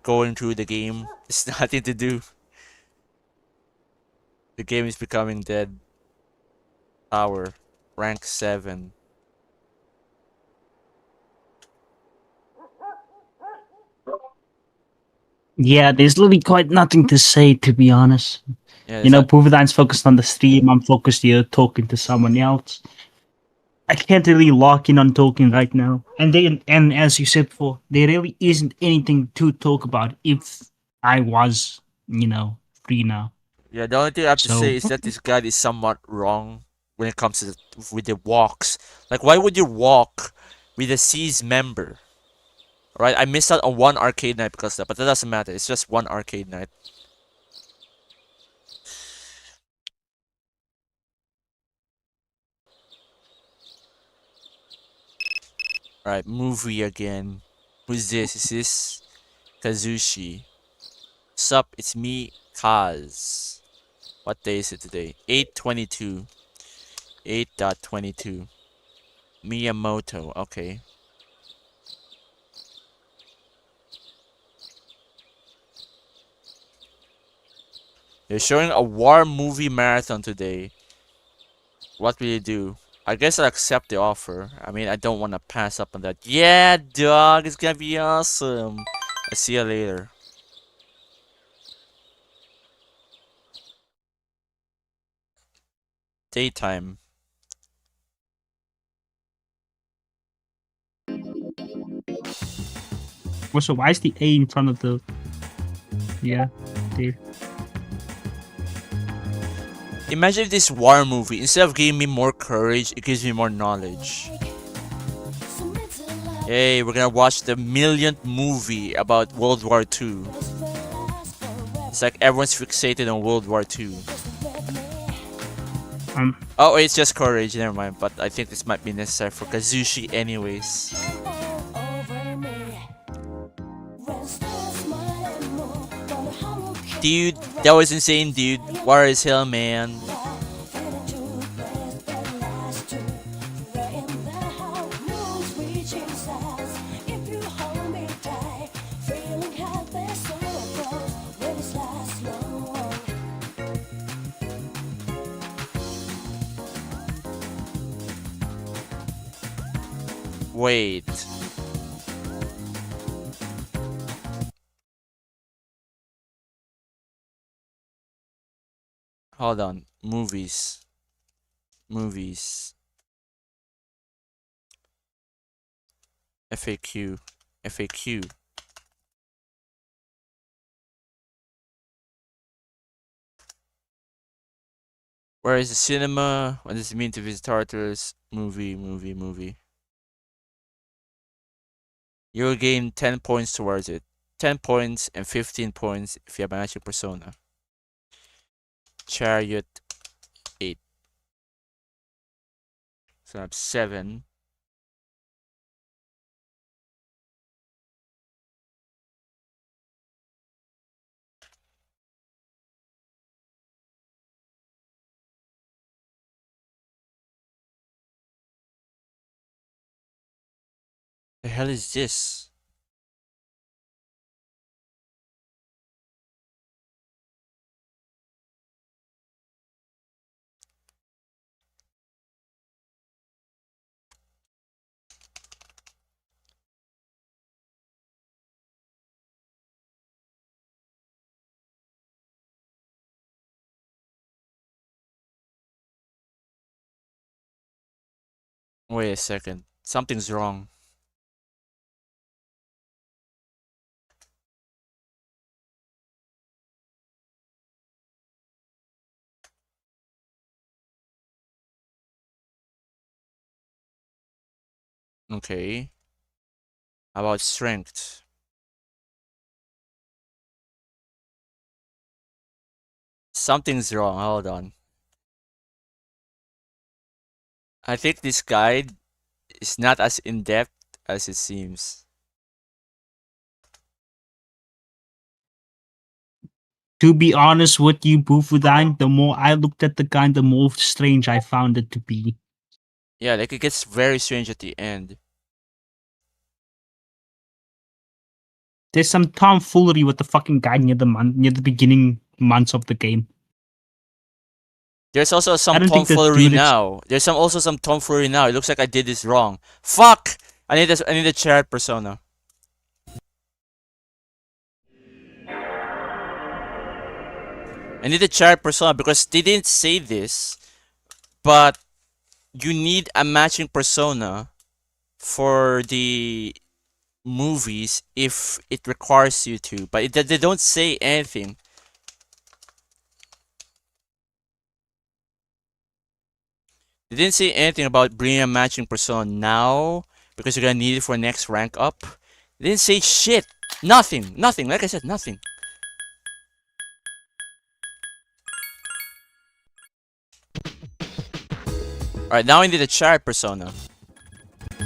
going through the game. There's nothing to do. The game is becoming dead. Power. Rank 7. Yeah, there's literally quite nothing to say, to be honest. Yeah, You know, Poovidine's focused on the stream. I'm focused here talking to someone else. I can't really lock in on talking right now. And as you said before, there really isn't anything to talk about if I was, free now. yeah. The only thing I have to say So is that this guy is somewhat wrong when it comes to with the walks. Like, why would you walk with a seized member? Right? I missed out on one arcade night because of that, but that doesn't matter. It's just one arcade night. Alright, movie again. Who's this? Is this Kazushi? Sup, it's me, Kaz. What day is it today? 8/22. 8.22. Miyamoto, okay. They're showing a war movie marathon today. What will you do? I guess I'll accept the offer. I mean, I don't want to pass up on that. Yeah, dog, it's gonna be awesome. I'll see you later. Daytime. also, why is the A in front of the? Yeah, there. Imagine if this war movie, instead of giving me more courage, it gives me more knowledge. Hey, we're gonna watch the millionth movie about World War II. It's like everyone's fixated on World War II. Oh, it's just courage, never mind. But I think this might be necessary for Kazushi anyways. Dude, that was insane, dude. War is hell, man. Wait. Hold on. Movies. Movies. FAQ. FAQ. Where is the cinema? What does it mean to visit Tartarus? Movie. You'll gain 10 points towards it. 10 points and 15 points if you have an actual persona. Chariot 8. So I have 7. The hell is this? Wait a second. Something's wrong. Okay. How about strength? Something's wrong. Hold on. I think this guide is not as in-depth as it seems. To be honest with you, Boofudine, the more I looked at the guy, the more strange I found it to be. Yeah, like it gets very strange at the end. There's some tomfoolery with the fucking guy near the beginning months of the game. There's also some don't think the tomfoolery dude is- now. There's also some tomfoolery now. It looks like I did this wrong. Fuck! I need a chariot persona. I need a chariot persona because they didn't say this, but you need a matching persona for the movies if it requires you to, but they don't say anything. They didn't say anything about bringing a matching persona now because you're gonna need it for next rank up. They didn't say shit. Nothing. Nothing. Like I said, nothing. Alright, now we need a chariot persona. I've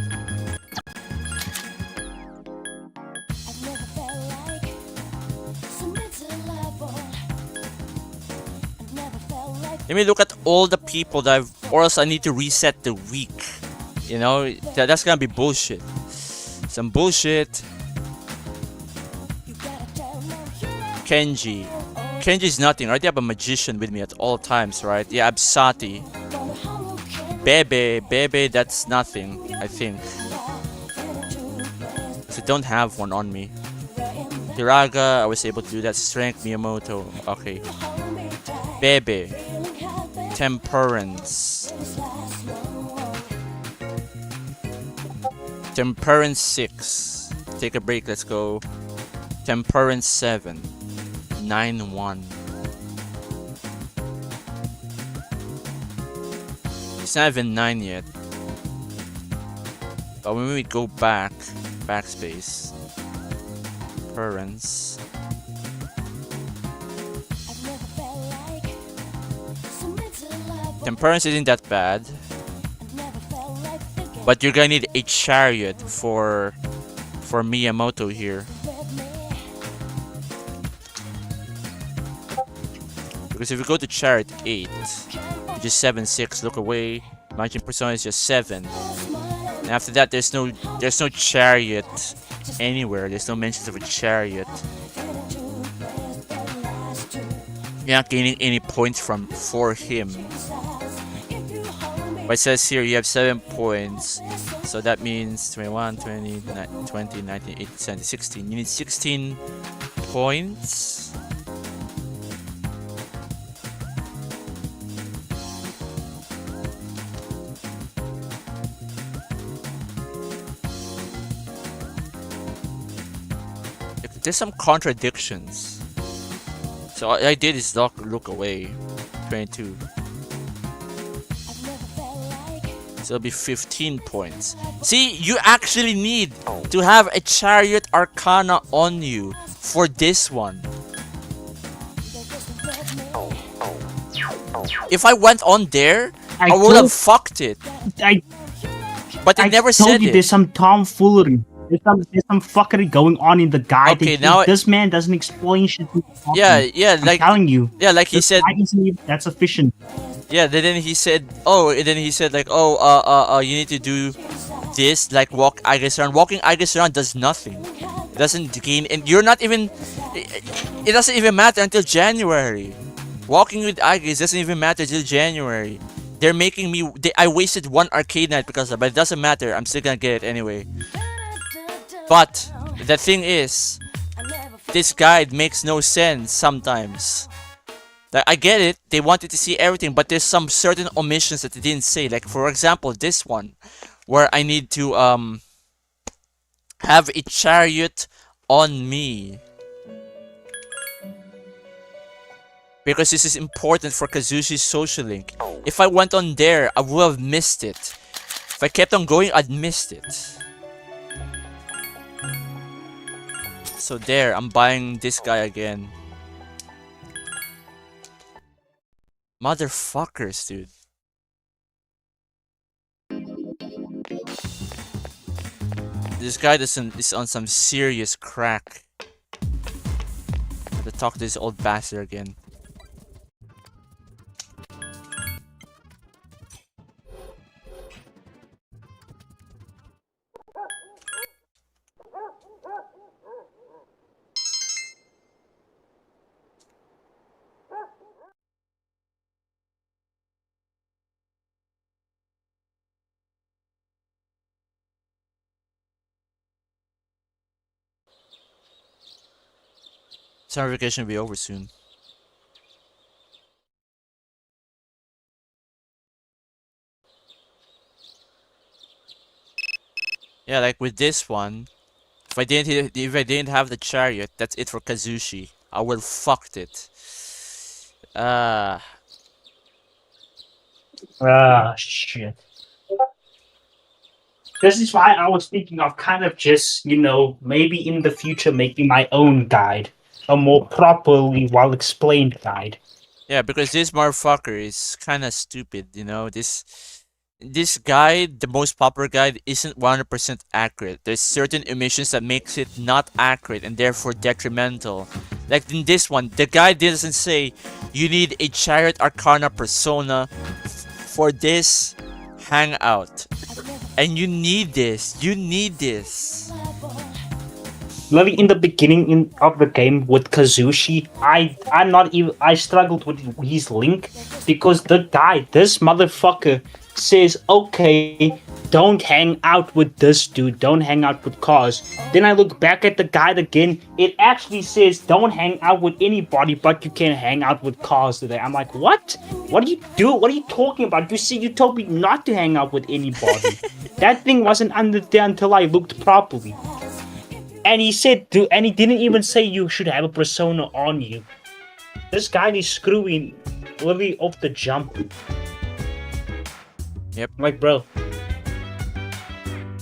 never felt like something to love on. I've never felt like Let me look at all the people that I've, or else I need to reset the week. You know, that's gonna be bullshit. Some bullshit. you gotta tell no hero. Kenji. Kenji's nothing, right? They have a magician with me at all times, right? Yeah, Absati. Gonna humble king. Bebe, that's nothing, I think. So I don't have one on me. Hiraga, I was able to do that. Strength, Miyamoto, okay. Bebe. Temperance. Temperance 6. Take a break, let's go. Temperance 7. 9-1. It's not even 9 yet. But when we go back, backspace. Temperance. I've never felt like something to love on. Temperance isn't that bad. I've never felt like thinking But you're gonna need a chariot for Miyamoto here. with me. Because if you go to chariot 8, which is 7-6, look away. Matching persona is just 7. And after that there's no chariot anywhere. There's no mentions of a chariot. You're not gaining any points for him. But it says here you have 7 points. So that means 21, 20, 20, 19, 18, 17, 16. You need 16 points. There's some contradictions. So all I did is look away. 22. So it'll be 15 points. See, you actually need to have a chariot arcana on you for this one. If I went on there, I would have fucked it. But they never told said you it. there's some tomfoolery. There's some fuckery going on in the guide. Okay, now this man doesn't explain shit. Yeah, I'm like telling you. yeah, like he This said. guide isn't even that sufficient. Yeah, then he said, like, you need to do this, like walk Aigis around. Walking Aigis around does nothing. It doesn't gain, and you're not even. It doesn't even matter until January. Walking with Aigis doesn't even matter until January. They're making me. I wasted one arcade night because of it, but it doesn't matter. I'm still gonna get it anyway. But the thing is, this guide makes no sense sometimes. Like, I get it, they wanted to see everything, but there's some certain omissions that they didn't say. Like, for example, this one, where I need to have a chariot on me. Because this is important for Kazushi's social link. If I went on there, I would have missed it. If I kept on going, I'd missed it. So there, I'm buying this guy again. Motherfuckers, dude. This guy is on some serious crack. I have to talk to this old bastard again. Summer vacation will be over soon. Yeah, like with this one, if I didn't have the chariot, that's it for Kazushi. I will fucked it. Uh Ah, shit. This is why I was thinking of kind of just, maybe in the future making my own guide. A more properly well explained guide. yeah, because this motherfucker is kind of stupid, you know. This guide, the most popular guide, isn't 100% accurate. There's certain emissions that makes it not accurate and therefore detrimental. Like in this one, the guide doesn't say you need a Chariot Arcana persona for this hangout. And you need this. You need this. Literally in the beginning of the game with Kazushi, I struggled with his link because this motherfucker says, okay, don't hang out with this dude, don't hang out with cars. Then I look back at the guide again, it actually says don't hang out with anybody, but you can hang out with cars today. I'm like, what? What do you do? What are you talking about? You told me not to hang out with anybody. That thing wasn't under there until I looked properly. And he said, and he didn't even say you should have a persona on you. This guy is screwing literally off the jump. Yep. I'm like, bro.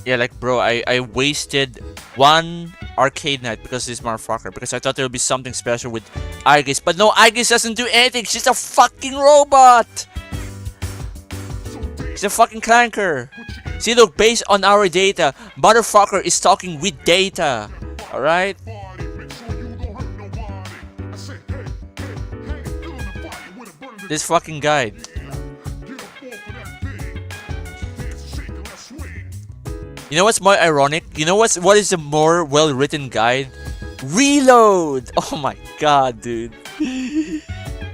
Yeah, like, bro, I wasted one arcade night because of this motherfucker. Because I thought there would be something special with Aigis. But no, Aigis doesn't do anything. She's a fucking robot. She's a fucking clanker. See, look, based on our data, motherfucker is talking with data. Alright? This fucking guide. You know what's more ironic? You know what is a more well-written guide? Reload! Oh my god, dude.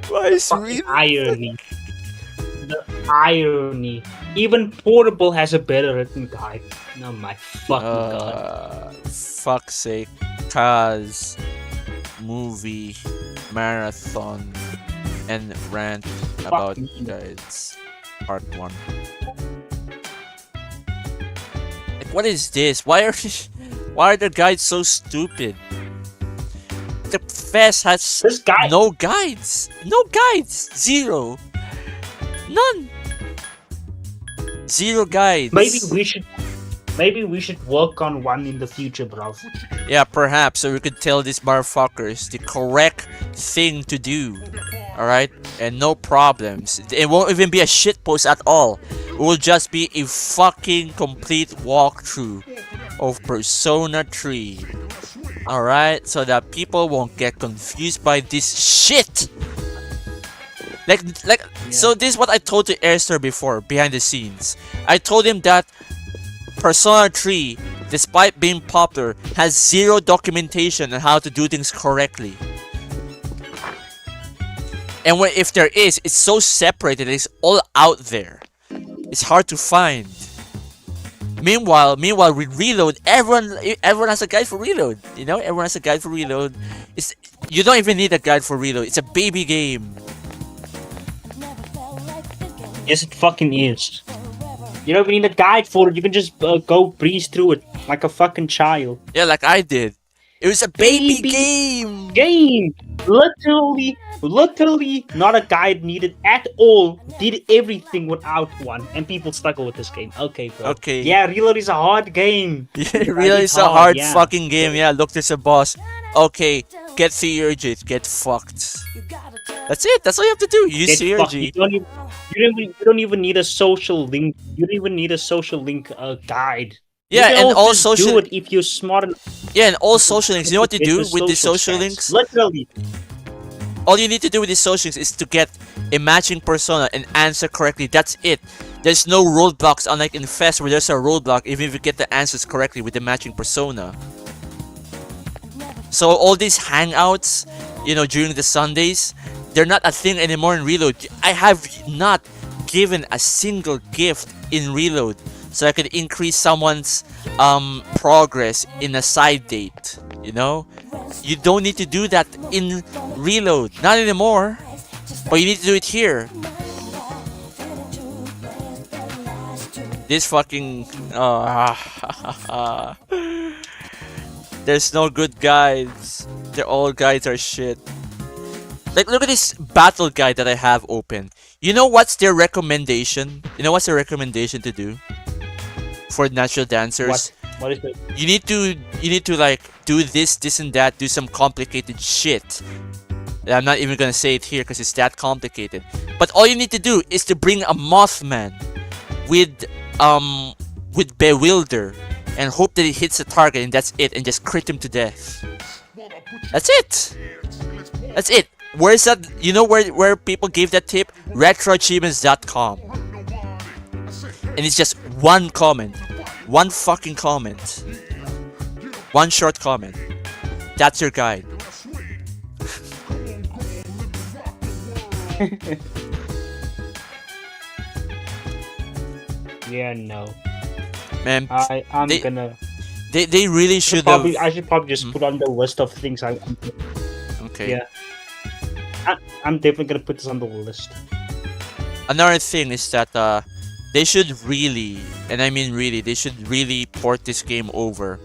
Why is Fucking irony. The irony. Even Portable has a better written guide. Oh my fucking god. Fuck's sake. Cause movie marathon and rant about Fucking guides. Part 1. Like, what is this? Why are the guides so stupid? The FES has This guy. no guides. No guides. Zero. None. Zero guides. Maybe we should work on one in the future, bro. Yeah, perhaps, so we could tell these motherfuckers the correct thing to do. Alright? And no problems. It won't even be a shitpost at all. It will just be a fucking complete walkthrough of Persona 3. Alright? So that people won't get confused by this shit! So this is what I told to Airster before, behind the scenes. I told him that Persona 3, despite being popular, has zero documentation on how to do things correctly. And if there is, it's so separated, it's all out there. It's hard to find. Meanwhile, with Reload, everyone has a guide for Reload. You know, everyone has a guide for Reload. You don't even need a guide for Reload. It's a baby game. Yes, it fucking is. You don't even need a guide for it. You can just go breeze through it like a fucking child. Yeah, like I did. It was a baby game. Literally, not a guide needed at all. Did everything without one, and people struggle with this game. Okay, bro. Okay. Yeah, Reload is a hard game. Yeah, it really is a hard fucking game. Yeah, look, there's a boss. Okay, get Theurgy, get fucked. That's it. That's all you have to do. Use Theurgy. You don't even need a social link. You don't even need a social link guide. Yeah, and all social. Do it if you're smart enough. Yeah, and all social links. You know what you do with the social links? Literally. All you need to do with the social links is to get a matching persona and answer correctly. That's it. There's no roadblocks, unlike in FES where there's a roadblock even if you get the answers correctly with the matching persona. So all these hangouts, you know, during the Sundays, they're not a thing anymore in Reload. I have not given a single gift in Reload so I could increase someone's progress in a side date. You know, you don't need to do that in Reload, not anymore. But you need to do it here. This fucking there's no good guides. They're all guides are shit. Like, look at this battle guide that I have open. You know what's their recommendation? You know what's their recommendation to do for natural dancers? What is it? You need to like do this, and that, do some complicated shit. I'm not even gonna say it here because it's that complicated. But all you need to do is to bring a Mothman with Bewilder and hope that it hits the target, and that's it, and just crit him to death. That's it. That's it. Where's that? You know where people gave that tip? Retroachievements.com. And it's just one comment. One fucking comment. One short comment. That's your guide. Yeah, no. Man, I'm they- gonna. they really should have. I should probably just put on the list of things I'm Okay. yeah. I'm definitely gonna put this on the list. Another thing is that they should really, and I mean really, they should really port this game over.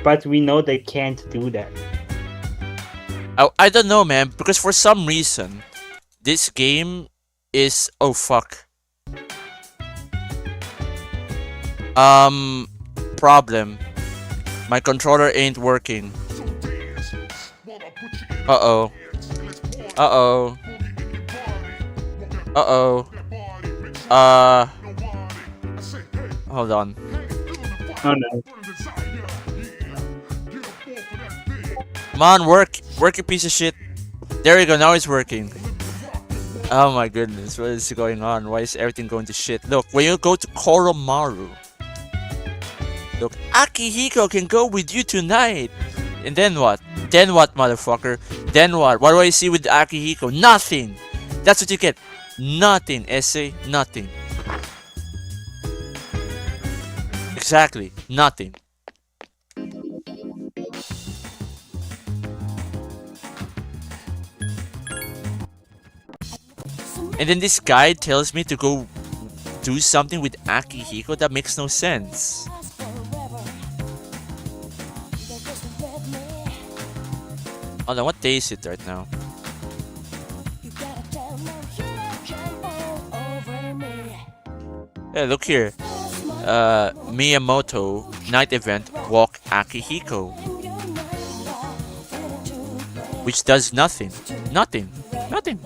But we know they can't do that. I don't know, man, because for some reason this game is fuck. Problem. My controller ain't working. Uh-oh. Uh-oh. Uh-oh. Hold on. Oh no. Come on, work, you piece of shit. There you go, now it's working. Oh my goodness, what is going on? Why is everything going to shit? Look, when you go to Koromaru, look, Akihiko can go with you tonight. And then what? Then what, motherfucker? Then what? What do I see with Akihiko? Nothing! That's what you get. Nothing, essay. Nothing. Exactly. Nothing. And then this guy tells me to go do something with Akihiko? That makes no sense. Hold on, what day is it right now? Hey, look here. Miyamoto night event walk Akihiko, which does nothing. Nothing. Nothing.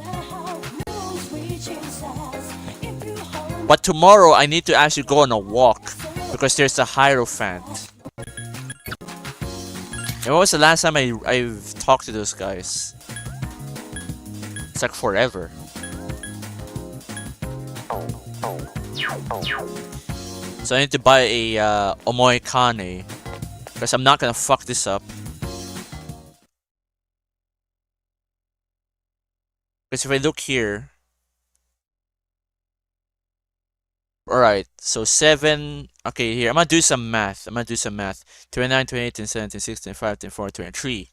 But tomorrow I need to actually go on a walk because there's a Hierophant. And when was the last time I've talked to those guys? It's like forever. So I need to buy a Omoikane because I'm not gonna fuck this up. Because if I look here, alright, so 7. Okay, here, I'm gonna do some math. 29, 28, 27, 26, 25, 24, 23,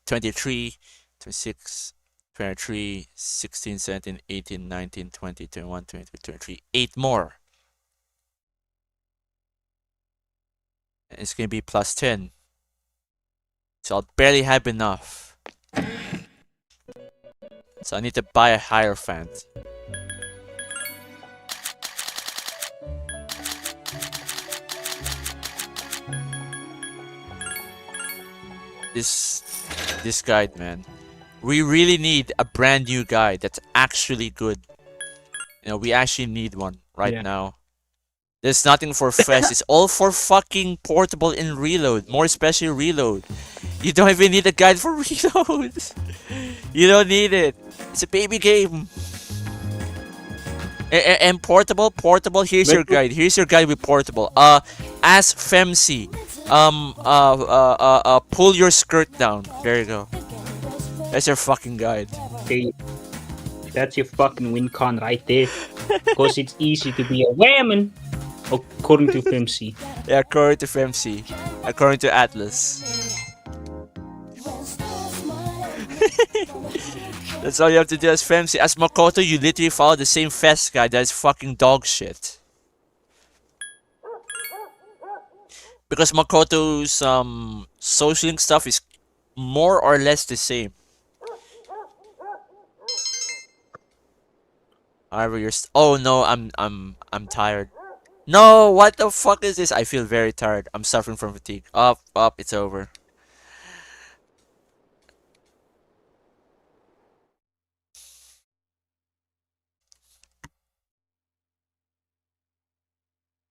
23, 26, 23, 16, 17, 18, 19, 20, 21, 22, 23. 8 more. And it's gonna be plus 10. So I'll barely have enough. So I need to buy a Hierophant. This guide, man. We really need a brand new guide that's actually good. You know, we actually need one right now. There's nothing for FES. It's all for fucking portable and reload. More especially reload. You don't even need a guide for reload. You don't need it. It's a baby game. And portable. Here's your guide. Here's your guide with portable. As FEMC. Pull your skirt down. There you go. That's your fucking guide. Okay. That's your fucking win con right there. Because it's easy to be a woman. According to FEMC. Yeah, according to FEMC. According to Atlas. That's all you have to do as Femsi. As Makoto, you literally follow the same FES guy that is fucking dog shit. Because Makoto's social link stuff is more or less the same. However, oh no, I'm tired. No, what the fuck is this? I feel very tired. I'm suffering from fatigue. Up, it's over.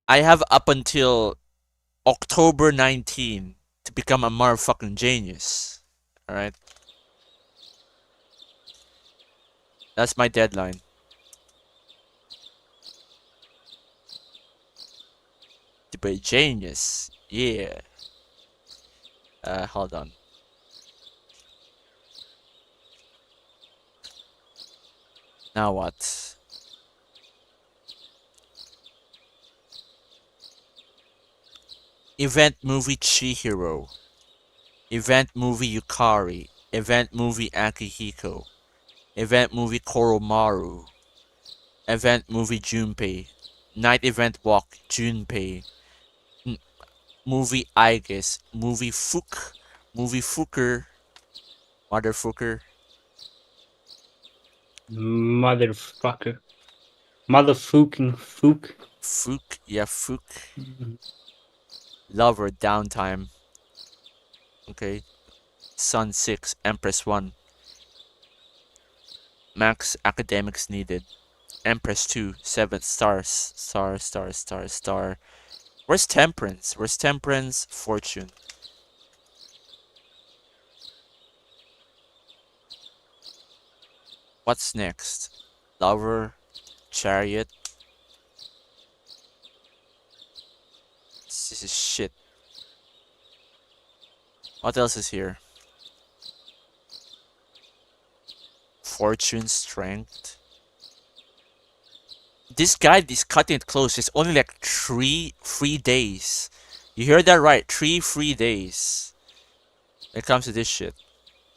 I have up until October 19 to become a motherfucking genius. Alright? That's my deadline. To be a genius. Yeah. Hold on. Now what? Event movie Chihiro. Event movie Yukari. Event movie Akihiko. Event movie Koromaru. Event movie Junpei. Night event walk Junpei. Movie Aigis. Movie Fook. Movie Fooker. Motherfucker. Motherfucker. Motherfucking fook. Fook. Yeah, Fook. Lover downtime. Okay. Sun 6. Empress 1. Max academics needed. Empress 2. 7 stars. Star. Where's Temperance? Where's Temperance? Fortune. What's next? Lover. Chariot. This is shit. What else is here? Fortune, strength. This guide is cutting it close. It's only like 3 free days. You heard that right? 3 free days. When it comes to this shit.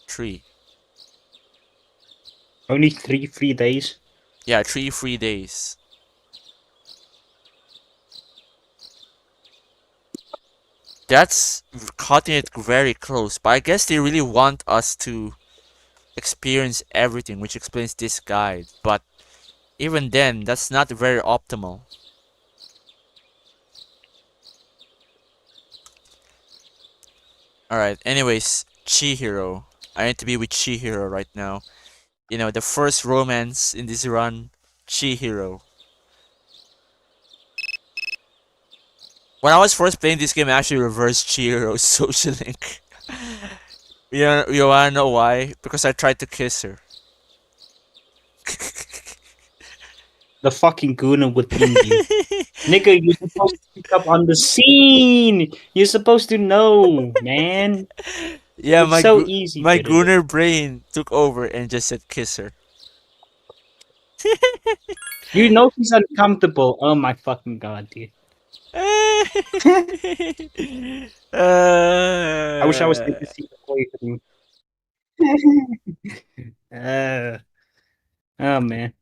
3. Only 3 free days. Yeah, 3 free days. That's cutting it very close. But I guess they really want us to experience everything, which explains this guide. But even then, that's not very optimal. Alright, anyways, Chihiro. I need to be with Chihiro right now. You know, the first romance in this run, Chihiro. When I was first playing this game, I actually reversed Chihiro's social link. You wanna know why? Because I tried to kiss her. The fucking Guna would ping you. Nigga, you're supposed to pick up on the scene. You're supposed to know, man. Yeah, It's so easy. my to do. Gunner brain took over and just said kiss her. You know he's uncomfortable. Oh my fucking god, dude. I wish I was there to see the playthrough. Oh man.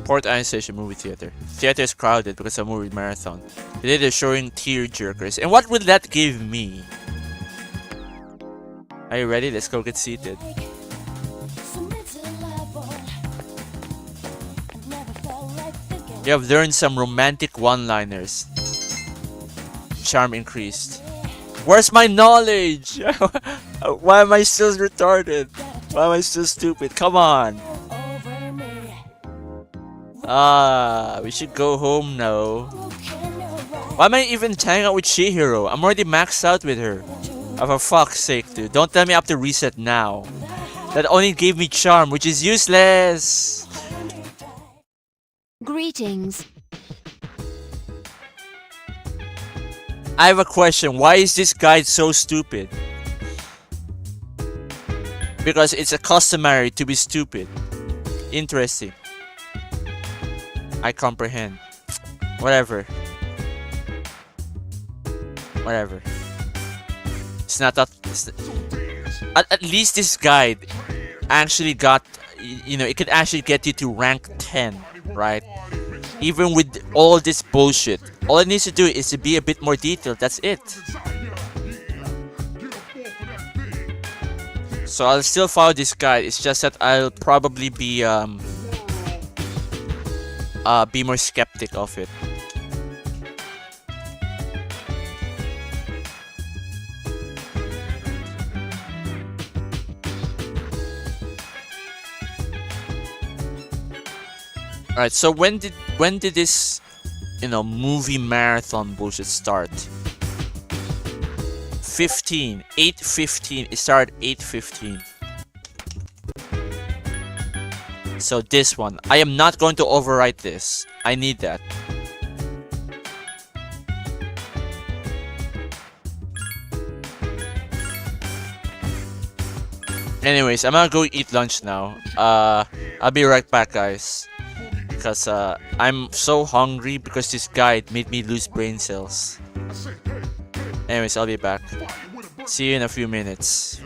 Port Island Station movie theater. Theater is crowded because of movie marathon. Today they're showing tear jerkers. And what will that give me? Are you ready? Let's go get seated. You have learned some romantic one-liners. Charm increased. Where's my knowledge? Why am I still retarded? Why am I still stupid? Come on. We should go home now. Why am I even hanging out with Chihiro? I'm already maxed out with her. Oh, for fuck's sake, dude. Don't tell me I have to reset now. That only gave me charm, which is useless. Greetings. I have a question. Why is this guide so stupid? Because it's a customary to be stupid. Interesting. I comprehend. Whatever. It's not that. At least this guide actually got, you know, it could actually get you to rank 10, right? Even with all this bullshit, all it needs to do is to be a bit more detailed. That's it. So I'll still follow this guide. It's just that I'll probably be more skeptic of it. Alright, so when did this, you know, movie marathon bullshit start? 8:15. It started 8:15. So this one, I am not going to overwrite this. I need that. Anyways, I'm gonna go eat lunch now. I'll be right back, guys. Because I'm so hungry because this guide made me lose brain cells. Anyways, I'll be back. See you in a few minutes.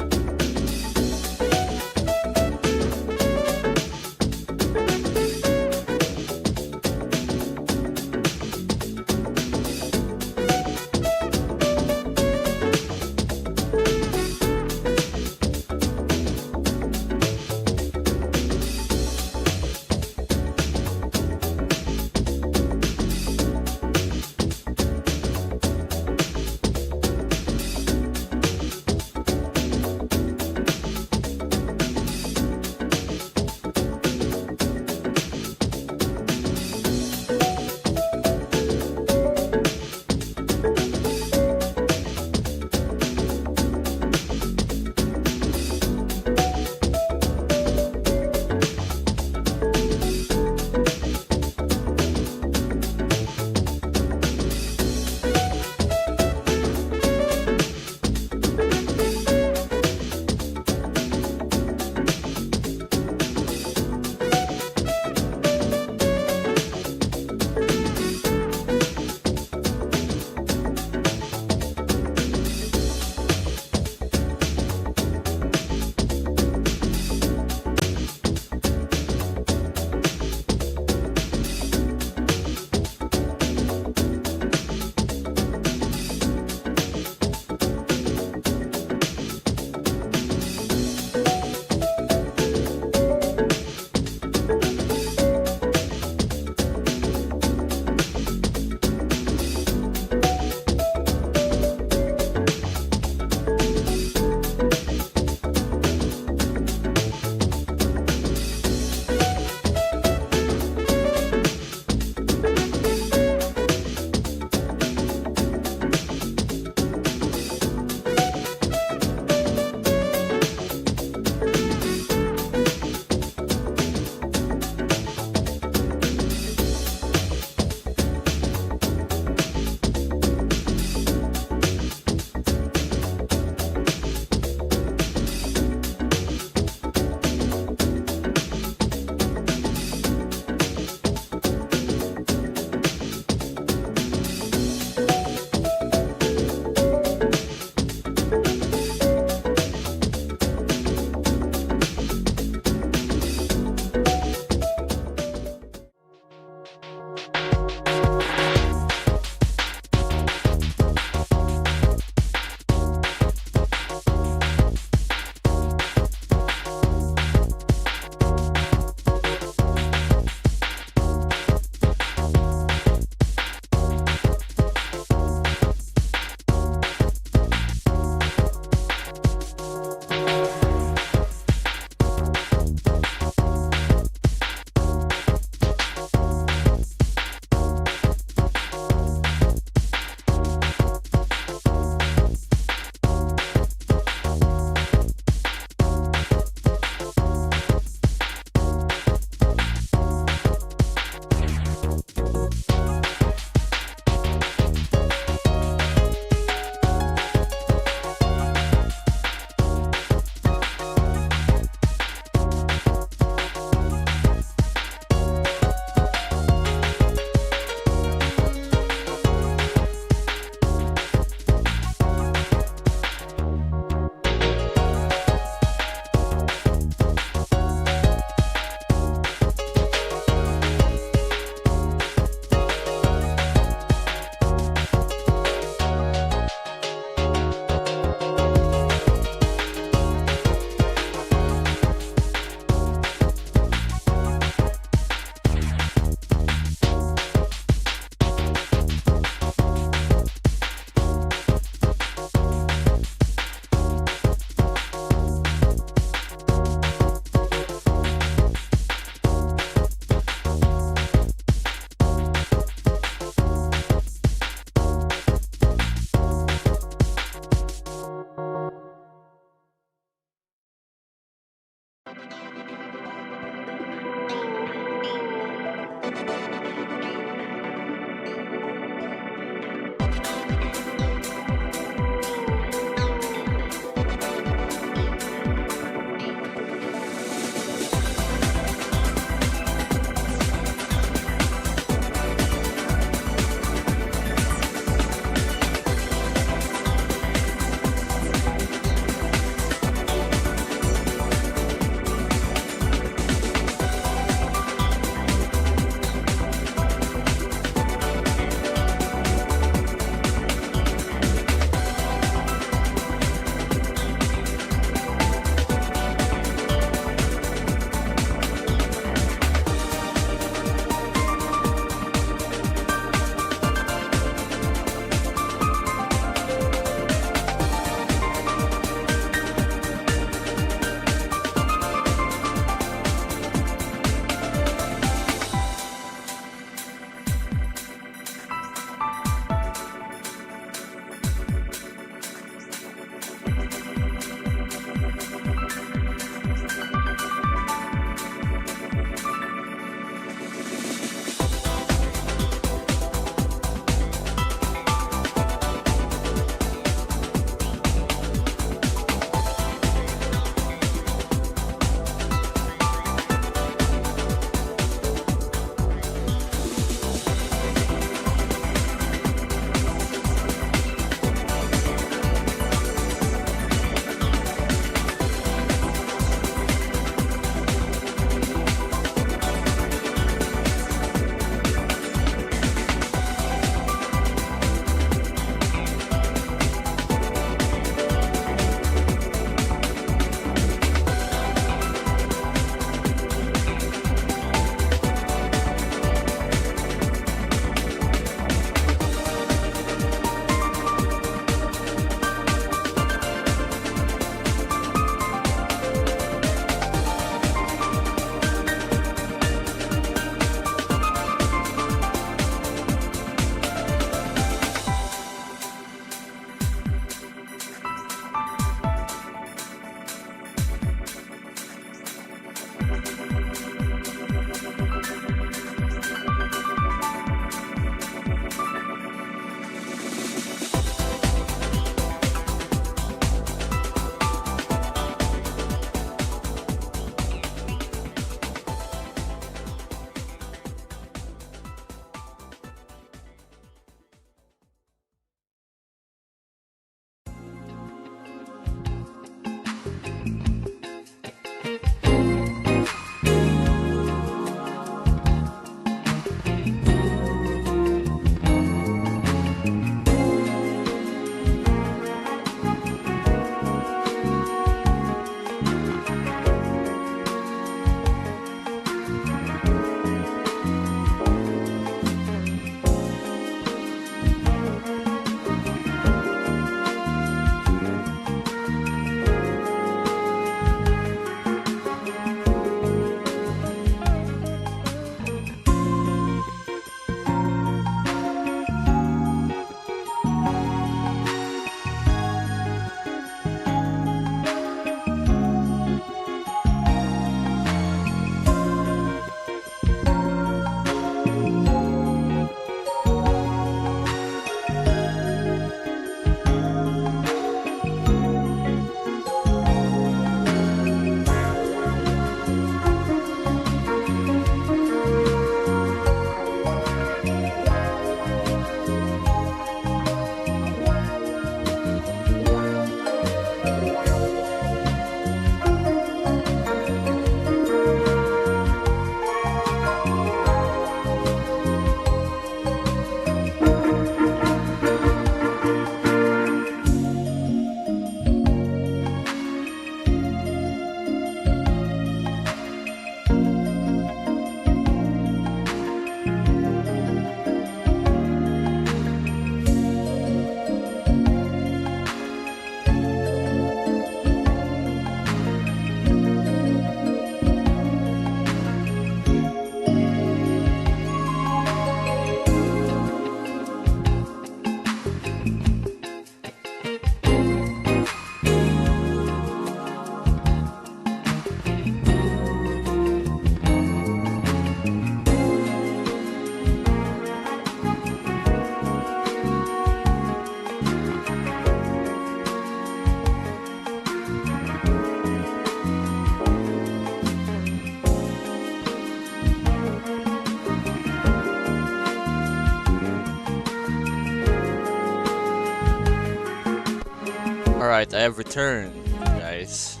Alright, I have returned, guys.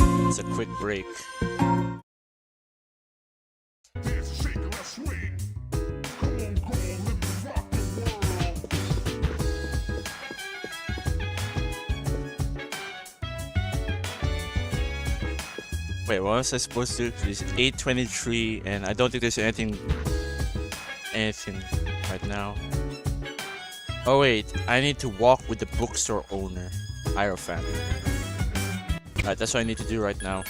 It's a quick break. Wait, what was I supposed to do? It's 8:23, and I don't think there's anything right now. Oh wait, I need to walk with the bookstore owner, Hierophant. Alright, that's what I need to do right now.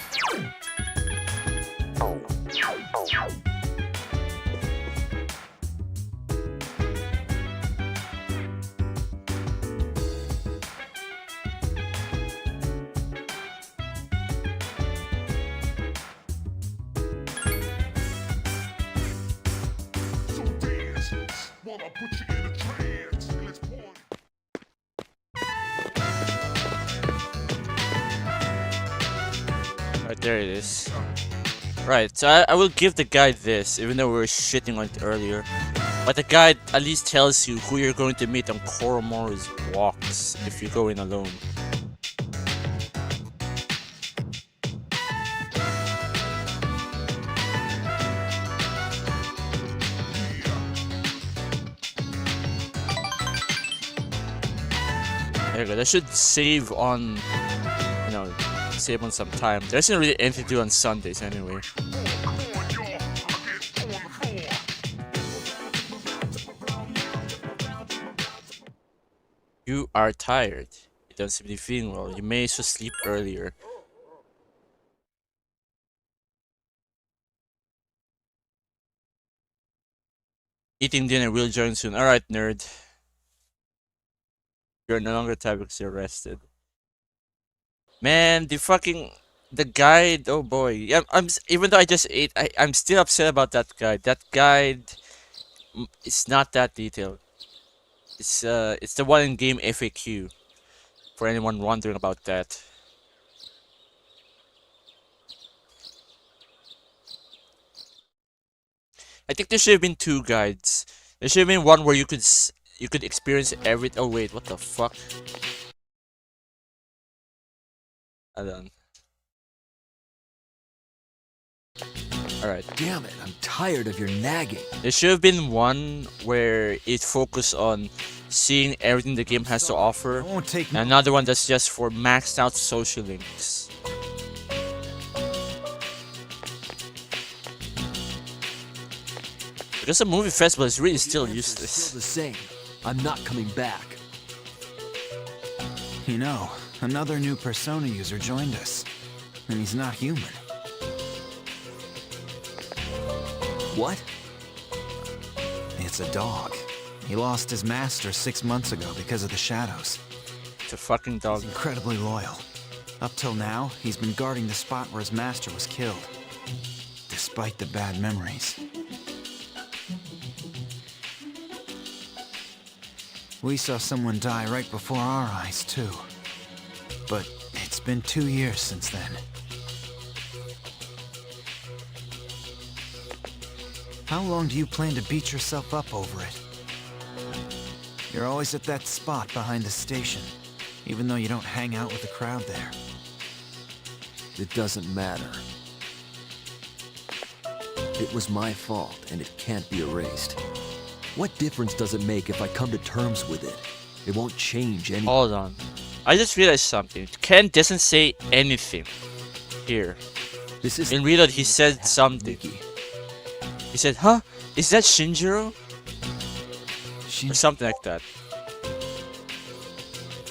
Right, there it is. Right, so I will give the guide this, even though we were shitting on it earlier. But the guide at least tells you who you're going to meet on Koromoru's walks if you go in alone. There you go. That should save on, you know, save on some time. There isn't really anything to do on Sundays anyway. You are tired. You don't seem to be feeling well. You may as well sleep earlier. Eating dinner will join soon. Alright, nerd. You're no longer tired because you're rested. Man, the guide, oh boy. Yeah, even though I just ate, I'm still upset about that guide. That guide, it's not that detailed. It's the one in game FAQ. For anyone wondering about that. I think there should have been two guides. There should have been one where you could experience everything. Oh wait, what the fuck? Hold on. Alright. Damn it, I'm tired of your nagging. There should have been one where it focused on seeing everything the game has to offer. It won't take And another one that's just for maxed out social links. Because a movie festival is really still useless. Still the same. I'm not coming back. You know, another new Persona user joined us. And he's not human. What? It's a dog. He lost his master 6 months ago because of the shadows. It's a fucking dog. He's incredibly loyal. Up till now, he's been guarding the spot where his master was killed. Despite the bad memories. We saw someone die right before our eyes, too. But it's been 2 years since then. How long do you plan to beat yourself up over it? You're always at that spot behind the station, even though you don't hang out with the crowd there. It doesn't matter. It was my fault, and it can't be erased. What difference does it make if I come to terms with it? It won't change anything. Hold on. I just realized something. Ken doesn't say anything here. This is In reload, he said something. Mickey. He said, huh? Is that Shinjiro? Shin- Or something like that.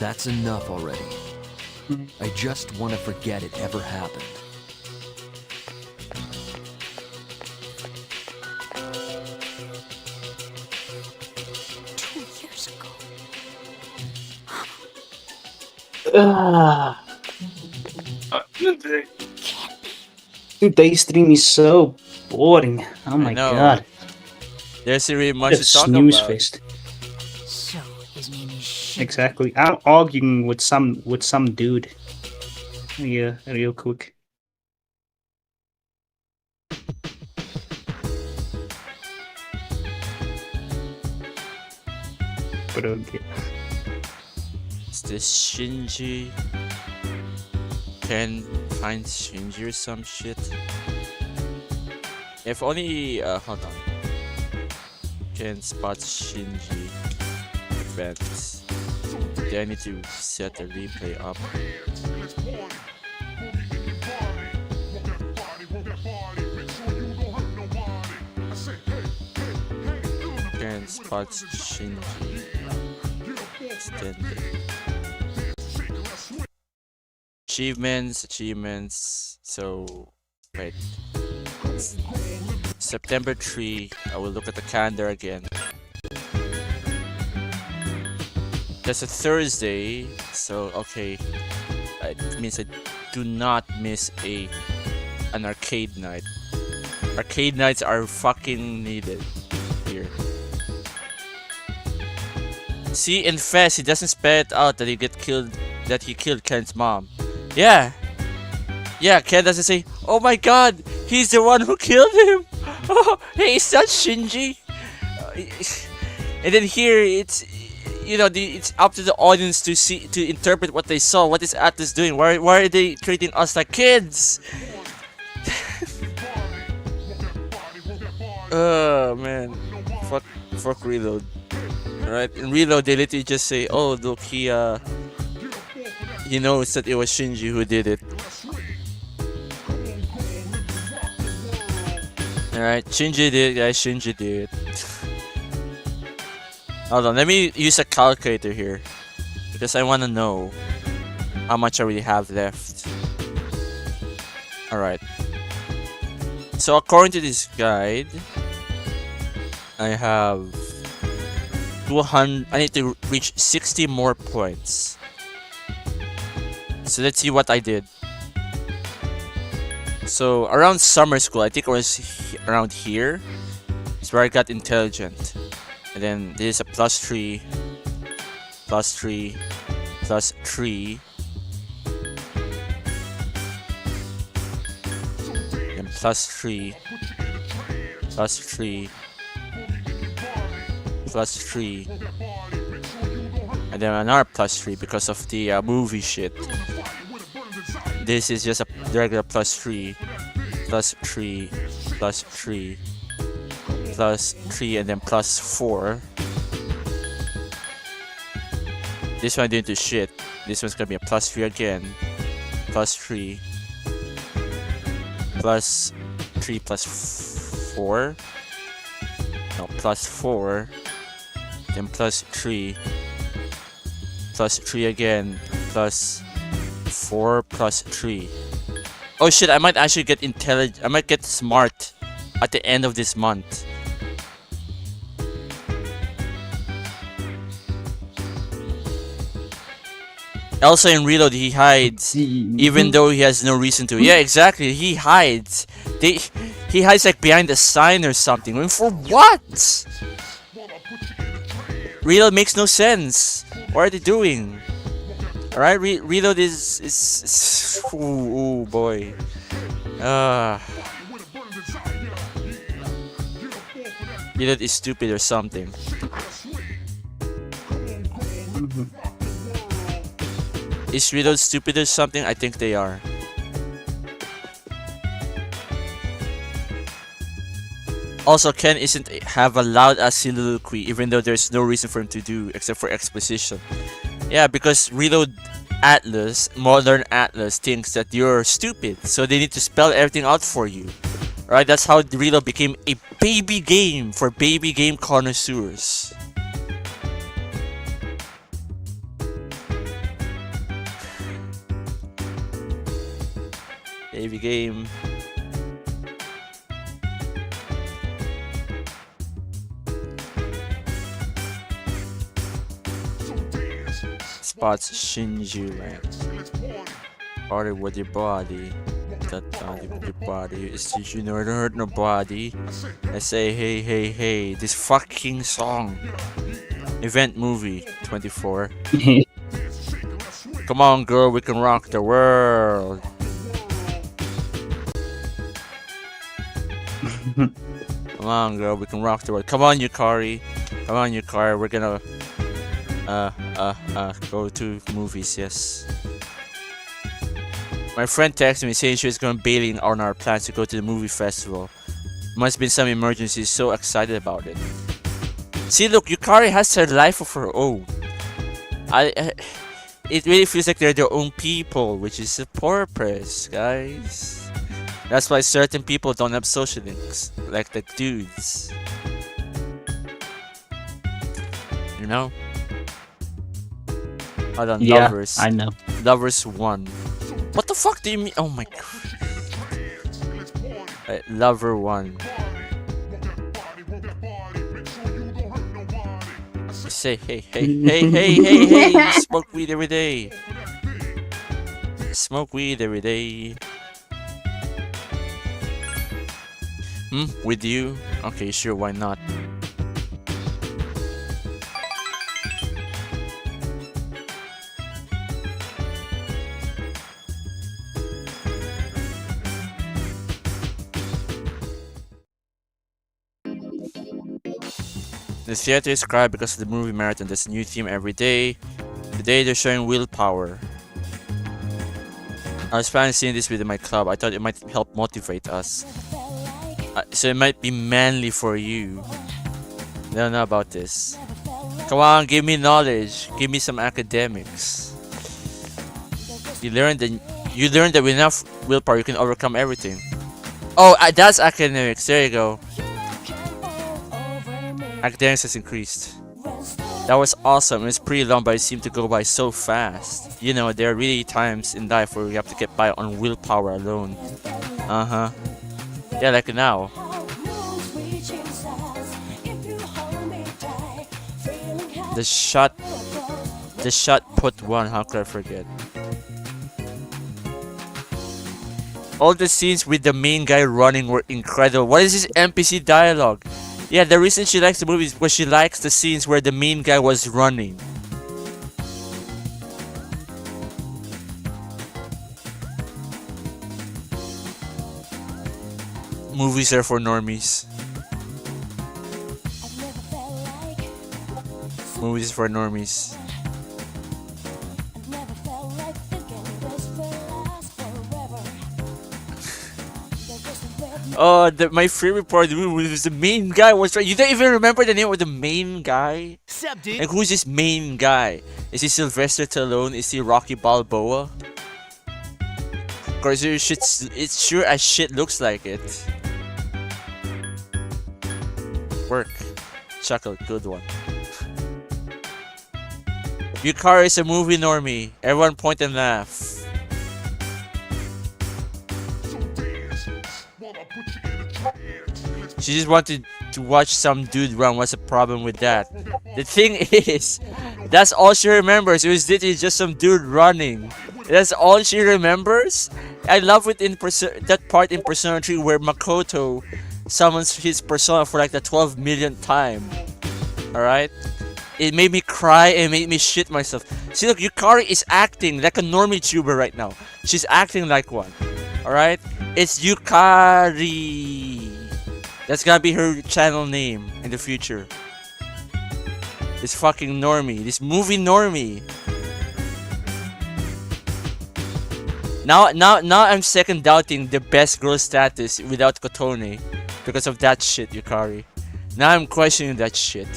That's enough already. I just want to forget it ever happened. Today's stream is so boring. Oh my know. god. There's really much It's to talk snooze about. fest. So his name is Shin. Exactly. I'm arguing with some dude. Yeah, real quick. But okay. this Shinji. Ken finds Shinji or some shit. If only, hold on. Ken spots Shinji events. Then I need to set the replay up. Ken spots Shinji. Extended. Achievements. So, wait. September 3, I will look at the calendar again. That's a Thursday, so okay. It means I do not miss an arcade night. Arcade nights are fucking needed here. See, in FES, he doesn't spell it out that he killed Ken's mom. Yeah, Ken doesn't say, "Oh my God, he's the one who killed him." Oh, hey, is that Shinji? And then here, it's it's up to the audience to interpret what they saw. What is Atlas doing? Why are they treating us like kids? Oh man, fuck Reload. Right? In Reload, they literally just say, "Oh look, he knows that it was Shinji who did it." Alright, Shinji did, guys. Shinji did. Hold on, let me use a calculator here because I want to know how much I really have left. Alright. So according to this guide, I have 200. I need to reach 60 more points. So let's see what I did. So around summer school, I think it was around here. It's where I got intelligent. And then this is a +3, +3, +3. And +3, +3, +3. And then another +3 because of the movie shit. This is just a regular +3, +3, +3, +3, and then +4. This one didn't do shit. This one's gonna be a +3 again. +3, +3, +4. No, +4. Then +3, +3 again. +4 +3. Oh shit, I might actually get intelligent. I might get smart at the end of this month. Also in Reload, he hides even though he has no reason to. Yeah, exactly. He hides. He hides like behind a sign or something. I mean, for what? Reload makes no sense. What are they doing? Alright, Reload is ooh boy. Reload is stupid or something. Is Reload stupid or something? I think they are. Also, Ken isn't have a loud ass soliloquy, even though there's no reason for him to do except for exposition. Yeah, because Reload Atlas, modern Atlas, thinks that you're stupid, so they need to spell everything out for you. Right? That's how Reload became a baby game for baby game connoisseurs. Baby game. Spots Shinju land. Party with your body. That body with your body. It's you never hurt nobody. I say hey hey hey. This fucking song. Event movie 24. Come on girl, we can rock the world. Come on girl, we can rock the world. Come on Yukari. Come on Yukari, we're gonna Go to movies, yes. My friend texted me saying she was going bailing on our plans to go to the movie festival. Must have been some emergency, so excited about it. See, look, Yukari has her life of her own. It really feels like they're their own people, which is the purpose, guys. That's why certain people don't have social links, like the dudes. You know? Hold on, Yeah, Lovers. I know. Lovers 1. What the fuck do you mean? Oh my god. Lover 1. Say hey, smoke weed every day. Smoke weed every day. With you? Okay, sure, why not? The theater is crowded because of the movie marathon. There's a new theme every day. Today they're showing Willpower. I was planning on seeing this within my club. I thought it might help motivate us. So it might be manly for you. I don't know about this. Come on, give me knowledge. Give me some academics. You learned that with enough willpower you can overcome everything. Oh, that's academics. There you go. Academics has increased. That was awesome. It's pretty long, but it seemed to go by so fast. You know, there are really times in life where you have to get by on willpower alone. Yeah, like now. The shot put 1. How could I forget? All the scenes with the main guy running were incredible. What is this NPC dialogue? Yeah, the reason she likes the movie is because she likes the scenes where the main guy was running. Movies are for normies. Movies for normies. Oh, my favorite part of the movie was the main guy was right. You don't even remember the name of the main guy? Sup, dude? Like, who's this main guy? Is he Sylvester Stallone? Is he Rocky Balboa? Of course, it sure as shit looks like it. Work. Chuckle, good one. Yukari is a movie normie. Everyone point and laugh. She just wanted to watch some dude run. What's the problem with that? The thing is, that's all she remembers. It was literally just some dude running. That's all she remembers. I love it in that part in Persona 3 where Makoto summons his persona for like the 12 millionth time. Alright? It made me cry and made me shit myself. See, look, Yukari is acting like a normie tuber right now. She's acting like one. Alright? It's Yukari. That's gonna be her channel name in the future. This fucking normie. This movie normie. Now I'm second doubting the best girl status without Kotone. Because of that shit, Yukari. Now I'm questioning that shit.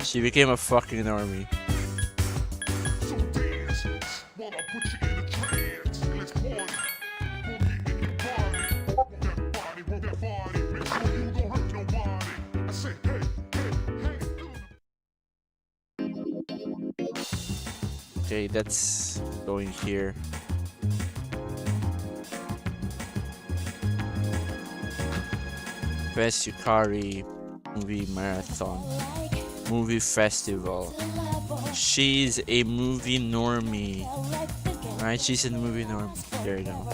She became a fucking normie. Okay, that's going here. FES Yukari movie marathon. Movie festival. She's a movie normie. Alright, she's a movie normie. There you go.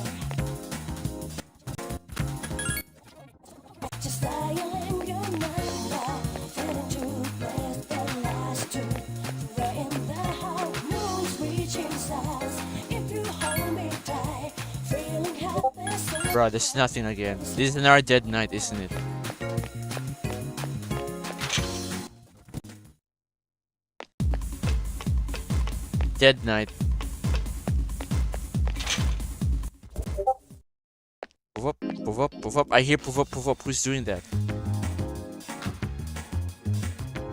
Bro, there's nothing again. This is another dead night, isn't it? Dead night. Poof up, poof up, poof up. I hear poof up, poof up. Who's doing that?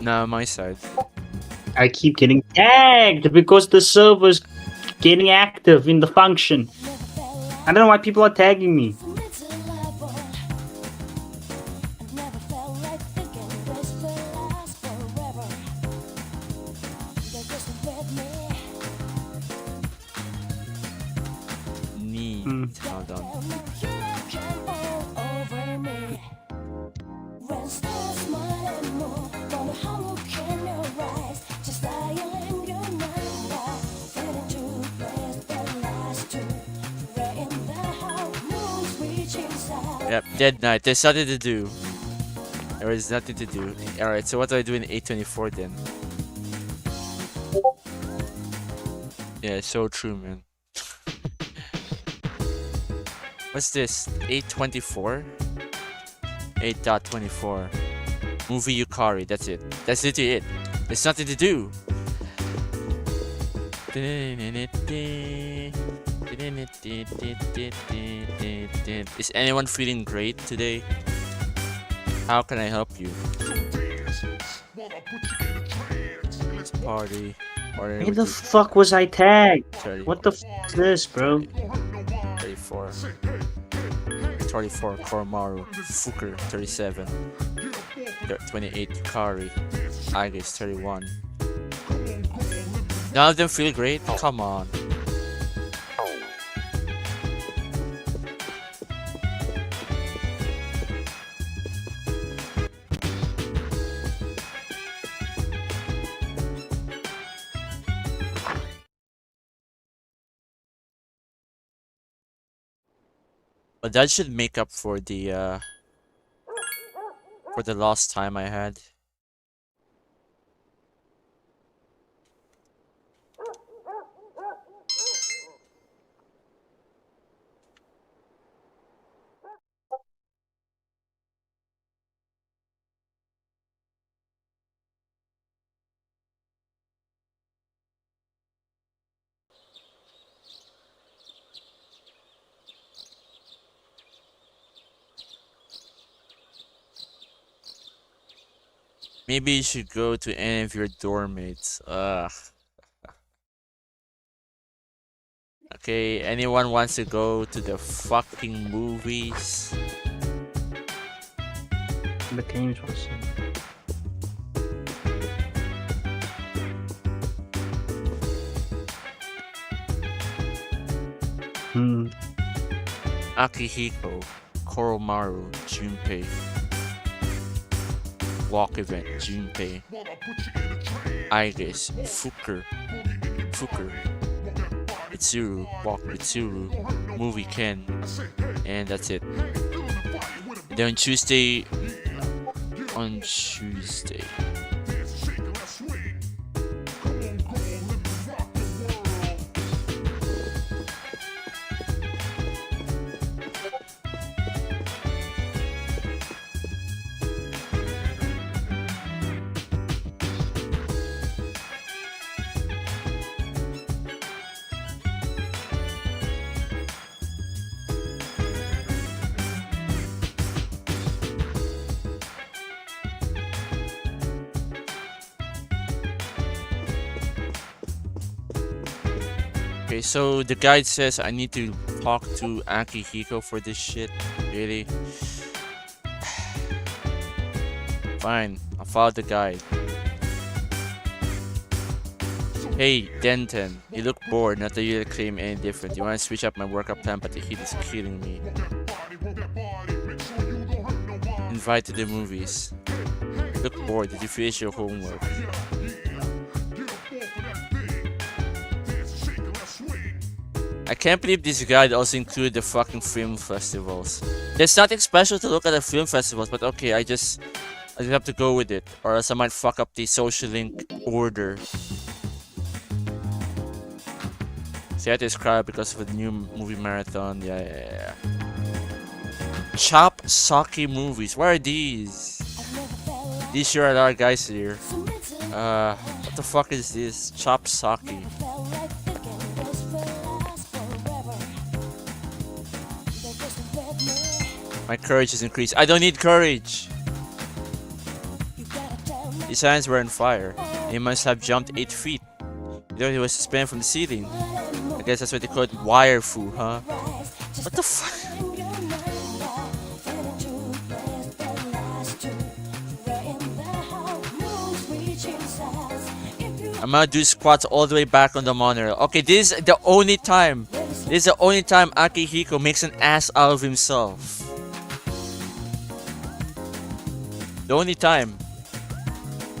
Nah, my side. I keep getting tagged because the server's getting active in the function. I don't know why people are tagging me. Neat. Hold on. Yep, dead night. There's nothing to do. There is nothing to do. Alright, so what do I do in 824 then? Yeah, it's so true, man. What's this? 824? 8.24. Movie Yukari, that's it. That's literally it. There's nothing to do. Is anyone feeling great today? How can I help you? Let's party. Where the fuck was I tagged? 30, What the f is this, bro? 34. 34, Koromaru. Fuker, 37. 28, Yukari. Aigis, 31. None of them feel great? Come on. But that should make up for the lost time I had. Maybe you should go to any of your dorm mates. Ugh. Okay, anyone wants to go to the fucking movies? The games was. Akihiko, Koromaru, Junpei. Walk event, Junpei. Aigis, Fuker. Mitsuru, Walk Mitsuru, Movie Ken. And that's it. And then on Tuesday. Okay, so the guide says I need to talk to Akihiko for this shit. Really? Fine, I'll follow the guide. Hey, Denten, you look bored, not that you claim any different. You want to switch up my workout plan, but the heat is killing me. Invite to the movies. You look bored, did you finish your homework? I can't believe this guide also included the fucking film festivals. There's nothing special to look at the film festivals, but okay, I just have to go with it, or else I might fuck up the social link order. See, I had to describe because of the new movie marathon. Yeah. Chop Sake movies. What are these? These sure are a lot of guys here. What the fuck is this? Chop Sake. My courage is increased. I don't need courage. His hands were on fire. He must have jumped 8 feet. He was suspended from the ceiling. I guess that's what they call it, wire fu, huh? What the fuck? I'm gonna do squats all the way back on the monitor. Okay, this is the only time. This is the only time Akihiko makes an ass out of himself. The only time.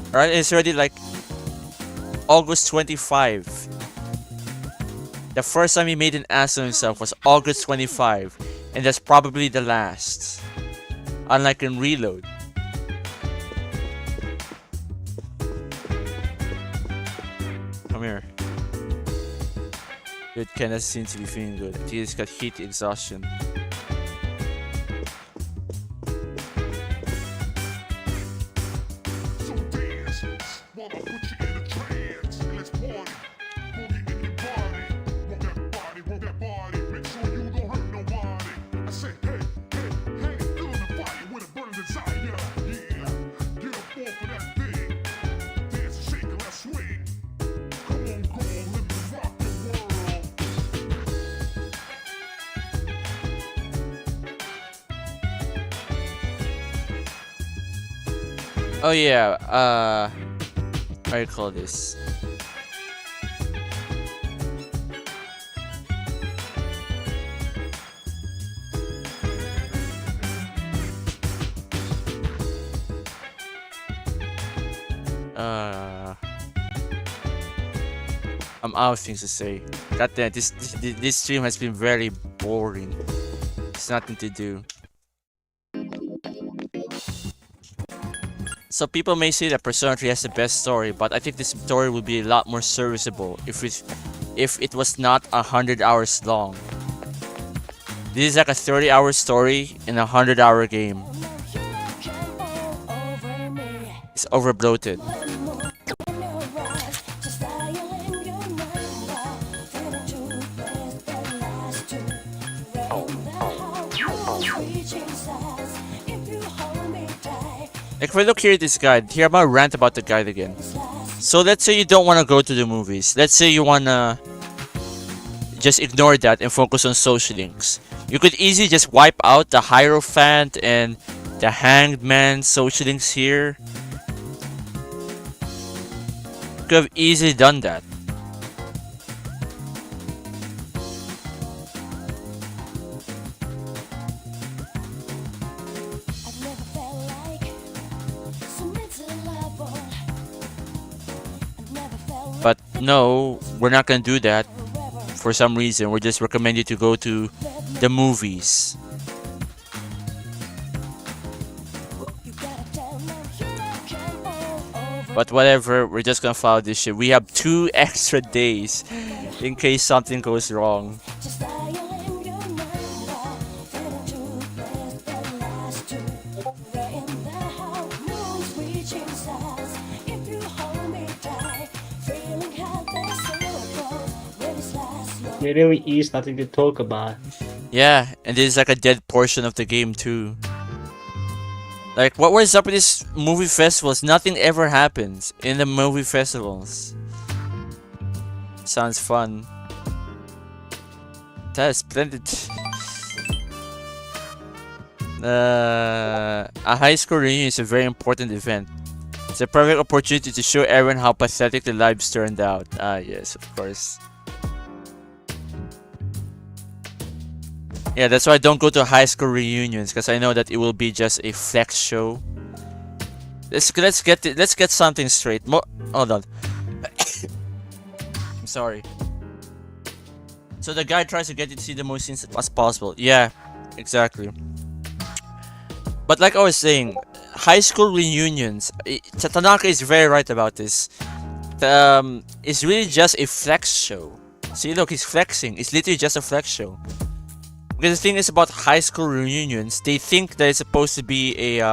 Alright, it's already like August 25. The first time he made an ass of himself was August 25. And that's probably the last. Unlike in Reload. Come here. Good, Ken doesn't seem to be feeling good. He just got heat exhaustion. Oh yeah, what do you call this? I'm out of things to say. God damn, this stream has been very boring. There's nothing to do. So people may say that Persona 3 has the best story, but I think this story would be a lot more serviceable if it was not 100 hours long. This is like a 30-hour story in a 100-hour game. It's over bloated. Like if I look here at this guide, here I'm gonna rant about the guide again. So let's say you don't want to go to the movies. Let's say you wanna just ignore that and focus on social links. You could easily just wipe out the Hierophant and the Hanged Man social links here. You could have easily done that. But no, we're not gonna do that. For some reason, we're just recommend you to go to the movies. But whatever, we're just gonna follow this shit. We have 2 extra days in case something goes wrong. There really is nothing to talk about. Yeah, and this is like a dead portion of the game too. Like, what was up with these movie festivals? Nothing ever happens in the movie festivals. Sounds fun. That is splendid. A high school reunion is a very important event. It's a perfect opportunity to show everyone how pathetic the lives turned out. Ah, yes, of course. Yeah, that's why I don't go to high school reunions, because I know that it will be just a flex show. Let's get something straight. Hold on. I'm sorry. So the guy tries to get you to see the most scenes as possible. Yeah, exactly. But like I was saying, high school reunions. Tanaka is very right about this. It's really just a flex show. See, look, he's flexing. It's literally just a flex show. Because the thing is about high school reunions, they think that it's supposed to be a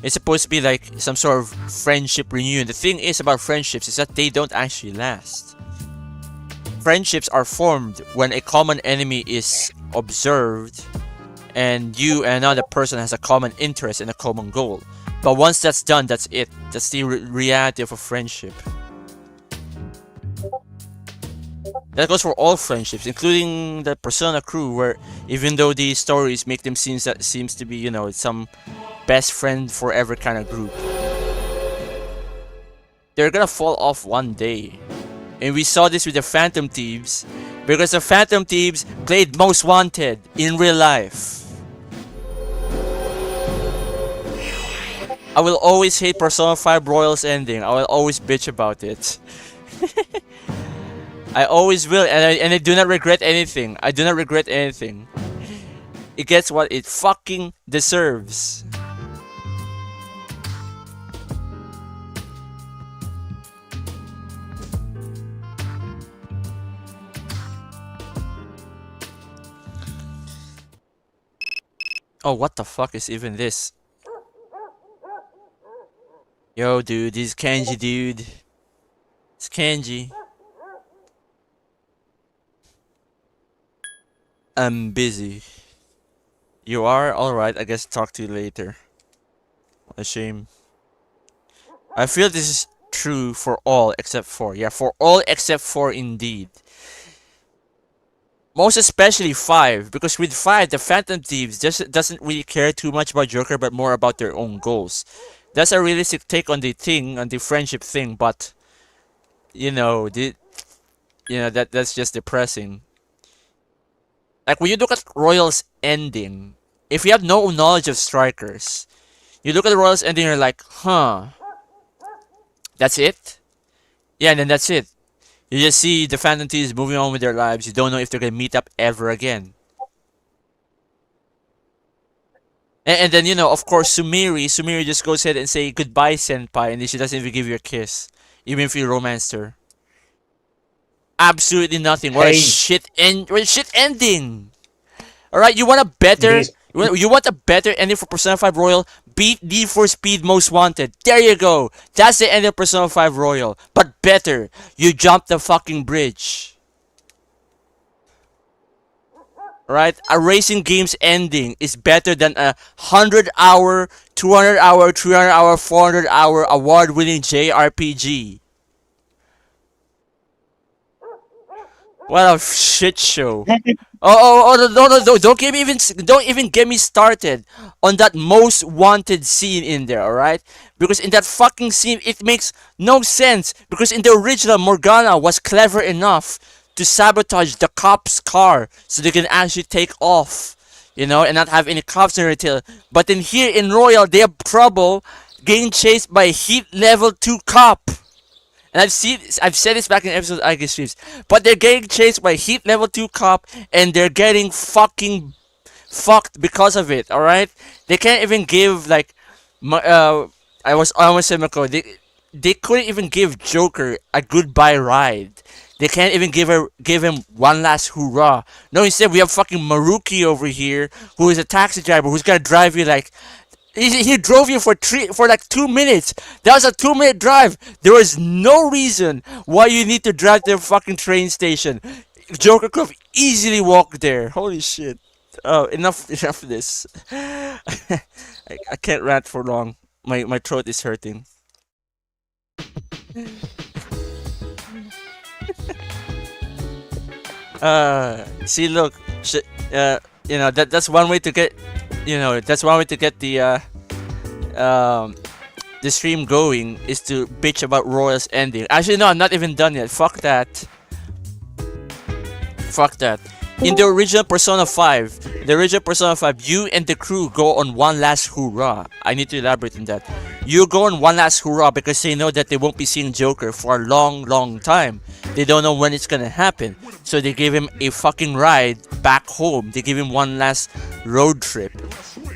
it's supposed to be like some sort of friendship reunion. The thing is about friendships is that they don't actually last. Friendships are formed when a common enemy is observed and you and another person has a common interest and a common goal. But once that's done, that's it. That's the reality of a friendship. That goes for all friendships, including the Persona crew, where even though these stories make them seems to be, you know, some best friend forever kind of group, they're gonna fall off one day. And we saw this with the Phantom Thieves, because the Phantom Thieves played Most Wanted in real life. I will always hate Persona 5 Royal's ending. I will always bitch about it. I always will, and I do not regret anything. I do not regret anything. It gets what it fucking deserves. Oh, what the fuck is even this? Yo, dude, this is Kenji, dude. It's Kenji. I'm busy. You are? Alright, I guess talk to you later. What a shame. I feel this is true for all except for. Yeah, for all except for indeed. Most especially 5, because with 5, the Phantom Thieves just doesn't really care too much about Joker, but more about their own goals. That's a realistic take on the thing, on the friendship thing, but you know, that's just depressing. Like when you look at Royal's ending, if you have no knowledge of Strikers, you look at the Royal's ending, you're like, huh, that's it? Yeah, and then that's it. You just see the Phantom Thieves moving on with their lives. You don't know if they're gonna meet up ever again. And then, you know, of course, Sumiri just goes ahead and say goodbye, senpai, and then she doesn't even give you a kiss, even if you romanced her. Absolutely nothing. What a shit ending. All right, you want a better, you want a better ending for Persona 5 Royal? Beat Need for Speed Most Wanted. There you go. That's the end of Persona 5 Royal, but better. You jumped the fucking bridge. Right? A racing game's ending is better than a 100-hour, 200-hour, 300-hour, 400-hour award-winning JRPG. What a shit show. No, don't even get me started on that Most Wanted scene in there, alright? Because in that fucking scene, it makes no sense. Because in the original, Morgana was clever enough to sabotage the cop's car so they can actually take off, you know, and not have any cops in their tail. But then here in Royal, they have trouble getting chased by a heat level 2 cop. And I've said this back in episode of Aigis streams, but they're getting chased by heat level 2 cop and they're getting fucking fucked because of it, alright? They can't even give, like, I almost said Mako, they couldn't even give Joker a goodbye ride. They can't even give him one last hoorah. No, instead we have fucking Maruki over here, who is a taxi driver who's gonna drive you like... He drove you for like 2 minutes. That was a 2-minute drive. There was no reason why you need to drive to the fucking train station. Joker could have easily walked there. Holy shit. Oh, enough of this. I can't rant for long. My throat is hurting. See, look, you know, that's one way to get, you know, that's one way to get the stream going, is to bitch about Royal's ending. Actually, no, I'm not even done yet. Fuck that. Fuck that. In the original Persona 5, you and the crew go on one last hoorah. I need to elaborate on that. You go on one last hoorah because they know that they won't be seeing Joker for a long time. They don't know when it's gonna happen. So they give him a fucking ride back home. They give him one last road trip.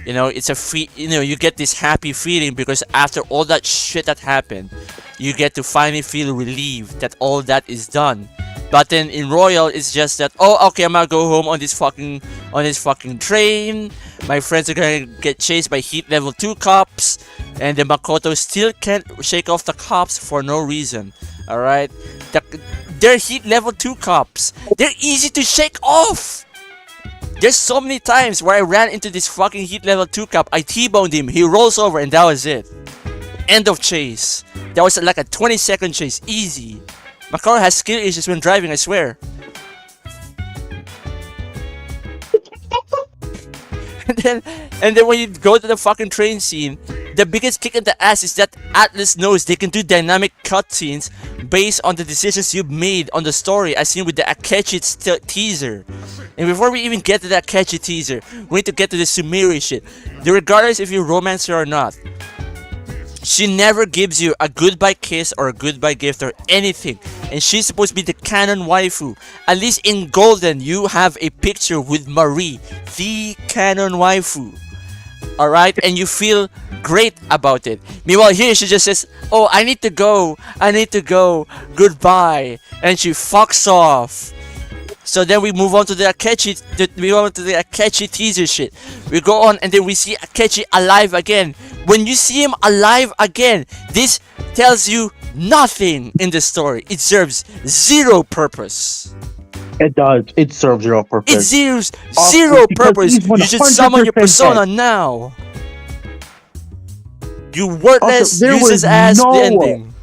You know, it's a you know, you get this happy feeling because after all that shit that happened, you get to finally feel relieved that all that is done. But then in Royal, it's just that, oh, okay, I'm gonna go home on this fucking train. My friends are gonna get chased by heat level 2 cops, and the Makoto still can't shake off the cops for no reason. All right, they're heat level 2 cops. They're easy to shake off. There's so many times where I ran into this fucking heat level 2 cop. I T-boned him. He rolls over, and that was it. End of chase. That was like a 20-second chase. Easy. My car has skill issues when driving, I swear. and then when you go to the fucking train scene, the biggest kick in the ass is that Atlas knows they can do dynamic cutscenes based on the decisions you've made on the story, as seen with the Akechi teaser. And before we even get to the Akechi teaser, we need to get to the Sumiri shit. Regardless if you romance her or not, she never gives you a goodbye kiss or a goodbye gift or anything. And she's supposed to be the canon waifu. At least in Golden, you have a picture with Marie, the canon waifu. Alright? And you feel great about it. Meanwhile, here she just says, oh, I need to go. Goodbye. And she fucks off. So then we move on to the Akechi teaser shit. We go on and then we see Akechi alive again. When you see him alive again, this tells you nothing in the story. It serves zero purpose. It does. It serves zero purpose. It serves zero purpose. You should summon your persona now. You worthless, useless ass the ending.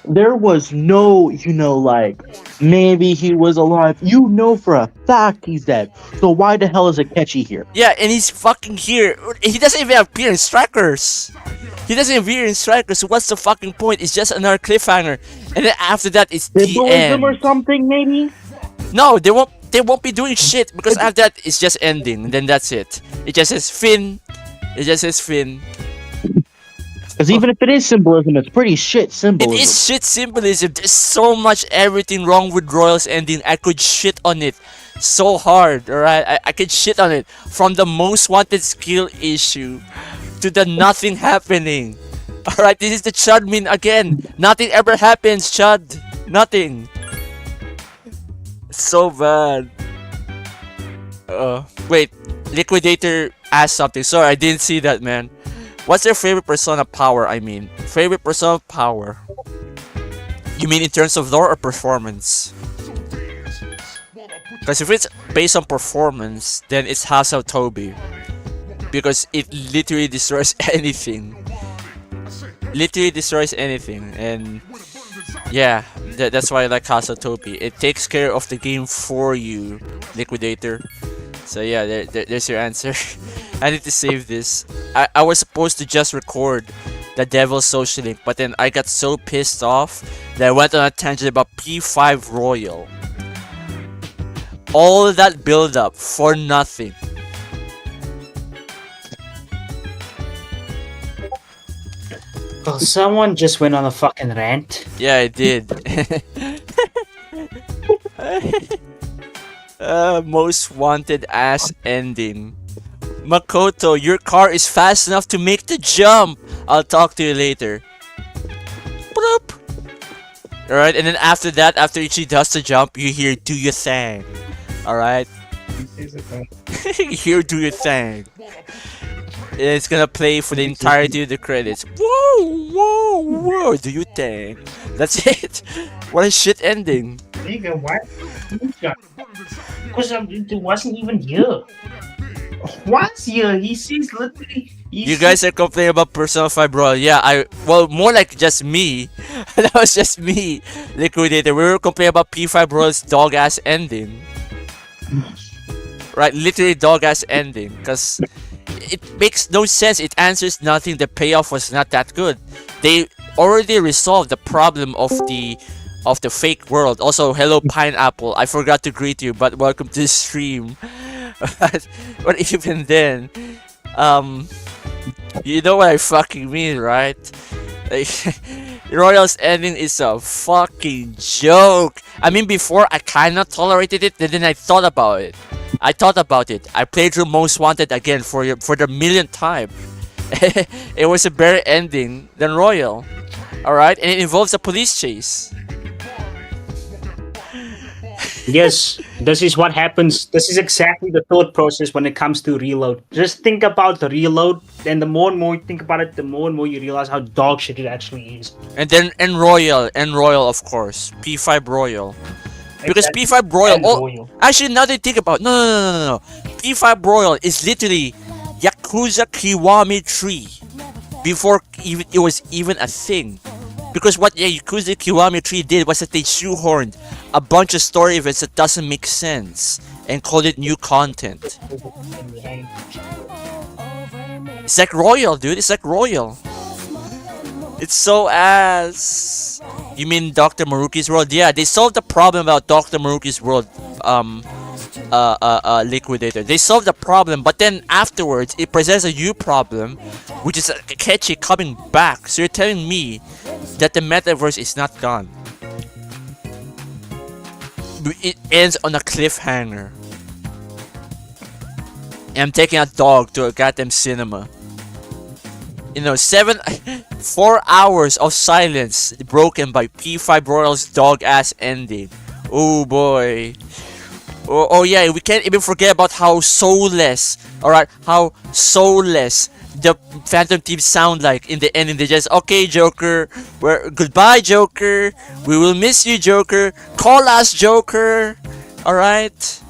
There was no, like, maybe he was alive. You know for a fact he's dead. So why the hell is Akechi here? Yeah, and he's fucking here. He doesn't even appear in Strikers. So what's the fucking point? It's just another cliffhanger. And then after that, it's the end. Or something, maybe? No, they won't be doing shit, because after that, it's just ending. And then that's it. It just says Finn. Because even if it is symbolism, it's pretty shit symbolism. It is shit symbolism. There's so much everything wrong with Royal's ending. I could shit on it so hard, alright? I could shit on it. From the most wanted skill issue to the nothing happening. Alright, this is the Chud meme again. Nothing ever happens, Chud. Nothing. It's so bad. Wait. Liquidator asked something. Sorry, I didn't see that, man. What's your favorite persona power, Favorite persona power? You mean in terms of lore or performance? Because if it's based on performance, then it's House of Toby. Because it literally destroys anything. And yeah, that's why I like House of Toby. It takes care of the game for you, Liquidator. So yeah, there's your answer. I need to save this. I was supposed to just record the Devil's Social Link, but then I got so pissed off that I went on a tangent about P5 Royal. All that build up for nothing. Well, someone just went on a fucking rant. Yeah, I did. Most wanted ass ending. Makoto, your car is fast enough to make the jump. I'll talk to you later. Bloop. Alright, and then after that, after she does the jump, you hear do your thing. Alright? You hear do your thing. And it's gonna play for the entirety of the credits. Whoa, do you thing. That's it. What a shit ending. Nigga, what? Because it wasn't even you. What's you? He sees literally. You guys are complaining about Persona 5 Royal. Yeah, well, more like just me. That was just me, Liquidator. We were complaining about P5 Royal's dog ass ending. Right, literally dog ass ending. Because it makes no sense. It answers nothing. The payoff was not that good. They already resolved the problem of the fake world. Also, hello Pineapple. I forgot to greet you, but welcome to the stream. But even then, you know what I fucking mean, right? Like, Royal's ending is a fucking joke. I mean, before I kinda tolerated it, then I thought about it. I played through Most Wanted again for the millionth time. It was a better ending than Royal. Alright? And it involves a police chase. Yes, this is what happens. This is exactly the thought process when it comes to reload. Just think about the reload, and the more and more you think about it, the more and more you realize how dog shit it actually is. And then and Royal of course. P5 Royal. Because Exactly. P5 Royal, And oh, Royal. actually now that I think about it, no. P5 Royal is literally Yakuza Kiwami 3 before even it was even a thing. Because what Yakuza Kiwami 3 did was that they shoehorned a bunch of story events that doesn't make sense and called it new content. It's like Royal, dude. It's like Royal. It's so ass. You mean Dr. Maruki's World? Yeah, they solved the problem about Dr. Maruki's World. Liquidator. They solved the problem, but then afterwards it presents a new problem, which is Kechi coming back. So you're telling me that the metaverse is not gone? It ends on a cliffhanger. I'm taking a dog to a goddamn cinema. You know, 4 hours of silence broken by P5 Royal's dog ass ending. Oh boy. Oh yeah, we can't even forget about how soulless, alright, how soulless the Phantom Thieves sound like in the ending. They just, okay, Joker, goodbye, Joker, we will miss you, Joker, call us, Joker, alright?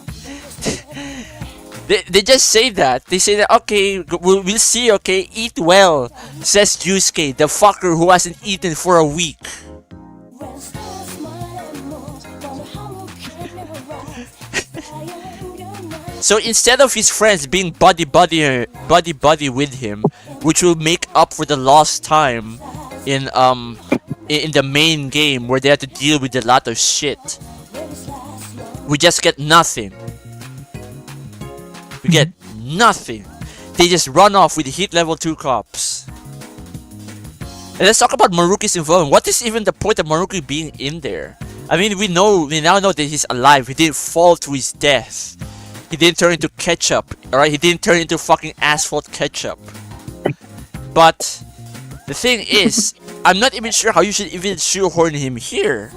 They just say that. They say that, okay, we'll see, okay, eat well, says Yusuke, the fucker who hasn't eaten for a week. So instead of his friends being buddy with him, which will make up for the lost time in the main game where they had to deal with a lot of shit, we just get nothing. We get nothing. They just run off with hit level 2 cops. And let's talk about Maruki's involvement. What is even the point of Maruki being in there? I mean, we now know that he's alive. He didn't fall to his death. He didn't turn into ketchup, alright? He didn't turn into fucking asphalt ketchup. But the thing is, I'm not even sure how you should even shoehorn him here.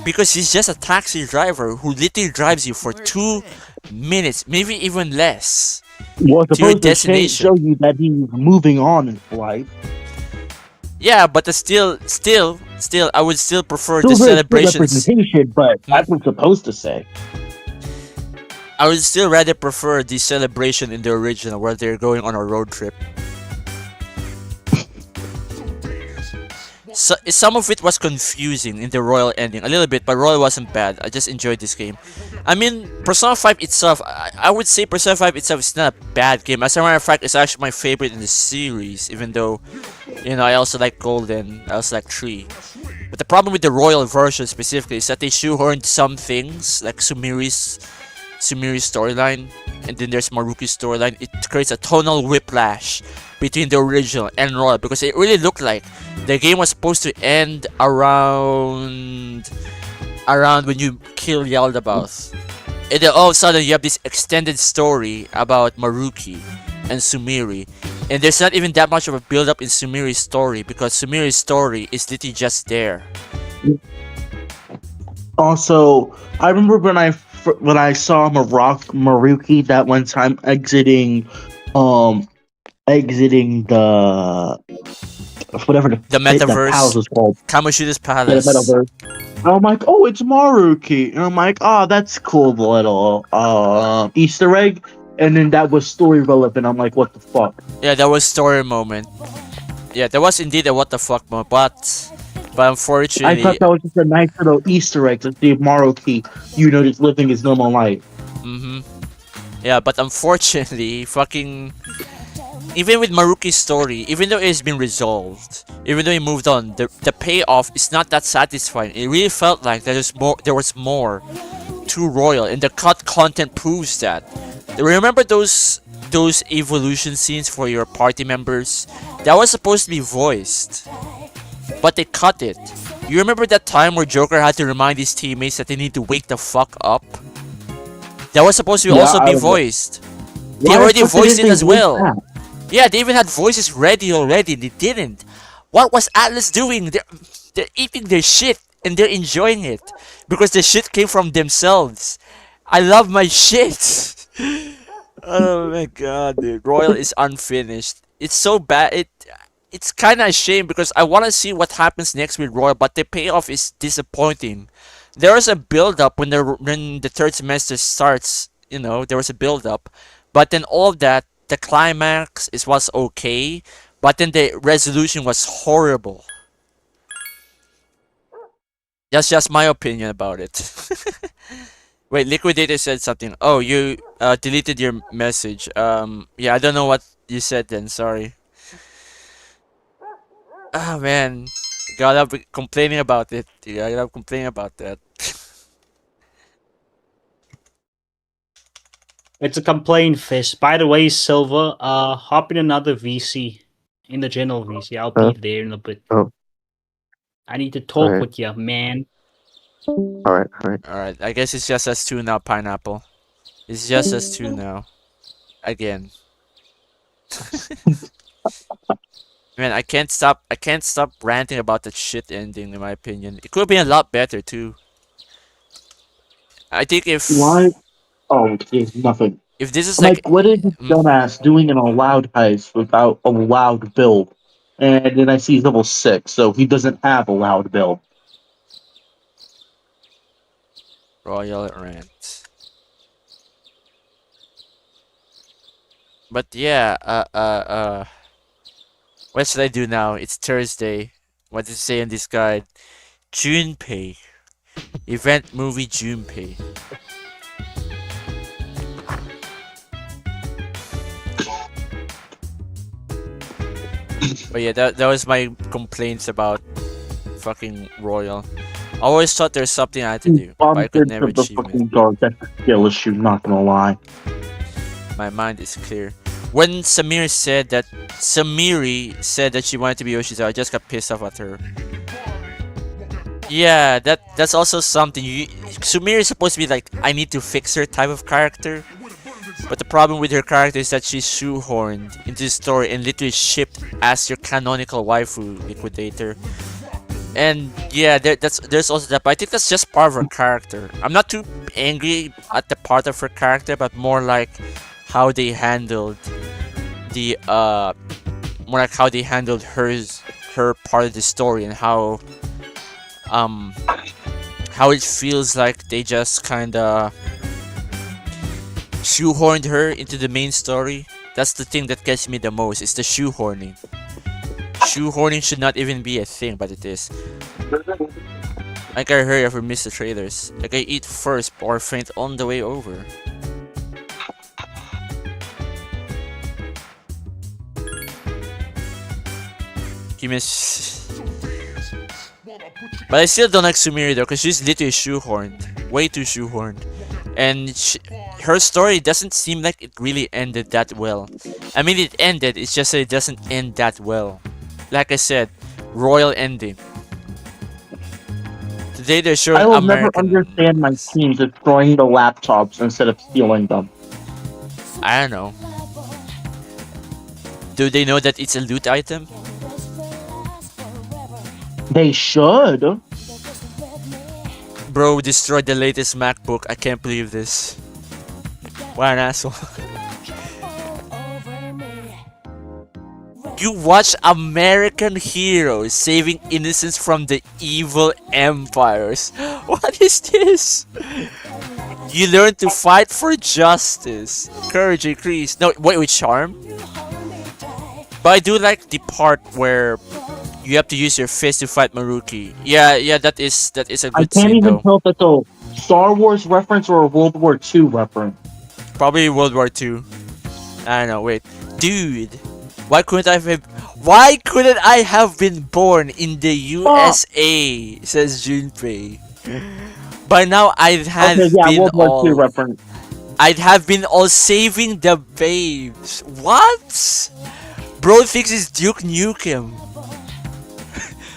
Because he's just a taxi driver who literally drives you for 2 minutes, maybe even less. Was to your supposed to destination. show you that he's moving on in life. Yeah, but still, I would still prefer Still the very good celebrations. representation, but that's what it's supposed to say. I would still rather prefer the celebration in the original where they're going on a road trip. So, some of it was confusing in the Royal ending, a little bit, but Royal wasn't bad. I just enjoyed this game. I mean, Persona 5 itself, I would say Persona 5 itself is not a bad game. As a matter of fact, it's actually my favorite in the series, even though, you know, I also like Golden, I also like 3. But the problem with the Royal version specifically is that they shoehorned some things, like Sumiri's storyline, and then there's Maruki's storyline. It creates a tonal whiplash between the original and Royal, because it really looked like the game was supposed to end around when you kill Yaldabaoth. And then all of a sudden you have this extended story about Maruki and Sumiri. And there's not even that much of a build up in Sumiri's story, because Sumiri's story is literally just there. Also, I remember when I saw Maruki that one time exiting the whatever the metaverse. palace is called. Kamoshida's Yeah, Palace. the metaverse. And I'm like, oh, it's Maruki, and I'm like, oh, that's cool, little Easter egg. And then that was story relevant. I'm like, what the fuck? Yeah, that was story moment. Yeah, there was indeed a what the fuck moment, but unfortunately, I thought that was just a nice little Easter egg to see Maruki, just living his normal life. yeah, but unfortunately, fucking, even with Maruki's story, even though it's been resolved, even though he moved on, the payoff is not that satisfying. It really felt like there was more to Royal, and the cut content proves that. Remember those evolution scenes for your party members? That was supposed to be voiced, but they cut it. You remember that time where Joker had to remind his teammates that they need to wake the fuck up? That was supposed to also be voiced. They already voiced it as well. Yeah, they even had voices ready already. They didn't. What was Atlas doing? They're eating their shit and they're enjoying it because the shit came from themselves. I love my shit. Oh my god, dude. Royal is unfinished. It's so bad. It's kind of a shame because I want to see what happens next with Royal, but the payoff is disappointing. There was a build up when the third semester starts. You know, there was a build up, but then all of that, the climax was okay, but then the resolution was horrible. That's just my opinion about it. Wait, Liquidator said something. Oh, you deleted your message. Yeah, I don't know what you said then. Sorry. Ah, man. Gotta be complaining about it. Yeah, I gotta complain about that. It's a complaint fest. By the way, Silver, hop in another VC. In the general VC. I'll be there in a bit. Oh. I need to talk Alright. with you, man. Alright. Alright, I guess it's just us two now, Pineapple. It's just us two now. Again. Man, I can't stop ranting about that shit ending, in my opinion. It could have been a lot better too. I think if Why? Oh, there's nothing. if this is Like, what is this Mm. dumbass doing an allowed heist without a loud build? And then I see he's level 6, so he doesn't have a loud build. Royal rant. But yeah, what should I do now? It's Thursday. What does it say in this guide? Junpei. Event movie Junpei. But yeah, that was my complaints about fucking Royal. I always thought there's something I had to do, but I could never the achieve it. fucking dog. That's a skill issue, not gonna lie. My mind is clear. When Samiri said that she wanted to be Yoshizawa, I just got pissed off at her. Yeah, that's also something. Sumiri is supposed to be like, I need to fix her type of character. But the problem with her character is that she's shoehorned into the story and literally shipped as your canonical waifu, Liquidator. And yeah, there's also that, but I think that's just part of her character. I'm not too angry at the part of her character, but more like how they handled the more like how they handled her part of the story, and how it feels like they just kinda shoehorned her into the main story. That's the thing that gets me the most, is the shoehorning. Shoehorning should not even be a thing, but it is. I gotta hurry up or miss the trailers. I gotta eat first or faint on the way over. Give me But I still don't like Sumiri though, because she's literally shoehorned. Way too shoehorned. And her story doesn't seem like it really ended that well. I mean, it ended, it's just that it doesn't end that well. Like I said, royal ending. Today they're showing I will American... never understand my team destroying the laptops instead of stealing them. I don't know. Do they know that it's a loot item? They should. Bro destroyed the latest MacBook. I can't believe this. What an asshole. You watch American heroes saving innocents from the evil empires. What is this? You learn to fight for justice. Courage increase. No, wait, with charm? But I do like the part where you have to use your fist to fight Maruki. Yeah, that is a good I can't scene even though. tell if that's a Star Wars reference or a World War II reference. Probably World War II. I don't know, wait. Dude, why couldn't I have been born in the USA? Says Junpei. By now I'd have been World War II all reference. I'd have been all saving the babes. What? Bro thinks it's Duke Nukem.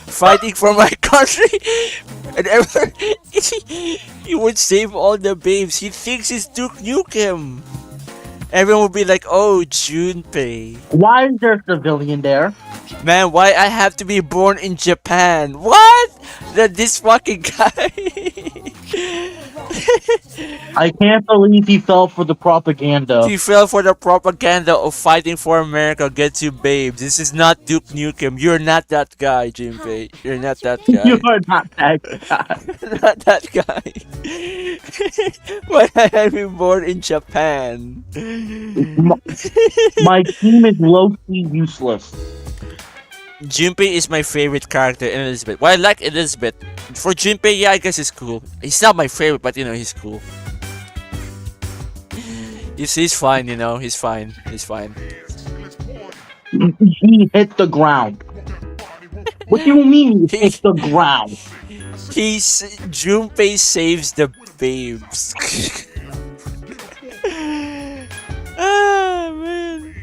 Fighting for my country. And ever he would save all the babes. He thinks it's Duke Nukem. Everyone would be like, oh, Junpei. Why is there a civilian there? Man, why I have to be born in Japan? What? This fucking guy. I can't believe he fell for the propaganda. He fell for the propaganda of fighting for America, get you babes. This is not Duke Nukem. You're not that guy, Jinpei. You're not that You guy. are not that guy. Not that guy. Why I have been born in Japan? My team is low-key useless. Junpei is my favorite character in Elizabeth. Well, I like Elizabeth. For Junpei, yeah, I guess he's cool. He's not my favorite, but you know, he's cool. He's fine, you know, he's fine. He's fine. He hit the ground. What do you mean he hit the ground? Junpei saves the babes. Ah, man.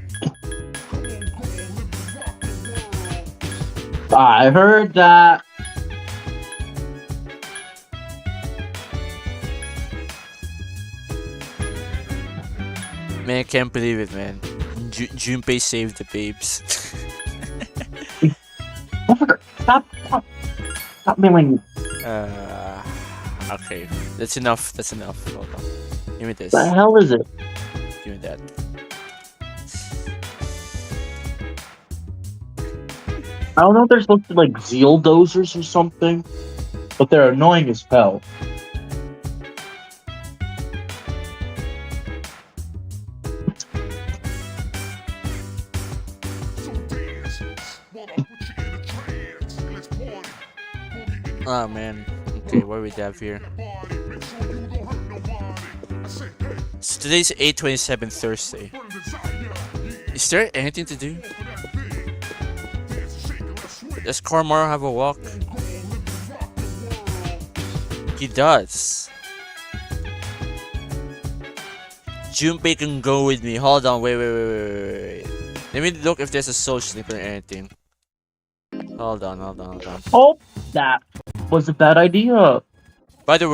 I heard that. Man, I can't believe it, man. Junpei saved the babes. Stop milling. Okay. That's enough. That's enough. Hold on. Give me this. The hell is it? Give me that. I don't know if they're supposed to be like zeal dozers or something, but they're annoying as hell. Oh man. Okay, what do we have here? So today's 8/27 Thursday. Is there anything to do? Does Cormaro have a walk? He does. Junpei can go with me. Hold on, wait. Let me look if there's a social link or anything. Hold on. Oh, that was a bad idea. By the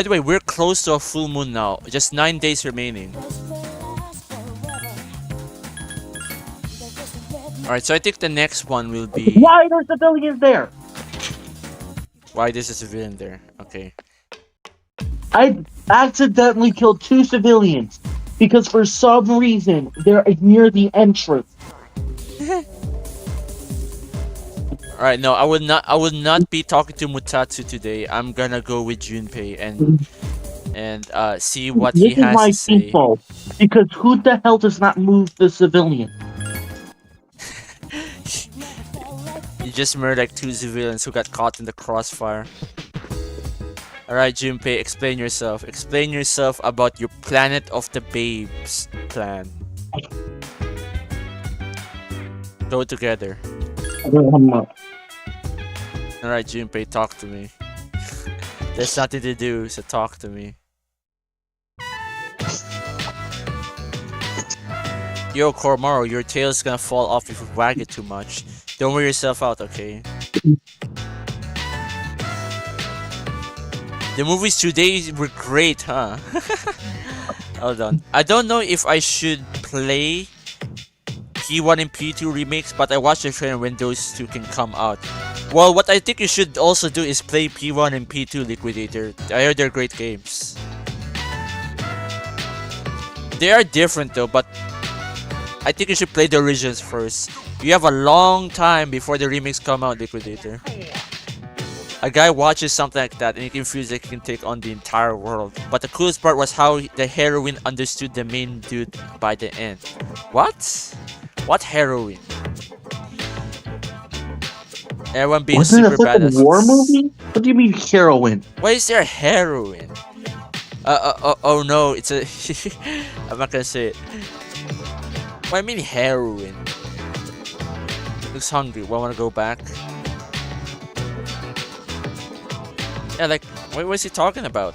way, we're close to a full moon now. Just 9 days remaining. Alright, so I think the next one will be... Why are there civilians there? Why there's a civilian there? Okay. I accidentally killed 2 civilians because for some reason they're near the entrance. Alright, no, I would not be talking to Mutatsu today. I'm gonna go with Junpei and see what he This is has my to say. fault because who the hell does not move the civilian? You just murdered like 2 civilians who got caught in the crossfire. Alright, Junpei, explain yourself. Explain yourself about your Planet of the Babes plan. Go together. Alright, Junpei, talk to me. There's nothing to do, so talk to me. Yo, Cormaro, your tail's gonna fall off if you wag it too much. Don't wear yourself out, okay? The movies today were great, huh? Hold on. I don't know if I should play P1 and P2 remakes, but I watched the trailer when those 2 can come out. Well, what I think you should also do is play P1 and P2 Liquidator. I heard they're great games. They are different though, but I think you should play the originals first. You have a long time before the remakes come out, Liquidator. A guy watches something like that and he can feel like he can take on the entire world. But the coolest part was how the heroine understood the main dude by the end. What? What heroine? Everyone being Wasn't super it like a badass. war movie? What do you mean heroine? Why is there a heroine? Oh no, it's a... I'm not gonna say it. What I mean heroine? Looks hungry. Well, I wanna go back. Yeah, like, what was he talking about?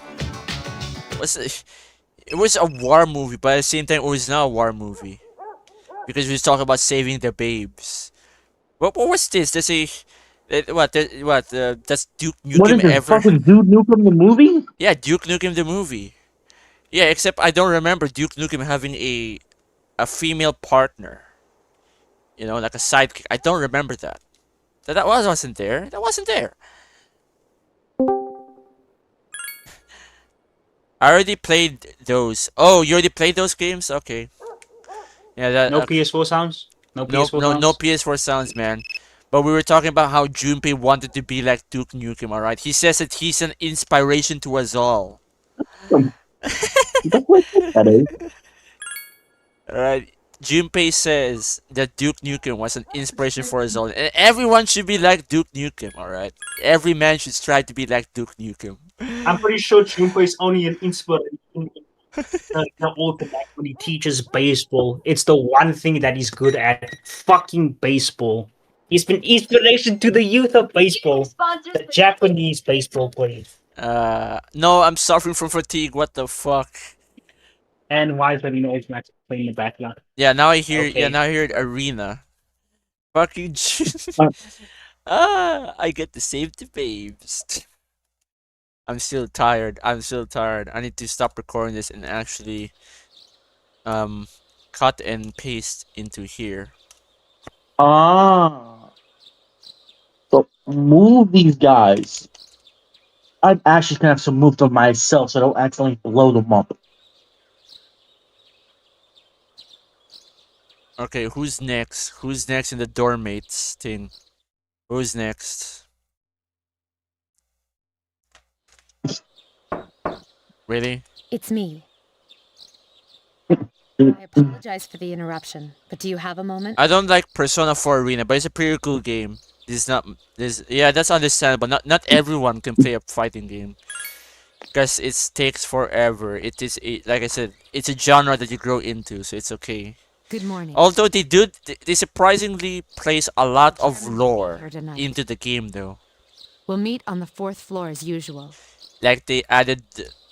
It was a war movie, but at the same time, it was not a war movie. Because we was talking about saving the babes. What was this? Does he... Does Duke What is Nukem this, ever... fucking Duke Nukem the movie? Yeah, Duke Nukem the movie. Yeah, except I don't remember Duke Nukem having a female partner. You know, like a sidekick. I don't remember that. That wasn't there. That wasn't there. I already played those. Oh, you already played those games? Okay. Yeah, that No PS4 sounds. No no PS4 no no sounds. PS4 sounds, man. But we were talking about how Junpei wanted to be like Duke Nukem, alright? He says that he's an inspiration to us all. That's what that is. Alright? Junpei says that Duke Nukem was an inspiration for us all. And everyone should be like Duke Nukem, alright? Every man should strive to be like Duke Nukem. I'm pretty sure Junpei is only an inspiration. The ultimate when he teaches baseball. It's the one thing that he's good at. Fucking baseball. He's been inspiration to the youth of baseball. The Japanese baseball players. No, I'm suffering from fatigue. What the fuck? And why is there no automatic playing in the background? Yeah, now I hear. Okay. Yeah, now I hear arena. Fucking. I get to save the babes. I'm still tired. I'm still tired. I need to stop recording this and actually cut and paste into here. Ah. So move these guys. I'm actually gonna have to move them myself so I don't accidentally blow them up. Okay, who's next? Who's next in the doormates thing? Who's next? Really? It's me. I apologize for the interruption, but do you have a moment? I don't like Persona 4 Arena, but it's a pretty cool game. This is not this. Yeah, that's understandable. Not everyone can play a fighting game because it takes forever. It is like I said, it's a genre that you grow into, so it's okay. Good morning. Although they surprisingly place a lot of lore into the game, though. We'll meet on the 4th floor as usual. Like they added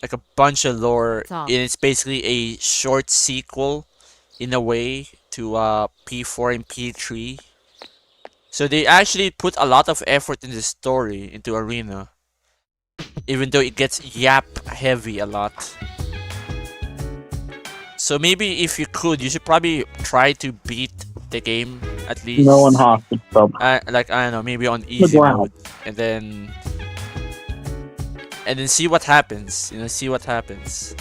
like a bunch of lore, That's all. and it's basically a short sequel, in a way, to P4 and P3. So they actually put a lot of effort in the story into Arena, even though it gets yap heavy a lot. So maybe if you could, you should probably try to beat the game at least. No one hostage them. Like I don't know, maybe on easy mode, and then see what happens. You know, see what happens.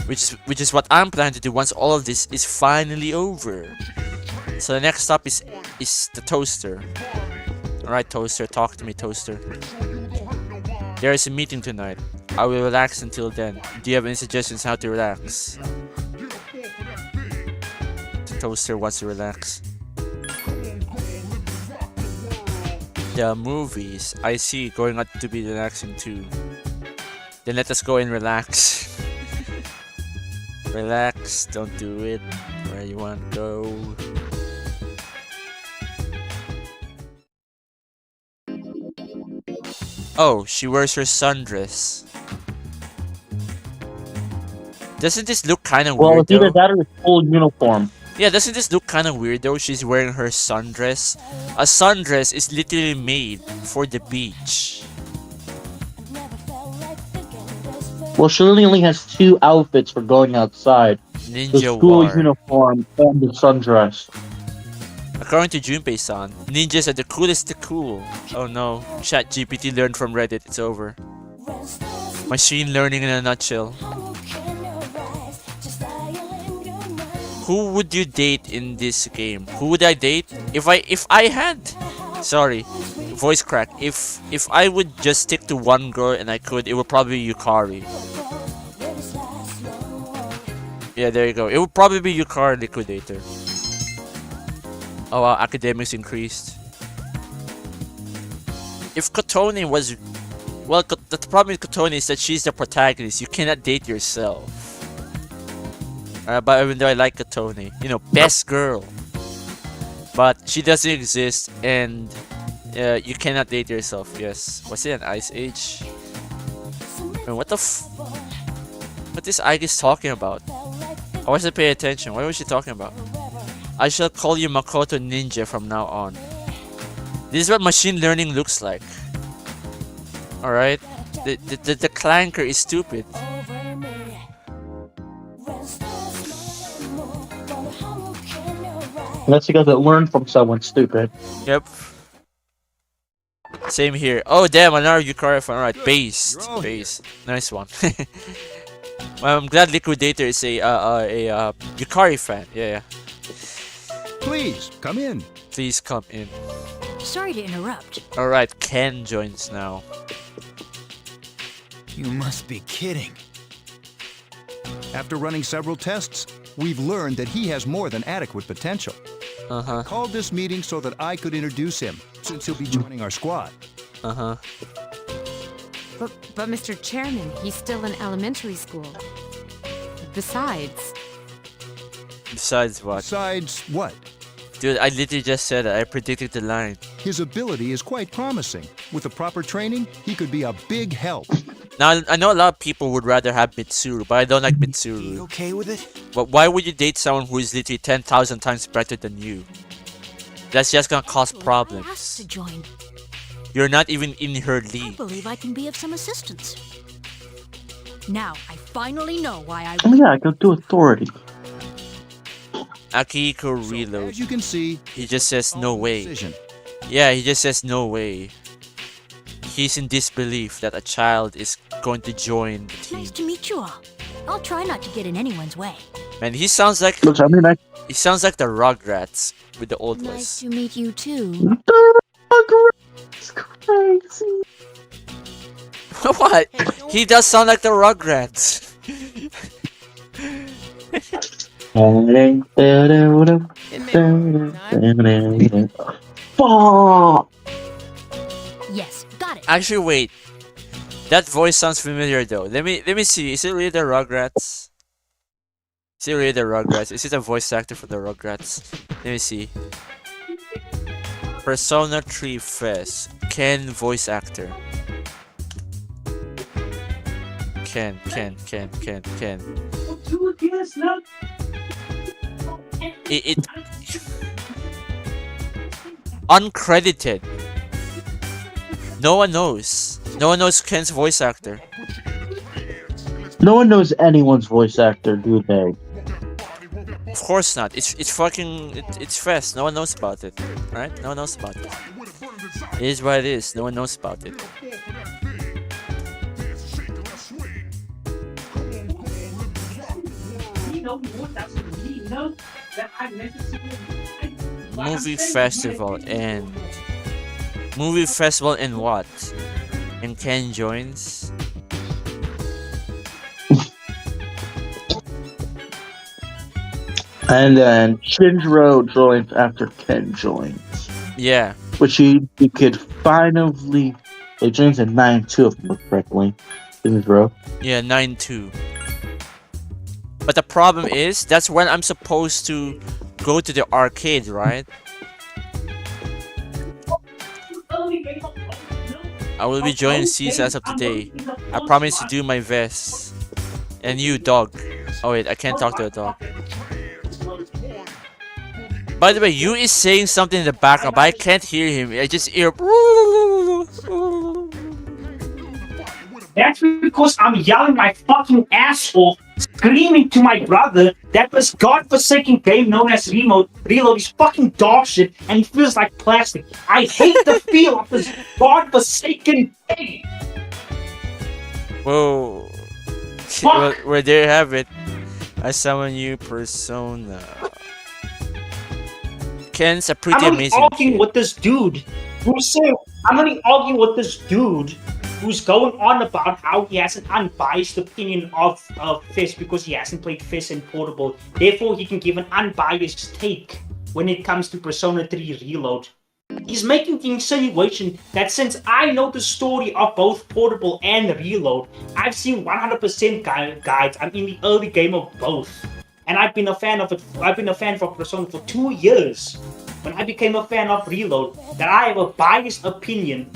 Which is what I'm planning to do once all of this is finally over. So the next stop is the toaster. Alright, toaster, talk to me, toaster. There is a meeting tonight. I will relax until then. Do you have any suggestions how to relax? The toaster wants to relax. The movies. I see. Going out to be relaxing too. Then let us go and relax. Relax. Don't do it. Where you want to go. Oh, she wears her sundress. Doesn't this look kind of Well, weird it's either though? that or full uniform. Yeah, doesn't this look kind of weird though? She's wearing her sundress. A sundress is literally made for the beach. Well, she only has two outfits for going outside. The Ninja school war. uniform and the sundress. According to Junpei-san, ninjas are the coolest to cool. Oh no, ChatGPT learned from Reddit, it's over. Machine learning in a nutshell. Who would you date in this game? Who would I date? If I had, sorry, voice crack. If I would just stick to one girl and I could, it would probably be Yukari. Yeah, there you go. It would probably be Yukari Liquidator. Oh wow, academics increased. If Kotone was... Well, the problem with Kotone is that she's the protagonist. You cannot date yourself. But even though I like Kotone, you know, best girl. But she doesn't exist, and you cannot date yourself. Yes. Was it an Ice Age? Man, what the what is Aigis talking about? I wasn't paying attention. What was she talking about? I shall call you Makoto Ninja from now on. This is what machine learning looks like. Alright? The clanker is stupid. Unless you guys learn from someone stupid. Yep. Same here. Oh damn, another Yukari fan. Alright, based. You're all here. Based. Nice one. Well, I'm glad Liquidator is a Yukari fan. Yeah, yeah. Please, come in. Please come in. Sorry to interrupt. Alright, Ken joins now. You must be kidding. After running several tests, we've learned that he has more than adequate potential. Uh-huh. Called this meeting so that I could introduce him, since he'll be joining our squad. Uh-huh. But Mr. Chairman, he's still in elementary school. Besides, Besides what? Besides what? Dude, I literally just said it. I predicted the line. His ability is quite promising. With the proper training, he could be a big help. Now, I know a lot of people would rather have Mitsuru, but I don't like You Mitsuru. okay with it? But why would you date someone who is literally 10,000 times better than you? That's just gonna cause Asked problems. to join. You're not even in her I league. believe I can be of some assistance. Now I finally know why I. Oh yeah, go do authority. Akihiko reload. As you can see, He just says no own way. decision. Yeah, he just says no way. He's in disbelief that a child is going to join the team. Nice to meet you all. I'll try not to get in anyone's way. Man, he sounds like Looks, I mean, I he sounds like the Rugrats with the old Nice voice. to meet you too. It's crazy. What? He does sound like the Rugrats. Fuck. Yes, got it. Actually, wait. That voice sounds familiar though. Let me see. Is it really the Rugrats? Is it really the Rugrats? Is it a voice actor for the Rugrats? Let me see. Persona 3 FES. Ken voice actor. Ken. It uncredited. No one knows. No one knows Ken's voice actor. No one knows anyone's voice actor, do they? Of course not. It's fucking it's FES. No one knows about it, right? No one knows about it. It is what it is. No one knows about it. Movie festival and what? And Ken joins. And then Shinjiro joins after Ken joins. Yeah. Which he could finally. He joins in 9-2 if I remember correctly. Shinjiro. Yeah, 9-2. But the problem is, that's when I'm supposed to go to the arcade, right? I will be joining C's as of today. I promise to do my best. And you, dog. Oh wait, I can't talk to a dog. By the way, you is saying something in the background, but I can't hear him. I just hear. That's because I'm yelling my fucking ass off, screaming to my brother that this godforsaken game known as Reload is fucking dog shit and it feels like plastic. I hate the feel of this godforsaken game. Whoa. Well, there you have it. I summon you, Persona. Ken's a pretty I'm only amazing arguing kid. with this dude who's saying, I'm only arguing with this dude who's going on about how he has an unbiased opinion of FES because he hasn't played FES in Portable. Therefore, he can give an unbiased take when it comes to Persona 3 Reload. He's making the insinuation that since I know the story of both Portable and Reload, I've seen 100% guides. I'm in the early game of both. And I've been a fan of it. I've been a fan for Persona for 2 years. When I became a fan of Reload, that I have a biased opinion,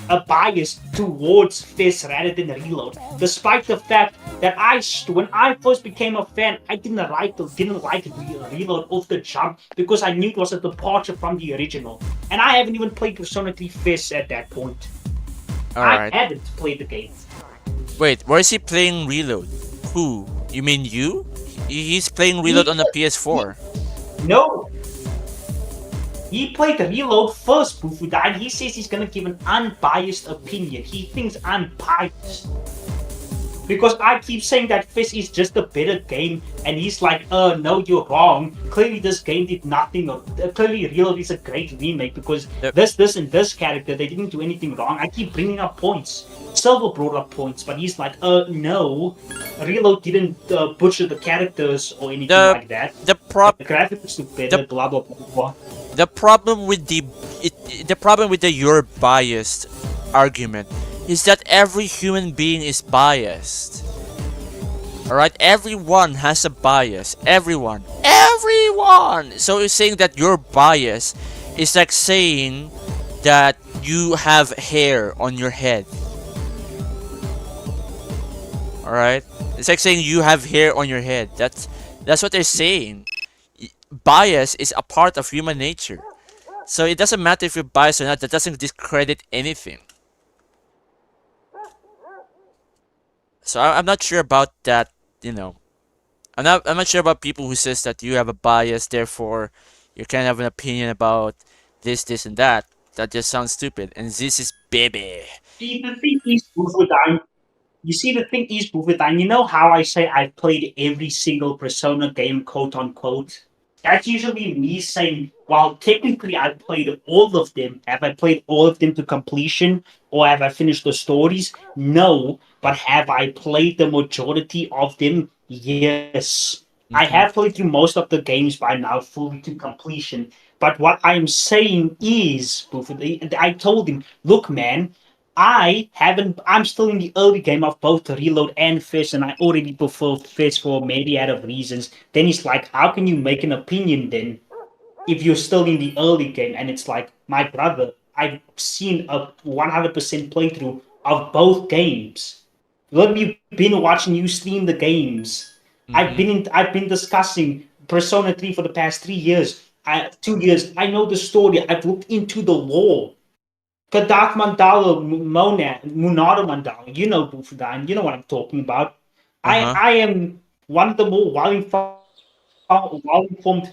a bias towards FES rather than Reload. Despite the fact that when I first became a fan, I didn't like Reload off the jump because I knew it was a departure from the original. And I haven't even played Persona 3 FES at that point. Alright. I haven't played the game. Wait, where is he playing Reload? Who? You mean you? He's playing Reload on the PS4. No. He played Reload first, Bufuda, and he says he's gonna give an unbiased opinion. He thinks I'm biased. Because I keep saying that FES is just a better game, and he's like, no, you're wrong. Clearly this game did nothing, clearly Reload is a great remake, because this, and this character, they didn't do anything wrong. I keep bringing up points. Silver brought up points, but he's like, no, Reload didn't butcher the characters or anything like that. The graphics look better, blah, blah, blah, blah. The problem with the you're biased argument is that every human being is biased. Alright? Everyone has a bias. Everyone. Everyone! So you're saying that you're biased is like saying that you have hair on your head. Alright? It's like saying you have hair on your head. That's what they're saying. Bias is a part of human nature. So it doesn't matter if you're biased or not. That doesn't discredit anything. So I'm not sure about that, you know. I'm not sure about people who says that you have a bias, therefore you can't have an opinion about this, and that. That just sounds stupid. And this is baby. See, the thing is, Bufudan, you know how I say I've played every single Persona game, quote unquote? That's usually me saying, well, technically I've played all of them. Have I played all of them to completion? Or have I finished the stories? No. But have I played the majority of them? Yes. I have played through most of the games by now, fully to completion. But what I'm saying is, I told him, look, man, I'm still in the early game of both Reload and FES, and I already prefer FES for myriad of reasons. Then he's like, how can you make an opinion then if you're still in the early game? And it's like, my brother, I've seen a 100% playthrough of both games. Look, you've been watching you stream the games. I've been discussing Persona 3 for the past 3 years. 2 years. I know the story. I've looked into the lore. Kadak Mandala, Munada Mandala, you know Bufudan, you know what I'm talking about. I am one of the more well-informed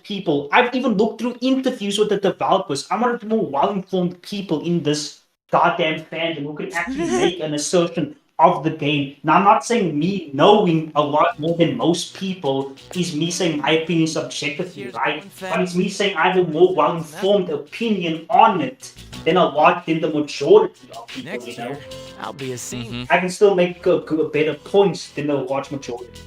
people. I've even looked through interviews with the developers. I'm one of the more well-informed people in this goddamn fandom who can actually make an assertion of the game. Now, I'm not saying me knowing a lot more than most people is me saying my opinion is subjectively, right? But it's me saying I have a more well-informed opinion on it than the majority of people, you know? I'll be a senior. I can still make better points than the large majority.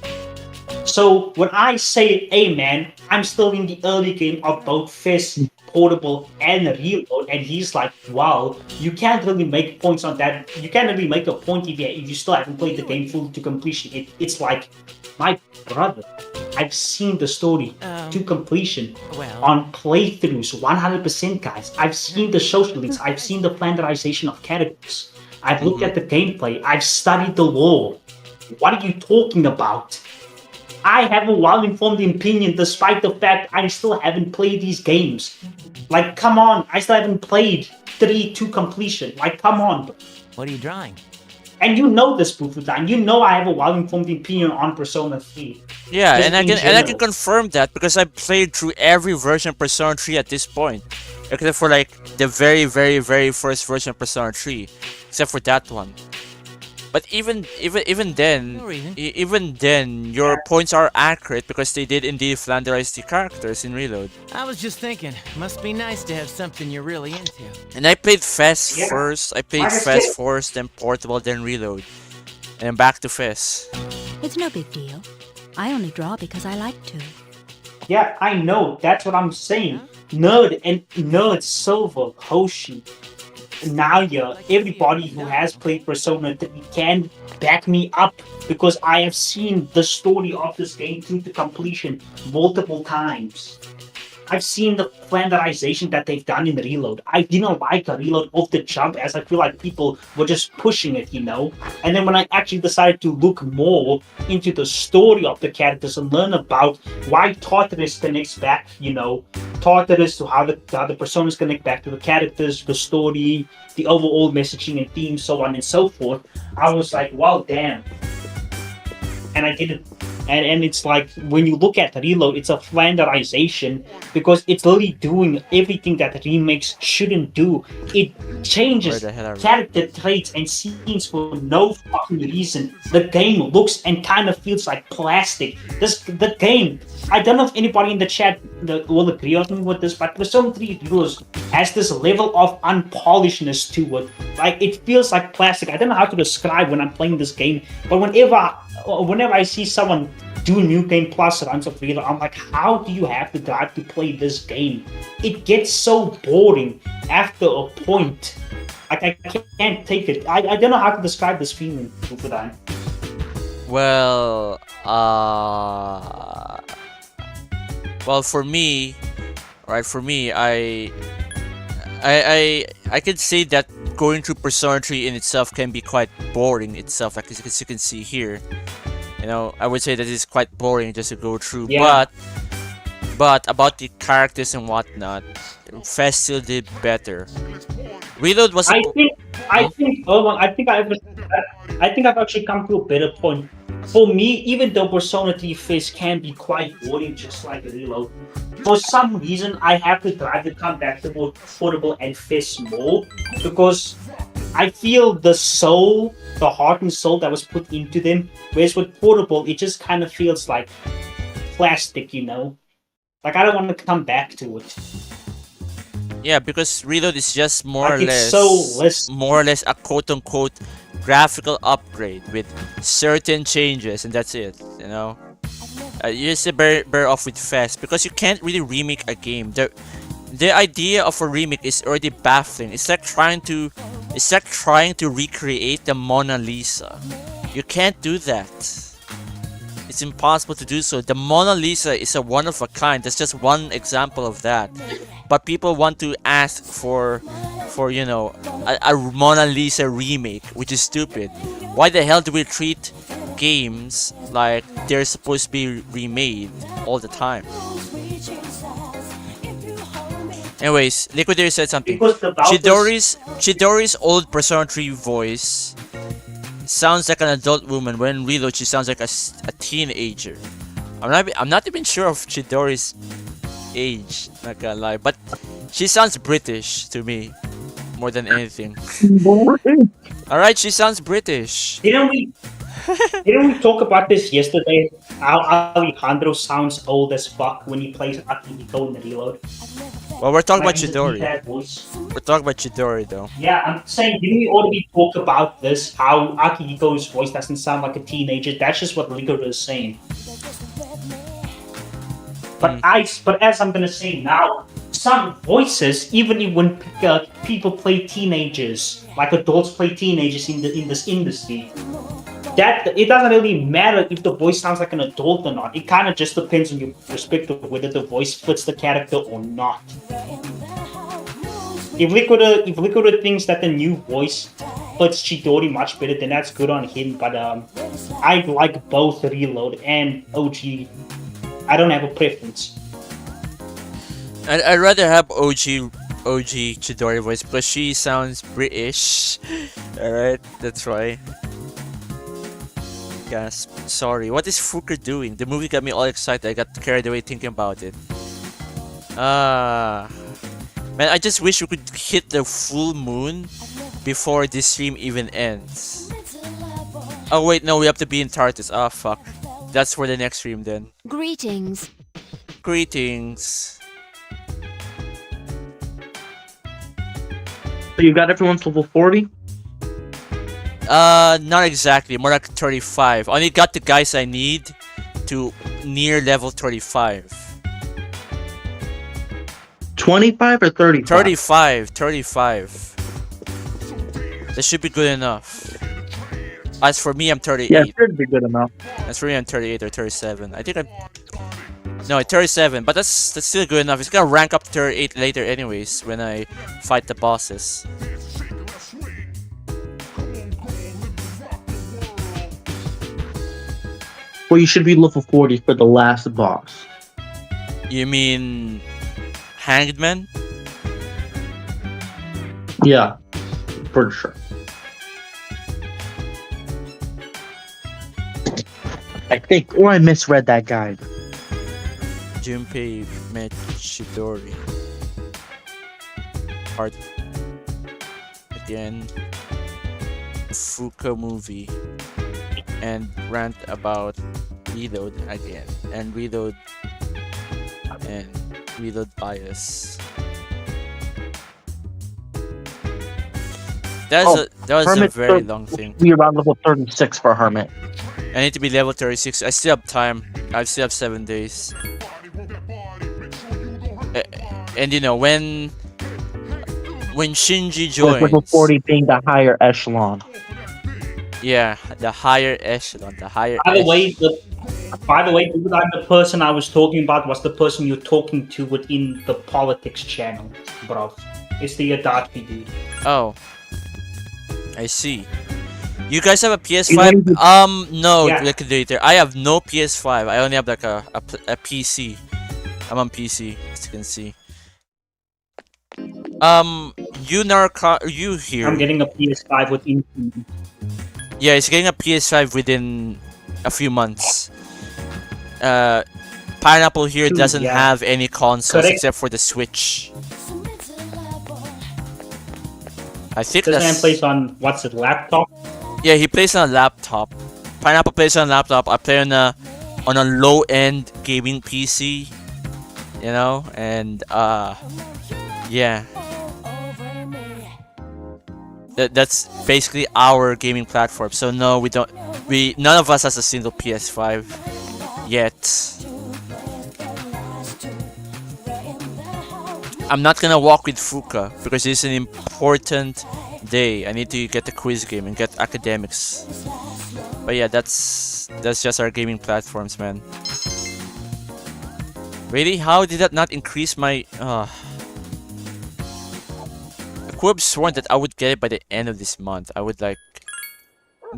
So when I say, hey man, I'm still in the early game of both FES, Portable, and Reload, and he's like, wow, you can't really make points on that. You can't really make a point if you still haven't played the game fully to completion. It's like, my brother, I've seen the story to completion on playthroughs, 100%, guys. I've seen the social links. I've seen the flanderization of characters. I've looked at the gameplay. I've studied the lore. What are you talking about? I have a well-informed opinion despite the fact I still haven't played these games. Like, come on, I still haven't played 3 to completion. Like, come on. What are you drawing? And you know this, Bufudan. You know I have a well-informed opinion on Persona 3. Yeah, and I can confirm that because I played through every version of Persona 3 at this point. Except for like the very, very, very first version of Persona 3. Except for that one. But even then, your points are accurate because they did indeed flanderize the characters in Reload. I was just thinking, must be nice to have something you're really into. And I played FES first. I played FES first, then Portable, then Reload, and back to FES. It's no big deal. I only draw because I like to. Yeah, I know. That's what I'm saying. Nerd, Silver, Hoshi, Naya, everybody who has played Persona 3 can back me up because I have seen the story of this game through to completion multiple times. I've seen the flanderization that they've done in Reload. I didn't like the Reload off the jump as I feel like people were just pushing it, you know? And then when I actually decided to look more into the story of the characters and learn about why Tartarus connects back, you know, Tartarus to how the personas connect back to the characters, the story, the overall messaging and theme, so on and so forth, I was like, wow, damn. And I didn't And it's like when you look at Reload, it's a flanderization because it's literally doing everything that remakes shouldn't do. It Where changes the hell are we? character traits and scenes for no fucking reason. The game looks and kind of feels like plastic. The game, I don't know if anybody in the chat will agree with me with this, but Persona 3 Heroes has this level of unpolishedness to it. Like it feels like plastic. I don't know how to describe when I'm playing this game, but whenever I see someone do New Game Plus runs of Reload, I'm like, how do you have the drive to play this game? It gets so boring after a point. Like I can't take it. I don't know how to describe this feeling, Fukudan. Well, for me, right? For me, I could say that going through Persona 3 in itself can be quite boring itself, like as you can see here. You know, I would say that it's quite boring just to go through. Yeah. But about the characters and whatnot, FES still did better. Reload was. I think. Hold on. I think I've actually come to a better point. For me, even though Persona 3 FES can be quite boring, just like Reload, for some reason I have to drive to come back to more portable and FES more because I feel the soul, the heart and soul that was put into them. Whereas with portable, it just kind of feels like plastic, you know. Like I don't want to come back to it. Yeah, because Reload is just more Like, or it's less, so more or less a quote-unquote graphical upgrade with certain changes, and that's it. You know, you just bear off with FES because you can't really remake a game. The idea of a remake is already baffling. It's like trying to recreate the Mona Lisa. You can't do that. It's impossible to do so. The Mona Lisa is a one of a kind. That's just one example of that. But people want to ask for you know, a Mona Lisa remake, which is stupid. Why the hell do we treat games like they're supposed to be remade all the time? Anyways, Liquidator said something. Chidori's old Persona 3 voice sounds like an adult woman. When Reload, she sounds like a teenager. I'm not even sure of Chidori's age, not gonna lie, but she sounds British to me more than anything. Alright, she sounds British. Didn't we talk about this yesterday? How Alejandro sounds old as fuck when he plays Akihiko in Reload. Well, we're talking Like, about he's a Chidori. deep-ass voice. We're talking about Chidori though. Yeah, I'm saying, didn't we already talk about this? How Akihiko's voice doesn't sound like a teenager. That's just what Ligura is saying. But as I'm gonna say now, some voices, even when people play teenagers, like adults play teenagers in this industry, that it doesn't really matter if the voice sounds like an adult or not. It kind of just depends on your perspective whether the voice fits the character or not. If Liquida thinks that the new voice fits Chidori much better, then that's good on him. But I like both Reload and OG. I don't have a preference. I'd rather have OG Chidori voice because she sounds British. Alright, that's why. Gasp. Sorry. What is Fuker doing? The movie got me all excited. I got carried away thinking about it. Man, I just wish we could hit the full moon before this stream even ends. Oh wait, no, we have to be in Tartarus. Ah, fuck. That's for the next stream then. Greetings. Greetings. So you got everyone's level 40? Not exactly. More like 35. Only got the guys I need to near level 35. 25 or 35? 35. That should be good enough. As for me, I'm 38. Yeah, it should be good enough. As for me, I'm 38 or 37. I think I'm... No, 37, but that's still good enough. It's gonna rank up to 38 later anyways, when I fight the bosses. Well, you should be level 40 for the last boss. You mean... Hanged Man? Yeah, for sure. I think, or I misread that guide. Junpei Mechidori. Part again. Fuka movie. And rant about Reload again. And Reload. And Reload bias. That was a Hermit very long thing. Be around level 36 for Hermit. I need to be level 36. I still have time. I still have 7 days. And you know, when Shinji joins, With level 40 being the higher echelon. yeah, the higher echelon, the higher. By the way, dude, the person I was talking about was the person you're talking to within the politics channel, bro. It's the Adachi dude. Oh, I see. You guys have a PS5? No, Yeah. Liquidator. I have no PS5. I only have like a PC. I'm on PC, as you can see. You here? I'm getting a PS5 within. Yeah, he's getting a PS5 within a few months. Pineapple here doesn't Yeah. have any consoles Correct. except for the Switch. I think This man that's... plays on what's it, laptop? Yeah, he plays on a laptop. Pineapple plays on a laptop. I play on a low-end gaming PC. You know, and yeah. That's basically our gaming platform. So no, none of us has a single PS5 yet. I'm not gonna walk with Fuka because it's an important day. I need to get the quiz game and get academics. But yeah, that's just our gaming platforms, man. Really? How did that not increase my... I could have sworn that I would get it by the end of this month. I would like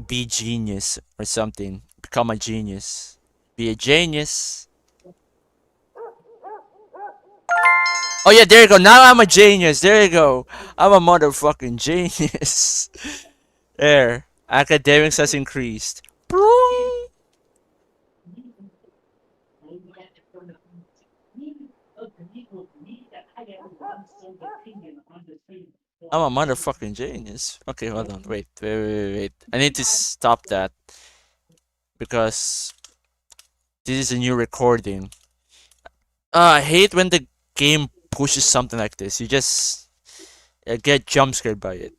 be genius or something. Become a genius. Be a genius. Oh yeah, there you go. Now I'm a genius. There you go. I'm a motherfucking genius. There. Academics has increased. Boom. I'm a motherfucking genius. Okay, hold on. Wait. I need to stop that. Because this is a new recording. I hate when the game pushes something like this. You just get jump scared by it.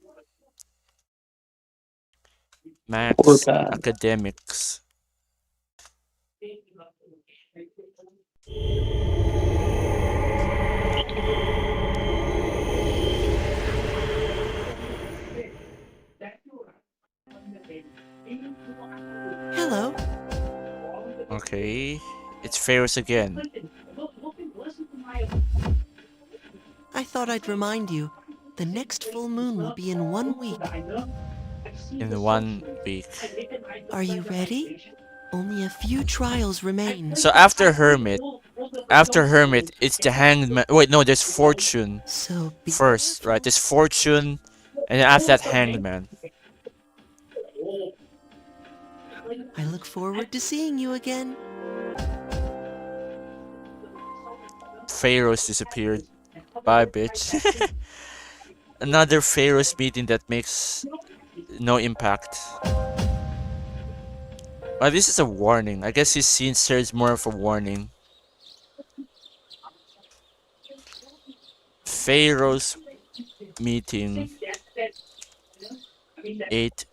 Max academics. Hello. Okay, it's Ferris again. I thought I'd remind you. The next full moon will be in 1 week. In 1 week. Are you ready? Only a few trials remain. So after Hermit, it's the Hangman. Wait, no, there's Fortune first, right? There's Fortune, and then after that, Hangman. I look forward to seeing you again. Pharaoh's disappeared. Bye, bitch. Another Pharaoh's meeting that makes no impact. Well, this is a warning. I guess his scene serves more of a warning. Pharaoh's meeting. 8.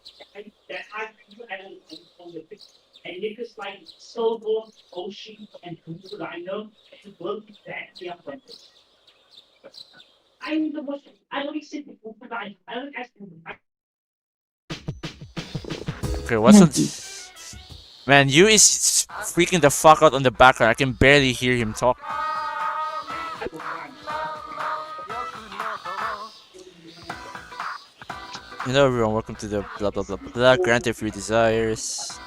Okay, what's on... Man, you is freaking the fuck out on the background. I can barely hear him talk. Hello everyone, welcome to the blah blah blah blah. Granted for your desires.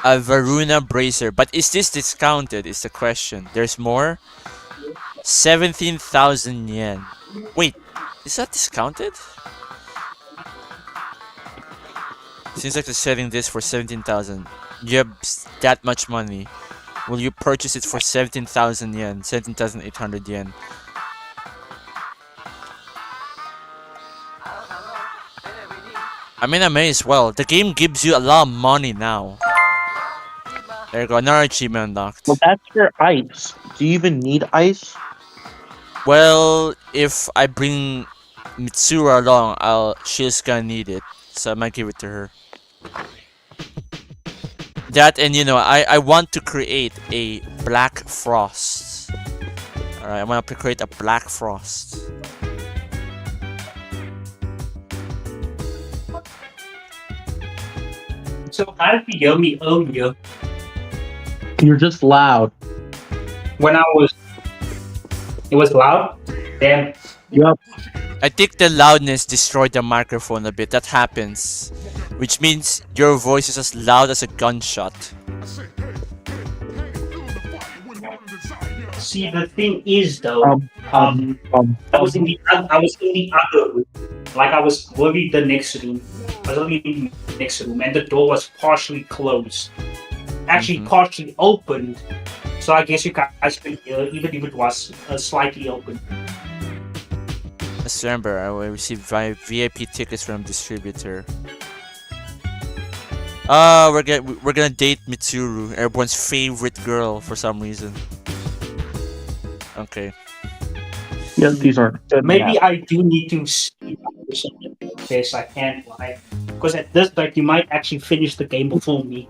A Varuna bracer, but is this discounted? Is the question. There's more. 17,000 yen. Wait, is that discounted? Seems like they're selling this for 17,000. You have that much money. Will you purchase it for 17,000 yen? 17,800 yen. I mean, I may as well. The game gives you a lot of money now. There you go, another achievement unlocked. Well, that's for ice. Do you even need ice? Well, if I bring Mitsuru along, she's gonna need it. So I might give it to her. That, and you know, I want to create a black frost. Alright, I want to create a black frost. So how did you hear me earlier You're just loud. when it was loud? Damn. Yep. I think the loudness destroyed the microphone a bit. That happens. Which means your voice is as loud as a gunshot. See, the thing is though, I was in the other room. Like I was literally the next room. I was only in the next room, and the door was partially closed. Actually, partially opened. So I guess you guys could hear, even if it was slightly open. Just remember, I will receive VIP tickets from distributor. We're gonna date Mitsuru, everyone's favorite girl for some reason. Okay. Yes, these are. Maybe I do need to speed up or something. Yes, I can't lie. Because at this point, you might actually finish the game before me.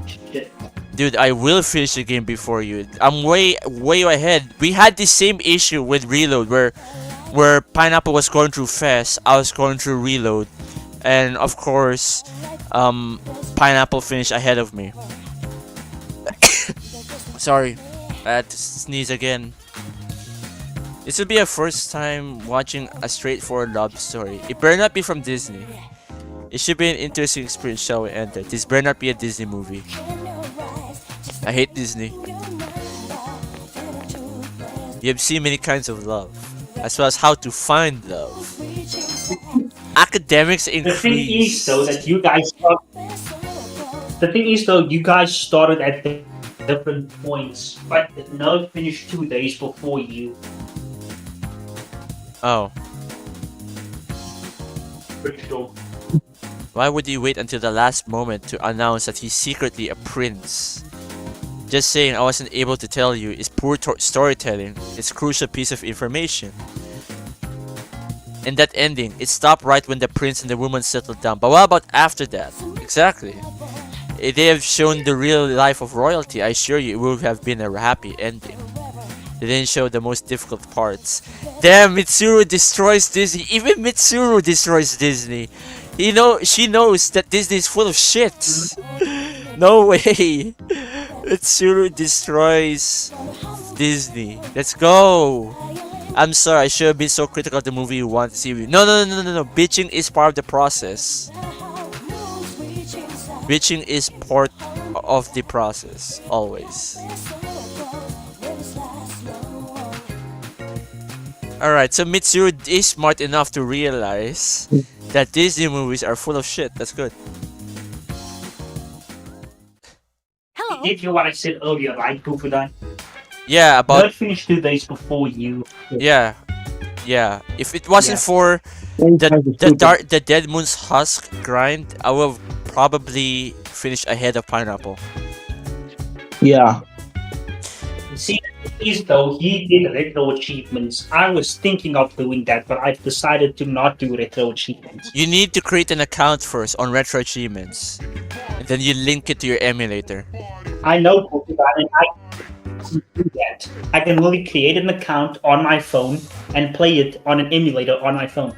Shit. Dude, I will finish the game before you. I'm way ahead. We had the same issue with Reload where Pineapple was going through FES, I was going through Reload, and of course, Pineapple finished ahead of me. Sorry, I had to sneeze again. This will be a first time watching a straightforward love story. It better not be from Disney. It should be an interesting experience, shall we enter? This better not be a Disney movie. I hate Disney. You have seen many kinds of love, as well as how to find love. Academics increase. The thing is though that you guys you guys started at different points, but the nerd finished 2 days before you. Oh. Pretty sure. Why would he wait until the last moment to announce that he's secretly a prince? Just saying I wasn't able to tell you is poor storytelling. It's a crucial piece of information. And that ending, it stopped right when the prince and the woman settled down. But what about after that? Exactly. If they have shown the real life of royalty, I assure you it would have been a happy ending. They didn't show the most difficult parts. Damn, Mitsuru destroys Disney. Even Mitsuru destroys Disney. She knows that Disney is full of shit. No way. Mitsuru destroys Disney. Let's go. I'm sorry, I should have been so critical of the movie you want to see. No. Bitching is part of the process. Bitching is part of the process. Always. Alright, so Mitsuru is smart enough to realize that Disney movies are full of shit. That's good. Hello. Did you what I said earlier, right, Goofudai? Yeah, about... Nerd finished 2 days before you. Yeah. If it wasn't for the Dead Moon's Husk grind, I would have probably finished ahead of Pineapple. Yeah. See, is though he did retro achievements. I was thinking of doing that, but I've decided to not do retro achievements. You need to create an account first on Retro Achievements, and then you link it to your emulator. I know, and I can do that. I can really create an account on my phone and play it on an emulator on my phone.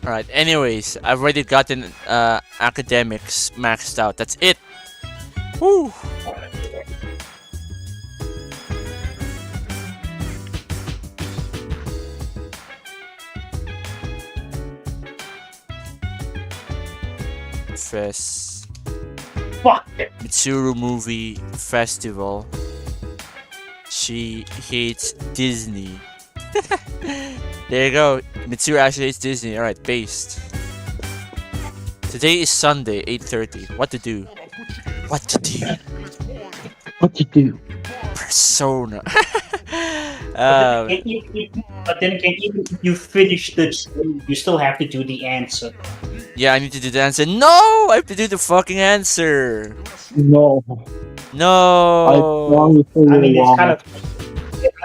Alright, anyways, I've already gotten academics maxed out. That's it. Woo! FES. Fuck. Mitsuru Movie Festival. She hates Disney. There you go. Mitsuru actually hates Disney. Alright, based. Today is Sunday, 8:30. What to do? What to do? What you do? Persona. But then again, even if you finish the show, you still have to do the answer. Yeah, I need to do the answer. No! I have to do the fucking answer. No. No. I mean, it's kind of.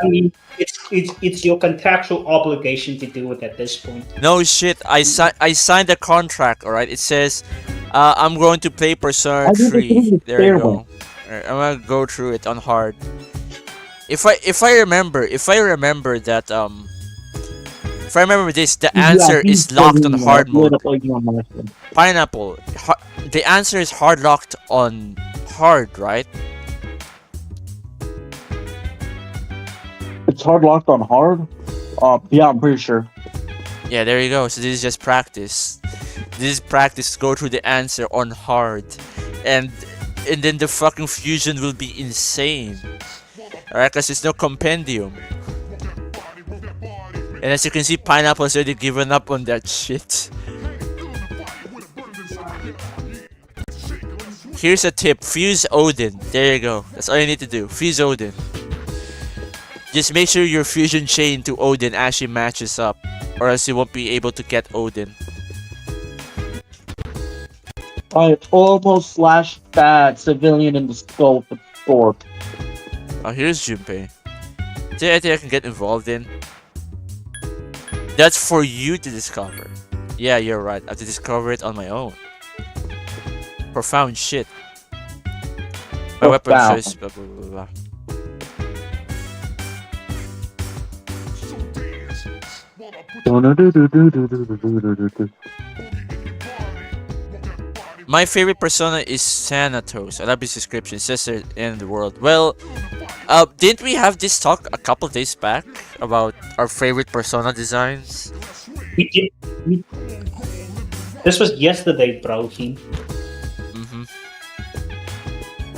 I mean, it's your contractual obligation to do it at this point. No shit. I signed a contract. All right. It says, I'm going to play Persona 3. There you go. Alright, I'm gonna go through it on hard. If I remember that if I remember this, the answer is locked on hard mode. Pineapple. The answer is hard locked on hard, right? It's hard locked on hard? Yeah, I'm pretty sure. Yeah, there you go. So this is just practice. This is practice to go through the answer on hard. And then the fucking fusion will be insane. Alright, because there's no compendium. And as you can see, Pineapple's already given up on that shit. Here's a tip. Fuse Odin. There you go. That's all you need to do. Fuse Odin. Just make sure your fusion chain to Odin actually matches up, or else you won't be able to get Odin. I almost slashed that civilian in the skull for score. Oh, here's Junpei. Is there anything I can get involved in? That's for you to discover. Yeah, you're right. I have to discover it on my own. Profound shit. My weapon choice. Blah, blah, blah, blah. My favorite persona is Thanatos. I love his description. It says it in the world. Well, didn't we have this talk a couple of days back about our favorite persona designs? We did. This was yesterday, bro.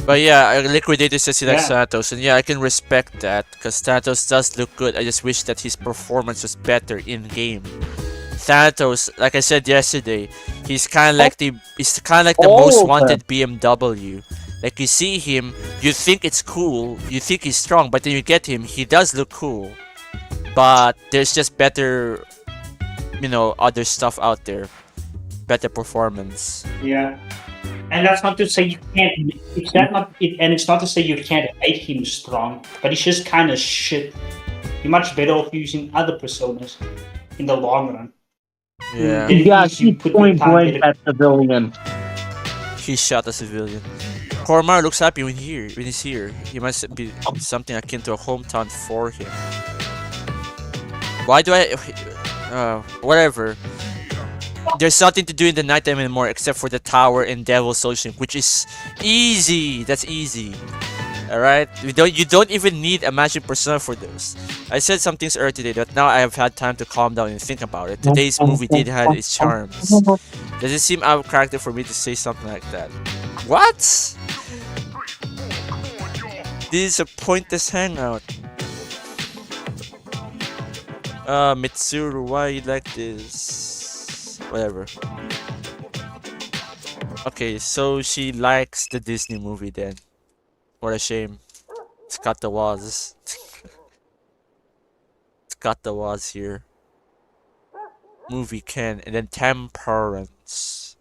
But yeah, Liquidator says he likes Thanatos, and yeah, I can respect that because Thanatos does look good. I just wish that his performance was better in game. Thanatos, like I said yesterday, he's kind of like the most wanted BMW. Like you see him, you think it's cool, you think he's strong, but then you get him, he does look cool. But there's just better, other stuff out there, better performance. Yeah. And that's not to say you can't. It's not to say you can't make him strong, but he's just kind of shit. You're much better off using other personas in the long run. Yeah. Yeah, he point blank at civilian. He shot a civilian. Kormar looks happy when he's here. He must be something akin to a hometown for him. Why do I? Whatever. There's nothing to do in the nighttime anymore except for the tower and Devil Solution, which is easy. That's easy. Alright? You don't even need a magic persona for those. I said some things earlier today, but now I have had time to calm down and think about it. Today's movie did have its charms. Does it seem out of character for me to say something like that? What? This is a pointless hangout. Mitsuru, why you like this? Whatever. Okay, so she likes the Disney movie then. What a shame. It's got the was. It's got the was here. Movie Ken, and then Temperance.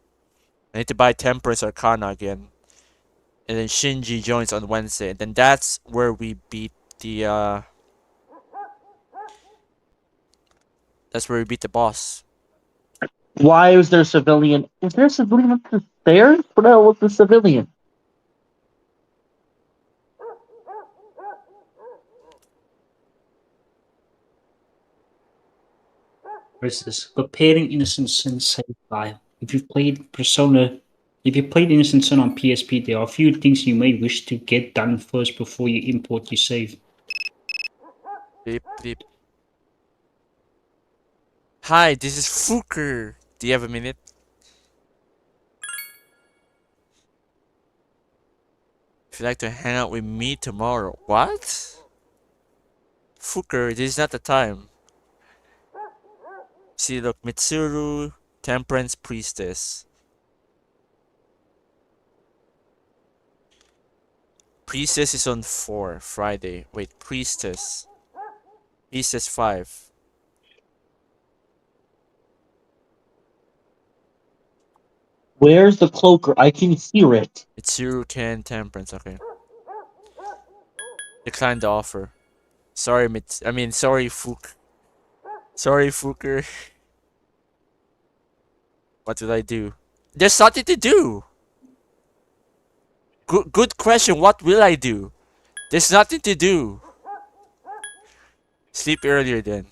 I need to buy Temperance Arcana again. And then Shinji joins on Wednesday, and then that's where we beat the that's where we beat the boss. Why is there a civilian? Is there a civilian up the stairs? What the hell was the civilian? Where's this? Preparing Innocent Sin save file. If you played Innocent Sin on PSP, there are a few things you may wish to get done first before you import your save. Beep, beep. Hi, this is Fuker. Do you have a minute? If you'd like to hang out with me tomorrow. What? Fucker, this is not the time. See, look, Mitsuru, Temperance Priestess. Priestess is on 4, Friday. Wait, Priestess. Priestess 5. Where's the cloaker? I can hear it. Mitsuru, Ken, Temperance, okay. Declined the offer. Sorry, sorry, Fook. Sorry, Fooker. What did I do? There's nothing to do. Good question. What will I do? There's nothing to do. Sleep earlier then.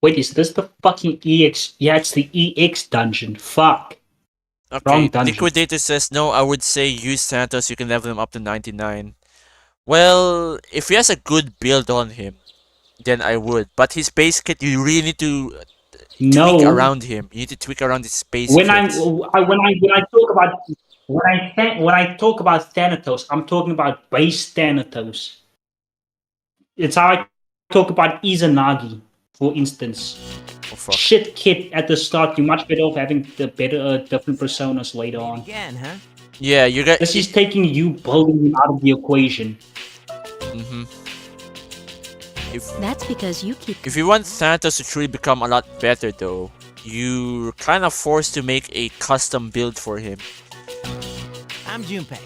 Wait, is this the fucking EX? Yeah, it's the EX dungeon. Fuck. Okay, Wrong dungeon. Liquidator says no. I would say use Santos. You can level him up to 99. Well, if he has a good build on him, then I would. But his base kit, you really need to tweak around him. You need to tweak around his base When kit. when I talk about Thanatos, I'm talking about base Thanatos. It's how I talk about Izanagi, for instance. Oh, fuck. Shit kit at the start. You're much better off having the better different personas later on. Again, huh? Yeah, you got. This is taking you building him out of the equation. That's because you keep. If you want Thanatos to truly become a lot better, though, you're kind of forced to make a custom build for him. I'm Junpei.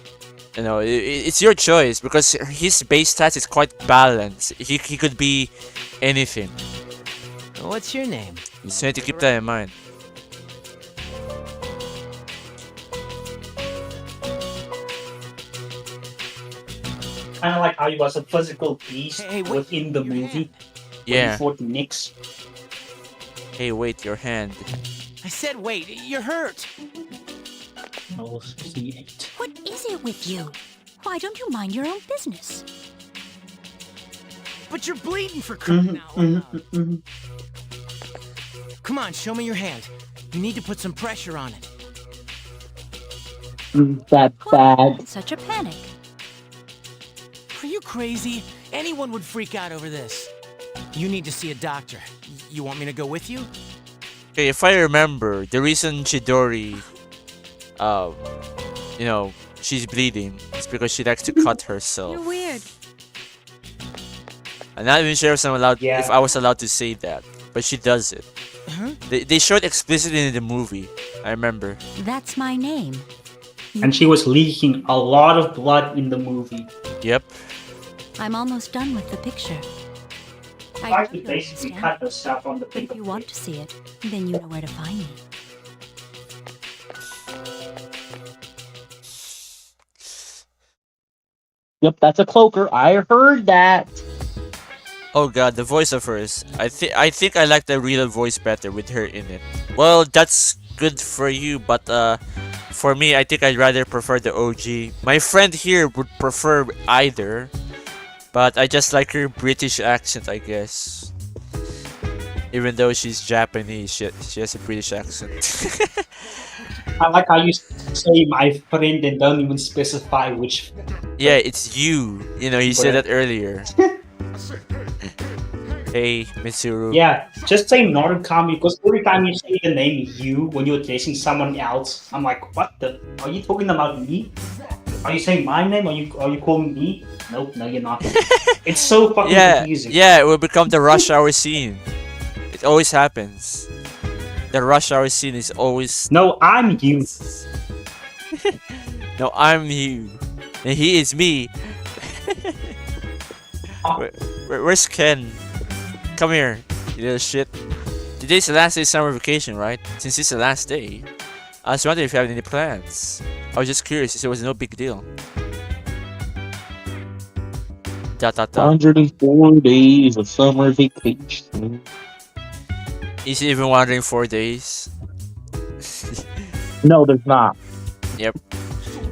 You know, it's your choice because his base stats is quite balanced. He could be anything. What's your name? So you need to keep that in mind. Kind of like how he was a physical beast within the movie. Yeah. When he fought Nyx. Hey, wait, your hand. I said wait, you're hurt. Oh, C8. What is it with you? Why don't you mind your own business? But you're bleeding for crying out loud. Come on, show me your hand. You need to put some pressure on it. That bad. Such a panic. Are you crazy? Anyone would freak out over this. You need to see a doctor. You want me to go with you? Okay, if I remember, the reason Chidori, you know, she's bleeding is because she likes to cut herself. You're weird. I'm not even sure if if I was allowed to say that, but she does it. They showed explicitly in the movie. I remember. That's my name. And she was leaking a lot of blood in the movie. Yep. I'm almost done with the picture. I could basically cut herself on the But if you want to see it, then you know where to find me. Yep, that's a cloaker. I heard that. Oh god, the voice of hers. I think I like the real voice better with her in it. Well, that's good for you, but for me, I think I'd rather prefer the OG. My friend here would prefer either, but I just like her British accent, I guess. Even though she's Japanese, she has a British accent. I like how you say my friend and don't even specify which. Yeah, it's you. You know, you said that earlier. Hey, Mitsuru. Yeah, just say Norikami because every time you say the name you when you're addressing someone else, I'm like, what the? Are you talking about me? Are you saying my name? Are you calling me? Nope, no, you're not. It's so fucking confusing. Yeah, it will become the rush hour scene. It always happens. The rush hour scene is always. No, I'm you. No, I'm you. And he is me. Where's Ken? Come here, you little shit. Today's the last day of summer vacation, right? Since it's the last day, I was wondering if you have any plans. I was just curious if it was no big deal. 104 days of summer vacation. Is he even wandering 4 days? No, there's not. Yep.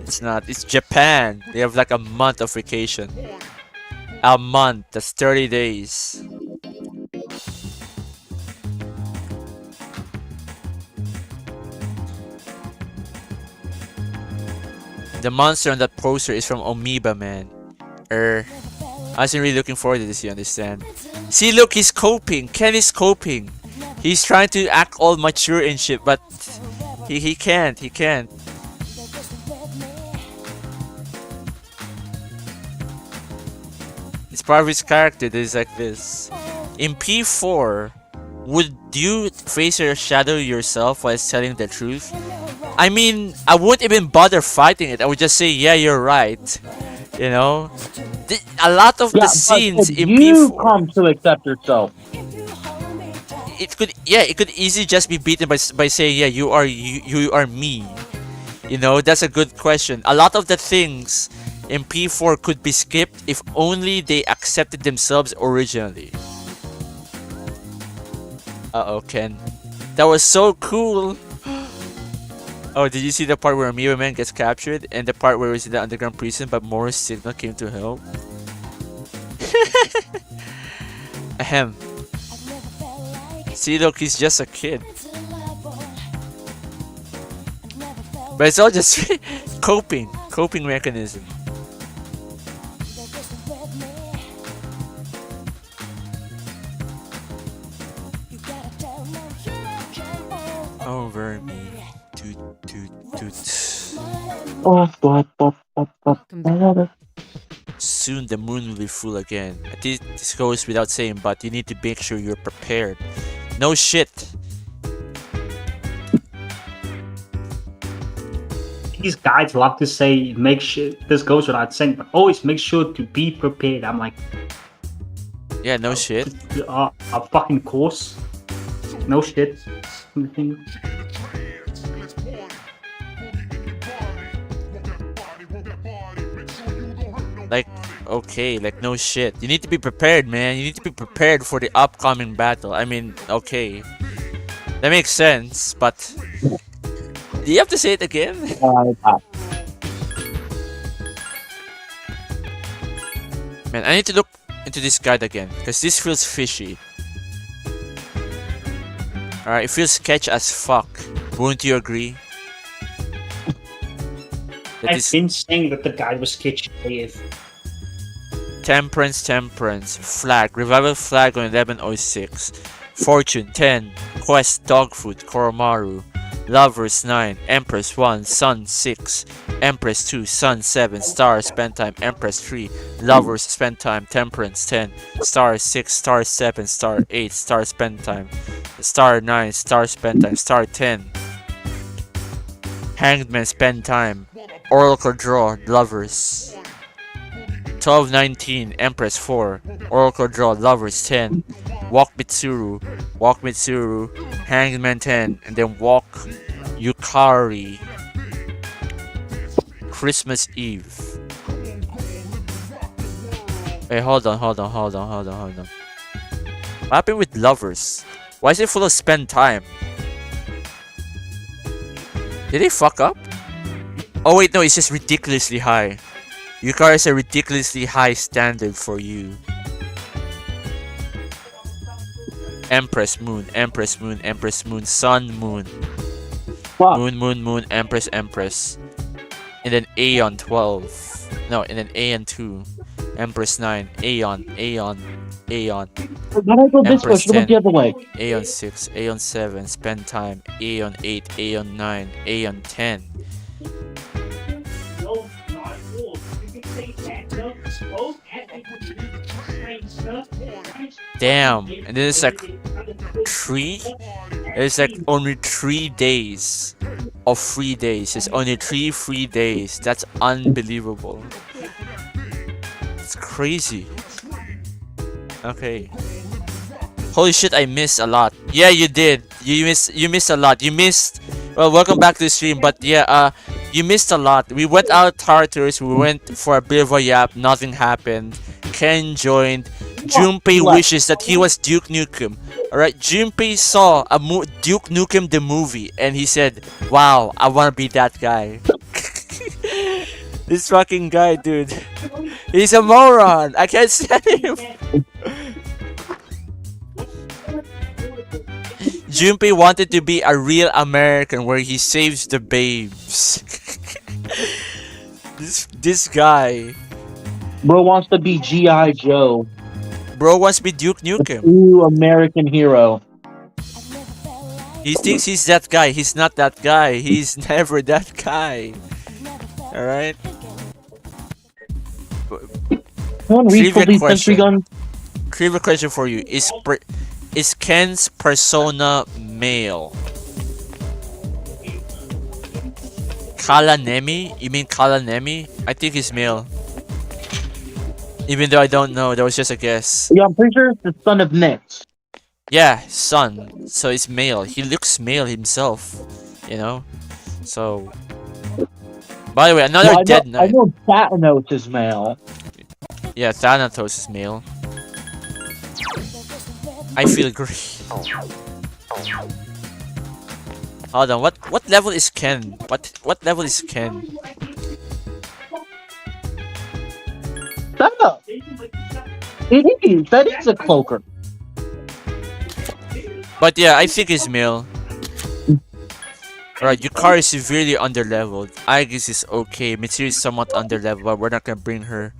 It's not. It's Japan. They have like a month of vacation. A month. That's 30 days. The monster on that poster is from Amoeba, man. I wasn't really looking forward to this, you understand? See, look, he's coping. Ken is coping. He's trying to act all mature and shit, but he can't. He can't. It's part of his character that is like this. In P4, would you face your shadow yourself while telling the truth? I mean, I wouldn't even bother fighting it. I would just say, yeah, you're right. You know? A lot of the scenes in you P4... come to accept yourself. It could easily just be beaten by saying, yeah, you are me. You know, that's a good question. A lot of the things in P4 could be skipped if only they accepted themselves originally. Uh-oh, Ken. That was so cool! Oh, did you see the part where Amoeba Man gets captured? And the part where he's in the underground prison but Morris Signal came to help? Ahem. See, look, he's just a kid. But it's all just coping mechanism. Over me. Toot, toot, toot. Soon the moon will be full again. I think this goes without saying, but you need to make sure you're prepared. No shit. These guys love to say, make sure, this goes without saying, but always make sure to be prepared. I'm like, yeah, no shit. A fucking course. No shit. Like, okay, like no shit. You need to be prepared, man. You need to be prepared for the upcoming battle. I mean, okay. That makes sense, but... Do you have to say it again? Man, I need to look into this guide again, because this feels fishy. Alright, it feels sketchy as fuck. Wouldn't you agree? I've been saying that the guide was sketchy. Temperance, Flag, Revival Flag on 1106. Fortune 10, Quest, Dogfood, Koromaru. Lovers 9, Empress 1, Sun 6, Empress 2, Sun 7, Star Spend Time, Empress 3, Lovers Spend Time, Temperance 10, Star 6, Star 7, Star 8, Star Spend Time, Star 9, Star Spend Time, Star 10, Hanged Man Spend Time, Oracle Draw, Lovers 1219, Empress 4, Oracle Draw, Lovers 10, Walk Mitsuru, Hanged Man 10, and then Walk Yukari. Christmas Eve. Hey, hold on. What happened with Lovers? Why is it full of Spend Time? Did they fuck up? Oh wait, no, it's just ridiculously high. Yukari is a ridiculously high standard for you. Empress Moon, Sun Moon. Wow. Moon, Empress. And then Aeon 12. No, and then Aeon 2. Empress 9. Aeon. When I go this way, should I go the other way? Aeon 6, Aeon 7, Spend Time, Aeon 8, Aeon 9, Aeon 10. Damn, and then it's like 3? It's like only 3 days of free days. It's only 3 free days. That's unbelievable. It's crazy. Okay. Holy shit, I missed a lot. Yeah, you did. You missed a lot. You missed... Well, welcome back to the stream, but yeah, you missed a lot. We went out Tartarus, we went for a bit of a yap, nothing happened. Ken joined. Junpei wishes that he was Duke Nukem. Alright, Junpei saw a Duke Nukem the movie, and he said, wow, I wanna be that guy. This fucking guy, dude. He's a moron. I can't stand him. Junpei wanted to be a real American where he saves the babes. This guy. Bro wants to be G.I. Joe. Bro wants to be Duke Nukem. True American hero. He thinks he's that guy. He's not that guy. He's never that guy. Alright? Someone read Trivia these sentry question. guns. Trivia question for you. Is Ken's persona male? Kalanemi? You mean Kalanemi? I think he's male. Even though I don't know, that was just a guess. Yeah, I'm pretty sure it's the son of Nix. Yeah, son. So it's male. He looks male himself. You know? So. By the way, another Well, dead I knight. know Thanatos is male. Yeah, Thanatos is male. I feel great. Hold on, what level is Ken? What level is Ken? That is a cloaker. But yeah, I think he's male. Alright, Yukari is severely underleveled. Aigis is okay. Mitsuru is somewhat underleveled, but we're not gonna bring her.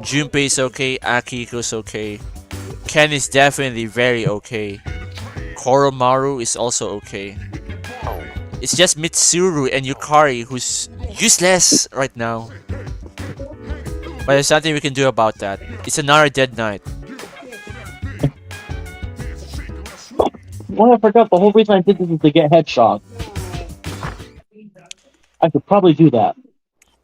Junpei is okay. Akihiko's okay. Ken is definitely very okay. Koromaru is also okay. It's just Mitsuru and Yukari who's useless right now. But there's nothing we can do about that. It's another dead knight. Well, I forgot the whole reason I did this is to get headshot. I could probably do that.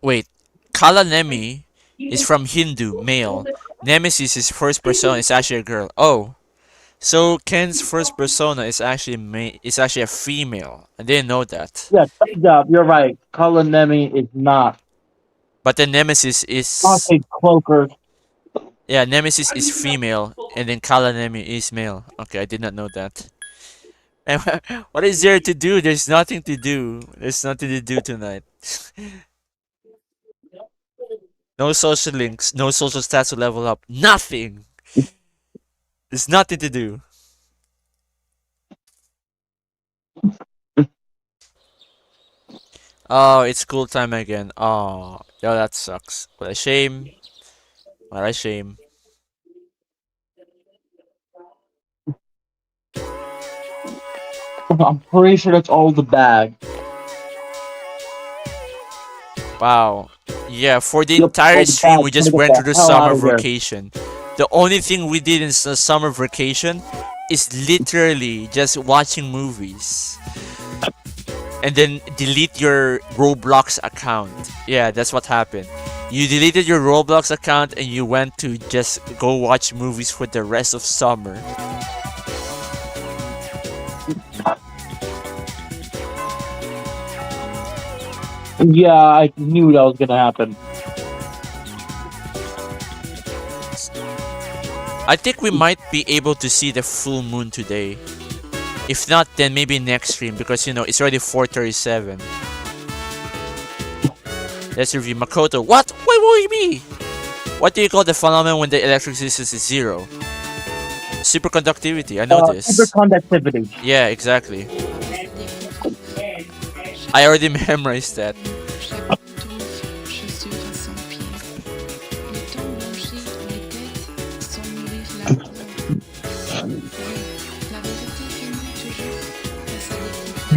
Wait, Kalanemi is from Hindu, male. Nemesis, his first persona, is actually a girl. Oh, so Ken's first persona is actually a female. I didn't know that. Yeah, you're right. Kalanemi is not. But the Nemesis is. Not a cloaker. Yeah, Nemesis is female, and then Kalanemi is male. Okay, I did not know that. And what is there to do? There's nothing to do. There's nothing to do tonight. No social links, no social stats to level up. Nothing! There's nothing to do. Oh, it's school time again. Oh, yeah, that sucks. What a shame. What a shame. I'm pretty sure that's all the bag. Wow. Yeah, for the Yep, entire all the stream, we bags, just get went the through the hell summer out of there. vacation. The only thing we did in the summer vacation is literally just watching movies. And then delete your Roblox account. Yeah, that's what happened. You deleted your Roblox account and you went to just go watch movies for the rest of summer. Yeah, I knew that was gonna happen. I think we might be able to see the full moon today. If not, then maybe next stream because, you know, it's already 4:37. Let's review Makoto. What? Wait, what do you mean? What do you call the phenomenon when the electric resistance is 0? Superconductivity. I know this. Superconductivity. Yeah, exactly. I already memorized that.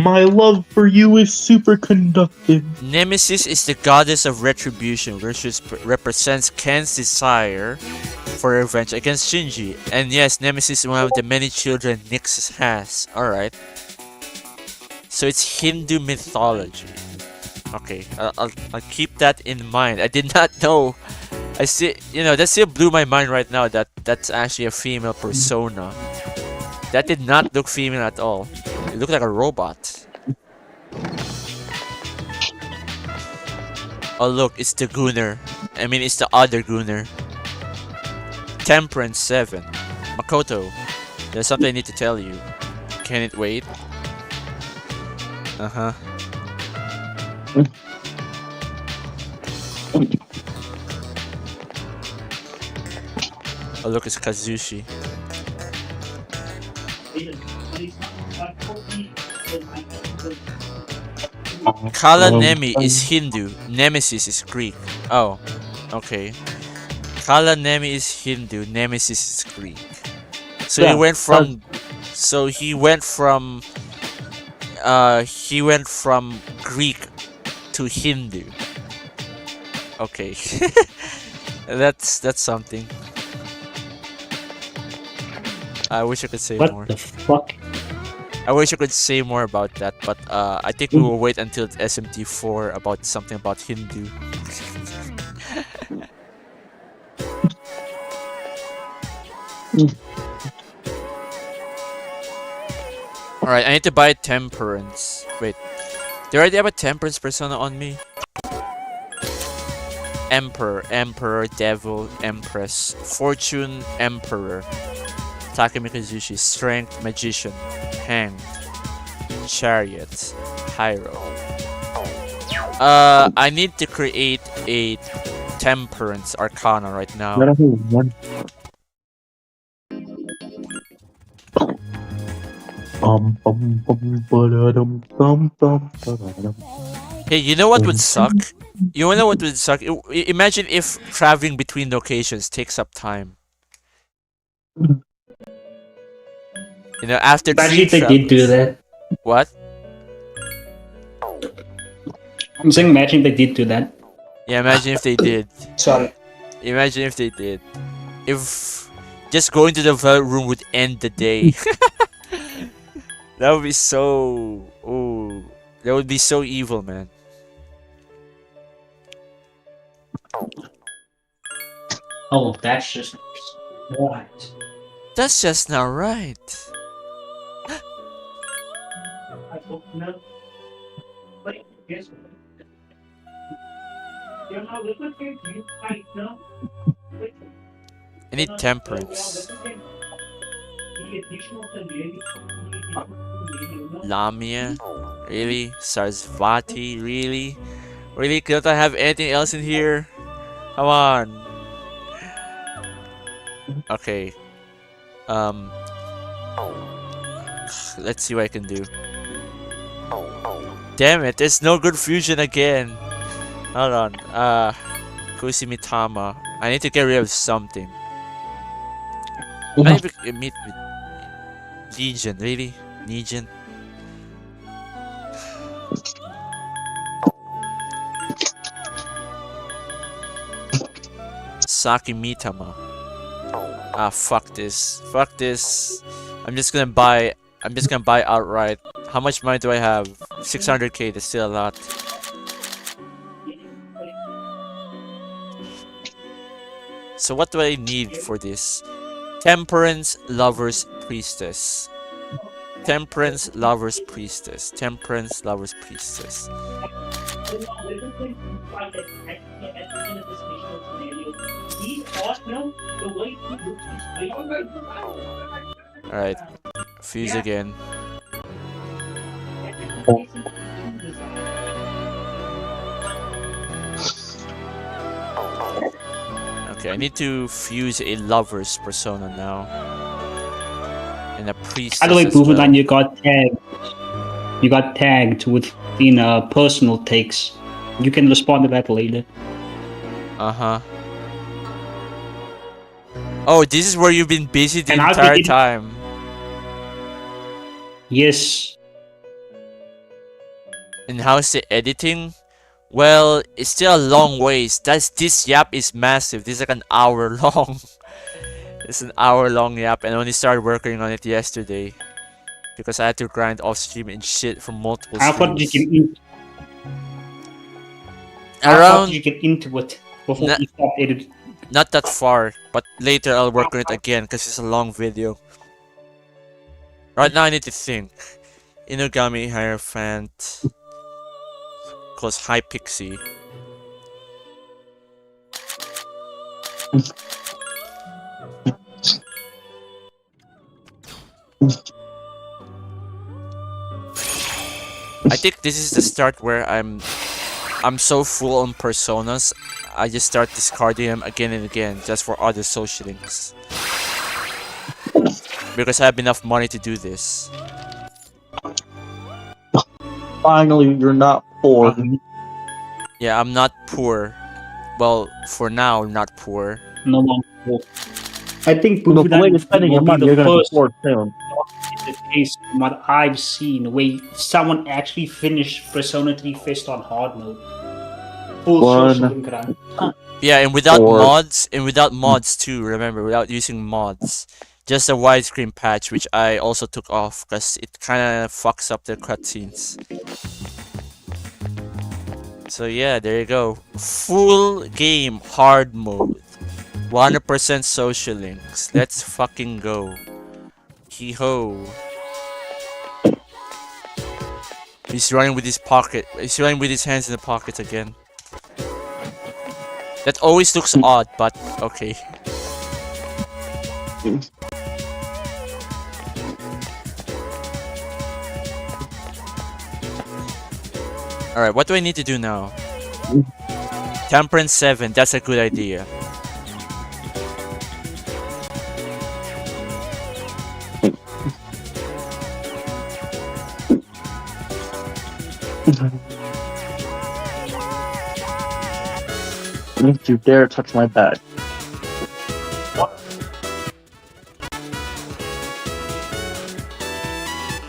My love for you is superconductive. Nemesis is the goddess of retribution, which represents Ken's desire for revenge against Shinji. And yes, Nemesis is one of the many children Nyx has. Alright. So it's Hindu mythology. Okay, I'll keep that in mind. I did not know. I see, you know, that still blew my mind right now that that's actually a female persona. That did not look female at all. It looked like a robot. Oh look, it's the Gunner. I mean, it's the other Gunner. Temperance 7. Makoto, there's something I need to tell you. Can it wait? Uh-huh. Oh look, it's Kazushi. Kalanemi is Hindu. Nemesis is Greek. Oh, okay. Kalanemi is Hindu. Nemesis is Greek. So Yeah, he went from. So he went from. He went from Greek to Hindu. Okay. That's something. I wish I could say more. What the fuck? I wish I could say more about that, but I think we will wait until SMT4 about something about Hindu. Alright, I need to buy Temperance. Wait, do I already have a Temperance persona on me? Emperor, Devil, Empress, Fortune, Emperor, Takemikazushi, Strength, Magician, Hanged, Chariot, Pyro. I need to create a Temperance Arcana right now. Hey, you know what would suck? You wanna know what would suck? Imagine if traveling between locations takes up time. You know, after Imagine if three they did do travels. that. What? I'm saying imagine if they did do that. Yeah, imagine if they did. Sorry. Imagine if they did. If just going to the vault room would end the day. That would be so... Ooh. That would be so evil, man. Oh, that's just right. That's just not right. I don't know. Wait, guess what? You're not looking here, you might know. I need Temperance. Lamia? Really? Sarasvati? Really? Really? Can't I have anything else in here? Come on. Okay. Let's see what I can do. Damn it, there's no good fusion again. Hold on. Kusimitama. I need to get rid of something. I need to meet with Legion, really? Legion? Sakimitama. Ah, fuck this. Fuck this. I'm just gonna buy outright. How much money do I have? 600k, that's still a lot. So what do I need for this? Temperance, Lover's Priestess. Temperance, Lover's Priestess. Temperance, Lover's Priestess. Alright. Fuse again. Okay, I need to fuse a lover's persona now. And a priestess. By the way, as Boomerang, well. you got tagged. You got tagged within personal takes. You can respond to that later. Uh-huh. Oh, this is where you've been busy the And how entire did it- time. Yes. And how's the editing? Well, it's still a long ways. This yap is massive. This is like an hour long. It's an hour long yap, and I only started working on it yesterday because I had to grind off stream and shit from multiple How far did you streams. get in? How far Around did you get into it before you stopped editing? not that far, but later I'll work on it again because it's a long video. Right now I need to think. Inugami Hierophant close High Pixie. I think this is the start where I'm so full on personas, I just start discarding them again and again just for other social links. Because I have enough money to do this. Finally, you're not Poor. Yeah, I'm not poor. Well, for now, not poor. No one will. I think Look, the way Bufudan you're spending your will be money, the you're gonna be first poor soon. in the case from what I've seen where someone actually finished Persona 3 Fist on hard mode. Full social One. link run. Yeah, and without Or- mods too. Remember, without using mods, just a widescreen patch, which I also took off because it kind of fucks up the cutscenes. So yeah, there you go. Full game hard mode, 100% social links. Let's fucking go. Hee ho. He's running with his pocket. He's running with his hands in the pockets again. That always looks odd, but okay. Alright, what do I need to do now? Temperance 7, that's a good idea. Don't you dare touch my bag.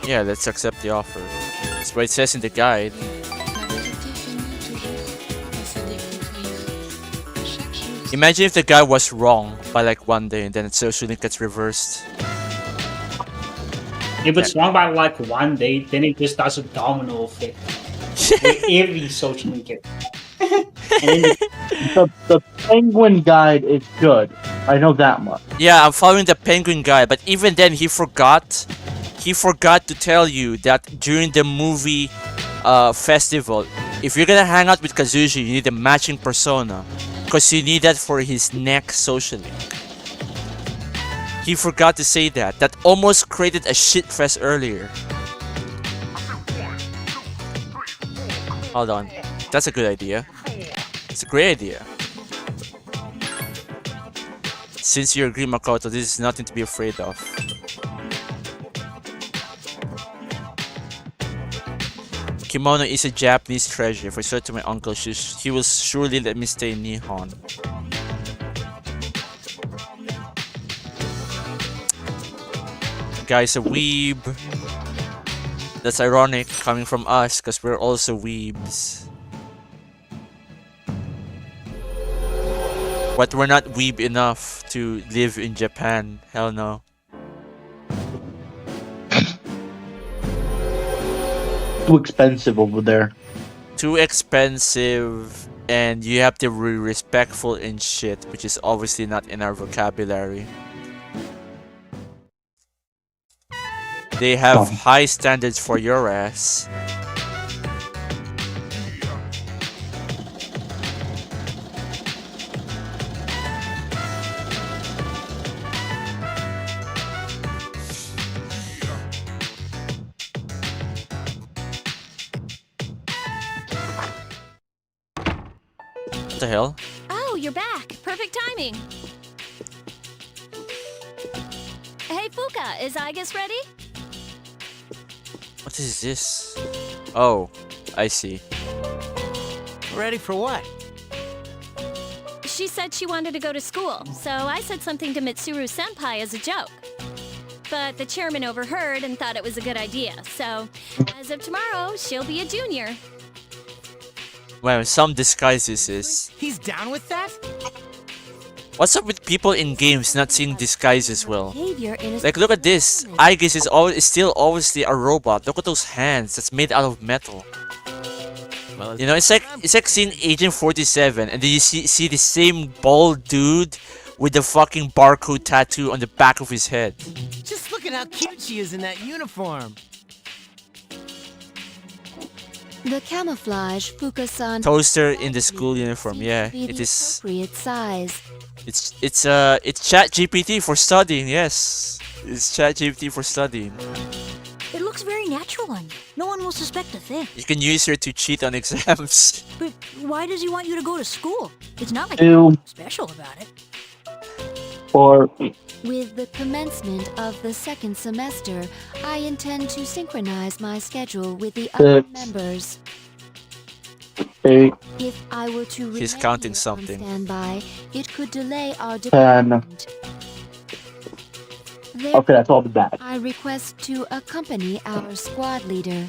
Yeah, let's accept the offer. That's what it says in the guide. Imagine if the guy was wrong by like one day and then the social link gets reversed. If it's wrong by like one day, then it just does a domino effect. With every social link gets. And then The penguin guide is good. I know that much. Yeah, I'm following the penguin guy, but even then he forgot to tell you that during the movie festival, if you're gonna hang out with Kazushi, you need a matching persona. Because you need that for his next social link. He forgot to say that. That almost created a shit fest earlier. Hold on. That's a good idea. It's a great idea. Since you agree, Makoto, this is nothing to be afraid of. Kimono is a Japanese treasure. If I show it to my uncle, he will surely let me stay in Nihon. Guy's a weeb. That's ironic coming from us, because we're also weebs. But we're not weeb enough to live in Japan. Hell no. Too expensive over there. Too expensive, and you have to be respectful and shit, which is obviously not in our vocabulary. They have high standards for your ass. What the hell? Oh, you're back. Perfect timing. Hey, Fuka, is Aigis ready? What is this? Oh, I see. Ready for what? She said she wanted to go to school, so I said something to Mitsuru-senpai as a joke. But the chairman overheard and thought it was a good idea, so as of tomorrow, she'll be a junior. Well, some disguises is. He's down with that? What's up with people in games not seeing disguises well? Behavior in a Like, look at this. Aigis is still obviously a robot. Look at those hands. That's made out of metal. Well, You know, it's like seeing Agent 47, and then you see the same bald dude with the fucking barcode tattoo on the back of his head. just look at how cute she is in that uniform. The camouflage Fuka-san Toaster in the school uniform. Yeah, be it the is. appropriate size. It's ChatGPT for studying. Yes, it's ChatGPT for studying. It looks very natural on you. No one will suspect a thing. You can use her to cheat on exams. But why does he want you to go to school? It's not like Ew. anything special about it. Or With the commencement of the second semester, I intend to synchronize my schedule with the other members. 8, If I were to He's remain counting here something. on standby, it could delay our 10. deployment. Okay, that's all the bad. I request to accompany our squad leader.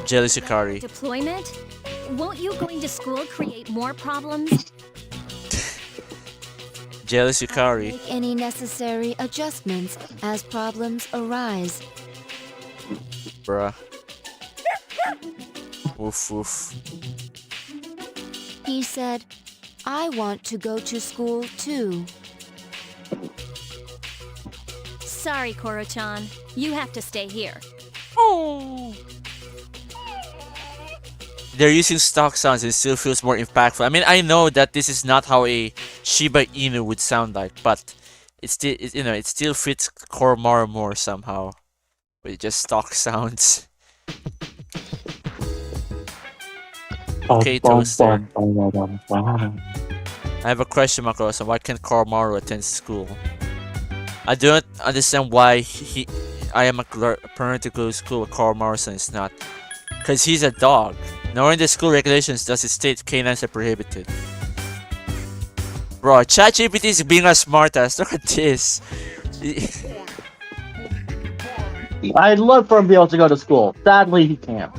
Jelly Shikari. Deployment? Won't you going to school create more problems? Jelly Shikari. Make any necessary adjustments as problems arise. Bruh. Woof woof. He said, I want to go to school too. Sorry, Koro-chan. You have to stay here. Oh. They're using stock sounds and it still feels more impactful. I mean, I know that this is not how a Shiba Inu would sound like, but it still fits Koromaru more somehow. With just stock sounds. Okay, Toaster. I have a question, Makoro-san. Why can't Koromaru attend school? I don't understand why I am a permanent to go to school, Koromaru-san is not. Because he's a dog. Nowhere in the school regulations does it state canines are prohibited. Bro, ChatGPT is being a smartass. Look at this. I'd love for him to be able to go to school. Sadly, he can't.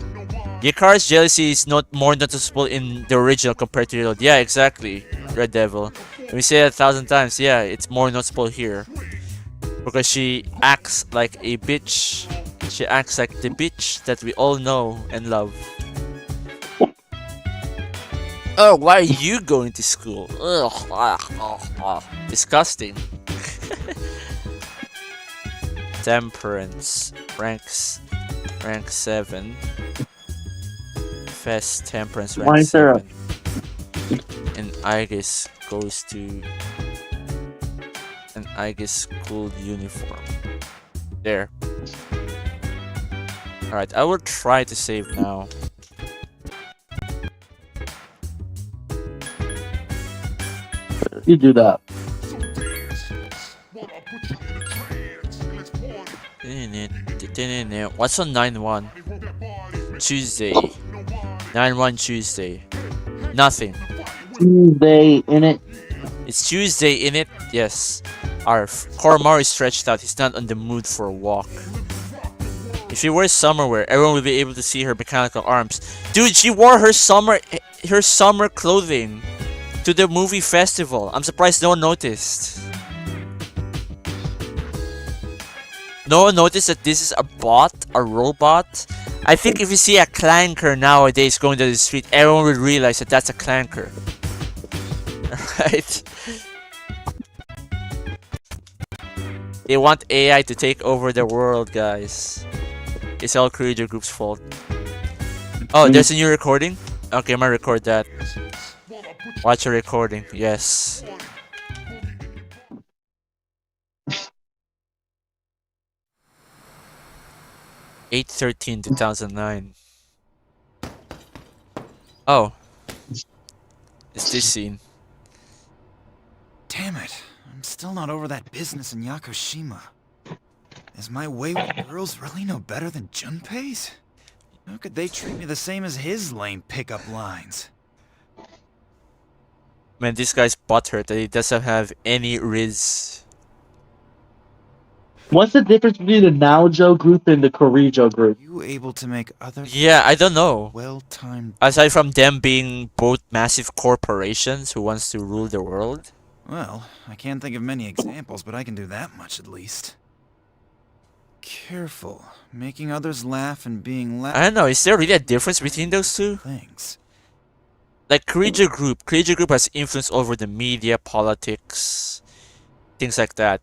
Yakara's jealousy is not more noticeable in the original compared to the old. Yeah, exactly, Red Devil. We say it 1,000 times. Yeah, it's more noticeable here. Because she acts like a bitch. She acts like the bitch that we all know and love. Oh, why are you going to school? Ugh, disgusting. Temperance. Rank 7. FES Temperance rank 7. And Aigis goes to an Aigis school uniform. There. Alright, I will try to save now. You do that. What's on 9-1? Tuesday. 9-1 Tuesday. Nothing. Tuesday in it. It's Tuesday in it? Yes. Our Koromaru is stretched out. He's not on the mood for a walk. If she wears summer wear, everyone will be able to see her mechanical arms. Dude, she wore her summer clothing to the movie festival. I'm surprised no one noticed. No one noticed that this is a bot, a robot. I think if you see a clanker nowadays going down the street, everyone will realize that that's a clanker. Right? They want AI to take over the world, guys. It's all Creator Group's fault. Oh, there's a new recording? Okay, I'm gonna record that. Watch a recording, yes. (8/13/2009). Oh. It's this scene. Damn it. I'm still not over that business in Yakushima. Is my wayward girls really no better than Junpei's? How could they treat me the same as his lame pickup lines? Man, this guy's butthurt that he doesn't have any riz. What's the difference between the Naojo group and the Korijo group? You able to make other Yeah, I don't know. well-timed... Aside from them being both massive corporations who wants to rule the world. Well, I can't think of many examples, but I can do that much at least. Careful. Making others laugh and being laughed... I don't know, is there really a difference between those two? Things. Like Creature Group has influence over the media, politics, things like that.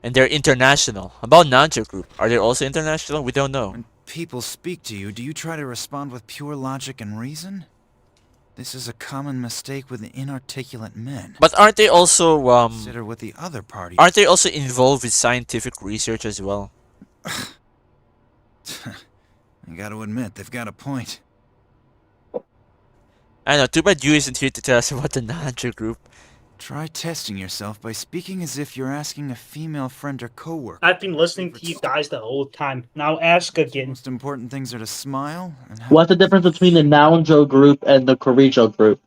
And they're international. About Naojo Group, are they also international? We don't know. When people speak to you, do you try to respond with pure logic and reason? This is a common mistake with inarticulate men. But aren't they also Consider what the other party... Aren't they also involved with scientific research as well? I gotta admit, they've got a point. I know, too bad you isn't here to tell us about the Naojo Group. Try testing yourself by speaking as if you're asking a female friend or coworker. I've been listening to you guys the whole time. Now ask again. Most important things are to smile and have... What's the difference between the Naonjo group and the Korijo group?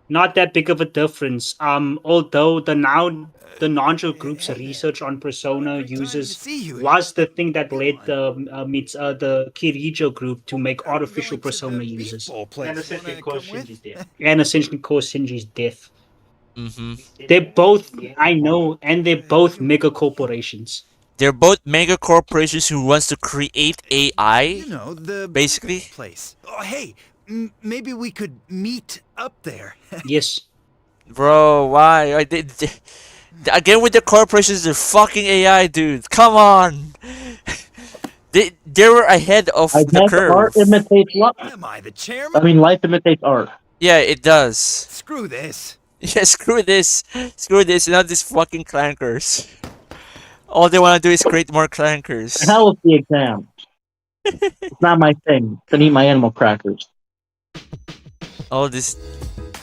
Not that big of a difference. Although the Nonjo group's research on persona users was the thing that led the Kirijo group to make artificial persona users. And essentially caused Shinji's death. Mm-hmm. They're both, I know, and they're both mega corporations. They're both mega corporations who wants to create AI. You know, the basically place. Oh, hey, maybe we could meet up there. Yes. Bro, why? Again with the corporations, they're fucking AI, dude. Come on. They were ahead of the curve. Art imitates life. Am I the chairman? I mean, life imitates art. Yeah, it does. Screw this. Yeah, screw this. Screw this. Not these fucking clankers. All they want to do is create more clankers. The hell with the exam. It's not my thing to eat my animal crackers. All this.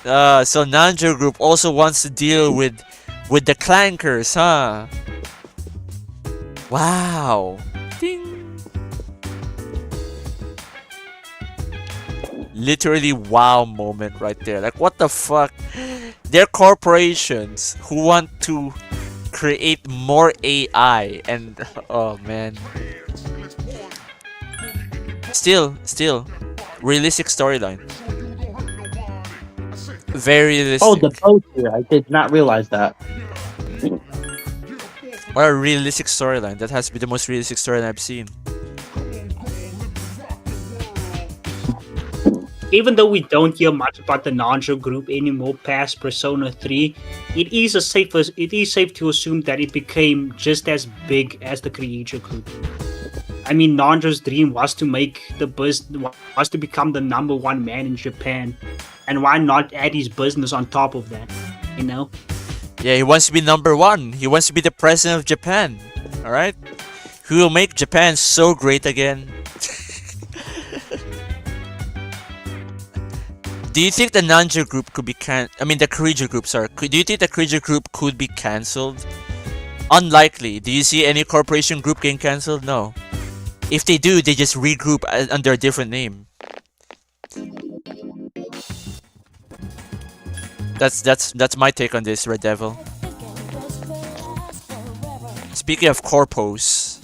So Nanjo Group also wants to deal with the clankers, huh? Wow. Ding. Literally wow moment right there. Like, what the fuck? They're corporations who want to create more AI, and oh man. Still realistic storyline. Very realistic. Oh, the poster. I did not realize that. What a realistic storyline. That has to be the most realistic storyline I've seen. Even though we don't hear much about the Nanjo group anymore past Persona 3, it is safe to assume that it became just as big as the Kirijo group. I mean, Nanjo's dream was to become the #1 man in Japan, and why not add his business on top of that, you know? Yeah, he wants to be #1. He wants to be the president of Japan. All right, who will make Japan so great again? Do you think the Nanjo group could be the Kirijo group, sorry. Do you think the Kirijo group could be cancelled? Unlikely. Do you see any corporation group getting cancelled? No. If they do, they just regroup under a different name. That's my take on this, Red Devil. Speaking of corpos.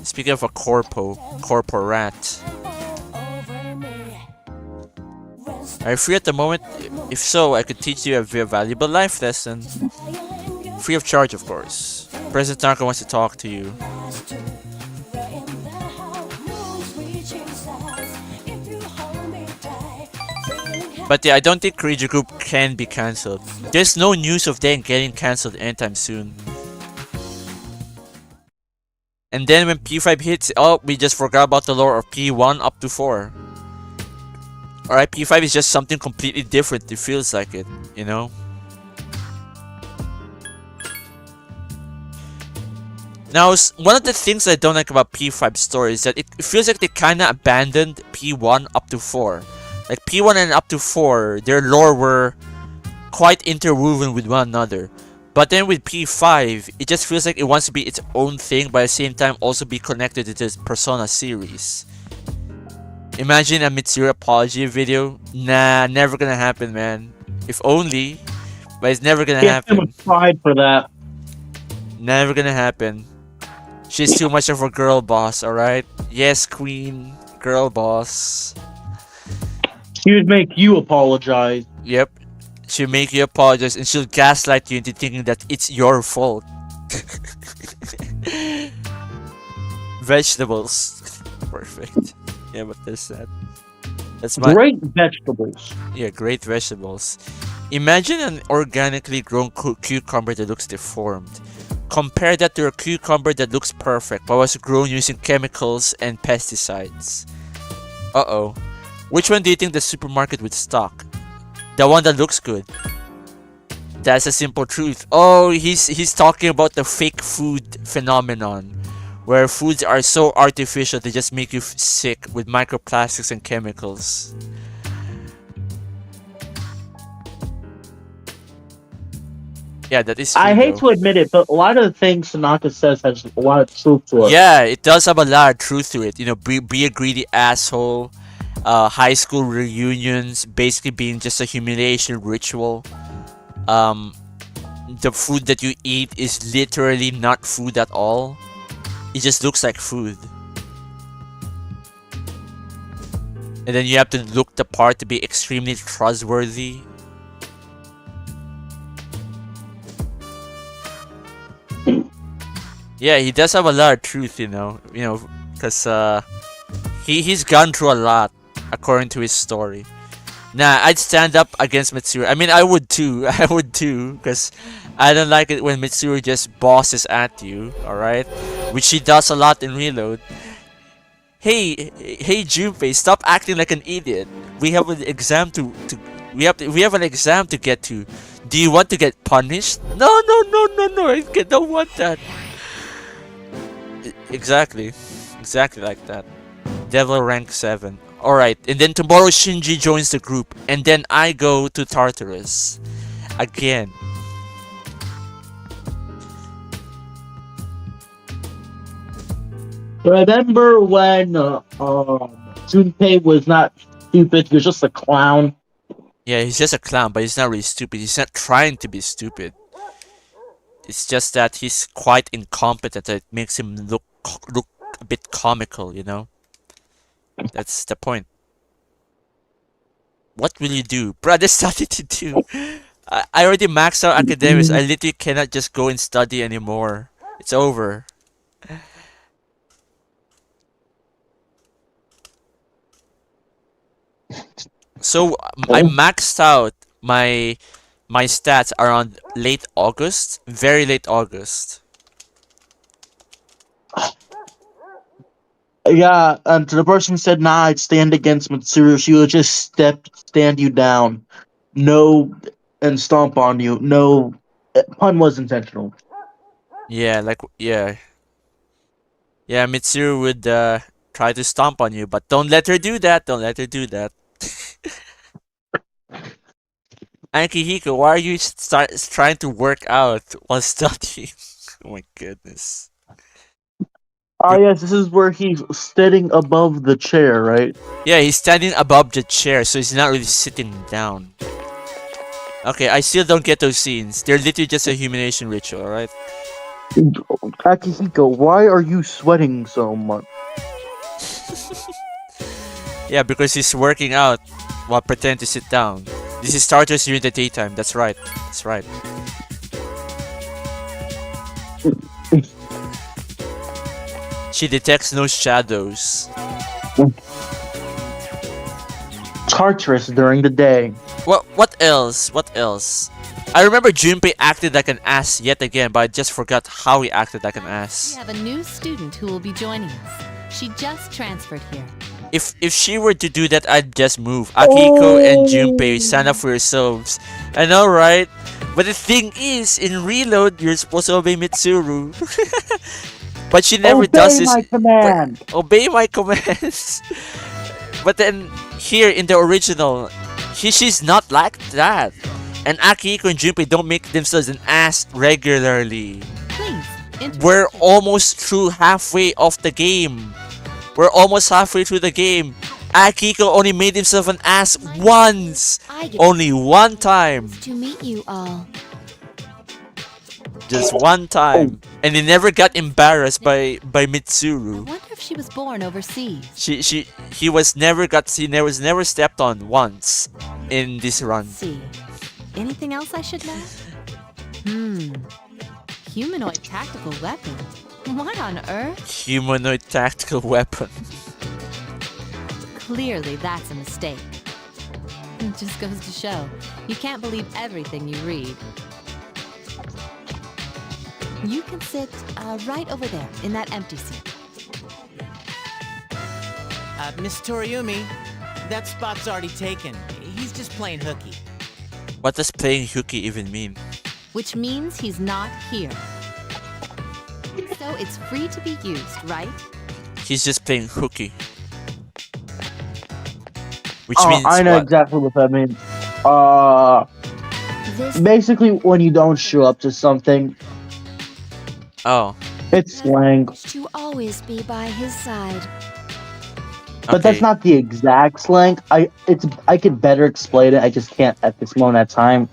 Speaking of a corporat. Are you free at the moment? If so, I could teach you a very valuable life lesson. Free of charge, of course. President Tanaka wants to talk to you. But yeah, I don't think Kirijo Group can be cancelled. There's no news of them getting cancelled anytime soon. And then when P5 hits, oh, we just forgot about the lore of P1 up to 4. Alright, P5 is just something completely different. It feels like it, you know? Now, one of the things I don't like about P5 story is that it feels like they kinda abandoned P1 up to 4. Like, P1 and up to 4, their lore were quite interwoven with one another. But then with P5, it just feels like it wants to be its own thing, but at the same time also be connected to this Persona series. Imagine a Mitsuru apology video. Nah, never gonna happen, man. If only, but it's never gonna happen. Too much pride for that. Never gonna happen. She's too much of a girl boss, alright? Yes, queen. Girl boss. She would make you apologize. Yep. She'll make you apologize and she'll gaslight you into thinking that it's your fault. Vegetables. Perfect. Yeah, but there's that. That's my great vegetables. Yeah, great vegetables. Imagine an organically grown cucumber that looks deformed. Compare that to a cucumber that looks perfect but was grown using chemicals and pesticides. Uh-oh. Which one do you think the supermarket would stock? The one that looks good. That's a simple truth. Oh, he's talking about the fake food phenomenon, where foods are so artificial they just make you sick with microplastics and chemicals. Yeah, that is true, I hate though. to admit it, but a lot of the things Tanaka says has a lot of truth to it. Yeah, it does have a lot of truth to it. You know, be a greedy asshole. High school reunions basically being just a humiliation ritual. The food that you eat is literally not food at all. It just looks like food. And then you have to look the part to be extremely trustworthy. Yeah, he does have a lot of truth, you know, because he's gone through a lot, according to his story. Nah, I'd stand up against Mitsuru. I mean, I would too. I would too, because I don't like it when Mitsuru just bosses at you. All right, which she does a lot in Reload. Hey, Junpei, stop acting like an idiot. We have an exam we have an exam to get to. Do you want to get punished? No. I don't want that. Exactly like that. Devil rank 7. Alright, and then tomorrow Shinji joins the group, and then I go to Tartarus. Again. Remember when Junpei was not stupid, he was just a clown? Yeah, he's just a clown, but he's not really stupid. He's not trying to be stupid. It's just that he's quite incompetent. It makes him look a bit comical, you know? That's the point. What will you do? Bruh, there's nothing to do. I already maxed out academics. I literally cannot just go and study anymore. It's over. So I maxed out my stats around late August, very late August. Yeah, and to the person who said, nah, I'd stand against Mitsuru, she would just stand you down. No, and stomp on you. No, pun was intentional. Yeah, yeah, Mitsuru would try to stomp on you, but don't let her do that. Don't let her do that. Akihiko, why are you trying to work out while studying? Oh my goodness. Ah, yes, this is where he's sitting above the chair, right? Yeah, he's standing above the chair, so he's not really sitting down. Okay, I still don't get those scenes. They're literally just a humiliation ritual, alright? Akihiko, why are you sweating so much? Yeah, because he's working out while pretending to sit down. This is Tartarus during the daytime. That's right. That's right. She detects no shadows. Tartarus during the day. What else? What else? I remember Junpei acted like an ass yet again, but I just forgot how he acted like an ass. We have a new student who will be joining us. She just transferred here. If she were to do that, I'd just move. Akihiko and Junpei, stand up for yourselves. I know, right? But the thing is, in Reload, you're supposed to obey Mitsuru. But she never does this. Obey my command! Obey my commands! But then, here in the original, she's not like that. And Akihiko and Junpei don't make themselves an ass regularly. Please, we're almost through halfway of the game. We're almost halfway through the game. Akihiko only made himself an ass once. Only one time. To meet you all. Just one time. And he never got embarrassed by Mitsuru. I wonder if she was born overseas. He was never stepped on once in this run. See. Anything else I should know? Humanoid tactical weapon. What on earth? Humanoid tactical weapon. Clearly that's a mistake. It just goes to show, you can't believe everything you read. You can sit right over there, in that empty seat. Miss Toriumi, that spot's already taken. He's just playing hooky. What does playing hooky even mean? Which means he's not here. So it's free to be used, right? He's just playing hooky. Which Oh, means I know what? exactly what that means. This Basically, when you don't show up to something, Oh, it's slang. to always be by his side. But that's okay. not the exact slang. I could better explain it. I just can't at this moment in time.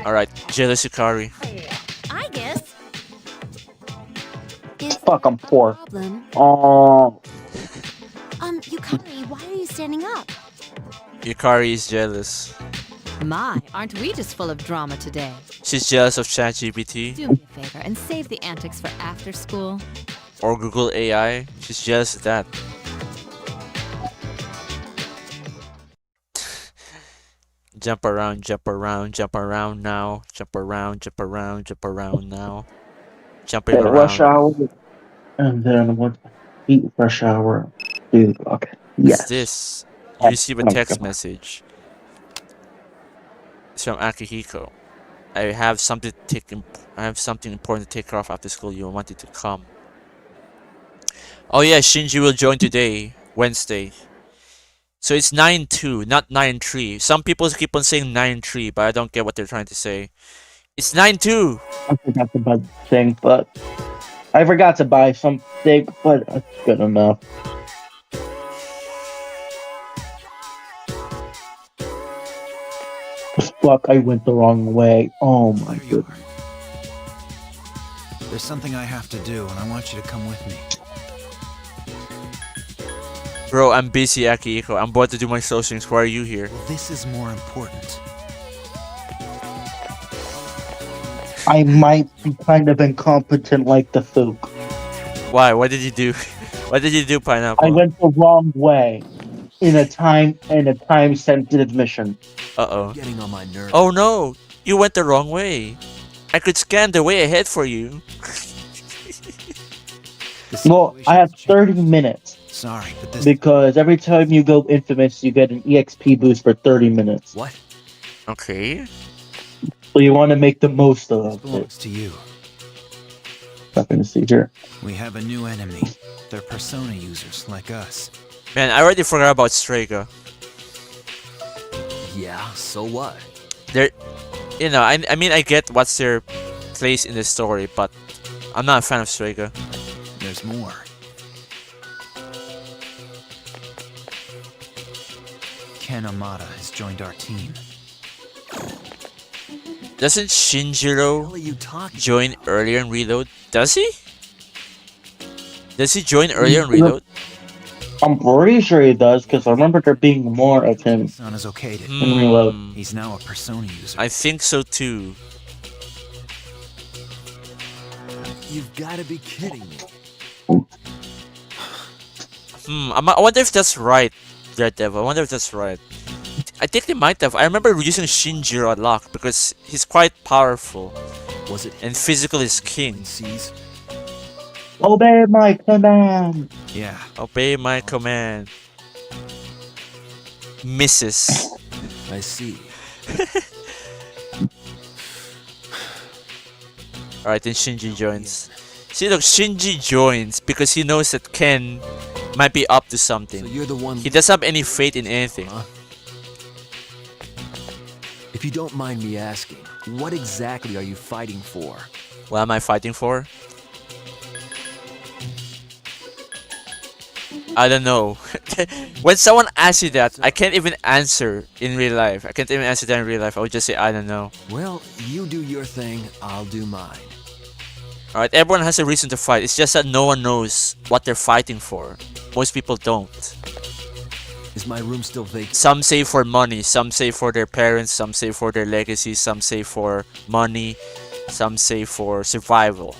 Alright, jealous Yukari. I guess. Is Fuck, I'm a poor. problem? Oh, Yukari, why are you standing up? Yukari is jealous. My, aren't we just full of drama today? She's jealous of ChatGPT Do me a favor and save the antics for after school. or Google AI. She's jealous of that. Jump around, jump around, jump around now. Jump around, jump around, jump around now. Jumping okay, rush around. hour, and then what? Eat rush hour. Dude, okay. What's Yes. this? You receive a Oh, text God. message. It's from Akihiko. I have something to take. I have something important to take care of after school. You wanted to come. Oh yeah, Shinji will join today, Wednesday. So it's 9-2, not 9-3. Some people keep on saying 9-3, but I don't get what they're trying to say. It's 9-2. I forgot to buy the thing, but I forgot to buy something, but it's good enough. Fuck, I went the wrong way. Oh my There you goodness. are. There's something I have to do, and I want you to come with me. Bro, I'm busy, Akihiko. I'm about to do my socials. Why are you here? Well, this is more important. I might be kind of incompetent like the Fook. Why? What did you do? What did you do, Pineapple? I went the wrong way in a time sensitive mission. Uh-oh. Getting on my nerves. Oh no! You went the wrong way. I could scan the way ahead for you. Well, I have 30 minutes Sorry, but this because every time you go infamous, you get an EXP boost for 30 minutes. What? Okay. So you want to make the most of it. belongs to you. Nothing to see here. We have a new enemy. They're persona users like us. Man, I already forgot about Strega. Yeah, so what? They're, you know, I mean, I get what's their place in the story, but I'm not a fan of Strega. There's more. Ken Amada has joined our team. Doesn't Shinjiro What are you talking join about? earlier in Reload? Does he? Does he join earlier in Reload? I'm pretty sure he does because I remember there being more of him Son is okay to. in Reload. He's now a persona user. I think so too. You've got to be kidding me. I wonder if that's right, Daredevil. I wonder if that's right. I think they might have. I remember using Shinjiro a lot because he's quite powerful Was it and physical is king. seas? Obey my command. Yeah. Obey my command. Misses. I see. Alright, then Shinji joins. See, look, Shinji joins because he knows that Ken might be up to something. So you're the one. He doesn't have any faith in anything. Huh? If you don't mind me asking, what exactly are you fighting for? What am I fighting for? I don't know. When someone asks you that, I can't even answer in real life. I can't even answer that in real life. I would just say, I don't know. Well, you do your thing, I'll do mine. Alright, everyone has a reason to fight. It's just that no one knows what they're fighting for. Most people don't. Is my room still vacant? Some say for money, some say for their parents, some say for their legacy, some say for money, some say for survival.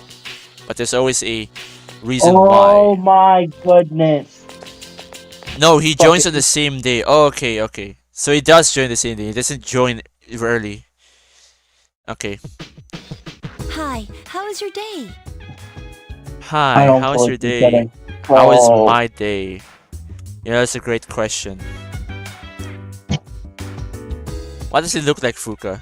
But there's always a reason Oh why. my goodness. No, he joins on the same day. Oh, okay, okay. So he does join the same day. He doesn't join early. Okay. Hi, how was your day? Hi, don't how's feel your like day? getting- How is Oh. my day? Yeah, that's a great question. What does it look like, Fuka?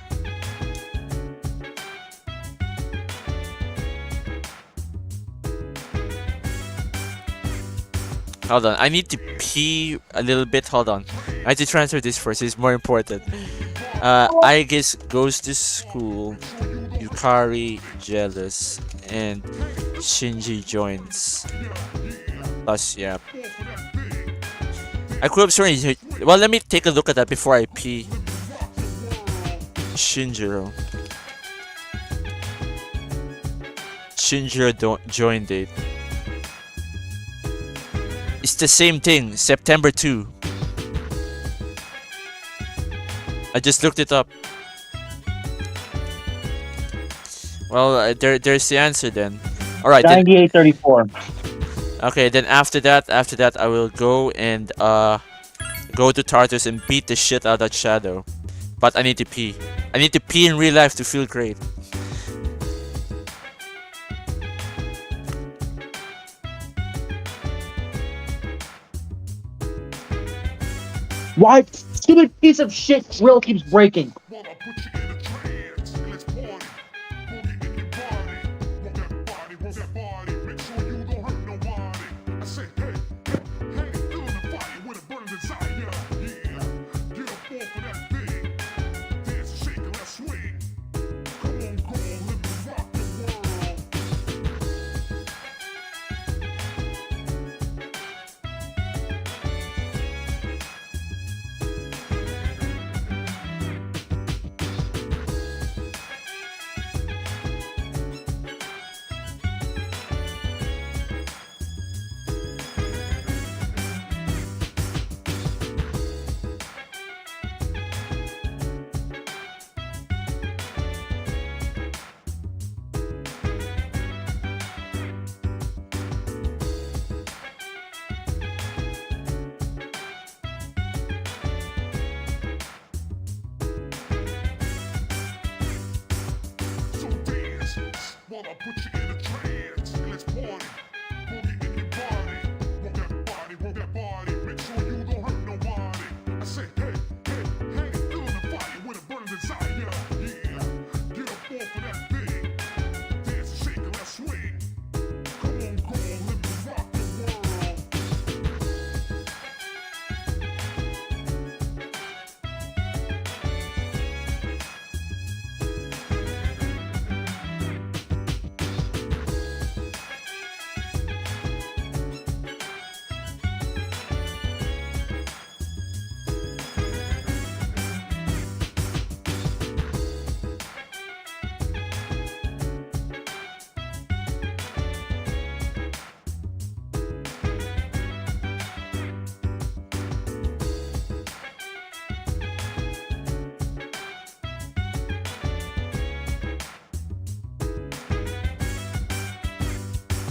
Hold on, I need to pee a little bit. Hold on. I have to transfer this first. It's more important. Aigis goes to school. Yukari jealous. And Shinji joins. Plus, yeah. I could have sworn. Well, let me take a look at that before I pee. Shinjiro. Shinjiro join date. It's the same thing. September 2. I just looked it up. Well, there's the answer then. All right. 9834. Okay, then after that, I will go and go to Tartarus and beat the shit out of that shadow. But I need to pee. I need to pee in real life to feel great. Why stupid piece of shit drill keeps breaking?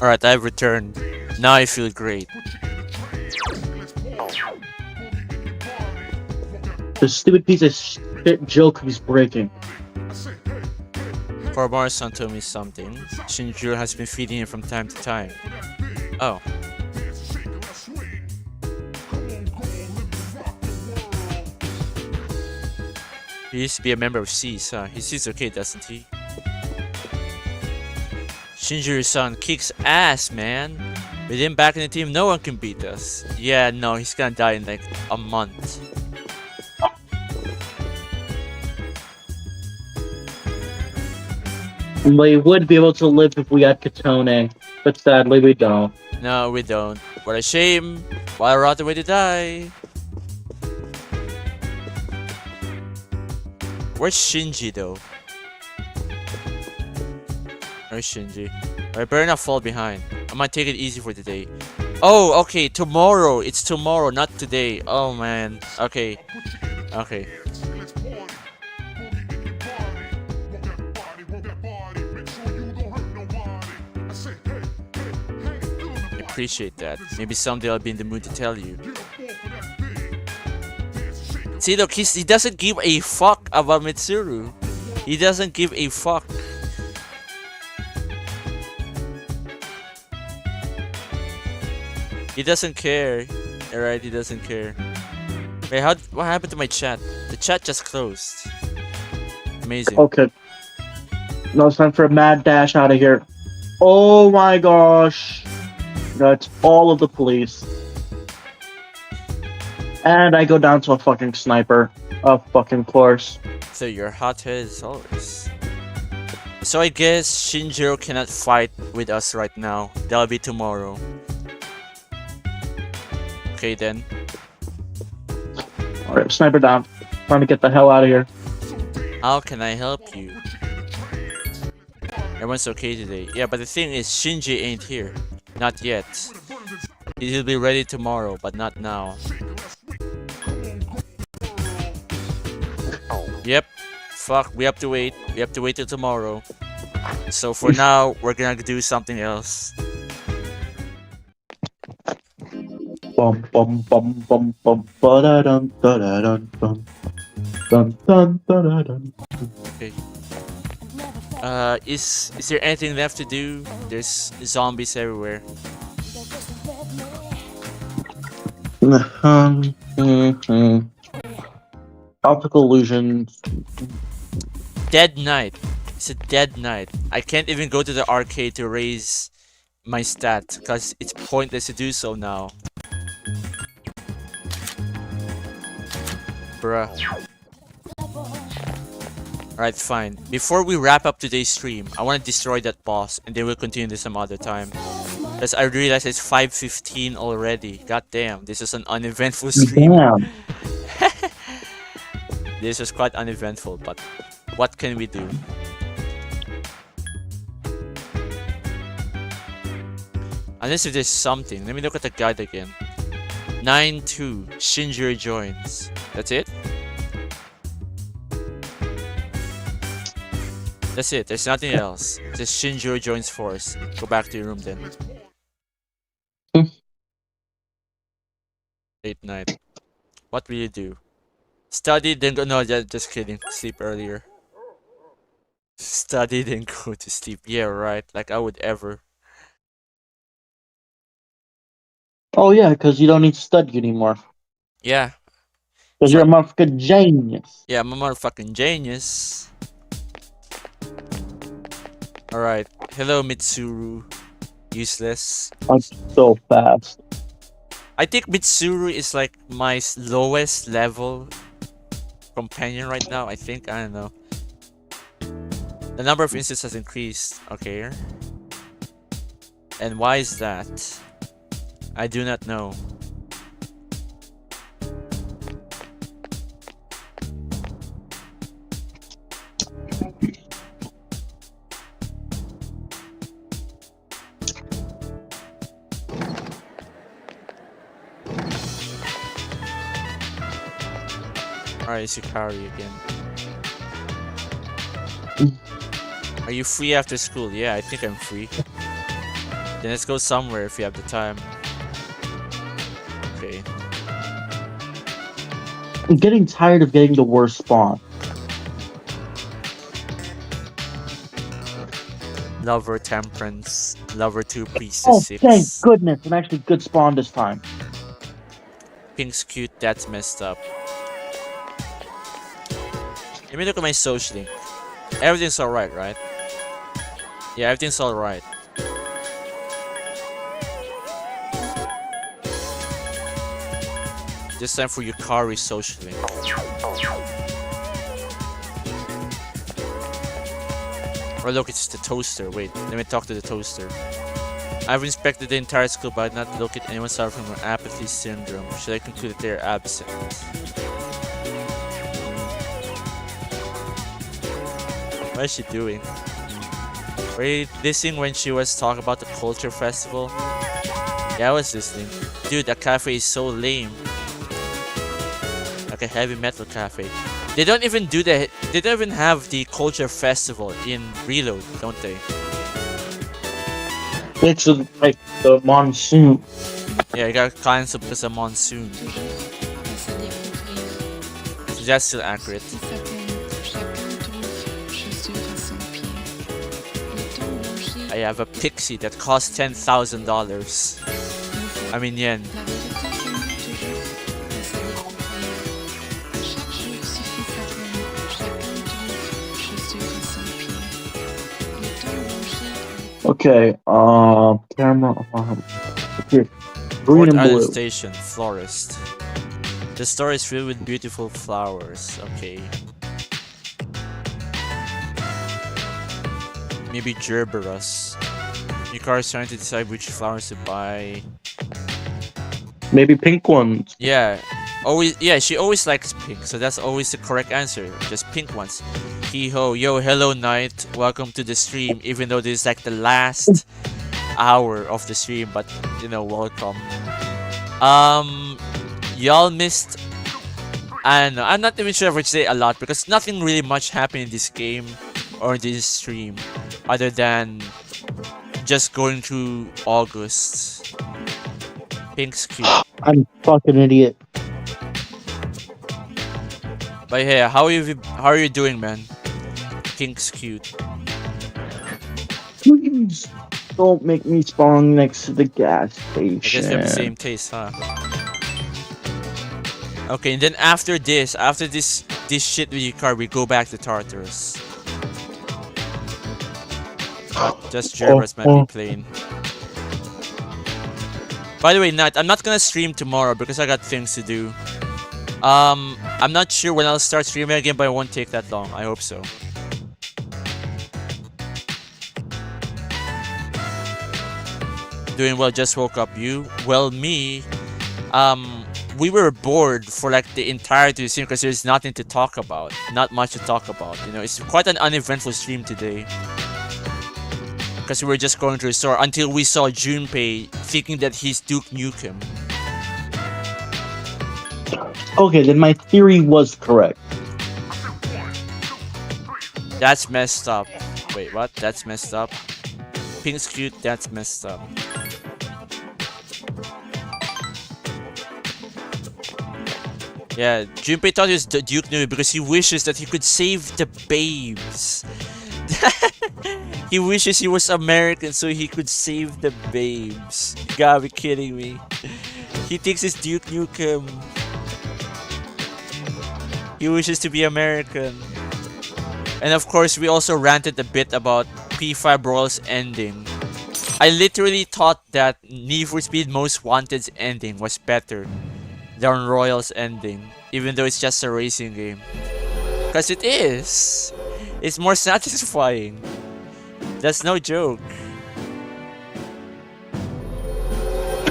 Alright, I've returned. Now I feel great. The stupid piece of shit Jill keeps breaking. Koromaro-san told me something. Shinjiro has been feeding him from time to time. Oh. He used to be a member of SEAS, huh? He seems okay, doesn't he? Shinjiro-san kicks ass, man. With him back in the team, no one can beat us. Yeah, no, he's gonna die in like a month. We would be able to live if we had Katone, but sadly we don't. No, we don't. What a shame. Why rot the way to die? Where's Shinji though? Where's Shinji? I better not fall behind. I might take it easy for today. Oh, okay, tomorrow. It's tomorrow, not today. Oh man. Okay. Okay. Appreciate that. Maybe someday I'll be in the mood to tell you. See, look, he doesn't give a fuck about Mitsuru. He doesn't give a fuck. He doesn't care. Alright, he doesn't care. Wait, what happened to my chat? The chat just closed. Amazing. Okay. Now it's time for a mad dash out of here. Oh my gosh. That's all of the police. And I go down to a fucking sniper. Of fucking course. So you're hothead as always. So I guess Shinjiro cannot fight with us right now. That'll be tomorrow. Okay then. Alright, sniper down. Trying to get the hell out of here. How can I help you? Everyone's okay today. Yeah, but the thing is, Shinji ain't here. Not yet. He'll be ready tomorrow, but not now. Yep. Fuck, we have to wait. We have to wait till tomorrow. So for now, we're gonna do something else. Bum bum bum bum bum ba dun da dun dun dun dun da dun. Okay. Is there anything left to do? There's zombies everywhere. Optical illusions. Dead night. It's a dead night. I can't even go to the arcade to raise my stat because it's pointless to do so now. Bruh. Alright, fine. Before we wrap up today's stream, I want to destroy that boss and then we'll continue this some other time. Because I realize it's 5:15 already. God damn, this is an uneventful stream. Damn. This was quite uneventful, but what can we do? Unless if there's something. Let me look at the guide again. 9-2. Shinjiro joins. That's it? That's it. There's nothing else. Just Shinjiro joins force. Go back to your room then. Late night. What will you do? Study then go. No, just kidding. Sleep earlier. Study then go to sleep. Yeah, right. Like I would ever. Oh yeah, because you don't need to study anymore. Yeah. Because you're a motherfucking genius. Yeah, I'm a motherfucking genius. Alright. Hello, Mitsuru. Useless. I'm so fast. I think Mitsuru is like my lowest level companion right now. I think. I don't know. The number of instances has increased. Okay. And why is that? I do not know. Alright, it's Yukari again. Are you free after school? Yeah, I think I'm free. Then let's go somewhere if you have the time. Okay. I'm getting tired of getting the worst spawn. Lover Temperance. Lover 2 Priestess Oh, 6. thank goodness. An actually good spawn this time. Pink's cute, that's messed up. Let me look at my social link. Everything's alright, right? Yeah, everything's alright. Just time for Yukari social link. Or look, it's the toaster. Wait, let me talk to the toaster. I've inspected the entire school but not look at anyone suffering from apathy syndrome. Should I conclude that they are absent? What is she doing? Were you listening when she was talking about the culture festival? Yeah, I was listening. Dude, that cafe is so lame. Like a heavy metal cafe. They don't even do the. They don't even have the culture festival in Reload, don't they? It's like the monsoon. Yeah, it got cancelled because of monsoon. So that's still accurate. I have a pixie that costs $10,000. I mean yen. Okay, camera. Here. Green Port and Island blue. Station, Florist. The store is filled with beautiful flowers. Okay. Maybe Gerberus. Yukari is trying to decide which flowers to buy. Maybe pink ones. Yeah. She always likes pink, so that's always the correct answer. Just pink ones. Hee-ho, yo, hello Knight. Welcome to the stream, even though this is like the last hour of the stream, but you know, welcome. Y'all missed, and I'm not even sure if I should say a lot because nothing really much happened in this game or in this stream other than just going through August. Pink's cute. I'm fucking idiot. But hey, how are you doing, man? Pink's cute. Please don't make me spawn next to the gas station. I guess we have the same taste, huh? Okay, and then after this shit with your car, we go back to Tartarus. Just Jervis might be playing. By the way, Nat, I'm not gonna stream tomorrow because I got things to do. I'm not sure when I'll start streaming again, but it won't take that long. I hope so. Doing well, just woke up. You? Well, me, we were bored for like the entirety of the stream because there's nothing to talk about. Not much to talk about. You know, it's quite an uneventful stream today. Because we were just going to the store until we saw Junpei thinking that he's Duke Nukem. Okay, then my theory was correct. That's messed up. Wait, what? That's messed up. Pink's cute, that's messed up. Yeah, Junpei thought he was Duke Nukem because he wishes that he could save the babes. He wishes he was American so he could save the babes. You gotta be kidding me. He thinks it's Duke Nukem. He wishes to be American. And of course, we also ranted a bit about P5 Royals ending. I literally thought that Need for Speed Most Wanted's ending was better than Royals ending, even though it's just a racing game. Because it is. It's more satisfying. That's no joke.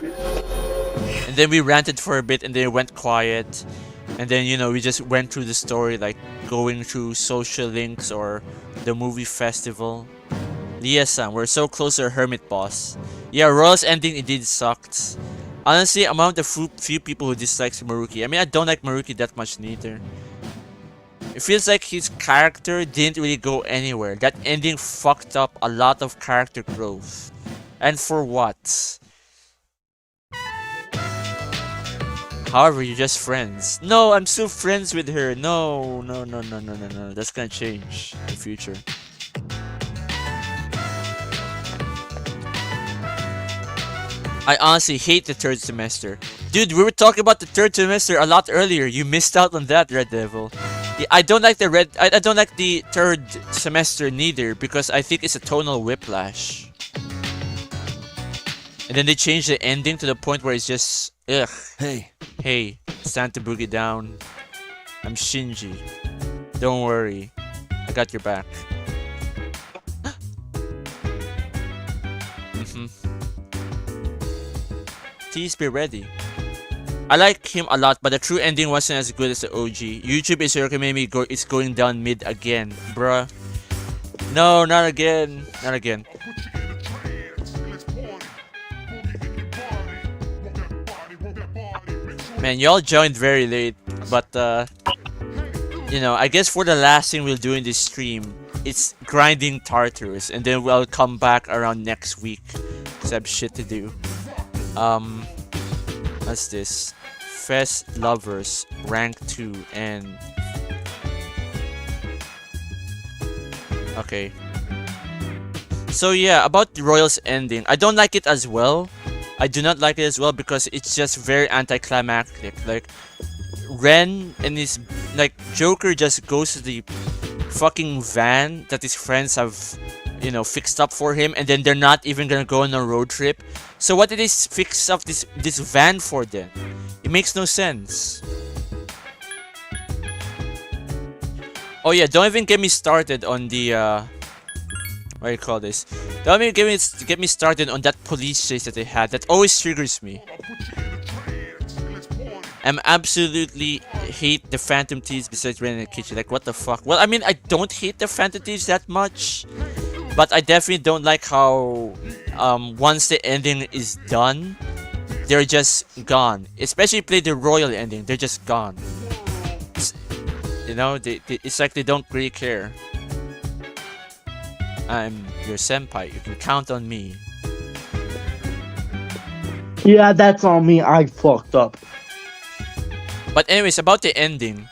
And then we ranted for a bit and then it went quiet. And then, you know, we just went through the story, like going through social links or the movie festival. Lia-san, we're so close to a hermit boss. Yeah, Royal's ending indeed sucked. Honestly, I'm one of the few people who dislikes Maruki. I mean, I don't like Maruki that much neither. It feels like his character didn't really go anywhere. That ending fucked up a lot of character growth. And for what? However, you're just friends. No, I'm still friends with her. No. That's gonna change in the future. I honestly hate the third semester. Dude, we were talking about the third semester a lot earlier. You missed out on that, Red Devil. I don't like I don't like the third semester neither because I think it's a tonal whiplash. And then they changed the ending to the point where it's just ugh. Hey, it's time to boogie down. I'm Shinji. Don't worry. I got your back. Please be ready. I like him a lot, but the true ending wasn't as good as the OG. YouTube is recommending me it's going down mid again, bruh. No, not again. Not again. Man, y'all joined very late, but you know, I guess for the last thing we'll do in this stream, it's grinding Tartarus, and then we'll come back around next week because I have shit to do. What's this? FES Lovers, Rank 2, and... Okay. So yeah, about the Royals ending, I don't like it as well. I do not like it as well because it's just very anticlimactic. Like, Ren and his... Like, Joker just goes to the fucking van that his friends have, you know, fixed up for him, and then they're not even gonna go on a road trip. So what did they fix up this van for then? It makes no sense. Oh yeah, don't even get me started on the what do you call this? Don't even get me started on that police chase that they had. That always triggers me. I'm absolutely hate the Phantom Thieves besides Ren in the Kitchen. Like, what the fuck? Well, I mean, I don't hate the Phantom Thieves that much, but I definitely don't like how once the ending is done, they're just gone. Especially if you play the royal ending, they're just gone. You know, it's like they don't really care. I'm your senpai. You can count on me. Yeah, that's on me. I fucked up. But anyways, about the ending.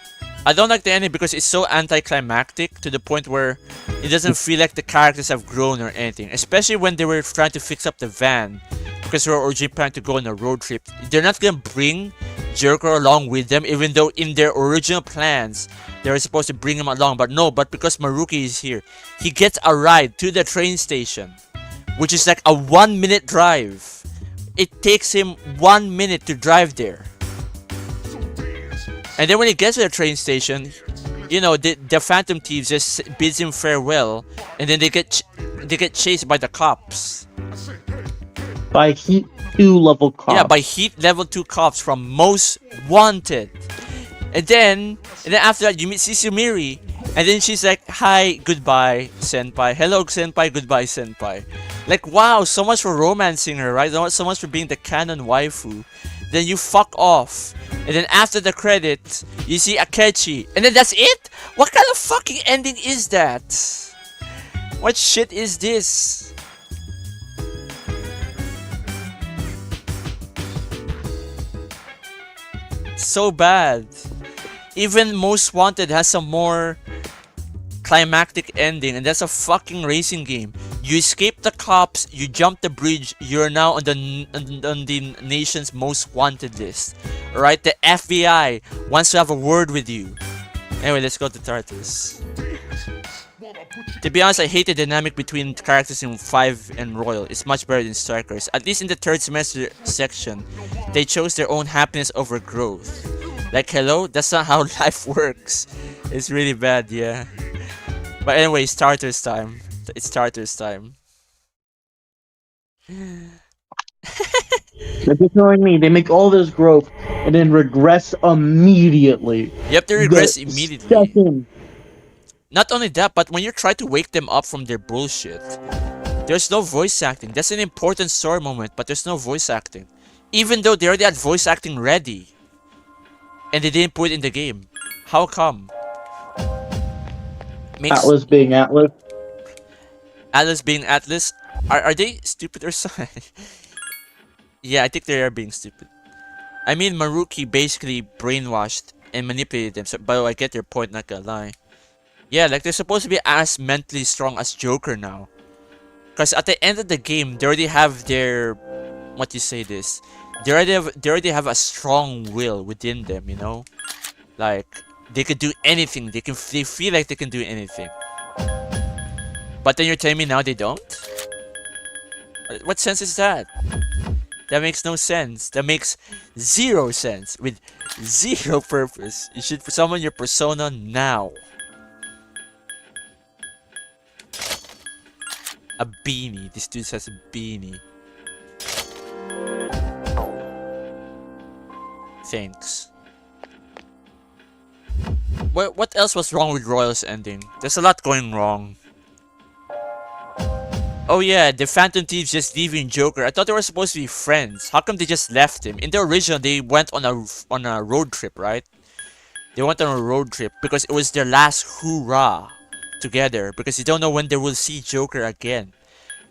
I don't like the ending because it's so anticlimactic to the point where it doesn't feel like the characters have grown or anything. Especially when they were trying to fix up the van. Because they were originally planning to go on a road trip. They're not gonna bring Joker along with them, even though in their original plans they were supposed to bring him along. But no, but because Maruki is here, he gets a ride to the train station, which is like a 1-minute drive. It takes him 1 minute to drive there. And then when he gets to the train station, you know, the Phantom Thieves just bids him farewell, and then they get chased by the cops. By Heat 2 level cops. Yeah, by Heat level 2 cops from Most Wanted. And then after that, you meet Sisumiri, and then she's like, "Hi, goodbye, senpai. Hello, senpai. Goodbye, senpai." Like, wow, so much for romancing her, right? So much for being the canon waifu. Then you fuck off. And then after the credits, you see Akechi. And then that's it? What kind of fucking ending is that? What shit is this? So bad. Even Most Wanted has a more climactic ending, and that's a fucking racing game. You escape the cops, you jump the bridge, you're now on the nation's most wanted list. Alright, the FBI wants to have a word with you. Anyway, let's go to Tartarus. To be honest, I hate the dynamic between characters in 5 and Royal. It's much better than Strikers. At least in the third semester section, they chose their own happiness over growth. Like, hello? That's not how life works. It's really bad, yeah. But anyway, Tartarus time. It's Tartarus time. They're just knowing me. They make all this growth and then regress immediately. You have to regress immediately. Second. Not only that, but when you try to wake them up from their bullshit, there's no voice acting. That's an important story moment, but there's no voice acting. Even though they already had voice acting ready. And they didn't put it in the game. How come? Atlas being Atlas. Atlas being Atlas? Are they stupid or something? Yeah, I think they are being stupid. I mean, Maruki basically brainwashed and manipulated them. So, but I get your point, not gonna lie. Yeah, like they're supposed to be as mentally strong as Joker now. Because at the end of the game, they already have their... What do you say this? They already have a strong will within them, you know? Like, they could do anything. They feel like they can do anything. But then you're telling me now they don't? What sense is that? That makes no sense. That makes 0 sense. With 0 purpose. You should summon your persona now. A beanie. This dude has a beanie. Thanks. What else was wrong with Royal's ending? There's a lot going wrong. Oh yeah, the Phantom Thieves just leaving Joker. I thought they were supposed to be friends. How come they just left him? In the original, they went on a road trip, right? They went on a road trip because it was their last hoorah together. Because they don't know when they will see Joker again.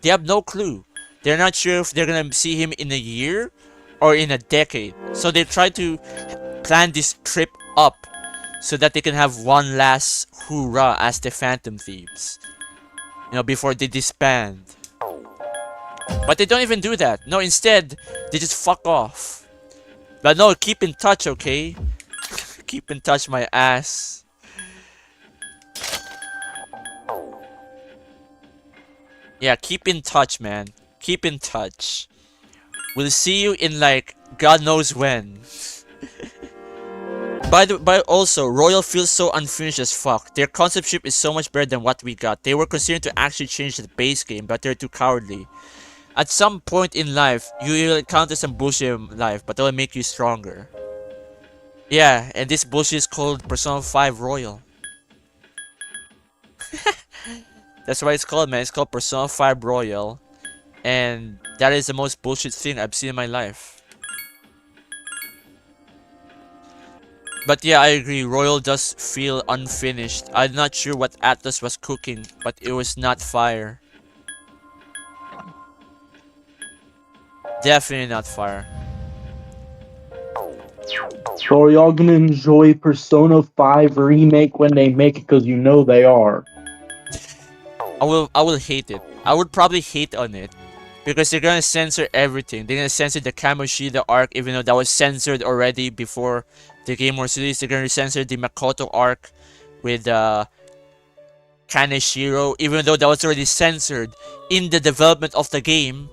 They have no clue. They're not sure if they're gonna see him in a year or in a decade. So they try to plan this trip up so that they can have one last hoorah as the Phantom Thieves. You know, before they disband. But they don't even do that. No, instead, they just fuck off. But no, keep in touch, okay? Keep in touch, my ass. Yeah, keep in touch, man. Keep in touch. We'll see you in, like, God knows when. By also, Royal feels so unfinished as fuck. Their concept ship is so much better than what we got. They were considering to actually change the base game, but they're too cowardly. At some point in life, you will encounter some bullshit in life, but that will make you stronger. Yeah, and this bullshit is called Persona 5 Royal. That's what it's called, man. It's called Persona 5 Royal. And that is the most bullshit thing I've seen in my life. But yeah, I agree. Royal does feel unfinished. I'm not sure what Atlas was cooking, but it was not fire. Definitely not fire. So are y'all gonna enjoy Persona 5 Remake when they make it? Because you know they are. I will hate it. I would probably hate on it. Because they're gonna censor everything. They're gonna censor the Kamoshida arc, even though that was censored already before the game was released. They're gonna censor the Makoto arc with Kaneshiro, even though that was already censored in the development of the game.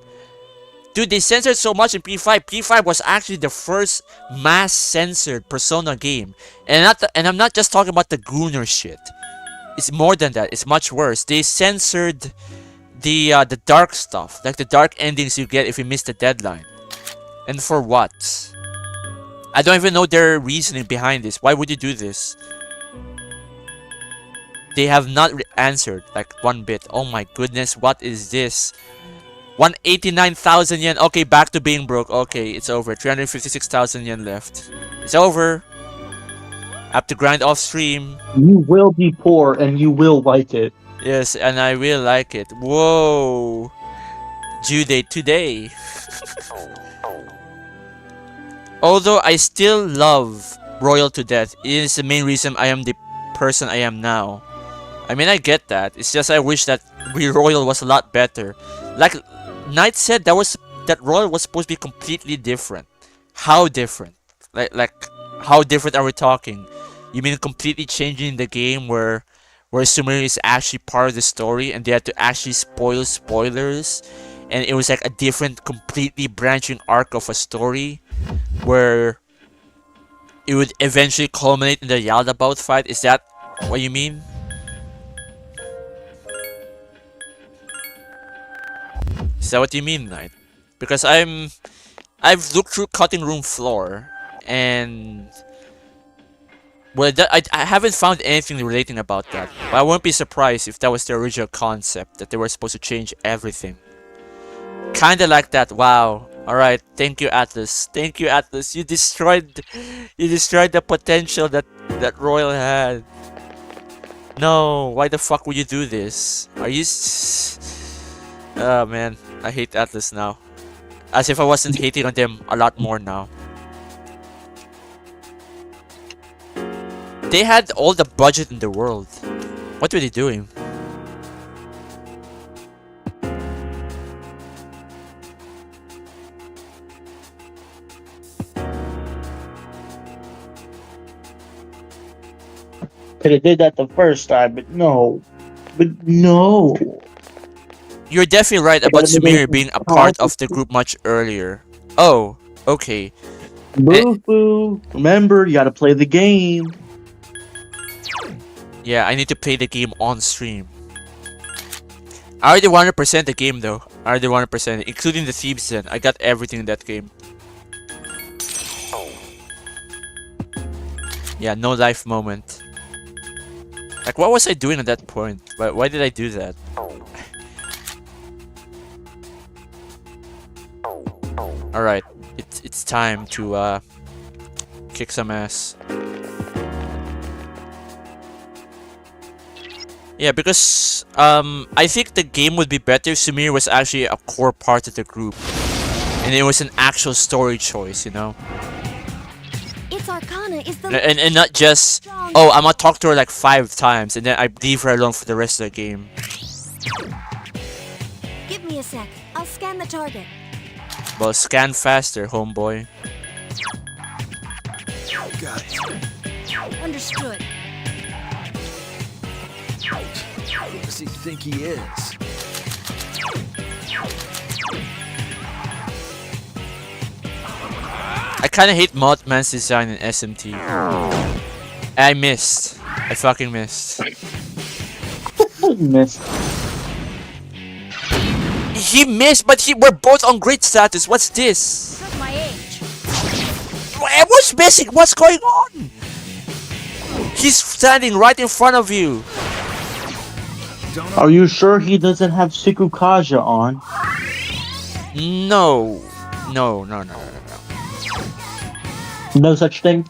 Dude, they censored so much in P5. P5 was actually the first mass censored Persona game. And I'm not just talking about the Gooner shit. It's more than that. It's much worse. They censored the dark stuff, like the dark endings you get if you miss the deadline. And for what? I don't even know their reasoning behind this. Why would you do this? They have not answered like one bit. Oh my goodness, what is this? 189,000 yen. Okay, back to being broke. Okay, it's over. 356,000 yen left. It's over. I have to grind off stream. You will be poor and you will like it. Yes, and I really like it. Whoa. Due date today. Although I still love Royal to death, it is the main reason I am the person I am now. I mean, I get that. It's just I wish that Royal was a lot better. Like Knight said, that Royal was supposed to be completely different. How different? Like how different are we talking? You mean completely changing the game where Sumire is actually part of the story and they had to actually spoil spoilers, and it was like a different, completely branching arc of a story where it would eventually culminate in the Yaldabaoth fight? Is that what you mean? Is that what you mean, Knight? Because I've looked through cutting room floor and well, I haven't found anything relating about that. But I won't be surprised if that was the original concept, that they were supposed to change everything. Kinda like that. Wow. Alright, thank you, Atlas. Thank you, Atlas. You destroyed the potential that Royal had. No, why the fuck would you do this? Are you oh man, I hate Atlas now. As if I wasn't hating on them a lot more now. They had all the budget in the world. What were they doing? Could have did that the first time, but no. But no. You're definitely right about Sumire being a part of the group much earlier. Oh, okay. Boo-boo. Remember, you gotta play the game. Yeah, I need to play the game on stream. I already 100% the game though. I already 100%, including the Thieves Den. I got everything in that game. Yeah, no life moment. Like, what was I doing at that point? Why did I do that? Alright, it's time to kick some ass. Yeah, because I think the game would be better if Sumire was actually a core part of the group. And it was an actual story choice, you know? Its arcana is the And not just, oh, I'm gonna talk to her like 5 times and then I leave her alone for the rest of the game. Give me a sec. I'll scan the target. Well, scan faster, homeboy. Got it. Understood. Who does he think he is? I kind of hate Mothman's design in SMT. I missed. I fucking missed. Missed. He missed, but we're both on great status. What's this? That's my age. Everyone's missing. What's going on? He's standing right in front of you. Are you sure he doesn't have Sukukaja on? No. No. No such thing?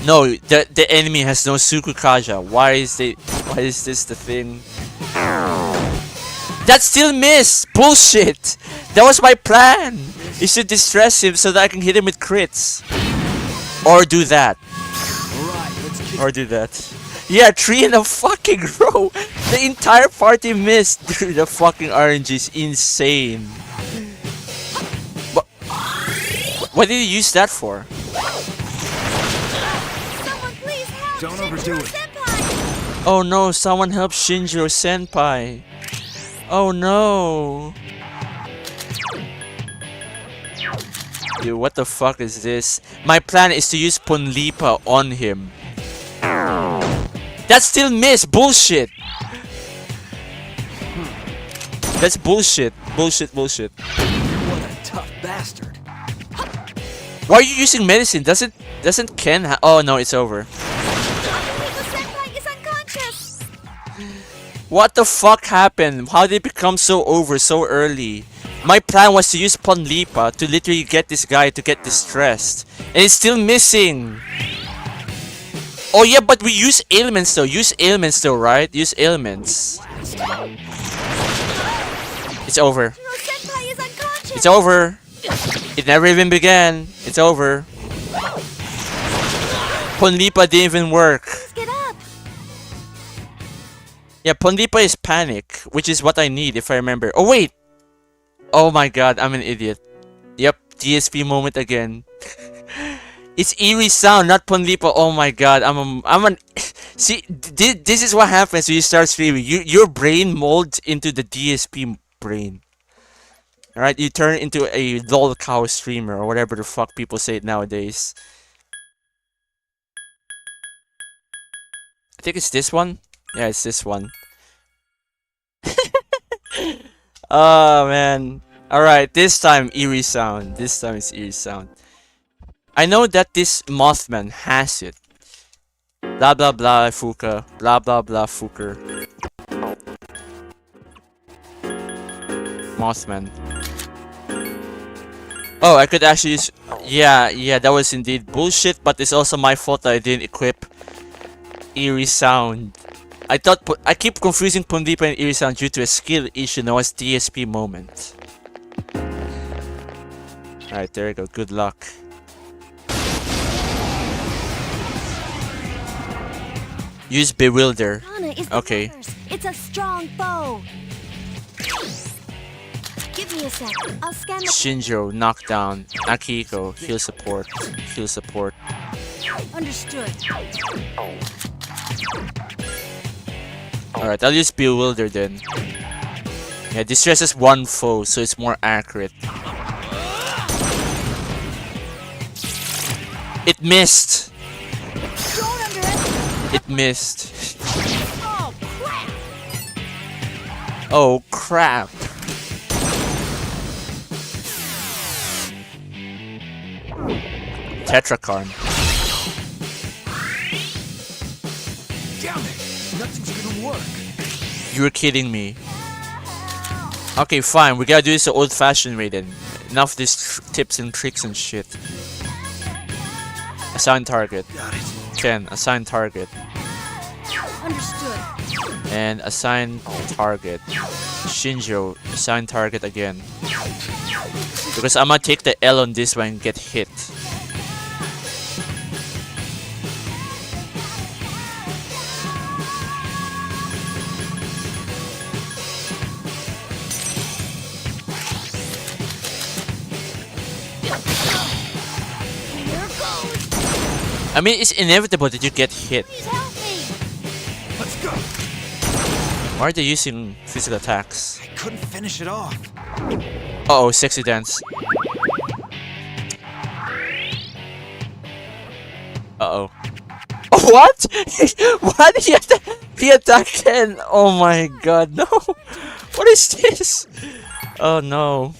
No, the enemy has no Sukukaja. Why is this the thing? That still missed! Bullshit! That was my plan! Is to distress him so that I can hit him with crits. Or do that. Or do that. Yeah, 3 in a fucking row! The entire party missed! Dude, the fucking RNG is insane. But what did you use that for? Don't overdo it. Oh no, someone help Shinjiro Senpai. Oh no. Dude, what the fuck is this? My plan is to use Ponlipa on him. That's still missed. Bullshit. That's bullshit. Bullshit. What a tough bastard. Why are you using medicine? Doesn't Ken oh no, it's over. What the fuck happened? How did it become so over so early? My plan was to use Ponlipa to literally get this guy to get distressed. And it's still missing. Oh yeah, but we use ailments though. Use ailments though, right? Use ailments. It's over. It's over. It never even began. It's over. Ponlipa didn't even work. Yeah, Ponlipa is panic, which is what I need if I remember. Oh wait! Oh my god, I'm an idiot. Yep, DSP moment again. It's eerie sound, not Ponlipa. Oh my god, I'm an see, this is what happens when you start streaming. Your brain molds into the DSP brain. Alright, you turn into a lol cow streamer or whatever the fuck people say nowadays. I think it's this one. Yeah, it's this one. Oh man. Alright, this time eerie sound. This time it's eerie sound. I know that this Mothman has it. Blah blah blah Fuka. Blah blah blah Fuker. Mothman. Oh, I could actually use... Yeah, that was indeed bullshit, but it's also my fault that I didn't equip eerie sound. I keep confusing Ponlipa and eerie sound due to a skill issue known as DSP moment. Alright, there you go. Good luck. Use Bewilder. Okay. It's a strong foe. Give me a sec. I'll scan the... Shinjo, knockdown. Akihiko, heal support. Heal support. Understood. Alright, I'll use Bewilder then. Yeah, distresses one foe, so it's more accurate. It missed! It missed. Oh crap! Tetrakarn. Damn it! Nothing's gonna work. You're kidding me. Okay, fine. We gotta do this the old-fashioned way then. Enough of these tips and tricks and shit. Assign target. Ken, assign target. Understood. And assign target. Shinjo, assign target again. Because I'm gonna take the L on this one and get hit. I mean, it's inevitable that you get hit. Let's go. Why are they using physical attacks? I couldn't finish it off. Uh oh, sexy dance. Uh-oh. Oh, what? What? He attacked Ken! Oh my god, no! What is this? Oh no.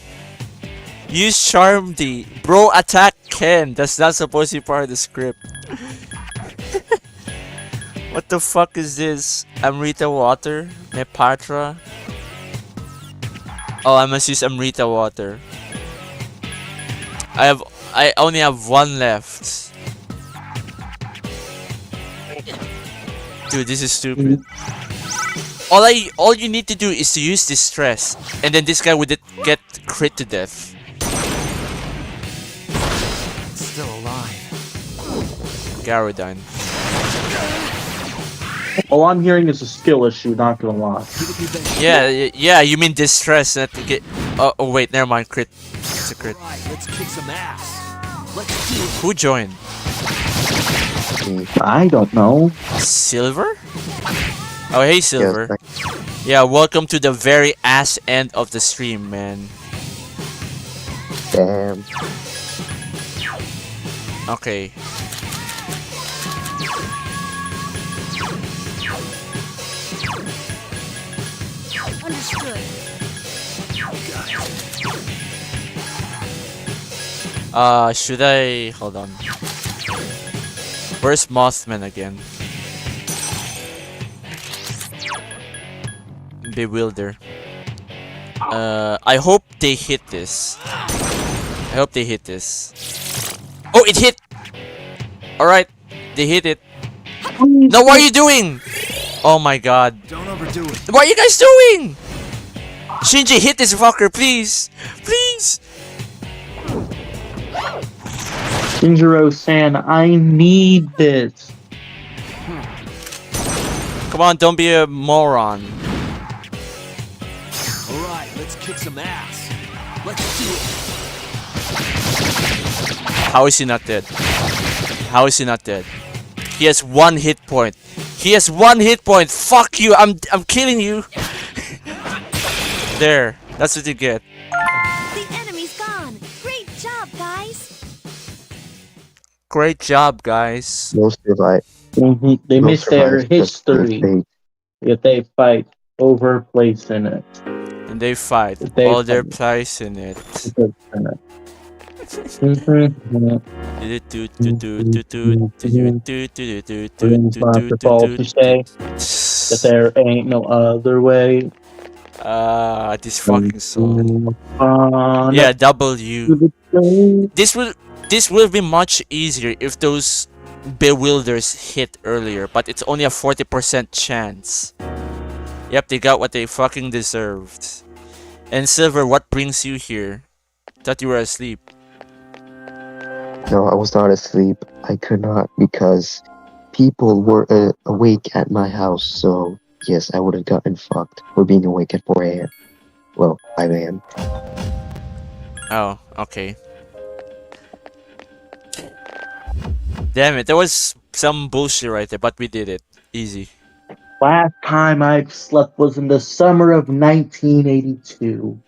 Use Charm D. Bro, attack Ken. That's not supposed to be part of the script. What the fuck is this? Amrita water? Nepatra? Oh, I must use Amrita water. I only have one left. Dude, this is stupid. All you need to do is to use distress, and then this guy would get crit to death. Still alive. Garodine. All I'm hearing is a skill issue, not gonna lie. Yeah, you mean distress, not to get... Oh, wait, never mind, crit. It's a crit. Let's kick some ass. Let's do it. Who joined? I don't know. Silver? Oh, hey, Silver. Yeah, welcome to the very ass end of the stream, man. Damn. Okay. Understood. Should I... Hold on. Where's Mothman again? Bewilder. I hope they hit this. I hope they hit this. Oh, it hit! Alright, they hit it. No, what are you doing? Oh my god. Don't overdo it. What are you guys doing? Shinji, hit this fucker, please! Please! Shinjiro-san, I need this. Come on, don't be a moron. Alright, let's kick some ass. Let's do it. How is he not dead? How is he not dead? He has 1 hit point. He has 1 hit point. Fuck you. I'm killing you. There. That's what you get. The enemy's gone. Great job, guys. Great job, guys. Most survive. They Most missed their survive just their history. fate. If they fight over place in it. And they fight. They All their fight. place in it. Impossible to say that there ain't no other way. This fucking song. Yeah, W. This will be much easier if those bewilders hit earlier, but it's only a 40% chance. Yep, they got what they fucking deserved. And Silver, what brings you here? Thought you were asleep. No, I was not asleep. I could not because people were awake at my house. So yes, I would have gotten fucked for being awake at 4 a.m. Well, 5 a.m. Oh, okay. Damn it, there was some bullshit right there, but we did it. Easy. Last time I slept was in the summer of 1982.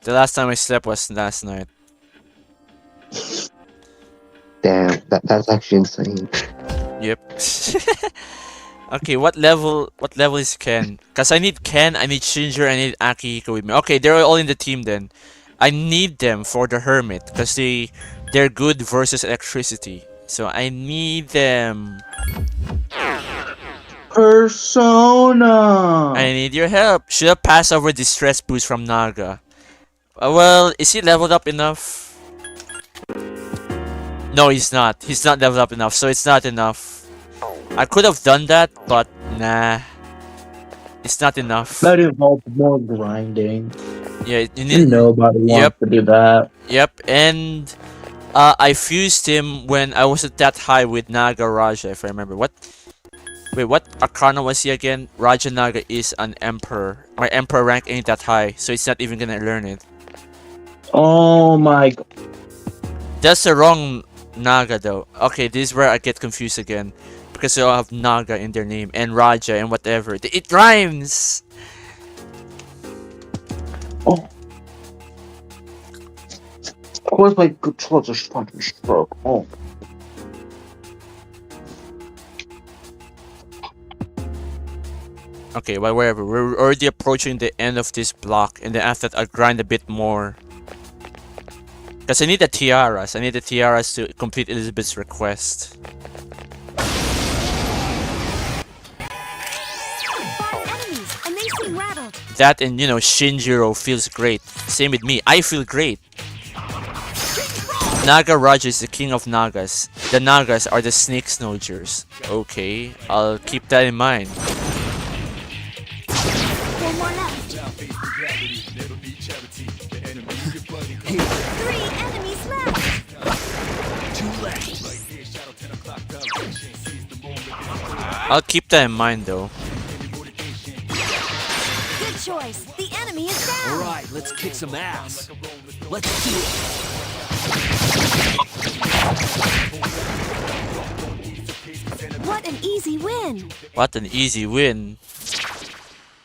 The last time I slept was last night. Damn, that's actually insane. Yep. Okay, what level is Ken? Cause I need Ken, I need Shinjiro, I need Akihiko with me. Okay, they're all in the team then. I need them for the hermit, cause they're good versus electricity. So I need them. Persona! I need your help. Should have passed over the stress boost from Naga. Well, is he leveled up enough? No, he's not. He's not leveled up enough, so it's not enough. I could have done that, but nah. It's not enough. That involves more grinding. Yeah, you need... Nobody wants to do that. Yep, and I fused him when I wasn't that high with Naga Raja, if I remember. Wait, what Arcana was he again? Raja Naga is an Emperor. My Emperor rank ain't that high, so it's not even gonna learn it. Oh my god. That's the wrong Naga though. Okay, this is where I get confused again. Because they all have Naga in their name, and Raja, and whatever. It rhymes! Oh. Of course my controls are fucking stroke. Oh. Okay, well, wherever. We're already approaching the end of this block, and then after that, I'll grind a bit more. Because I need the tiaras. I need the tiaras to complete Elizabeth's request. 5 enemies, and they seem rattled. That and, Shinjiro feels great. Same with me. I feel great. Naga Raja is the king of Nagas. The Nagas are the snake snowgers. Okay, I'll keep that in mind. One more left. 3 enemies left. 2 left. I'll keep that in mind though. Good choice. The enemy is down. Alright, let's kick some ass. Let's do it. What an easy win. What an easy win.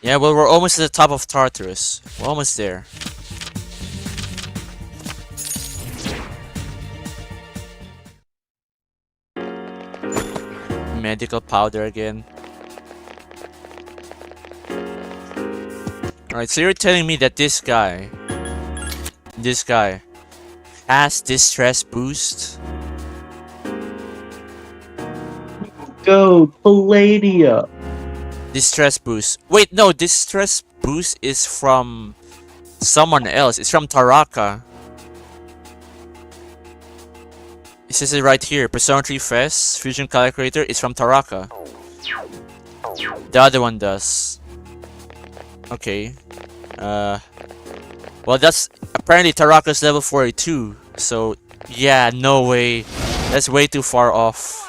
Yeah, well, we're almost at the top of Tartarus. We're almost there. Medical powder again. Alright, so you're telling me that this guy has distress boost? Go, Palladia. Distress boost. Wait, no, distress boost is from someone else. It's from Taraka. It says it right here. Persona 3 FES Fusion Calculator is from Taraka. The other one does. Okay. Well, that's apparently Taraka's level 42. So, yeah, no way. That's way too far off.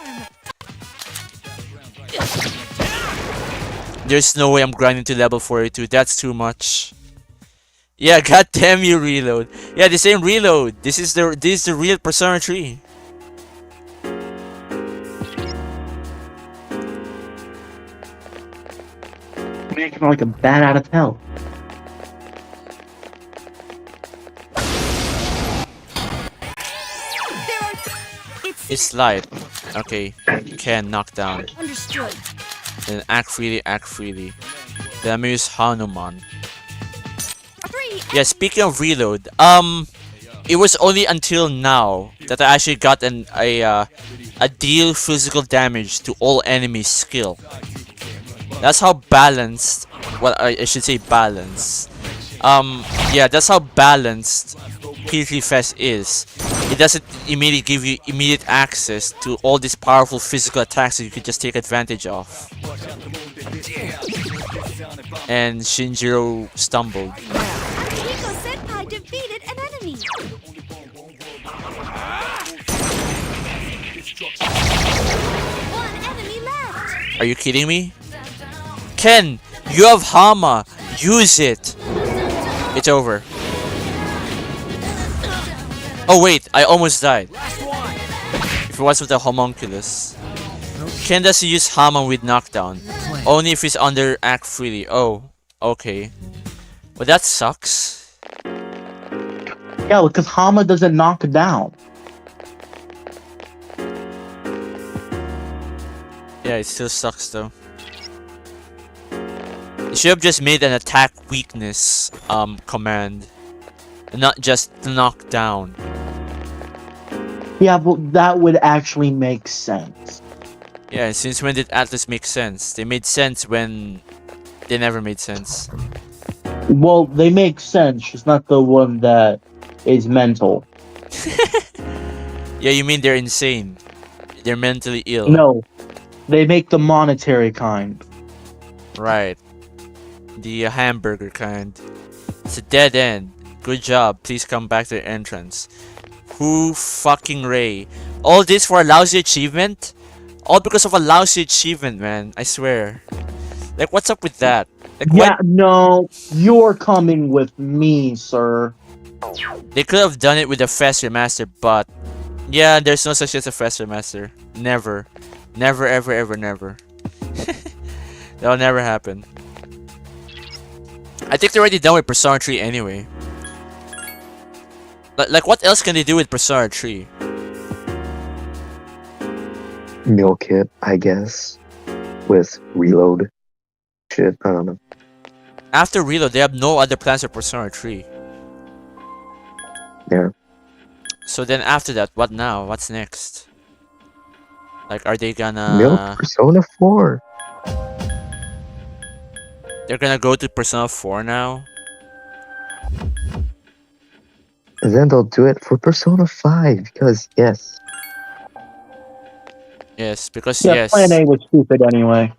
There's no way I'm grinding to level 42. That's too much. Yeah, goddamn you, Reload. Yeah, the same Reload. This is the real Persona 3. Making like a bat out of hell. It's light. Okay, can knock down. Understood. Then act freely, act freely. Then I'm use Hanuman. 3 Yeah, speaking of reload, it was only until now that I actually got a deal physical damage to all enemies skill. That's how balanced. Well, I should say balanced. Yeah, that's how balanced P3 Fest is. It doesn't immediately give you immediate access to all these powerful physical attacks that you could just take advantage of. And Shinjiro stumbled. Akihiko Senpai defeated an enemy. One enemy left. Are you kidding me? Ken, you have Hama. Use it. It's over. Oh wait, I almost died. If it was with the homunculus. Ken doesn't use Hama with knockdown. Only if he's under act freely. Oh, okay. Well, that sucks. Yeah, because Hama doesn't knock down. Yeah, it still sucks though. You should have just made an attack weakness command. And not just knock down. Yeah, but that would actually make sense. Yeah, since when did Atlas make sense? They made sense when they never made sense. Well, they make sense, just not the one that is mental. Yeah, you mean they're insane. They're mentally ill. No, they make the monetary kind. Right. The hamburger kind. It's a dead end. Good job. Please come back to the entrance. Who fucking Ray? All this for a lousy achievement? All because of a lousy achievement, man. I swear. Like, what's up with that? Like, Yeah, no, you're coming with me, sir. They could have done it with a FES remaster, but yeah, there's no such thing as a FES remaster. Never. Never, ever, ever, never. That'll never happen. I think they're already done with Persona 3 anyway. Like, what else can they do with Persona 3? Milk it, I guess, with reload. shit. I don't know. After Reload, they have no other plans for Persona 3. Yeah. So then after that, what now? What's next? Like, are they Milk gonna... Persona 4. They're gonna go to Persona 4 now? And then they'll do it for Persona 5 because yes. Yes, because Yeah, yes. Plan A was stupid anyway.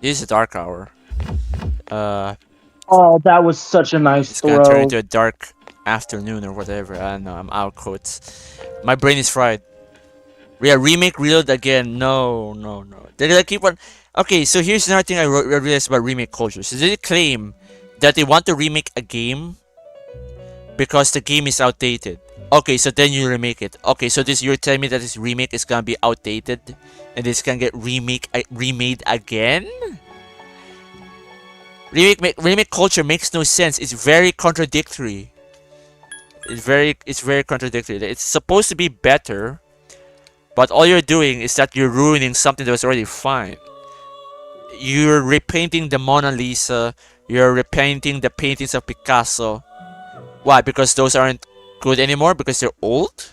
This is a dark hour. Oh, that was such a nice It's gonna turn throw. into a dark afternoon or whatever. I don't know. I'm out quotes. My brain is fried. Yeah, remake, reload again. No, no, no. They're gonna keep on. Okay, so here's another thing I realized about remake culture. So they claim that they want to remake a game because the game is outdated. Okay, so then you remake it. Okay, so you're telling me that this remake is gonna be outdated, and this can get remade again? Remake culture makes no sense. It's very contradictory. It's very contradictory. It's supposed to be better, but all you're doing is that you're ruining something that was already fine. You're repainting the Mona Lisa. You're repainting the paintings of Picasso. Why? Because those aren't good anymore? Because they're old?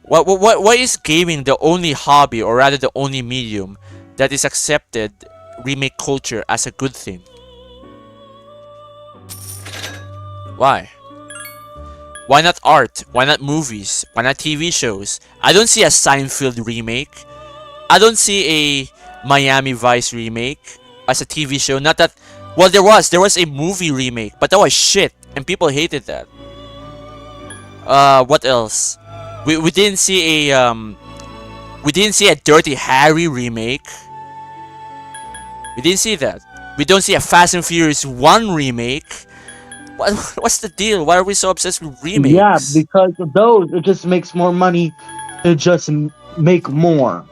Why is gaming the only hobby, or rather the only medium, that is accepted remake culture as a good thing? Why? Why not art? Why not movies? Why not TV shows? I don't see a Seinfeld remake. I don't see a Miami Vice remake as a TV show. Not that... Well, there was a movie remake, but that was shit, and people hated that. What else? We didn't see a Dirty Harry remake. We didn't see that. We don't see a Fast and Furious 1 remake. What's the deal? Why are we so obsessed with remakes? Yeah, because of those, it just makes more money to just make more.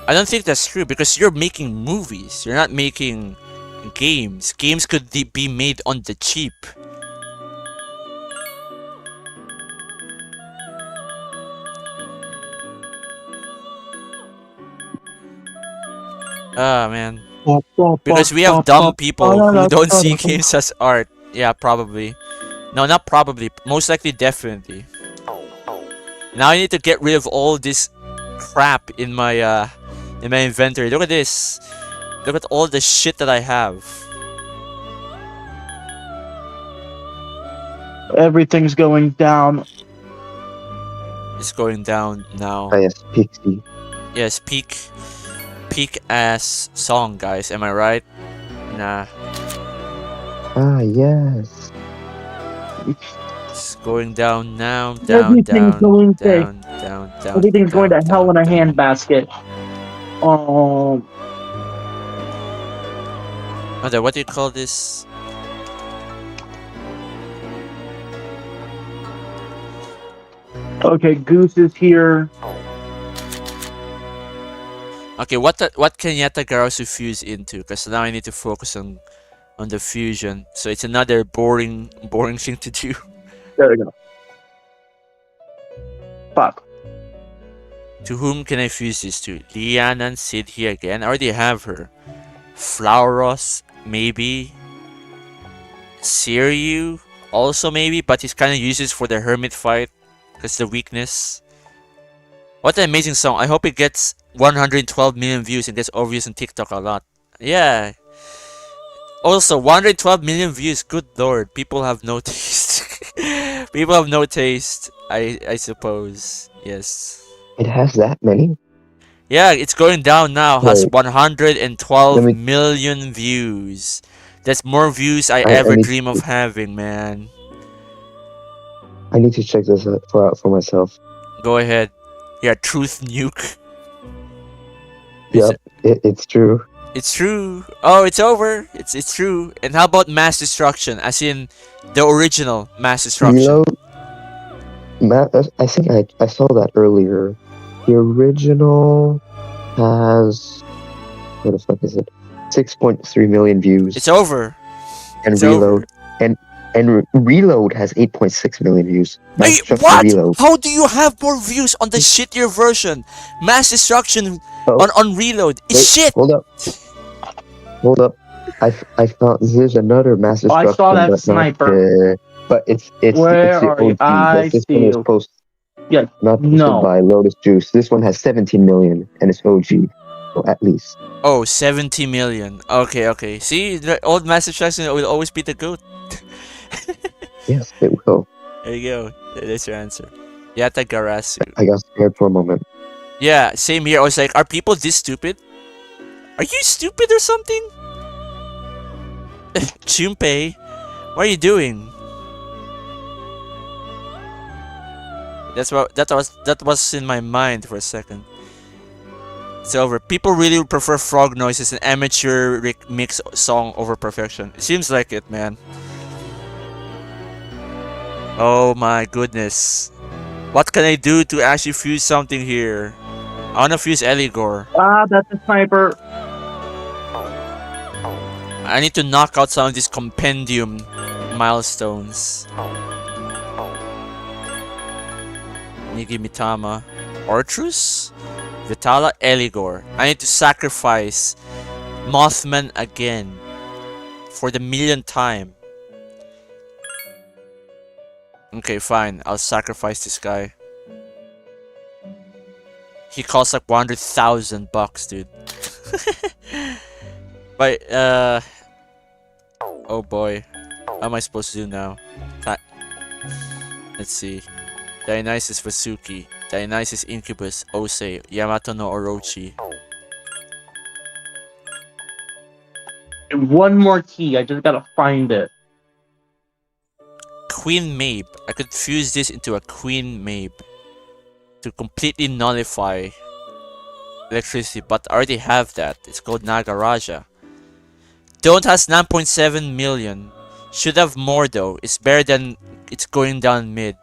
I don't think that's true, because you're making movies. You're not making games. Games could be made on the cheap. Ah, man. Because we have dumb people who don't see games as art. Yeah, probably. No, not probably. Most likely, definitely. Now I need to get rid of all this crap in my inventory. Look at this. Look at all the shit that I have. Everything's going down. It's going down now. Oh, yes, Pixie. Yes, peak ass song, guys. Am I right? Nah. Ah, yes. It's going down now. Everything's going down. Everything's going to hell in a handbasket. Mother, what do you call this? Okay, Goose is here. Okay, what can Yatagarasu fuse into? Because now I need to focus on the fusion. So it's another boring thing to do. There we go. Fuck. To whom can I fuse this to? Lianan, Sid here again. I already have her. Flauros, maybe. Siryu, also maybe, but he's kind of useless for the hermit fight. Because the weakness. What an amazing song. I hope it gets 112 million views and gets overviews on TikTok a lot. Yeah. Also, 112 million views. Good lord. People have no taste. People have no taste. I suppose. Yes. It has that many? Yeah, it's going down now. Has Wait. 112 million views. That's more views I ever dream of having, man. I need to check this out for myself. Go ahead. Yeah, truth nuke. Yep, it's true. It's true. Oh, it's over. It's true. And how about mass destruction? As in the original mass destruction. You know, I think I saw that earlier. The original has... What the fuck is it? 6.3 million views. It's over. And It's Reload. over. And Reload has 8.6 million views. Hey, Mass Destruction what? Reload. How do you have more views on the shittier version? Mass Destruction Oh, on Reload is wait, shit. hold up. Hold up. I found there's another Mass Oh, I Destruction, saw that but sniper. but it's Where the are you? OG. I This see one was you. Yeah, not posted no. by Lotus Juice. This one has 17 million and it's OG. So at least. Oh, 70 million. Okay, okay. See, the old Mass Destruction will always be the GOAT. Yes, it will. There you go. That's your answer. Yata Garasu. I got scared for a moment. Yeah, same here. I was like, are people this stupid? Are you stupid or something? Junpei, what are you doing? That was in my mind for a second. It's over. People really prefer frog noises and amateur mix song over perfection. It seems like it, man. Oh my goodness. What can I do to actually fuse something here? I wanna fuse Eligor. Ah, that's a sniper. I need to knock out some of these compendium milestones. Nigi Mitama. Ortrus? Vitala Eligor. I need to sacrifice Mothman again. For the millionth time. Okay, fine. I'll sacrifice this guy. He costs like 100,000 bucks, dude. But, oh boy. What am I supposed to do now? Let's see. Dionysus Vasuki. Dionysus Incubus. Osei. Yamato no Orochi. One more key. I just gotta find it. Queen Mabe. I could fuse this into a Queen Mabe. To completely nullify electricity. But I already have that. It's called Nagaraja. Don't has 9.7 million. Should have more though. It's better than it's going down mid.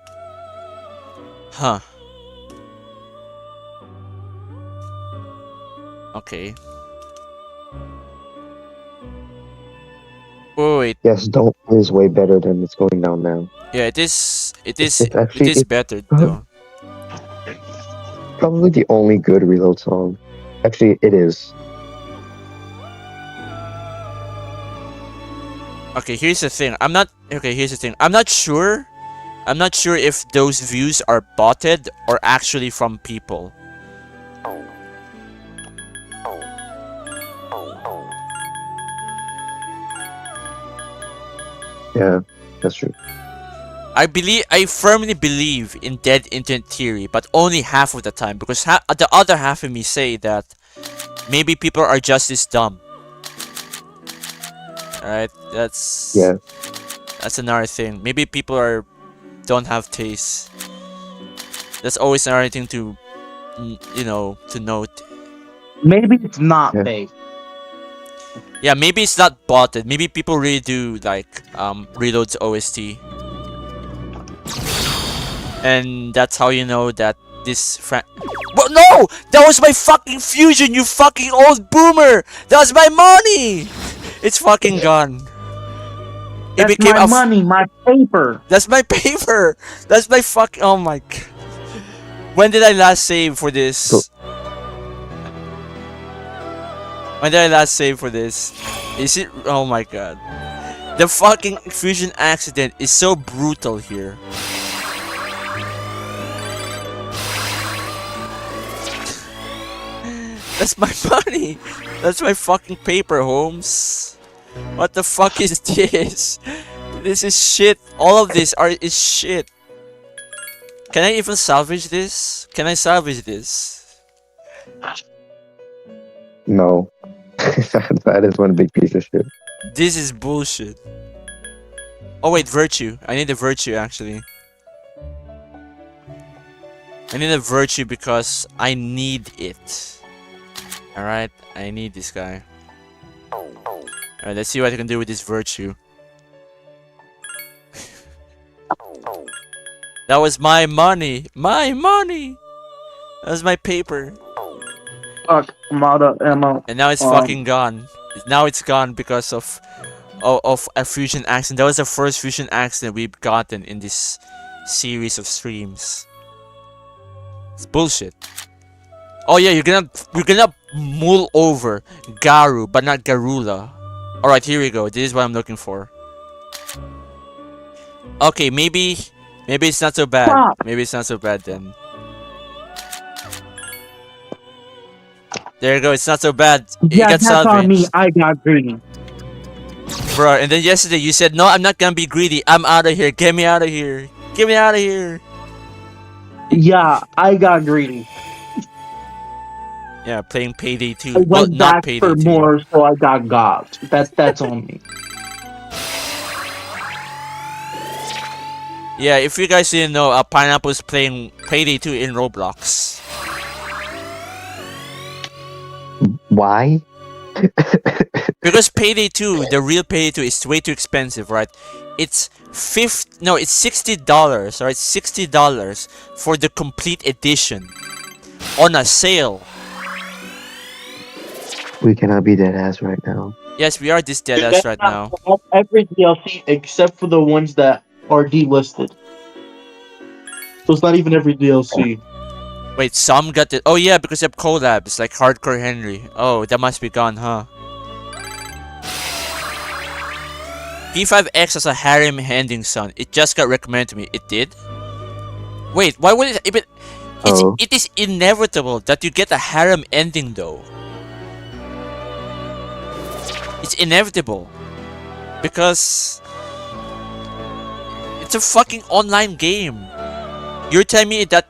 Huh. Okay. Oh, wait. Yes, Don't is way better than it's going down now. Yeah, it is It's better though. Probably the only good Reload song. Actually, it is. Okay, here's the thing. I'm not sure. I'm not sure if those views are botted or actually from people. Yeah, that's true. I firmly believe in dead internet theory, but only half of the time, because the other half of me say that maybe people are just as dumb. Alright, that's another thing. Maybe people don't have taste. That's always another thing to to note. Maybe it's not fake. Yeah, maybe it's not botted. Maybe people really do like Reload's OST. And that's how you know that this Well, no! That was my fucking fusion, you fucking old boomer! That was my money! It's fucking gone. It That's became my money, my paper. That's my paper! That's my fucking... Oh my god. When did I last save for this? When did I last save for this? Is it... Oh my god. The fucking fusion accident is so brutal here. That's my money! That's my fucking paper, Holmes. What the fuck is this? This is shit. All of this is shit. Can I even salvage this? Can I salvage this? No. That is one big piece of shit. This is bullshit. Oh wait, virtue. I need a virtue actually. I need a virtue because I need it. Alright, I need this guy. Alright, let's see what I can do with this virtue. That was my money! My money! That was my paper. Fuck, I'm out of ammo. And now it's fucking gone. Now it's gone because of of a fusion accent. That was the first fusion accent we've gotten in this series of streams. It's bullshit. Oh yeah, you're gonna mull over Garu, but not Garula. All right, here we go. This is what I'm looking for. Okay, maybe it's not so bad. Stop. Maybe it's not so bad then. There you go. It's not so bad. You Yeah, got that's on me. salvaged. I got greedy. Bro, and then yesterday you said, no, I'm not gonna be greedy. I'm out of here. Get me out of here. Get me out of here. Yeah, I got greedy. Yeah, playing Payday 2. I Well, went not back Payday for 2. more, so I got got. That's on me. Yeah, if you guys didn't know, Pineapple's playing Payday 2 in Roblox. Why? Because Payday 2, the real Payday 2 is way too expensive, right? It's $60, right? $60 for the complete edition on a sale. We cannot be dead ass right now. Yes, we are this dead ass right now. Every DLC except for the ones that are delisted. So it's not even every DLC. Wait, some got it. Oh yeah, because they have collabs like Hardcore Henry. Oh, that must be gone, huh? P5X has a harem ending, son. It just got recommended to me. It did? Wait, why would it even... It is inevitable that you get a harem ending, though. It's inevitable. Because... it's a fucking online game. You're telling me that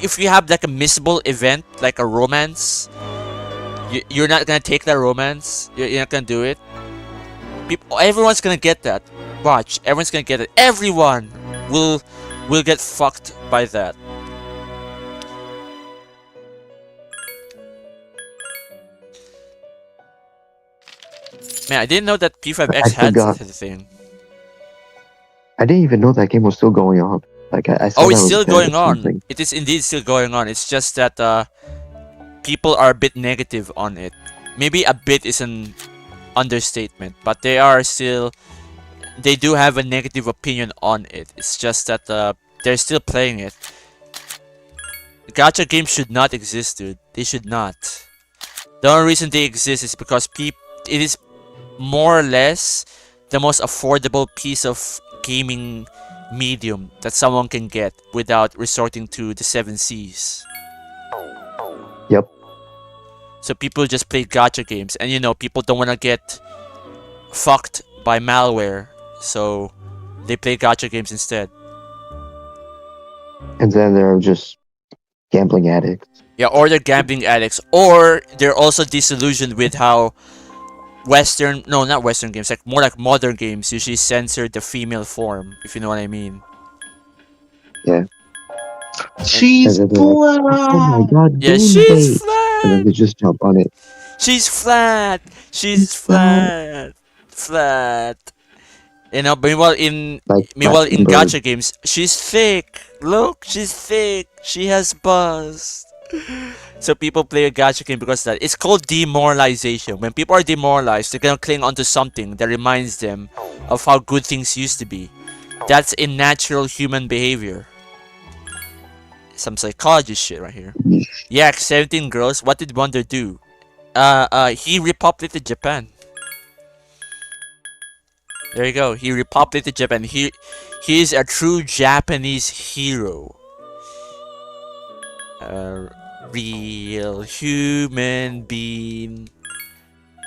if you have like a missable event, like a romance, you're not gonna take that romance? You're not gonna do it? Everyone's gonna get that. Watch, everyone's gonna get it. Everyone will get fucked by that. Man, I didn't know that P5X had forgot. such a thing. I didn't even know that game was still going on. Like I saw Oh, that it's was still dead or going on. something. It is indeed still going on. It's just that people are a bit negative on it. Maybe a bit is an understatement, but they do have a negative opinion on it. It's just that they're still playing it. Gacha games should not exist, dude. They should not. The only reason they exist is because it is more or less the most affordable piece of gaming medium that someone can get without resorting to the 7 C's. Yep. So people just play gacha games, and people don't want to get fucked by malware, so they play gacha games instead. And then they're just gambling addicts. Yeah, or they're gambling addicts, or they're also disillusioned with how not Western games, like more like modern games usually censor the female form, if you know what I mean. Yeah. She's And then they're like, oh my god, Yeah, Doom she's Bait. flat. And then they just jump on it. She's flat. She's flat. Flat. Meanwhile in Bird. gacha games, she's thick. Look, she's thick. She has buzz. So people play a gacha game because of that. It's called demoralization. When people are demoralized, they're gonna cling onto something that reminds them of how good things used to be. That's a natural human behavior. Some psychology shit right here. Yak, 17 girls. What did Wonder do? He repopulated Japan. There you go. He repopulated Japan. He is a true Japanese hero. A real human being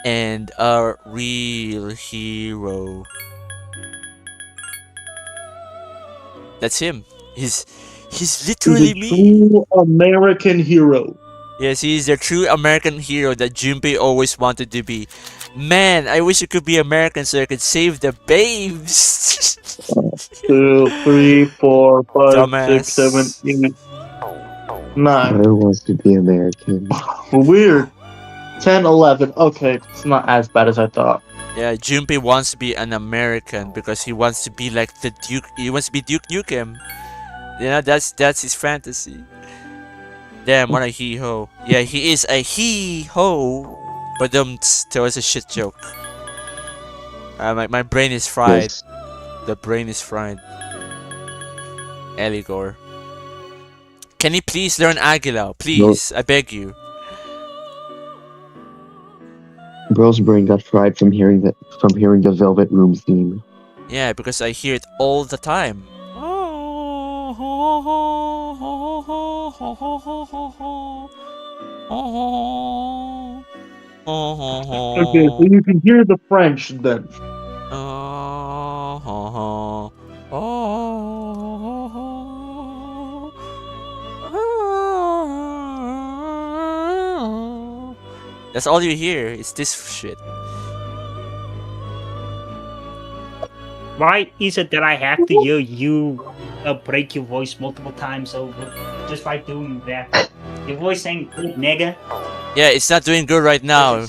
and a real hero. That's him. He's literally me. True American hero. Yes, he's the true American hero that Junpei always wanted to be. Man, I wish it could be American so I could save the babes. 2, 3, 4, 5, Dumbass. 6, 7, 8, 9. Who wants to be American? Weird. 10, 11. Okay, it's not as bad as I thought. Yeah, Junpei wants to be an American because he wants to be like the Duke. He wants to be Duke Nukem. That's his fantasy. Damn, what a he-ho. Yeah, he is a he-ho. But that was a shit joke. My brain is fried. Yes. The brain is fried. Eligor. Can you please learn Aguila? Please, I beg you. Bro's brain got fried from hearing the Velvet Room theme. Yeah, because I hear it all the time. Okay, so you can hear the French then. That's all you hear. It's this shit. Why is it that I have to hear you break your voice multiple times over just by doing that? Your voice ain't good, nigga. Yeah, it's not doing good right now.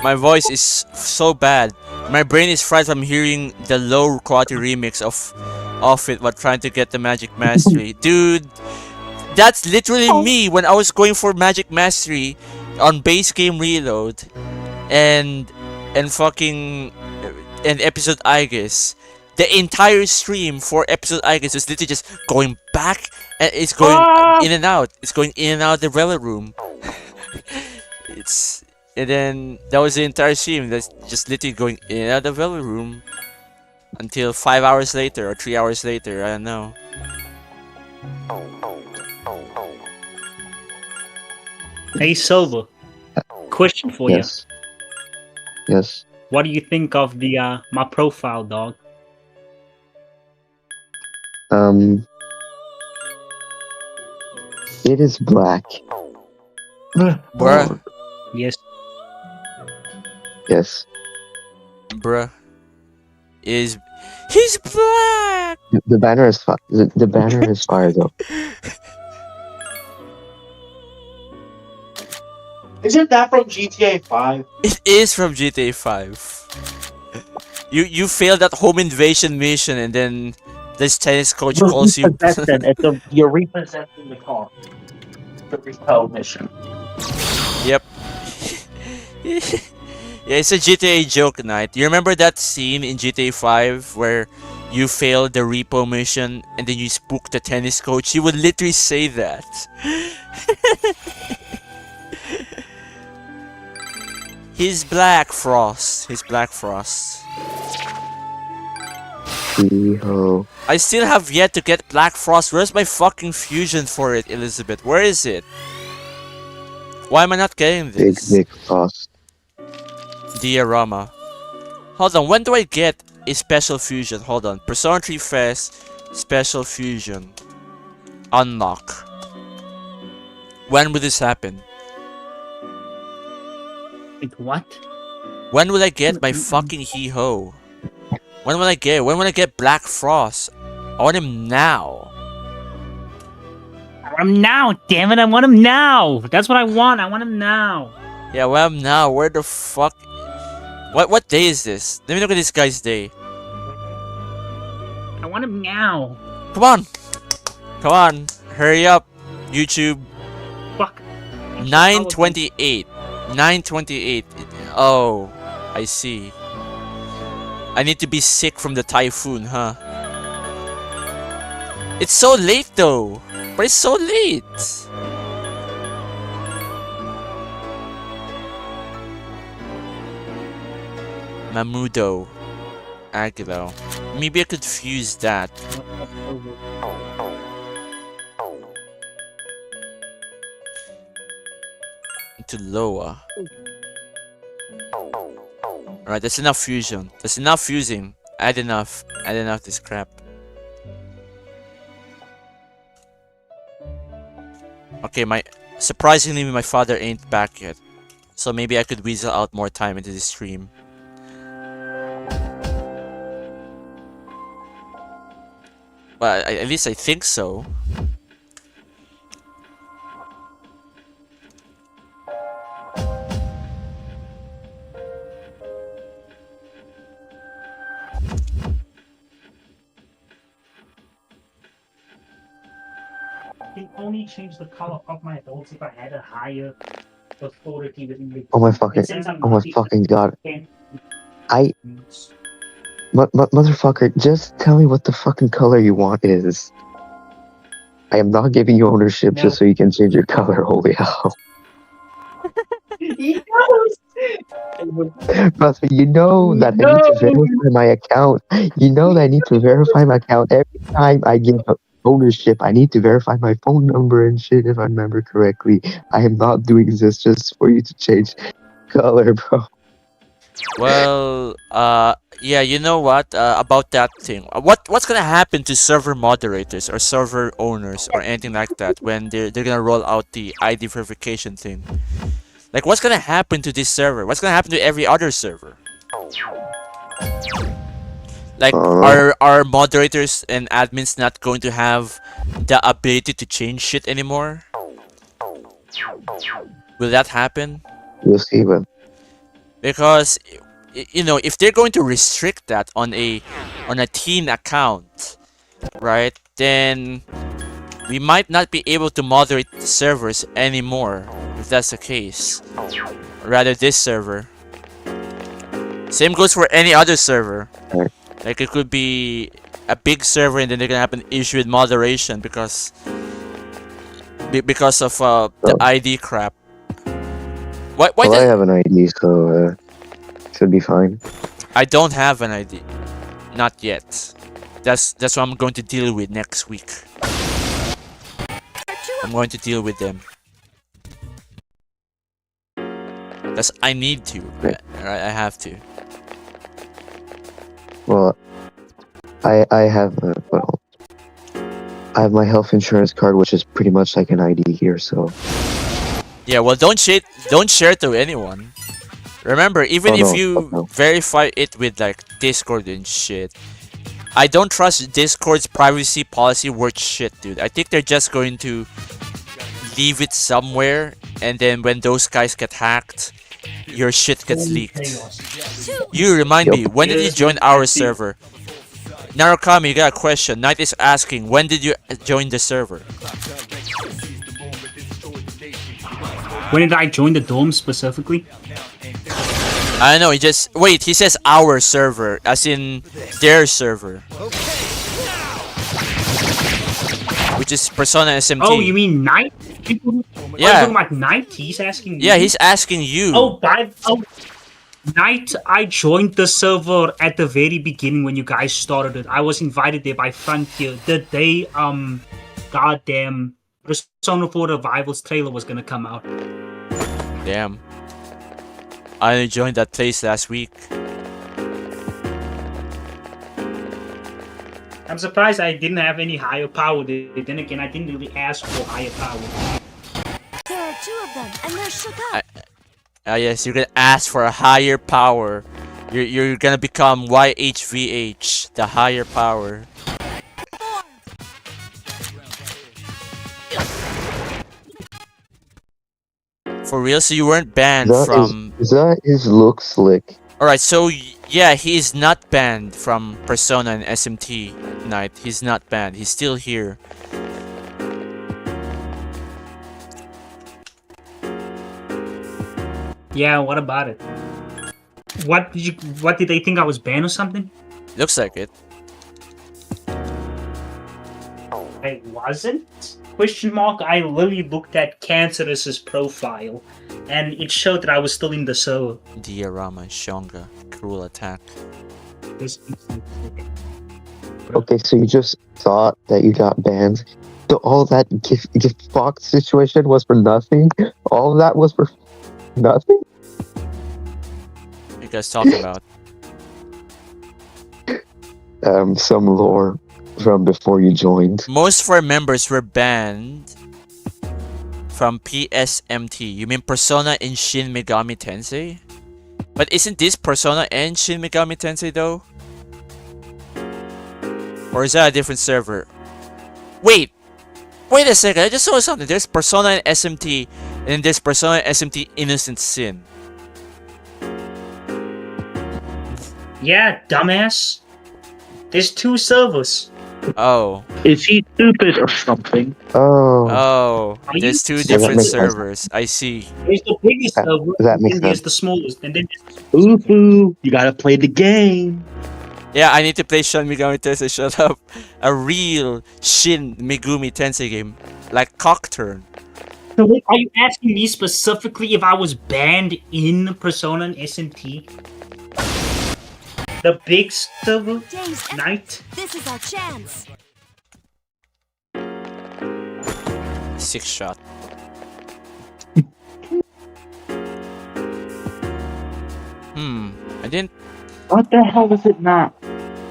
My voice is so bad. My brain is fried from hearing the low quality remix of it while trying to get the Magic Mastery. Dude, that's literally me when I was going for Magic Mastery on base game reload and fucking and episode Aigis. The entire stream for episode Aigis was literally just going back and it's going in and out. It's going in and out of the Velvet Room. And then that was the entire stream. That's just literally going in and out of the Velvet Room until 5 hours later or 3 hours later. I don't know. Hey, Silver. Question for Yes. Yes. you. What do you think of the my profile, dog? It is black. Bruh. Yes. Yes. Bruh. He's black! The banner is the banner is fire though. Isn't that from GTA 5? It is from GTA 5. You failed that home invasion mission and then this tennis coach calls you. You're repossessing the car. The repel mission. Yep. Yeah, it's a GTA joke night. You remember that scene in GTA 5 where you failed the repo mission and then you spooked the tennis coach? He would literally say that. He's Black Frost. He's Black Frost. Hee-ho. I still have yet to get Black Frost. Where's my fucking fusion for it, Elizabeth? Where is it? Why am I not getting this? Big Frost. Diorama. Hold on, when do I get a special fusion? Hold on. Persona 3 FES special fusion. Unlock. When will this happen? Wait, what? When will I get my fucking hee-ho? When will I get Black Frost? I want him now. I want him now, damn it! I want him now. That's what I want. I want him now. Yeah, well, I'm now. Where the fuck? What day is this? Let me look at this guy's day. I want him now. Come on. Come on. Hurry up. YouTube. Fuck. 9:28. 9:28. Oh, I see. I need to be sick from the typhoon, huh? It's so late though. But it's so late. Mamudo. Aguilo. Maybe I could fuse that. To lower. Alright, that's enough fusion. That's enough fusing. Add enough. Add enough this crap. Okay, surprisingly my father ain't back yet. So maybe I could weasel out more time into this stream. But at least I think so. I can only change the color of my adults if I had a higher authority within the. Oh my fucking god. Motherfucker, just tell me what the fucking color you want is. I am not giving you ownership just so you can change your color, holy hell. Brother, you know that I need to verify my account. You know that I need to verify my account every time I give ownership. I need to verify my phone number and shit if I remember correctly. I am not doing this just for you to change color, bro. Well, yeah, you know what? About that thing. What's gonna happen to server moderators or server owners or anything like that when they're gonna roll out the ID verification thing? Like, what's gonna happen to this server? What's gonna happen to every other server? Like, are moderators and admins not going to have the ability to change shit anymore? Will that happen? We'll see, man. Because you know, if they're going to restrict that on a teen account, right, then we might not be able to moderate the servers anymore if that's the case. Rather, this server. Same goes for any other server. Like, it could be a big server and then they're gonna have an issue with moderation because of the ID crap. Why well, I have an ID, so should be fine. I don't have an ID. Not yet. That's what I'm going to deal with next week. I'm going to deal with them. That's I need to. Right? I have to. Well, I have I have my health insurance card, which is pretty much like an ID here. So. Yeah, well, don't share it to anyone. Remember, even if you verify it with like Discord and shit, I don't trust Discord's privacy policy worth shit, dude. I think they're just going to leave it somewhere, and then when those guys get hacked, your shit gets leaked. You remind me, when did you join our server? Narukami, you got a question. Knight is asking, when did you join the server? When did I join the dome specifically? I don't know, he says our server, as in their server. Which is Persona SMT. Oh, you mean Knight? Yeah. Are you talking about Knight? He's asking you? Yeah, he's asking you. Knight, I joined the server at the very beginning when you guys started it. I was invited there by Frontier the day, goddamn, Persona 4 Revivals trailer was gonna come out. Damn. I only joined that place last week. I'm surprised I didn't have any higher power. Then again, I didn't really ask for higher power. There are 2 of them, and they're shook up. Yes, you're gonna ask for a higher power. You're gonna become YHVH, the higher power. For real? So you weren't banned from... That is look slick. Alright, so yeah, he is not banned from Persona and SMT Knight. He's not banned. He's still here. Yeah, what about it? What did they think I was banned or something? Looks like it. I wasn't? Question mark. I literally looked at Cancerus's profile, and it showed that I was still in the server. Diorama Shonga, cruel attack. Okay, so you just thought that you got banned. So all that gift box situation was for nothing? All that was for nothing? What are you guys talking about? Some lore from before you joined. Most of our members were banned from PSMT. You mean Persona and Shin Megami Tensei? But isn't this Persona and Shin Megami Tensei though? Or is that a different server? Wait a second, I just saw something. There's Persona and SMT, and then there's Persona and SMT Innocent Sin. Yeah, dumbass. There's 2 servers. Oh. Is he stupid or something? Oh, Oh. Are you There's two that different makes sense. servers. I see. There's the biggest That, server, that and makes then there's sense. the smallest, and then there's the smallest. Ooh, you gotta play the game. Yeah, I need to play Shin Megami Tensei. Shut up. A real Shin Megami Tensei game, like Cockturn. So wait, are you asking me specifically if I was banned in Persona and SMT? The big server night? This is our chance. 6 shot. I didn't. What the hell is it not?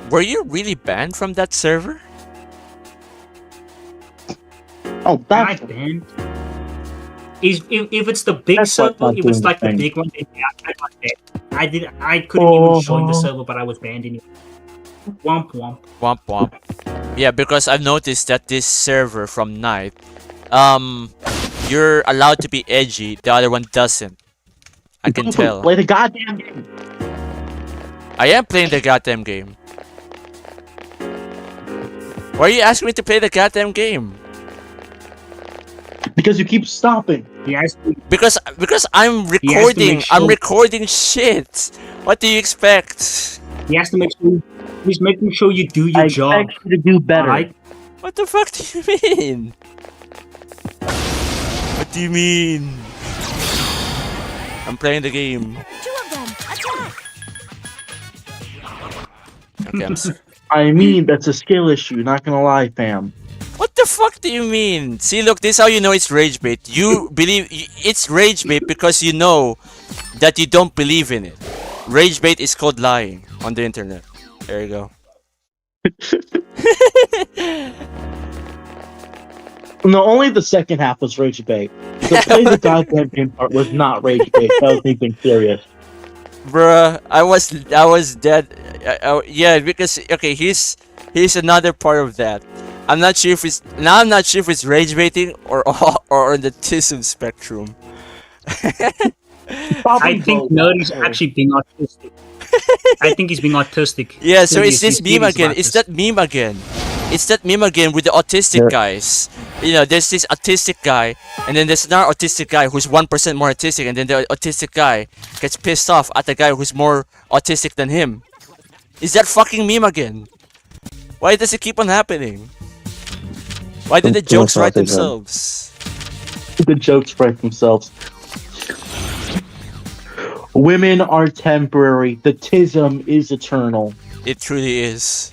Were you really banned from that server? Oh, that's I banned. If it's the big That's like server, not if it's doing like the the big one, then yeah, I got banned. I couldn't even join the server, but I was banned anyway. Womp womp. Womp womp. Yeah, because I've noticed that this server from Night, you're allowed to be edgy, the other one doesn't. I can tell. Play the goddamn game. I am playing the goddamn game. Why are you asking me to play the goddamn game? Because you keep stopping. Yes. Because I'm recording. I'm recording shit. What do you expect? He has to make sure he's making sure you do your job. I expect you to do better. Alright? What the fuck do you mean? What do you mean? I'm playing the game. Two of them, attack! Okay, I mean, that's a skill issue, not gonna lie, fam. What the fuck do you mean? See, look, this is how you know it's rage bait. You believe it's rage bait because you know that you don't believe in it. Rage bait is called lying on the internet. There you go. No, only the second half was rage bait. The play the goddamn game part was not rage bait. That was me being serious. Bruh, I was dead. Yeah, because okay, here's another part of that. I'm not sure if it's rage baiting or on the autism spectrum. I think Nerd is actually being autistic. I think he's being autistic. Yeah, so it's this He's meme again. It's that meme again. It's that meme again with the autistic guys. You know, there's this autistic guy, and then there's another autistic guy who's 1% more autistic, and then the autistic guy gets pissed off at the guy who's more autistic than him. Is that fucking meme again? Why does it keep on happening? Why did the jokes write themselves? The jokes write themselves. Women are temporary. The tism is eternal. It truly is.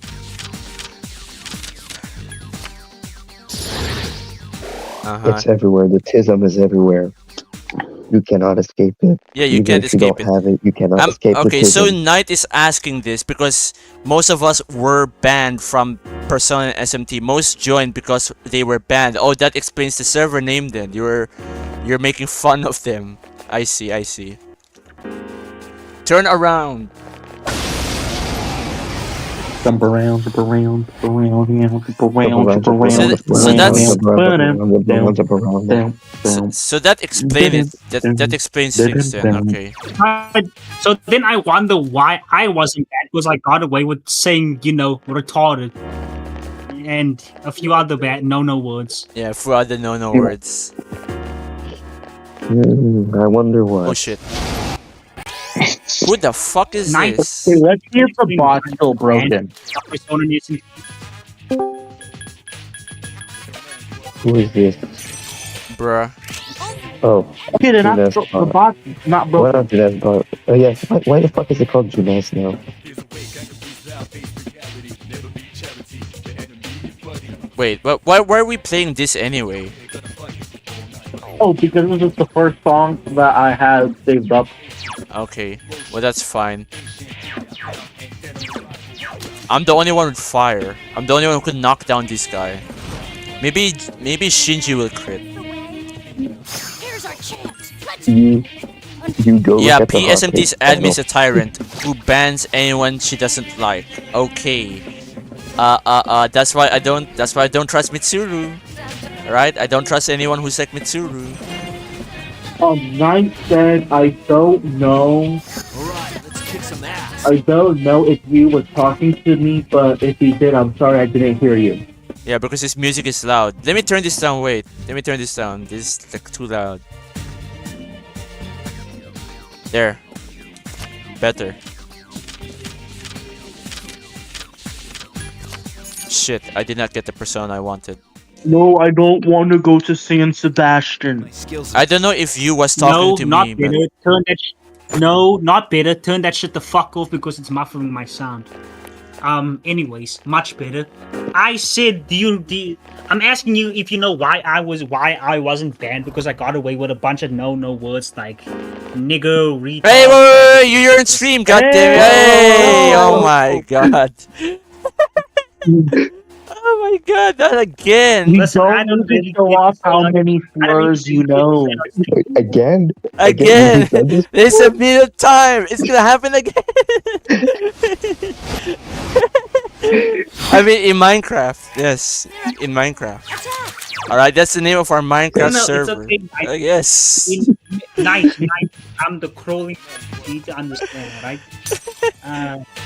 It's everywhere. The tism is everywhere. You cannot escape it. Yeah, you Even can't if you escape don't it. have it. You cannot escape Okay, the so tism. Knight is asking this because most of us were banned from Persona and SMT. Most joined because they were banned. Oh, that explains the server name then. You're making fun of them. I see, I see. Turn around. Jump around, jump around, jump around, jump around, jump around. So that explains it. That explains things then. Okay. So then I wonder why I wasn't bad because I got away with saying, retarded. And a few other bad no words. Yeah, for other no words. I wonder what. Oh shit. Who the fuck is this? Hey, let's see if the bot's still broken. Who is this? Bruh. Oh. Okay, then Junes the bot. bot's not Why broken. not Junes bot? Oh yeah. Why the fuck is it called Junes now? Wait, but why are we playing this anyway? Oh, because this is the first song that I had saved up. Okay, well that's fine. I'm the only one with fire. I'm the only one who could knock down this guy. Maybe Shinji will crit. Here's our chance. Let's You go. Yeah, look at the PSMT's hotfix. admin is a tyrant who bans anyone she doesn't like. Okay. That's why I don't trust Mitsuru. Right? I don't trust anyone who's like Mitsuru. Knight said, I don't know. Alright, let's kick some ass. I don't know if you were talking to me, but if you did, I'm sorry I didn't hear you. Yeah, because this music is loud. Let me turn this down. Wait, let me turn this down. This is like too loud. There. Better. Shit, I did not get the persona I wanted. No, I don't want to go to San Sebastian. I don't know if you was talking No, to not me, better. Turn that. No, not better. Turn that shit the fuck off because it's muffling my sound. Anyways, much better. I said, I'm asking you if you know why I wasn't banned because I got away with a bunch of no words like nigger, retard. Hey, wait, you're in stream, goddammit! Hey, oh my god. Oh my god, not again! You Listen, I don't don't need really to show get off how like- many I don't slurs really you get know. Again? Again! You said this There's a minute of time! It's gonna happen again! I mean, in Minecraft. Yes, in Minecraft. Alright, that's the name of our Minecraft No, server. it's okay. Yes. Night. I'm the crawling. You need to understand, right?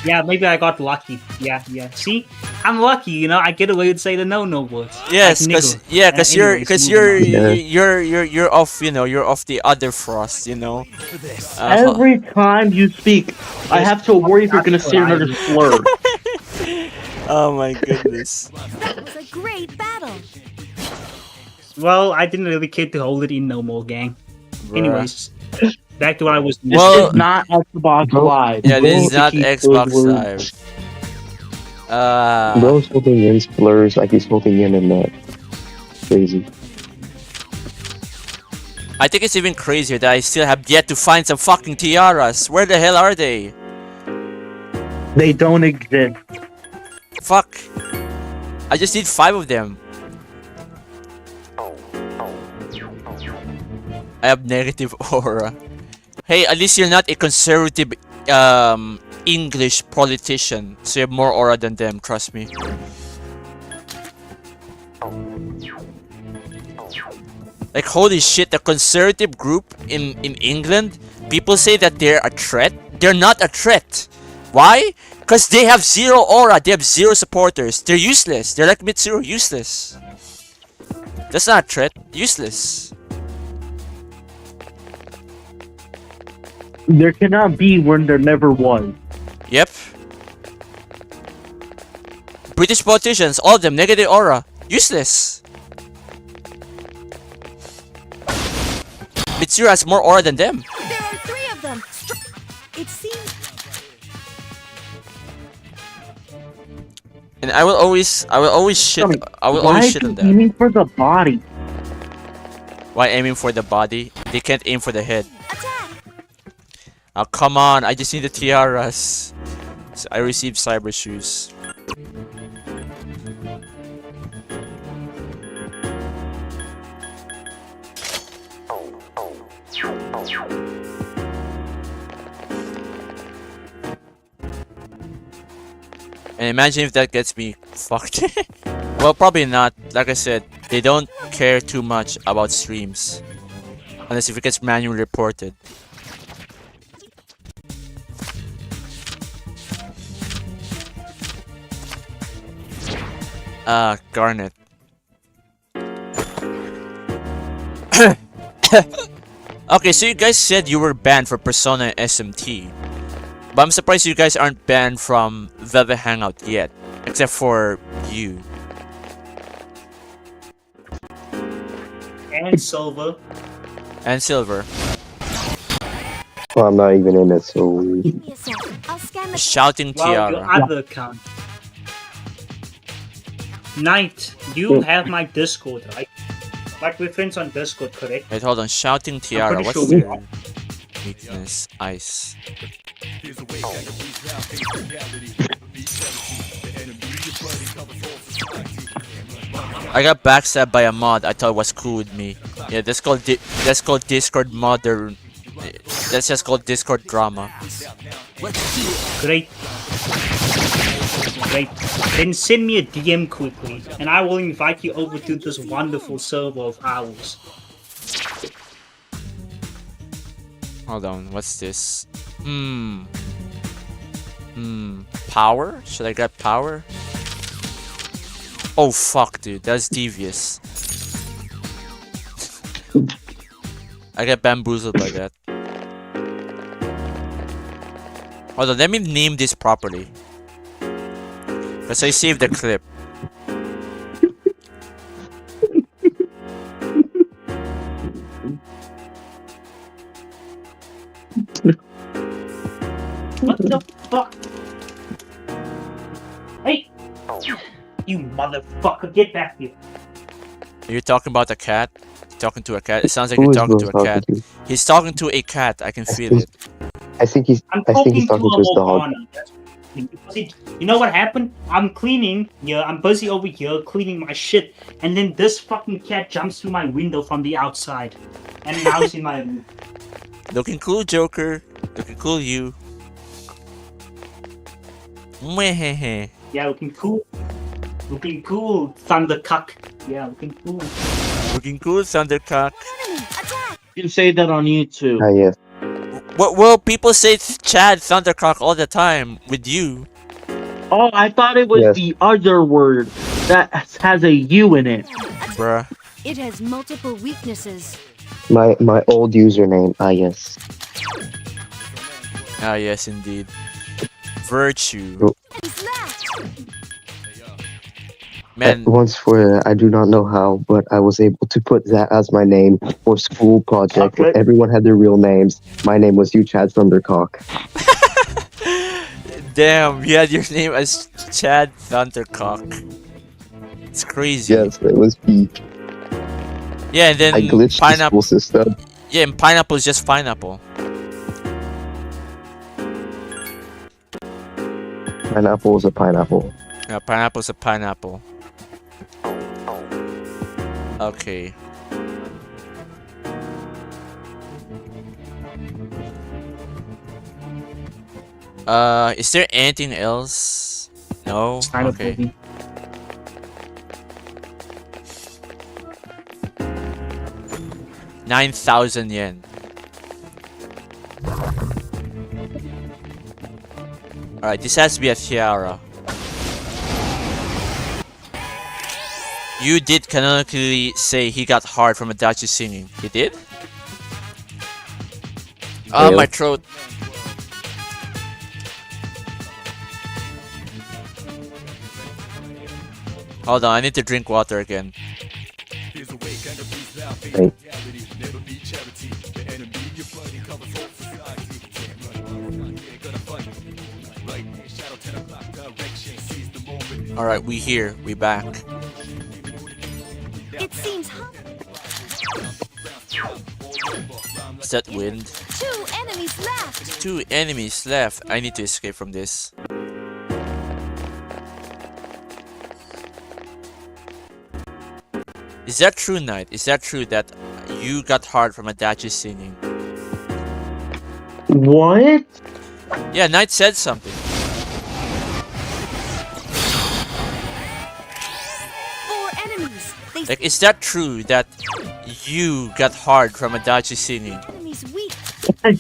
Yeah, maybe I got lucky. Yeah. See, I'm lucky. You know, I get away with say the no words. Yes, like cause nigger. because you're off. You know, you're off the other frost. You know. Every time you speak, I have to worry if you're gonna say another slur. Oh my goodness. That was a great battle. Well, I didn't really care to hold it in no more, gang. Bruh. Anyways, back to what I was. This is not Xbox Live. Yeah, this is You not keep Xbox those Live. words. Bro's holding in slurs like he's holding in a nut. Crazy. I think it's even crazier that I still have yet to find some fucking tiaras. Where the hell are they? They don't exist. Fuck. I just need 5 of them. I have negative aura. Hey, at least you're not a conservative English politician, so you have more aura than them, trust me. Like, holy shit, the conservative group in England, people say that they're a threat. They're not a threat. Why? Because they have 0 aura, they have 0 supporters. They're useless. They're like Mitsuru, useless. That's not a threat, useless. There cannot be when there never was. Yep. British politicians, all of them, negative aura. Useless. Mitsuru has more aura than them. There are 3 of them. It seems. And I will always shit on Why them. aiming for the body? Why aiming for the body? They can't aim for the head. Oh, come on, I just need the tiaras. So I received cyber shoes. And imagine if that gets me fucked. Well, probably not. Like I said, they don't care too much about streams. Unless if it gets manually reported. Garnet. Okay, so you guys said you were banned for Persona SMT. But I'm surprised you guys aren't banned from Velvet Hangout yet. Except for you. And Silver. And Silver. Well, I'm not even in it, so. I'll scan the Shouting Well, your Tiara. other account. Knight, you have my Discord, right? Like we're friends on Discord, correct? Wait, hold on. Shouting Tiara. pretty What's sure we their are. weakness? Ice. I got backstabbed by a mod I thought was cool with me. Yeah, that's called Discord modern. That's just called Discord drama. Great. Great. Then send me a DM quickly, and I will invite you over to this wonderful server of ours. Hold on, what's this? Power? Should I get power? Oh fuck, dude, that's devious. I get bamboozled by that. Hold on, let me name this properly. Because I saved the clip. What the fuck? Hey! You motherfucker, get back here. Are you talking about a cat? Talking to a cat? It sounds like Who you're is talking Will to a cat. talking to? He's talking to a cat. I can feel it. I think he's talking to his dog. You know what happened? I'm cleaning. Yeah, I'm busy over here cleaning my shit, and then this fucking cat jumps through my window from the outside, and now it's in my room. Looking cool, Joker. Looking cool, you. Mwehehe. Yeah, looking cool. Looking cool, Thundercock. Yeah, looking cool. Looking cool, Thundercock. You can say that on YouTube. Yes. Well, people say Chad Thundercock all the time with you. Oh, I thought it was the other word that has a U in it. Bruh. It has multiple weaknesses. My old username. Yes. Ah, yes, indeed. Virtue. Man. Once for I do not know how, but I was able to put that as my name for school project. Okay. Everyone had their real names. My name was Chad Thundercock. Damn, you had your name as Chad Thundercock. It's crazy. Yes, it was peak. Yeah, and then I glitched the school system. Yeah, and pineapple is just pineapple. Pineapple is a pineapple. Yeah, pineapple's a pineapple. Okay. Is there anything else? No? Okay. 9,000 yen. Alright, this has to be a tiara. You did canonically say he got hard from Adachi singing. He did? Ah, my throat. Hold on, I need to drink water again. Hey. Alright, we here. We back. It seems hot. Is that wind? 2 enemies left. 2 enemies left. I need to escape from this. Is that true, Knight? Is that true that you got hard from Adachi singing? What? Yeah, Knight said something. 4 enemies. They Like, is that true that you got hard from Adachi singing? enemies weak. I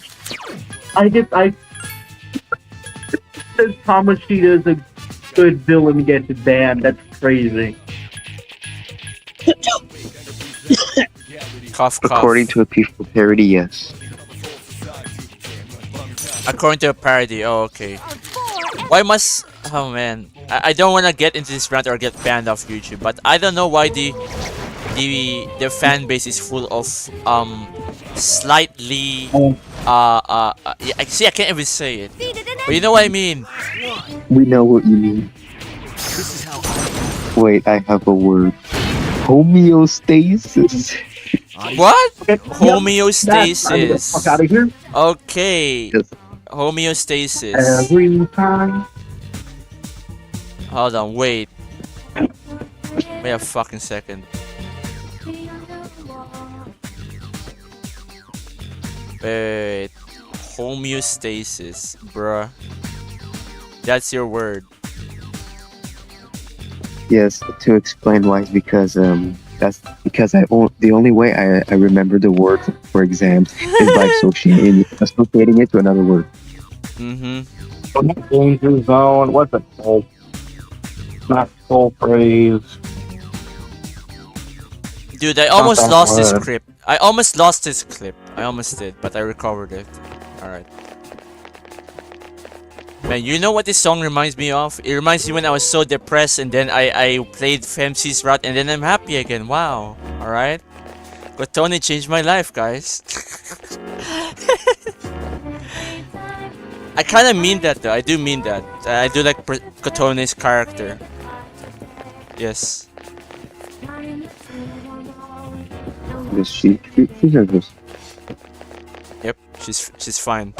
says Tamashita is a good villain gets banned. That's crazy. Cough, cough. According to a peaceful parody, yes. According to a parody, oh okay. Why must... Oh man. I don't want to get into this rant or get banned off YouTube, but I don't know why the fan base is full of slightly yeah, I can't even say it. But you know what I mean. We know what you mean. Wait, I have a word. Homeostasis. What? Okay, Homeostasis. Fuck out of here. Okay. Homeostasis. Every time. Hold on, wait. Wait a fucking second. Wait. Homeostasis, bruh. That's your word. Yes, to explain why is because that's because the only way I remember the word for exams is by associating it to another word. Mm-hmm. Danger zone. What's it called? Not full praise. Dude, I Not almost that lost this word. clip. I almost lost this clip. I almost did, but I recovered it. Alright. Man, you know what this song reminds me of? It reminds me when I was so depressed and then I played FEMC's route and then I'm happy again. Wow. Alright? Kotone changed my life, guys. I kind of mean that though. I do mean that. I do like Kotone's character. Yes. She's nervous. Yep. She's fine.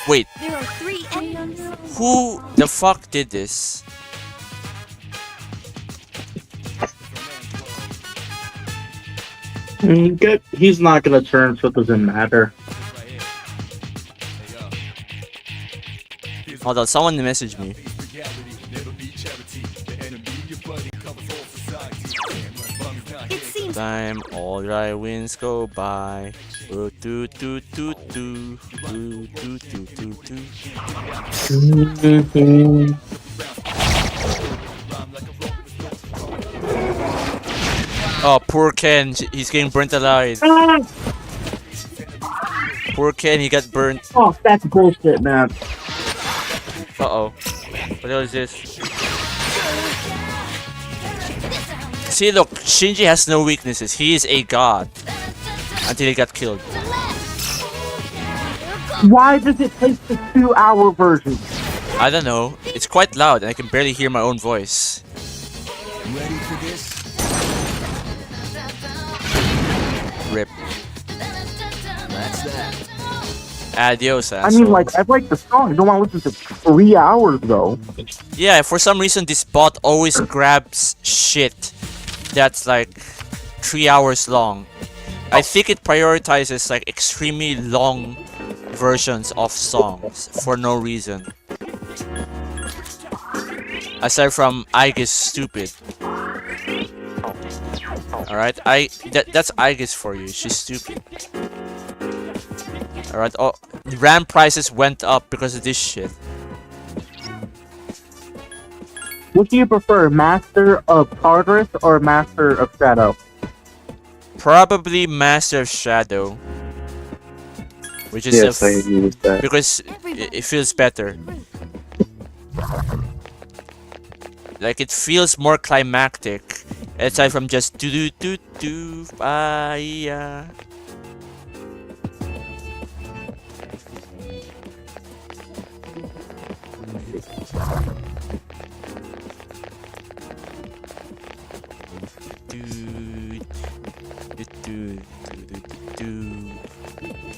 Wait. There are 3 enemies. Who the fuck did this? He's not gonna turn, so it doesn't matter. Hold on, someone messaged me. It seems Time all right winds go by. Oh, do do do do do do do do do. Oh, poor Ken, he's getting burnt alive. Poor Ken, he got burnt. Oh, that's bullshit, man. Uh-oh. What the hell is this? See, look, Shinji has no weaknesses. He is a god. Until he got killed. Why does it take the 2-hour version? I don't know. It's quite loud and I can barely hear my own voice. Ready for this? Rip. That's that. Adios, I asshole. mean, like, I like the song. I don't want to listen to 3 hours, though. Yeah, for some reason this bot always grabs shit that's like 3 hours long. I think it prioritizes like extremely long versions of songs for no reason. Aside from Aigis stupid. Alright, that's Aigis for you. She's stupid. Alright, oh, RAM prices went up because of this shit. What do you prefer, Master of Tartarus or Master of Shadow? Probably Master of Shadow. Which is Yes, I agree with that. because it feels better. Like it feels more climactic. Aside from just do do do do bye.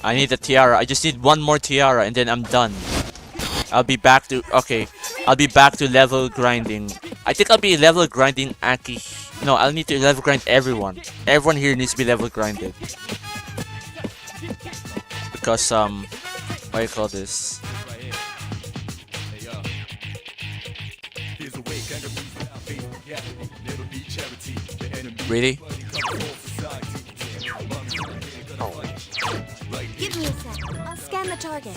I need a tiara. I just need one more tiara and then I'm done. I'll be back to I'll be back to level grinding. I think I'll be level grinding Aki. No, I'll need to level grind everyone. Everyone here needs to be level grinded. Because what do you call this? Really? Give me a sec. I'll scan the target.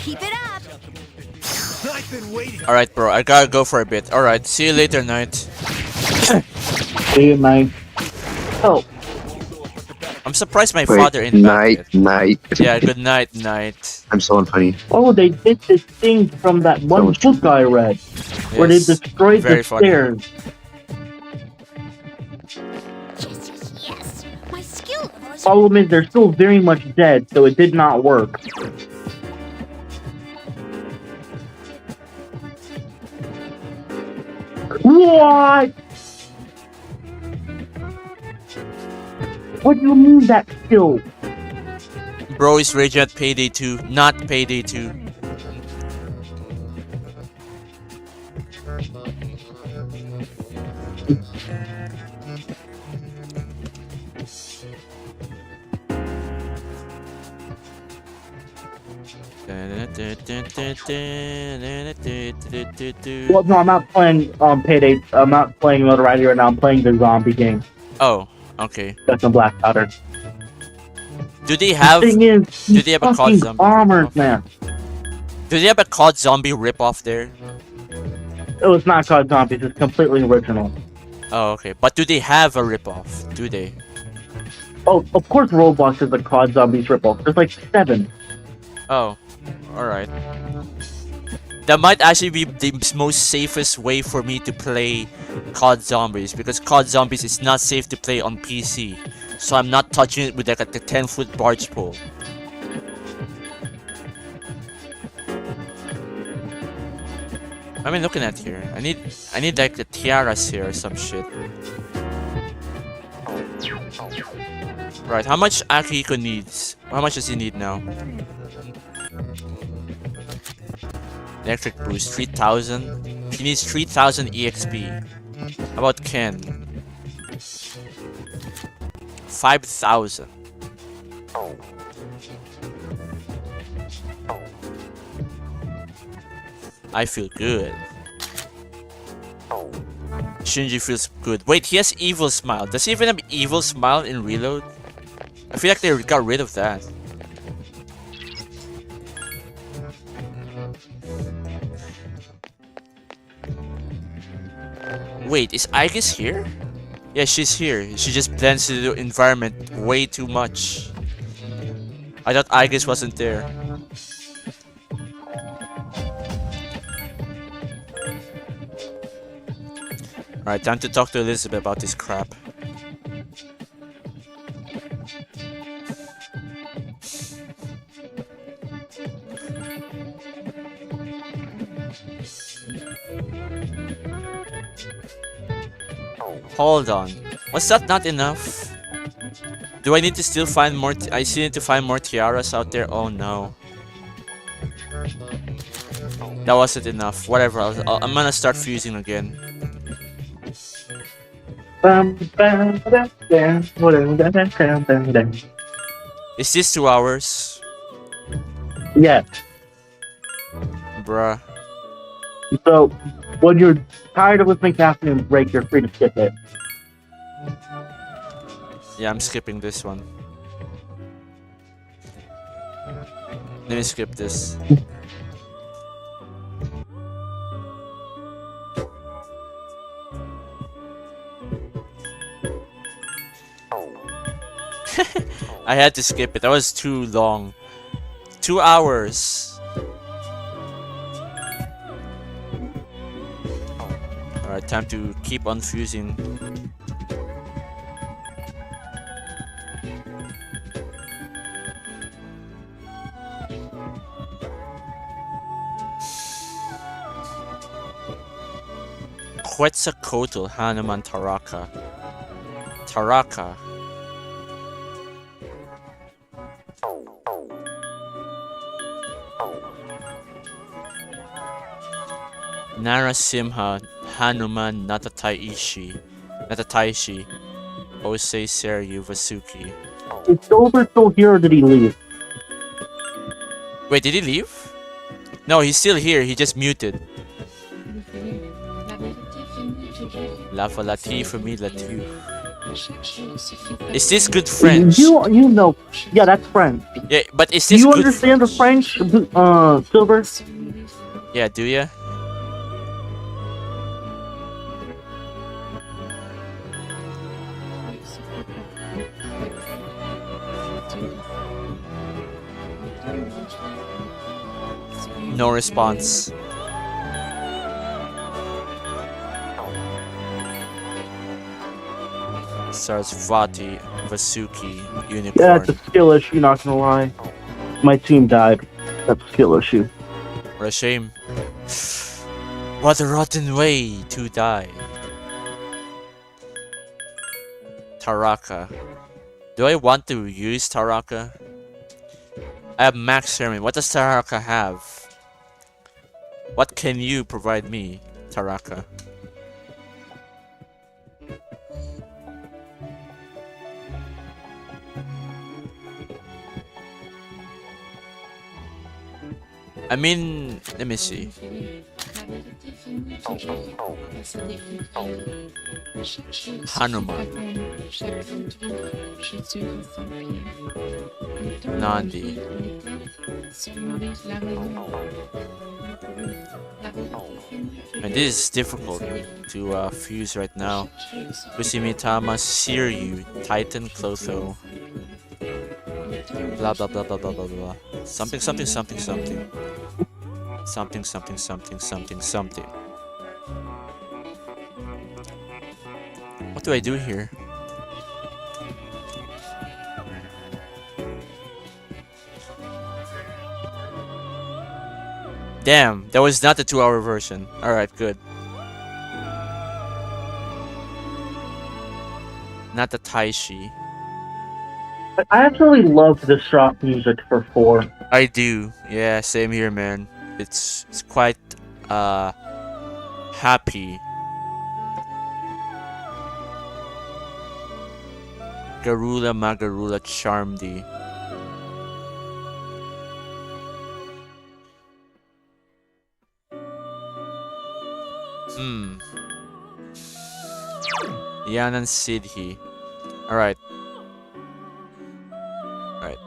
Keep it up. I've been waiting. Alright, bro. I gotta go for a bit. Alright, see you later, Knight. See you, Mike. Oh. I'm surprised my Wait, father in night. Yeah, good night, Knight. I'm so unfunny. Oh, they did this thing from that one book I read, where they Yes, destroyed very the funny. stairs. Yes. My skill level is Problem is, they're still very much dead, so it did not work. What? What do you mean that skill? Bro is raging at Payday 2, not Payday 2. Well, no, I'm not playing Payday. I'm not playing Notoriety right now. I'm playing the zombie game. Oh, okay. That's on Black Powder. Do they have? The thing is, Do they have a COD fucking zombie? armors, man. Do they have a COD zombie ripoff there? It was not called Zombies. It's completely original. Oh, okay. But do they have a ripoff? Do they? Oh, of course, Roblox is a COD Zombies ripoff. There's like 7. Oh, alright. That might actually be the most safest way for me to play COD Zombies, because COD Zombies is not safe to play on PC. So I'm not touching it with like a 10-foot barge pole. What am I looking at here? I need like the tiaras here or some shit. Right, how much Akihiko needs? How much does he need now? Electric boost, 3,000. He needs 3,000 EXP. How about Ken? 5,000. I feel good. Shinji feels good. Wait, he has evil smile. Does he even have evil smile in Reload? I feel like they got rid of that. Wait, is Aigis here? Yeah, she's here. She just blends into the environment way too much. I thought Aigis wasn't there. Alright, time to talk to Elizabeth about this crap. Hold on. Was that not enough? Do I need to still find more? I still need to find more tiaras out there? Oh no. That wasn't enough. Whatever, I'm gonna start fusing again. Is this 2 hours? Yeah. Bruh. So, when you're tired of listening to afternoon break, you're free to skip it. Yeah, I'm skipping this one. Let me skip this. I had to skip it. That was too long. 2 hours. Alright, time to keep on fusing. Quetzalcoatl Hanuman Taraka. Taraka. Narasimha Hanuman Natataishi. Osei Seryu Vasuki. Is Silver still here or did he leave? Wait, did he leave? No, he's still here. He just muted. La Latif for me, Latif. Is this good French? You know, yeah, that's French. Yeah, but is this Do you good understand the French, Silver? Yeah, do ya? No response. Sarasvati, Vasuki, Unicorn. Yeah, it's a skill issue, not gonna lie. My team died. That's a skill issue. What a shame. What a rotten way to die. Taraka. Do I want to use Taraka? I have Max Herman. What does Taraka have? What can you provide me, Taraka? I mean, let me see. Hanuman. Nandi. And this is difficult to fuse right now. Kusimitama, Siryu, Titan, Clotho. Blah blah blah blah blah blah blah. Something something something something. Something something something something something. What do I do here? Damn, that was not the 2-hour version. Alright, good. Not the Taishi. I actually love the shop music for 4. I do. Yeah, same here, man. It's quite happy. Garula Magarula Charmdy. Yanan Sidhi. Alright. Alright.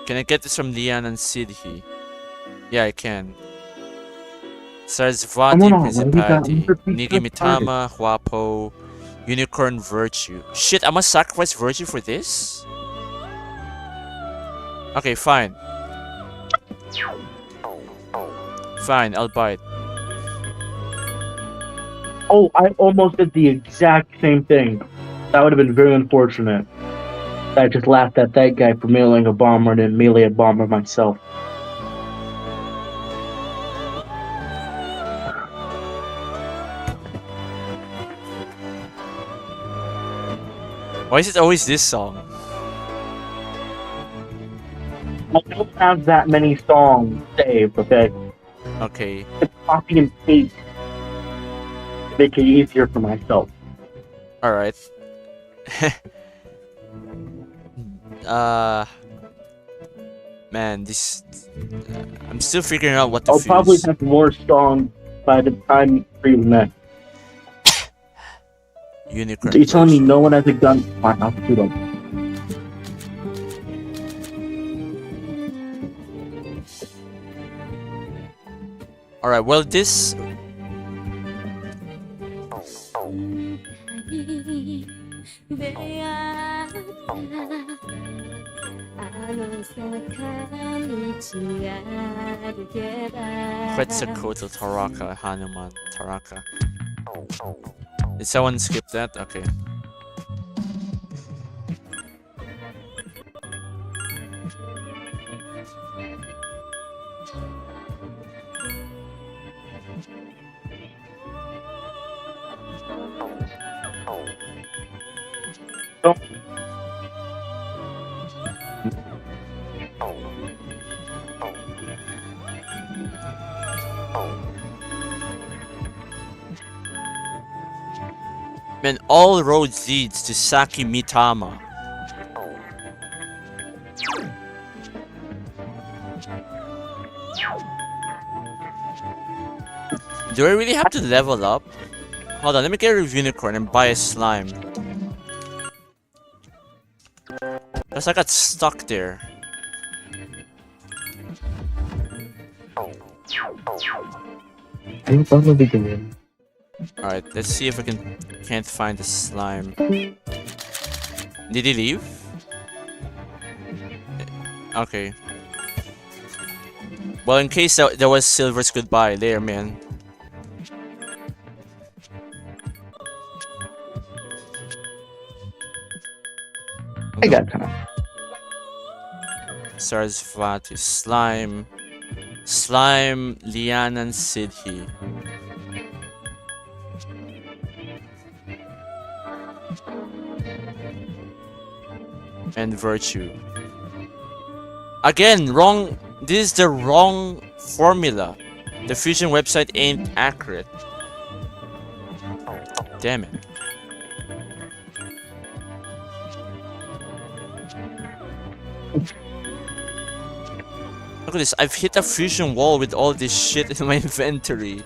Can I get this from Lianan Sidhi? Yeah, I can. Sarasvati Principality. Nigimitama, Huapo, Unicorn Virtue. Shit, I must sacrifice Virtue for this? Okay, fine. Fine, I'll buy it. Oh, I almost did the exact same thing. That would have been very unfortunate. I just laughed at that guy for mailing a bomber and then melee a bomber myself. Why is it always this song? I don't have that many songs saved, okay? Okay. It's copy and paste to make it easier for myself. Alright. Man, this... I'm still figuring out what to I'll fuse. probably have more songs by the time you stream next. Unicorn. So you're telling me no one has a gun? Fine, I'll shoot them. Alright, well this... Quetzalcoatl, Taraka, Hanuman, Taraka. Did someone skip that? Okay. Man, all roads leads to Saki Mitama. Do I really have to level up? Hold on, let me get a unicorn and buy a slime. Cause I got stuck there. Alright, let's see if I can't find the slime. Did he leave? Okay. Well, in case there was Silver's goodbye there, man. I got time. Sarasvati, slime, Lianan Sidhi. And Virtue. Again, wrong. This is the wrong formula. The Fusion website ain't accurate. Damn it. Look at this. I've hit a fusion wall with all this shit in my inventory.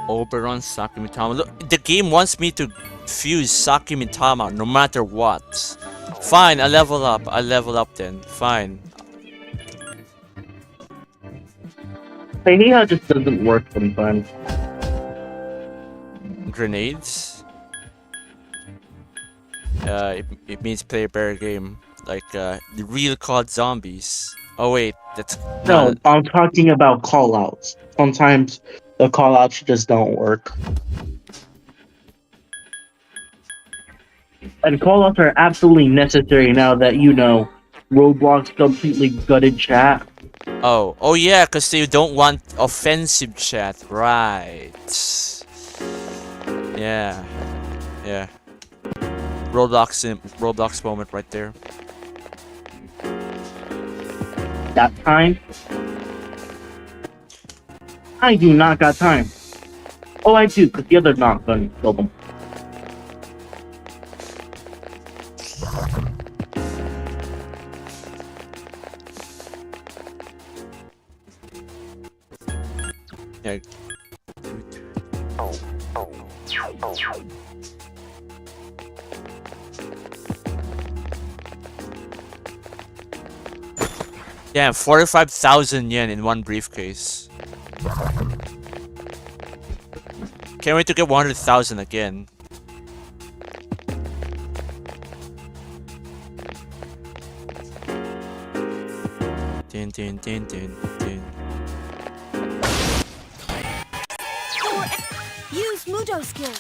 Oberon Sakimitama. Look, the game wants me to fuse Sakimitama no matter what. Fine, I level up. I level up then. Fine. I hate how it just doesn't work sometimes. Grenades? It means play a better game. Like, the real COD zombies. Oh wait, that's... No, I'm talking about callouts. Sometimes the callouts just don't work. And callouts are absolutely necessary now that, you know, Roblox completely gutted chat. Oh yeah, because they don't want offensive chat, right? Yeah. Roblox moment right there. That time? I do not got time. Oh, I do, because the other not gonna kill them. Yeah. Yeah, 45,000 yen in one briefcase. Can't wait to get 100,000 again. Din din din din din. Use Mudo skill.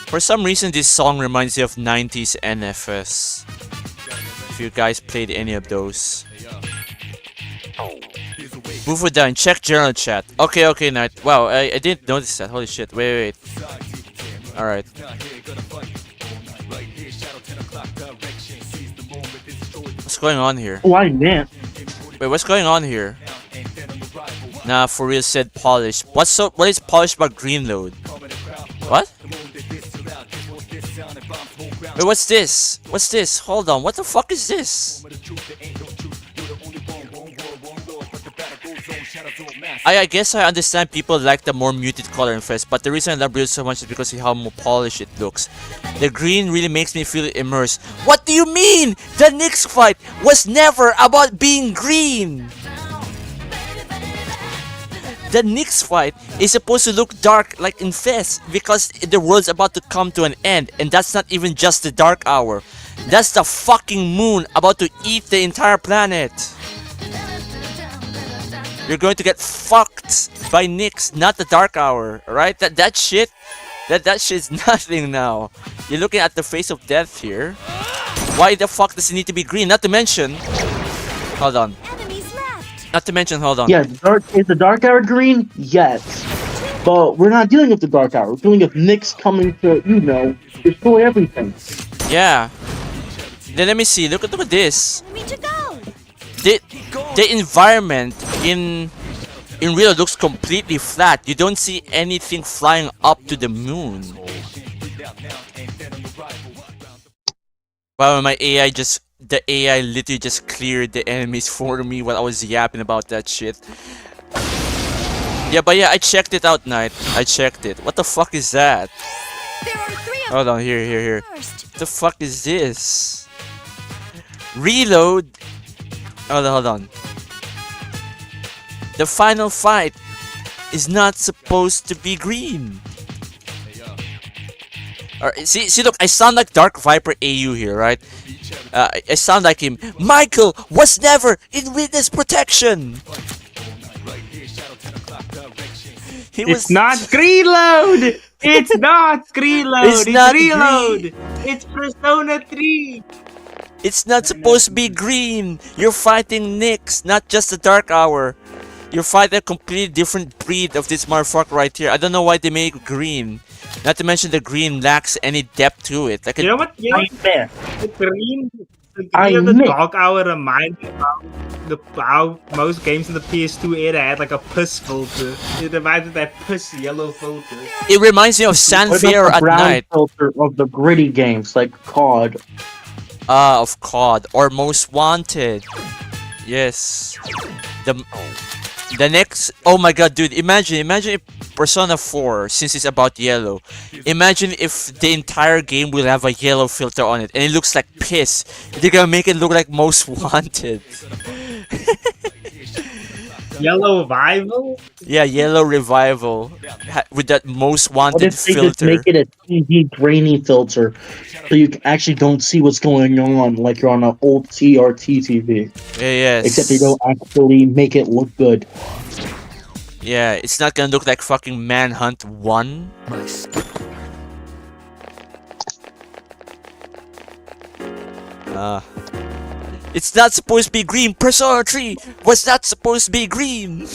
For some reason, this song reminds me of 90s NFS. If you guys played any of those. Move it down. Check general chat. Okay, Knight. Wow, I didn't notice that. Holy shit. Wait. Alright. What's going on here? Why, man? Wait, what's going on here? Nah, for real said polished. What is polished about green load? What? Wait, what's this? What's this? Hold on, what the fuck is this? I guess I understand people like the more muted color in FES, but the reason I love blue so much is because of how more polished it looks. The green really makes me feel immersed. What do you mean? The Knicks fight was never about being green! The Knicks fight is supposed to look dark like in FES because the world's about to come to an end, and that's not even just the dark hour. That's the fucking moon about to eat the entire planet. You're going to get fucked by Knicks, not the dark hour, alright? That shit's nothing now. You're looking at the face of death here. Why the fuck does it need to be green? Not to mention... Hold on. Hold on. Yeah, is the dark hour green? Yes. But we're not dealing with the dark hour. We're dealing with Knicks coming to, you know, destroy everything. Yeah. Then let me see. Look at this. The environment in real looks completely flat. You don't see anything flying up to the moon. Wow, the AI literally just cleared the enemies for me while I was yapping about that shit. Yeah, I checked it out, Knight. I checked it. What the fuck is that? Hold on, here. What the fuck is this? Reload. Hold on. The final fight is not supposed to be green. Alright, see, look, I sound like Dark Viper AU here, right? I sound like him. Michael was never in witness protection. It's not green load. It's not green load. It's not reload. It's Persona 3. It's not supposed to be green. You're fighting Knicks, not just the Dark Hour. You fight a completely different breed of this motherfucker right here. I don't know why they make it green. Not to mention the green lacks any depth to it. Like You know what? You know I what? bet. The green, the I green of the admit. dog hour reminds me how most games in the PS2 era had like a piss filter. It reminds me of that piss yellow filter. It reminds me of What about Sanfare the at brown night. filter of the gritty games like COD? Of COD or Most Wanted. Yes. The next, oh my god, dude, imagine if Persona 4, since it's about yellow, imagine if the entire game will have a yellow filter on it and it looks like piss. They're gonna make it look like Most Wanted. Yellow Revival? Yeah, Yellow Revival with that Most What Wanted if they just filter. make it a TV grainy filter so you actually don't see what's going on like you're on an old CRT TV? Yes. Except they don't actually make it look good. Yeah, it's not gonna look like fucking Manhunt 1. It's not supposed to be green. Persona 3 was not supposed to be green.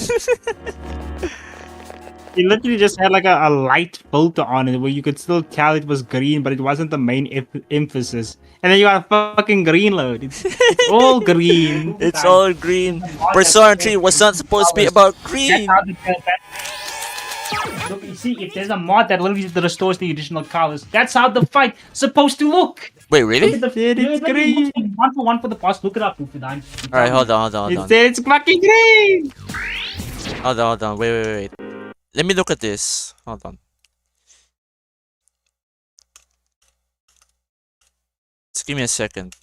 It literally just had like a light filter on it where you could still tell it was green, but it wasn't the main emphasis. And then you got a fucking green load. It's all green. It's all green. Persona 3 was not supposed to be about green. Look, you see, if there's a mod that literally restores the additional colors, that's how the fight supposed to look. Wait, really? Look at it's green. One for the boss. Look it up, Fudine. Alright, hold on. It's fucking green. Hold on. Wait. Let me look at this. Hold on. Just give me a second.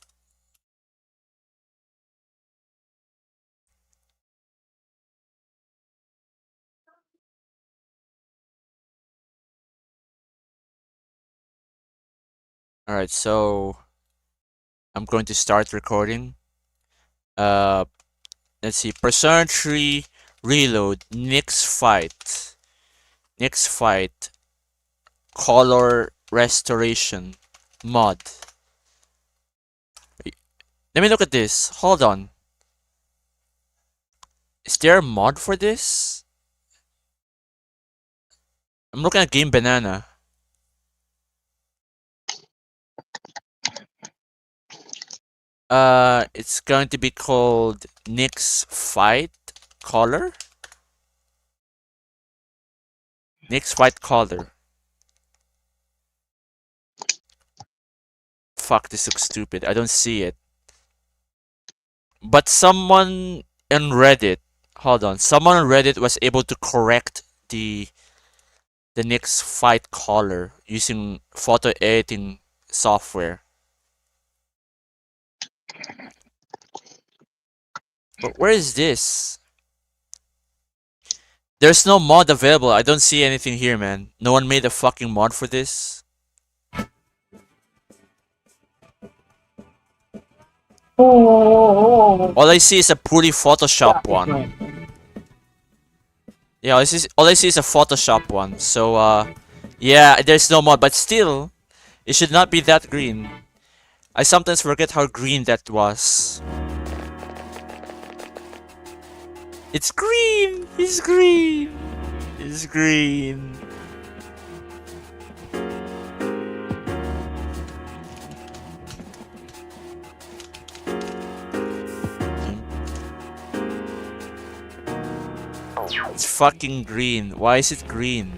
Alright, so I'm going to start recording. Let's see. Persona 3 Reload. Next fight. Color restoration mod. Let me look at this. Hold on. Is there a mod for this? I'm looking at Game Banana. It's going to be called Nyx Fight Color. Nyx Fight Color. Fuck, this looks stupid. I don't see it. But someone on Reddit, hold on, someone on Reddit was able to correct the Nyx Fight Color using photo editing software. But where is this? There's no mod available. I don't see anything here, man. No one made a fucking mod for this. All I see is a poorly Photoshop one. Yeah, all I see is a Photoshop one. So, yeah, there's no mod, but still, it should not be that green. I sometimes forget how green that was. It's green! It's green! It's green. It's fucking green. Why is it green?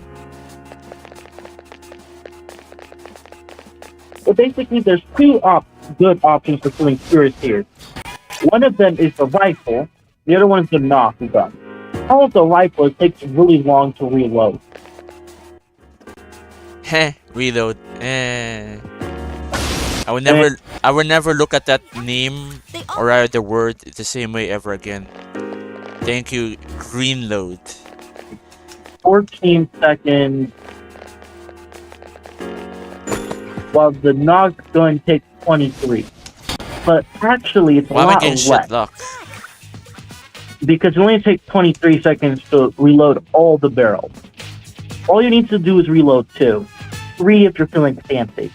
Well, basically, there's two good options for killing spirits here. One of them is the rifle. The other one is the Naku gun. How with the rifle, it takes really long to reload. Heh, reload. I would never look at that name or rather the word the same way ever again. Thank you, green load. 14 seconds. While the Nog gun takes 23. But actually, it's Why a am I lot getting less. shit luck? Because it only takes 23 seconds to reload all the barrels. All you need to do is reload 2. 3 if you're feeling fancy.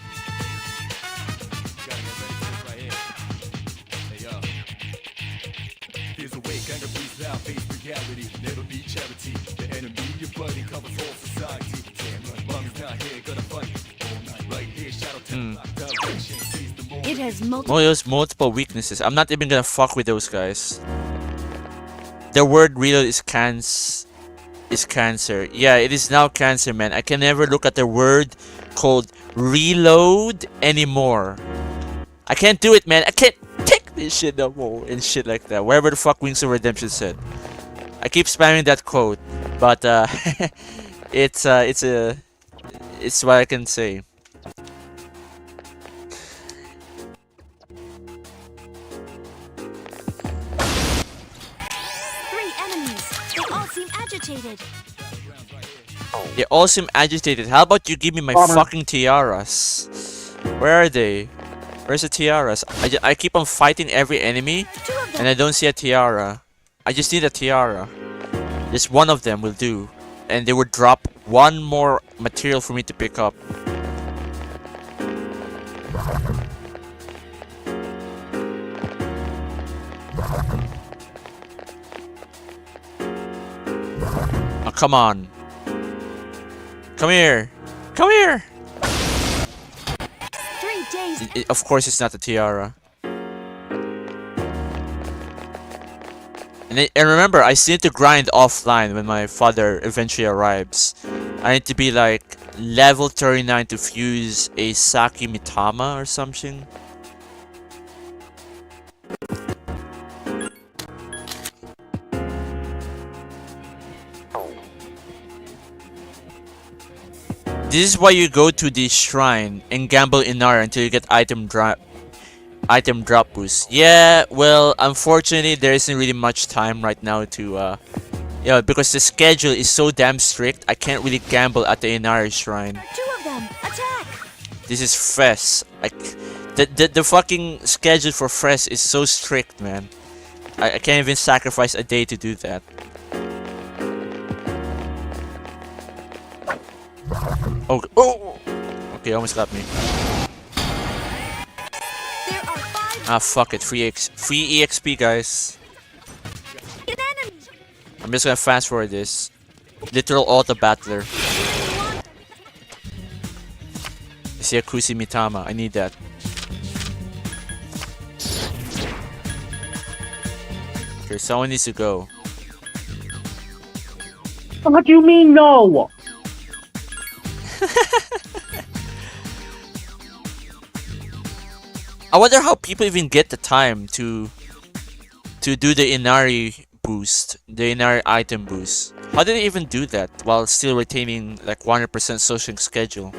Here's a way, kind of please now face reality. It has Oh, there's multiple weaknesses. I'm not even gonna fuck with those guys. The word reload is cancer. Yeah, it is now cancer, man. I can never look at the word called reload anymore. I can't do it, man. I can't take this shit no more and shit like that. Wherever the fuck Wings of Redemption said. I keep spamming that quote, but it's what I can say. Agitated. They all seem agitated. How about you give me my fucking tiaras? Where are they? Where's the tiaras? I keep on fighting every enemy and I don't see a tiara. I just need a tiara. Just one of them will do. And they would drop one more material for me to pick up. Oh, come on. Come here. Come here. 3 days. Of course it's not the tiara. And remember, I still need to grind offline when my father eventually arrives. I need to be like level 39 to fuse a Saki Mitama or something. This is why you go to the shrine and gamble Inara until you get item drop boost. Yeah, well, unfortunately, there isn't really much time right now to, because the schedule is so damn strict, I can't really gamble at the Inari shrine. 2 of them. Attack. This is FES. The fucking schedule for FES is so strict, man. I can't even sacrifice a day to do that. Oh, okay, almost got me. Ah, fuck it, free EXP, guys. I'm just gonna fast forward this. Literal auto battler. I see a Kusi Mitama. I need that. Okay, someone needs to go. What do you mean, no? I wonder how people even get the time to do the Inari boost, the Inari item boost. How do they even do that while still retaining like 100% social schedule?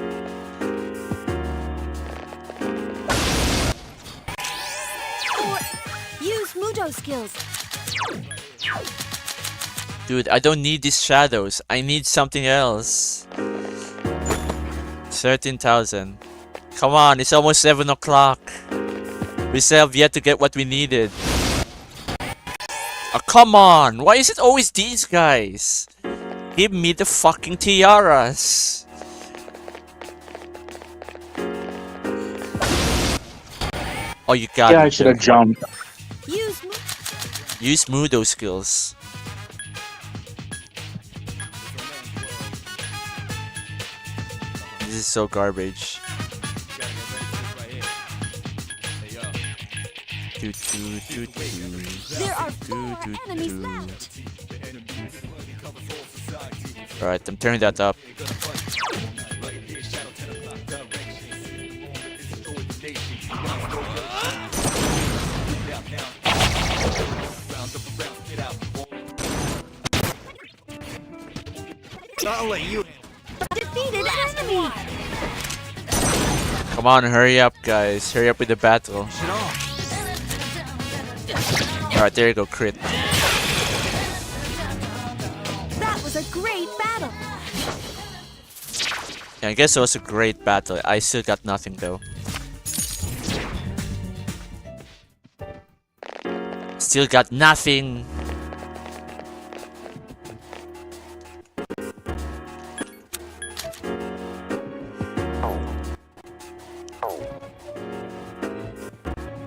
Use Mudo skills. Dude, I don't need these shadows. I need something else. 13,000. Come on, it's almost 7 o'clock. We still have yet to get what we needed. Oh, come on! Why is it always these guys? Give me the fucking tiaras. Oh, you got it. Yeah, I should have jumped. Use Mudo skills. This is so garbage. There are 4 enemies left. Alright, I'm turning that up. I'll let you. Defeated enemy. Come on, hurry up, guys. Hurry up with the battle. Alright, there you go, crit. That was a great battle. Yeah, I guess it was a great battle. I still got nothing though. Still got nothing.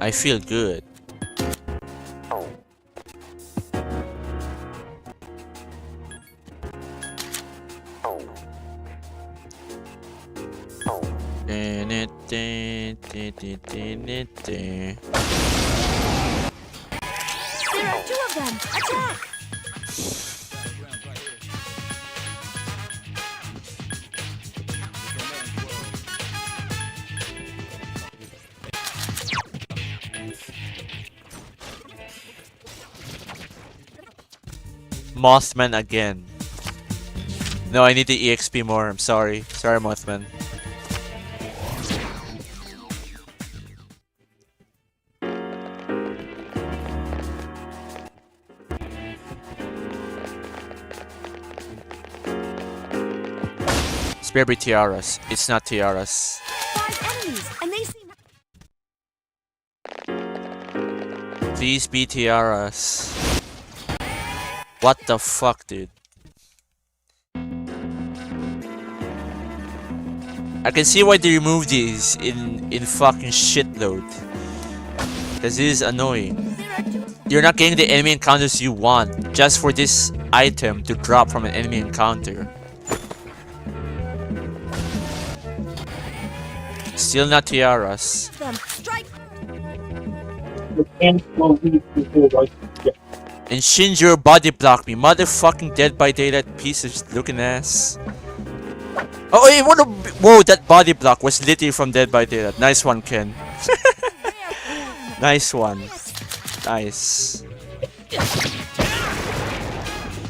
I feel good. There are two of them. Attack! Mothman again. No, I need the EXP more. I'm sorry. Sorry, Mothman. Spare be tiaras. It's not tiaras. 5 enemies, and they seem... Please be tiaras. What the fuck, dude? I can see why they removed these in fucking shitload. Cause this is annoying. You're not getting the enemy encounters you want just for this item to drop from an enemy encounter. Still not tiaras. Them. Strike! And Shinjiro body blocked me. Motherfucking Dead by Daylight piece of looking ass. Oh, wait, what a... Whoa, that body block was literally from Dead by Daylight. Nice one, Ken. Nice one. Nice.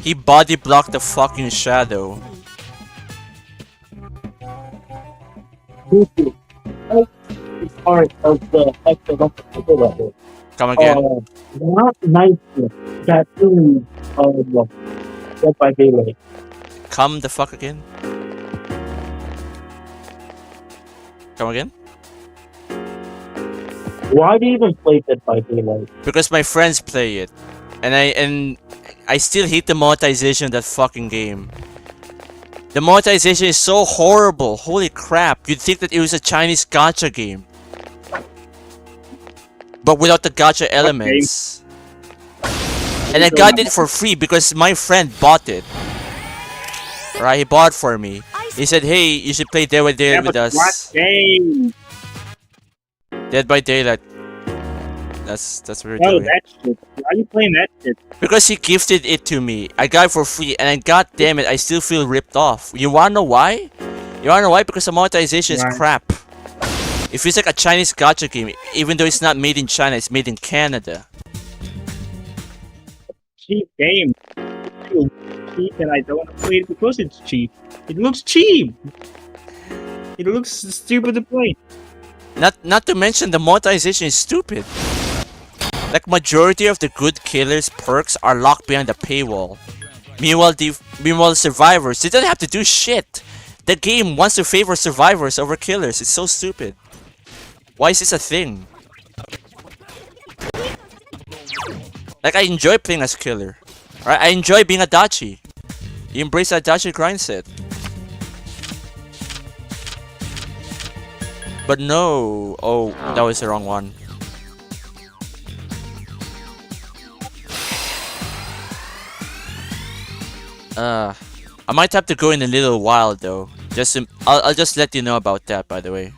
He body blocked the fucking shadow. Come again. Not nice. That really Dead by Daylight. Come the fuck again. Come again? Why do you even play Dead by Daylight? Because my friends play it. And I still hate the monetization of that fucking game. The monetization is so horrible. Holy crap. You'd think that it was a Chinese gacha game. But without the gacha elements. And I got it for free because my friend bought it. Right, he bought it for me. He said, hey, you should play Dead by Daylight with us. What game? Dead by Daylight. That's what we're Oh, doing. that shit. Why are you playing that shit? Because he gifted it to me. I got it for free, and god damn it, I still feel ripped off. You wanna know why? You wanna know why? Because the monetization is crap. It feels like a Chinese gacha game, even though it's not made in China, it's made in Canada. Cheap game. It's cheap, and I don't want to play it because it's cheap. It looks cheap. It looks stupid to play. Not to mention the monetization is stupid. Like majority of the good killers perks are locked behind the paywall. Meanwhile survivors, they don't have to do shit. The game wants to favor survivors over killers. It's so stupid. Why is this a thing? Like I enjoy playing as killer. Right? I enjoy being a dachi. You embrace that dachi grind set. But no. Oh, that was the wrong one. I might have to go in a little while though. I'll just let you know about that, by the way.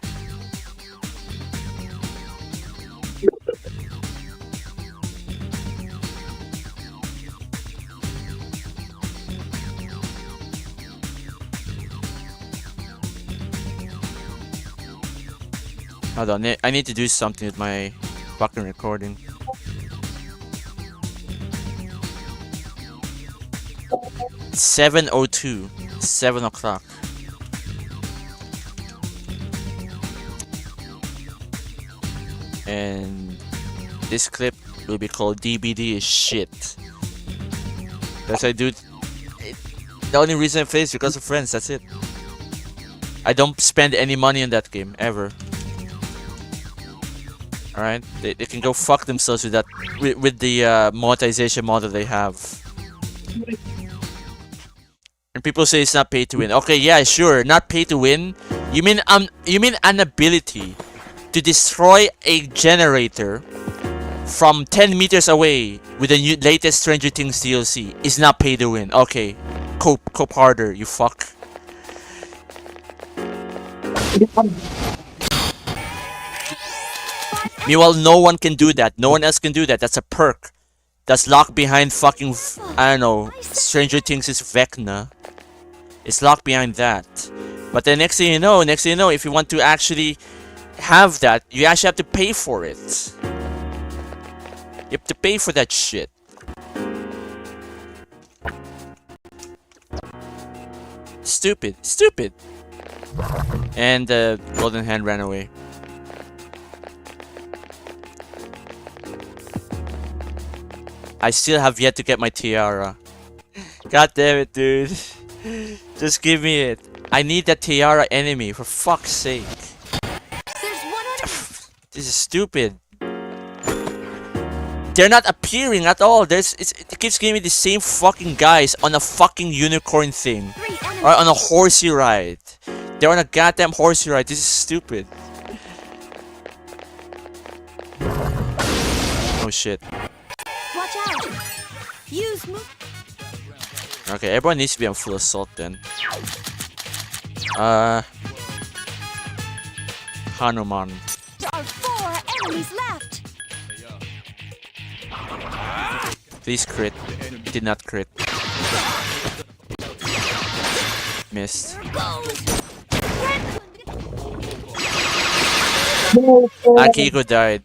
Hold on, I need to do something with my fucking recording. It's 7:02. 7 o'clock. And this clip will be called DBD is shit. Because I do the only reason I play is because of friends, that's it. I don't spend any money on that game, ever. Alright? They can go fuck themselves with that with the monetization model they have. And people say it's not pay to win. Okay, yeah, sure, not pay to win. You mean an ability to destroy a generator from 10 meters away with the new latest Stranger Things DLC is not pay to win. Okay, cope harder, you fuck. Meanwhile, no one can do that. No one else can do that. That's a perk. That's locked behind fucking, I don't know, Stranger Things is Vecna. It's locked behind that. But then next thing you know, if you want to actually have that, you actually have to pay for it. You have to pay for that shit. Stupid. Stupid. And the golden hand ran away. I still have yet to get my tiara. God damn it, dude. Just give me it. I need that tiara enemy, for fuck's sake. This is stupid. They're not appearing at all. It keeps giving me the same fucking guys on a fucking unicorn thing. Or on a horsey ride. They're on a goddamn horsey ride. This is stupid. Oh shit. Watch out. Use move. Okay, everyone needs to be on full assault then. Hanuman. There are 4 enemies left. Please crit. Did not crit. Missed. Akiko died.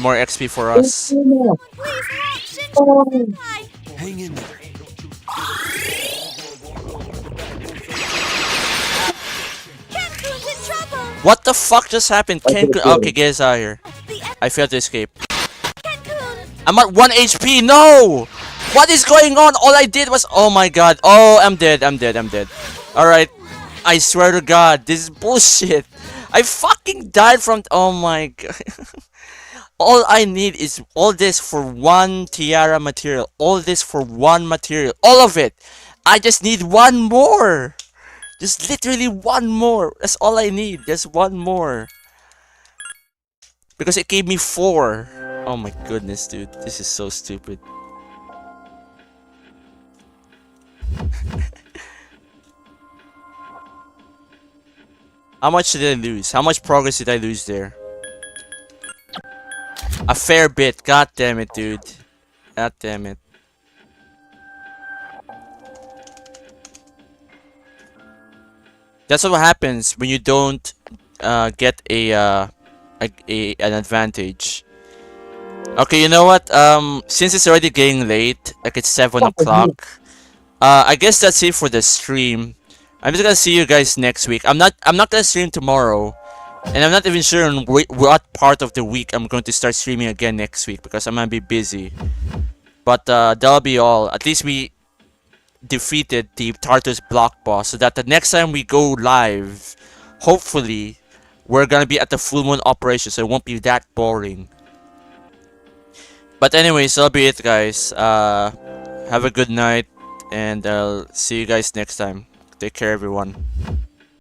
More XP for us. Hang in there. What the fuck just happened? Okay, get us out of here. I failed to escape. I'm at 1 HP. No! What is going on? All I did was... Oh my god. Oh, I'm dead. I'm dead. I'm dead. Alright. I swear to god. This is bullshit. I fucking died from... Oh my god. All I need is all this for 1 tiara material. All this for 1 material. All of it. I just need 1 more. Just literally 1 more. That's all I need. Just 1 more. Because it gave me 4. Oh my goodness, dude. This is so stupid. How much did I lose? How much progress did I lose there? A fair bit. God damn it, dude. God damn it. That's what happens when you don't get an advantage. Okay, you know what? Since it's already getting late, like it's 7 o'clock. I guess that's it for the stream. I'm just gonna see you guys next week. I'm not gonna stream tomorrow, and I'm not even sure on what part of the week I'm going to start streaming again next week because I'm gonna be busy. But that'll be all. At least we defeated the Tartarus block boss, so that the next time we go live, hopefully, we're gonna be at the full moon operation, so it won't be that boring. But anyways, that'll be it, guys. Have a good night, and I'll see you guys next time. Take care, everyone.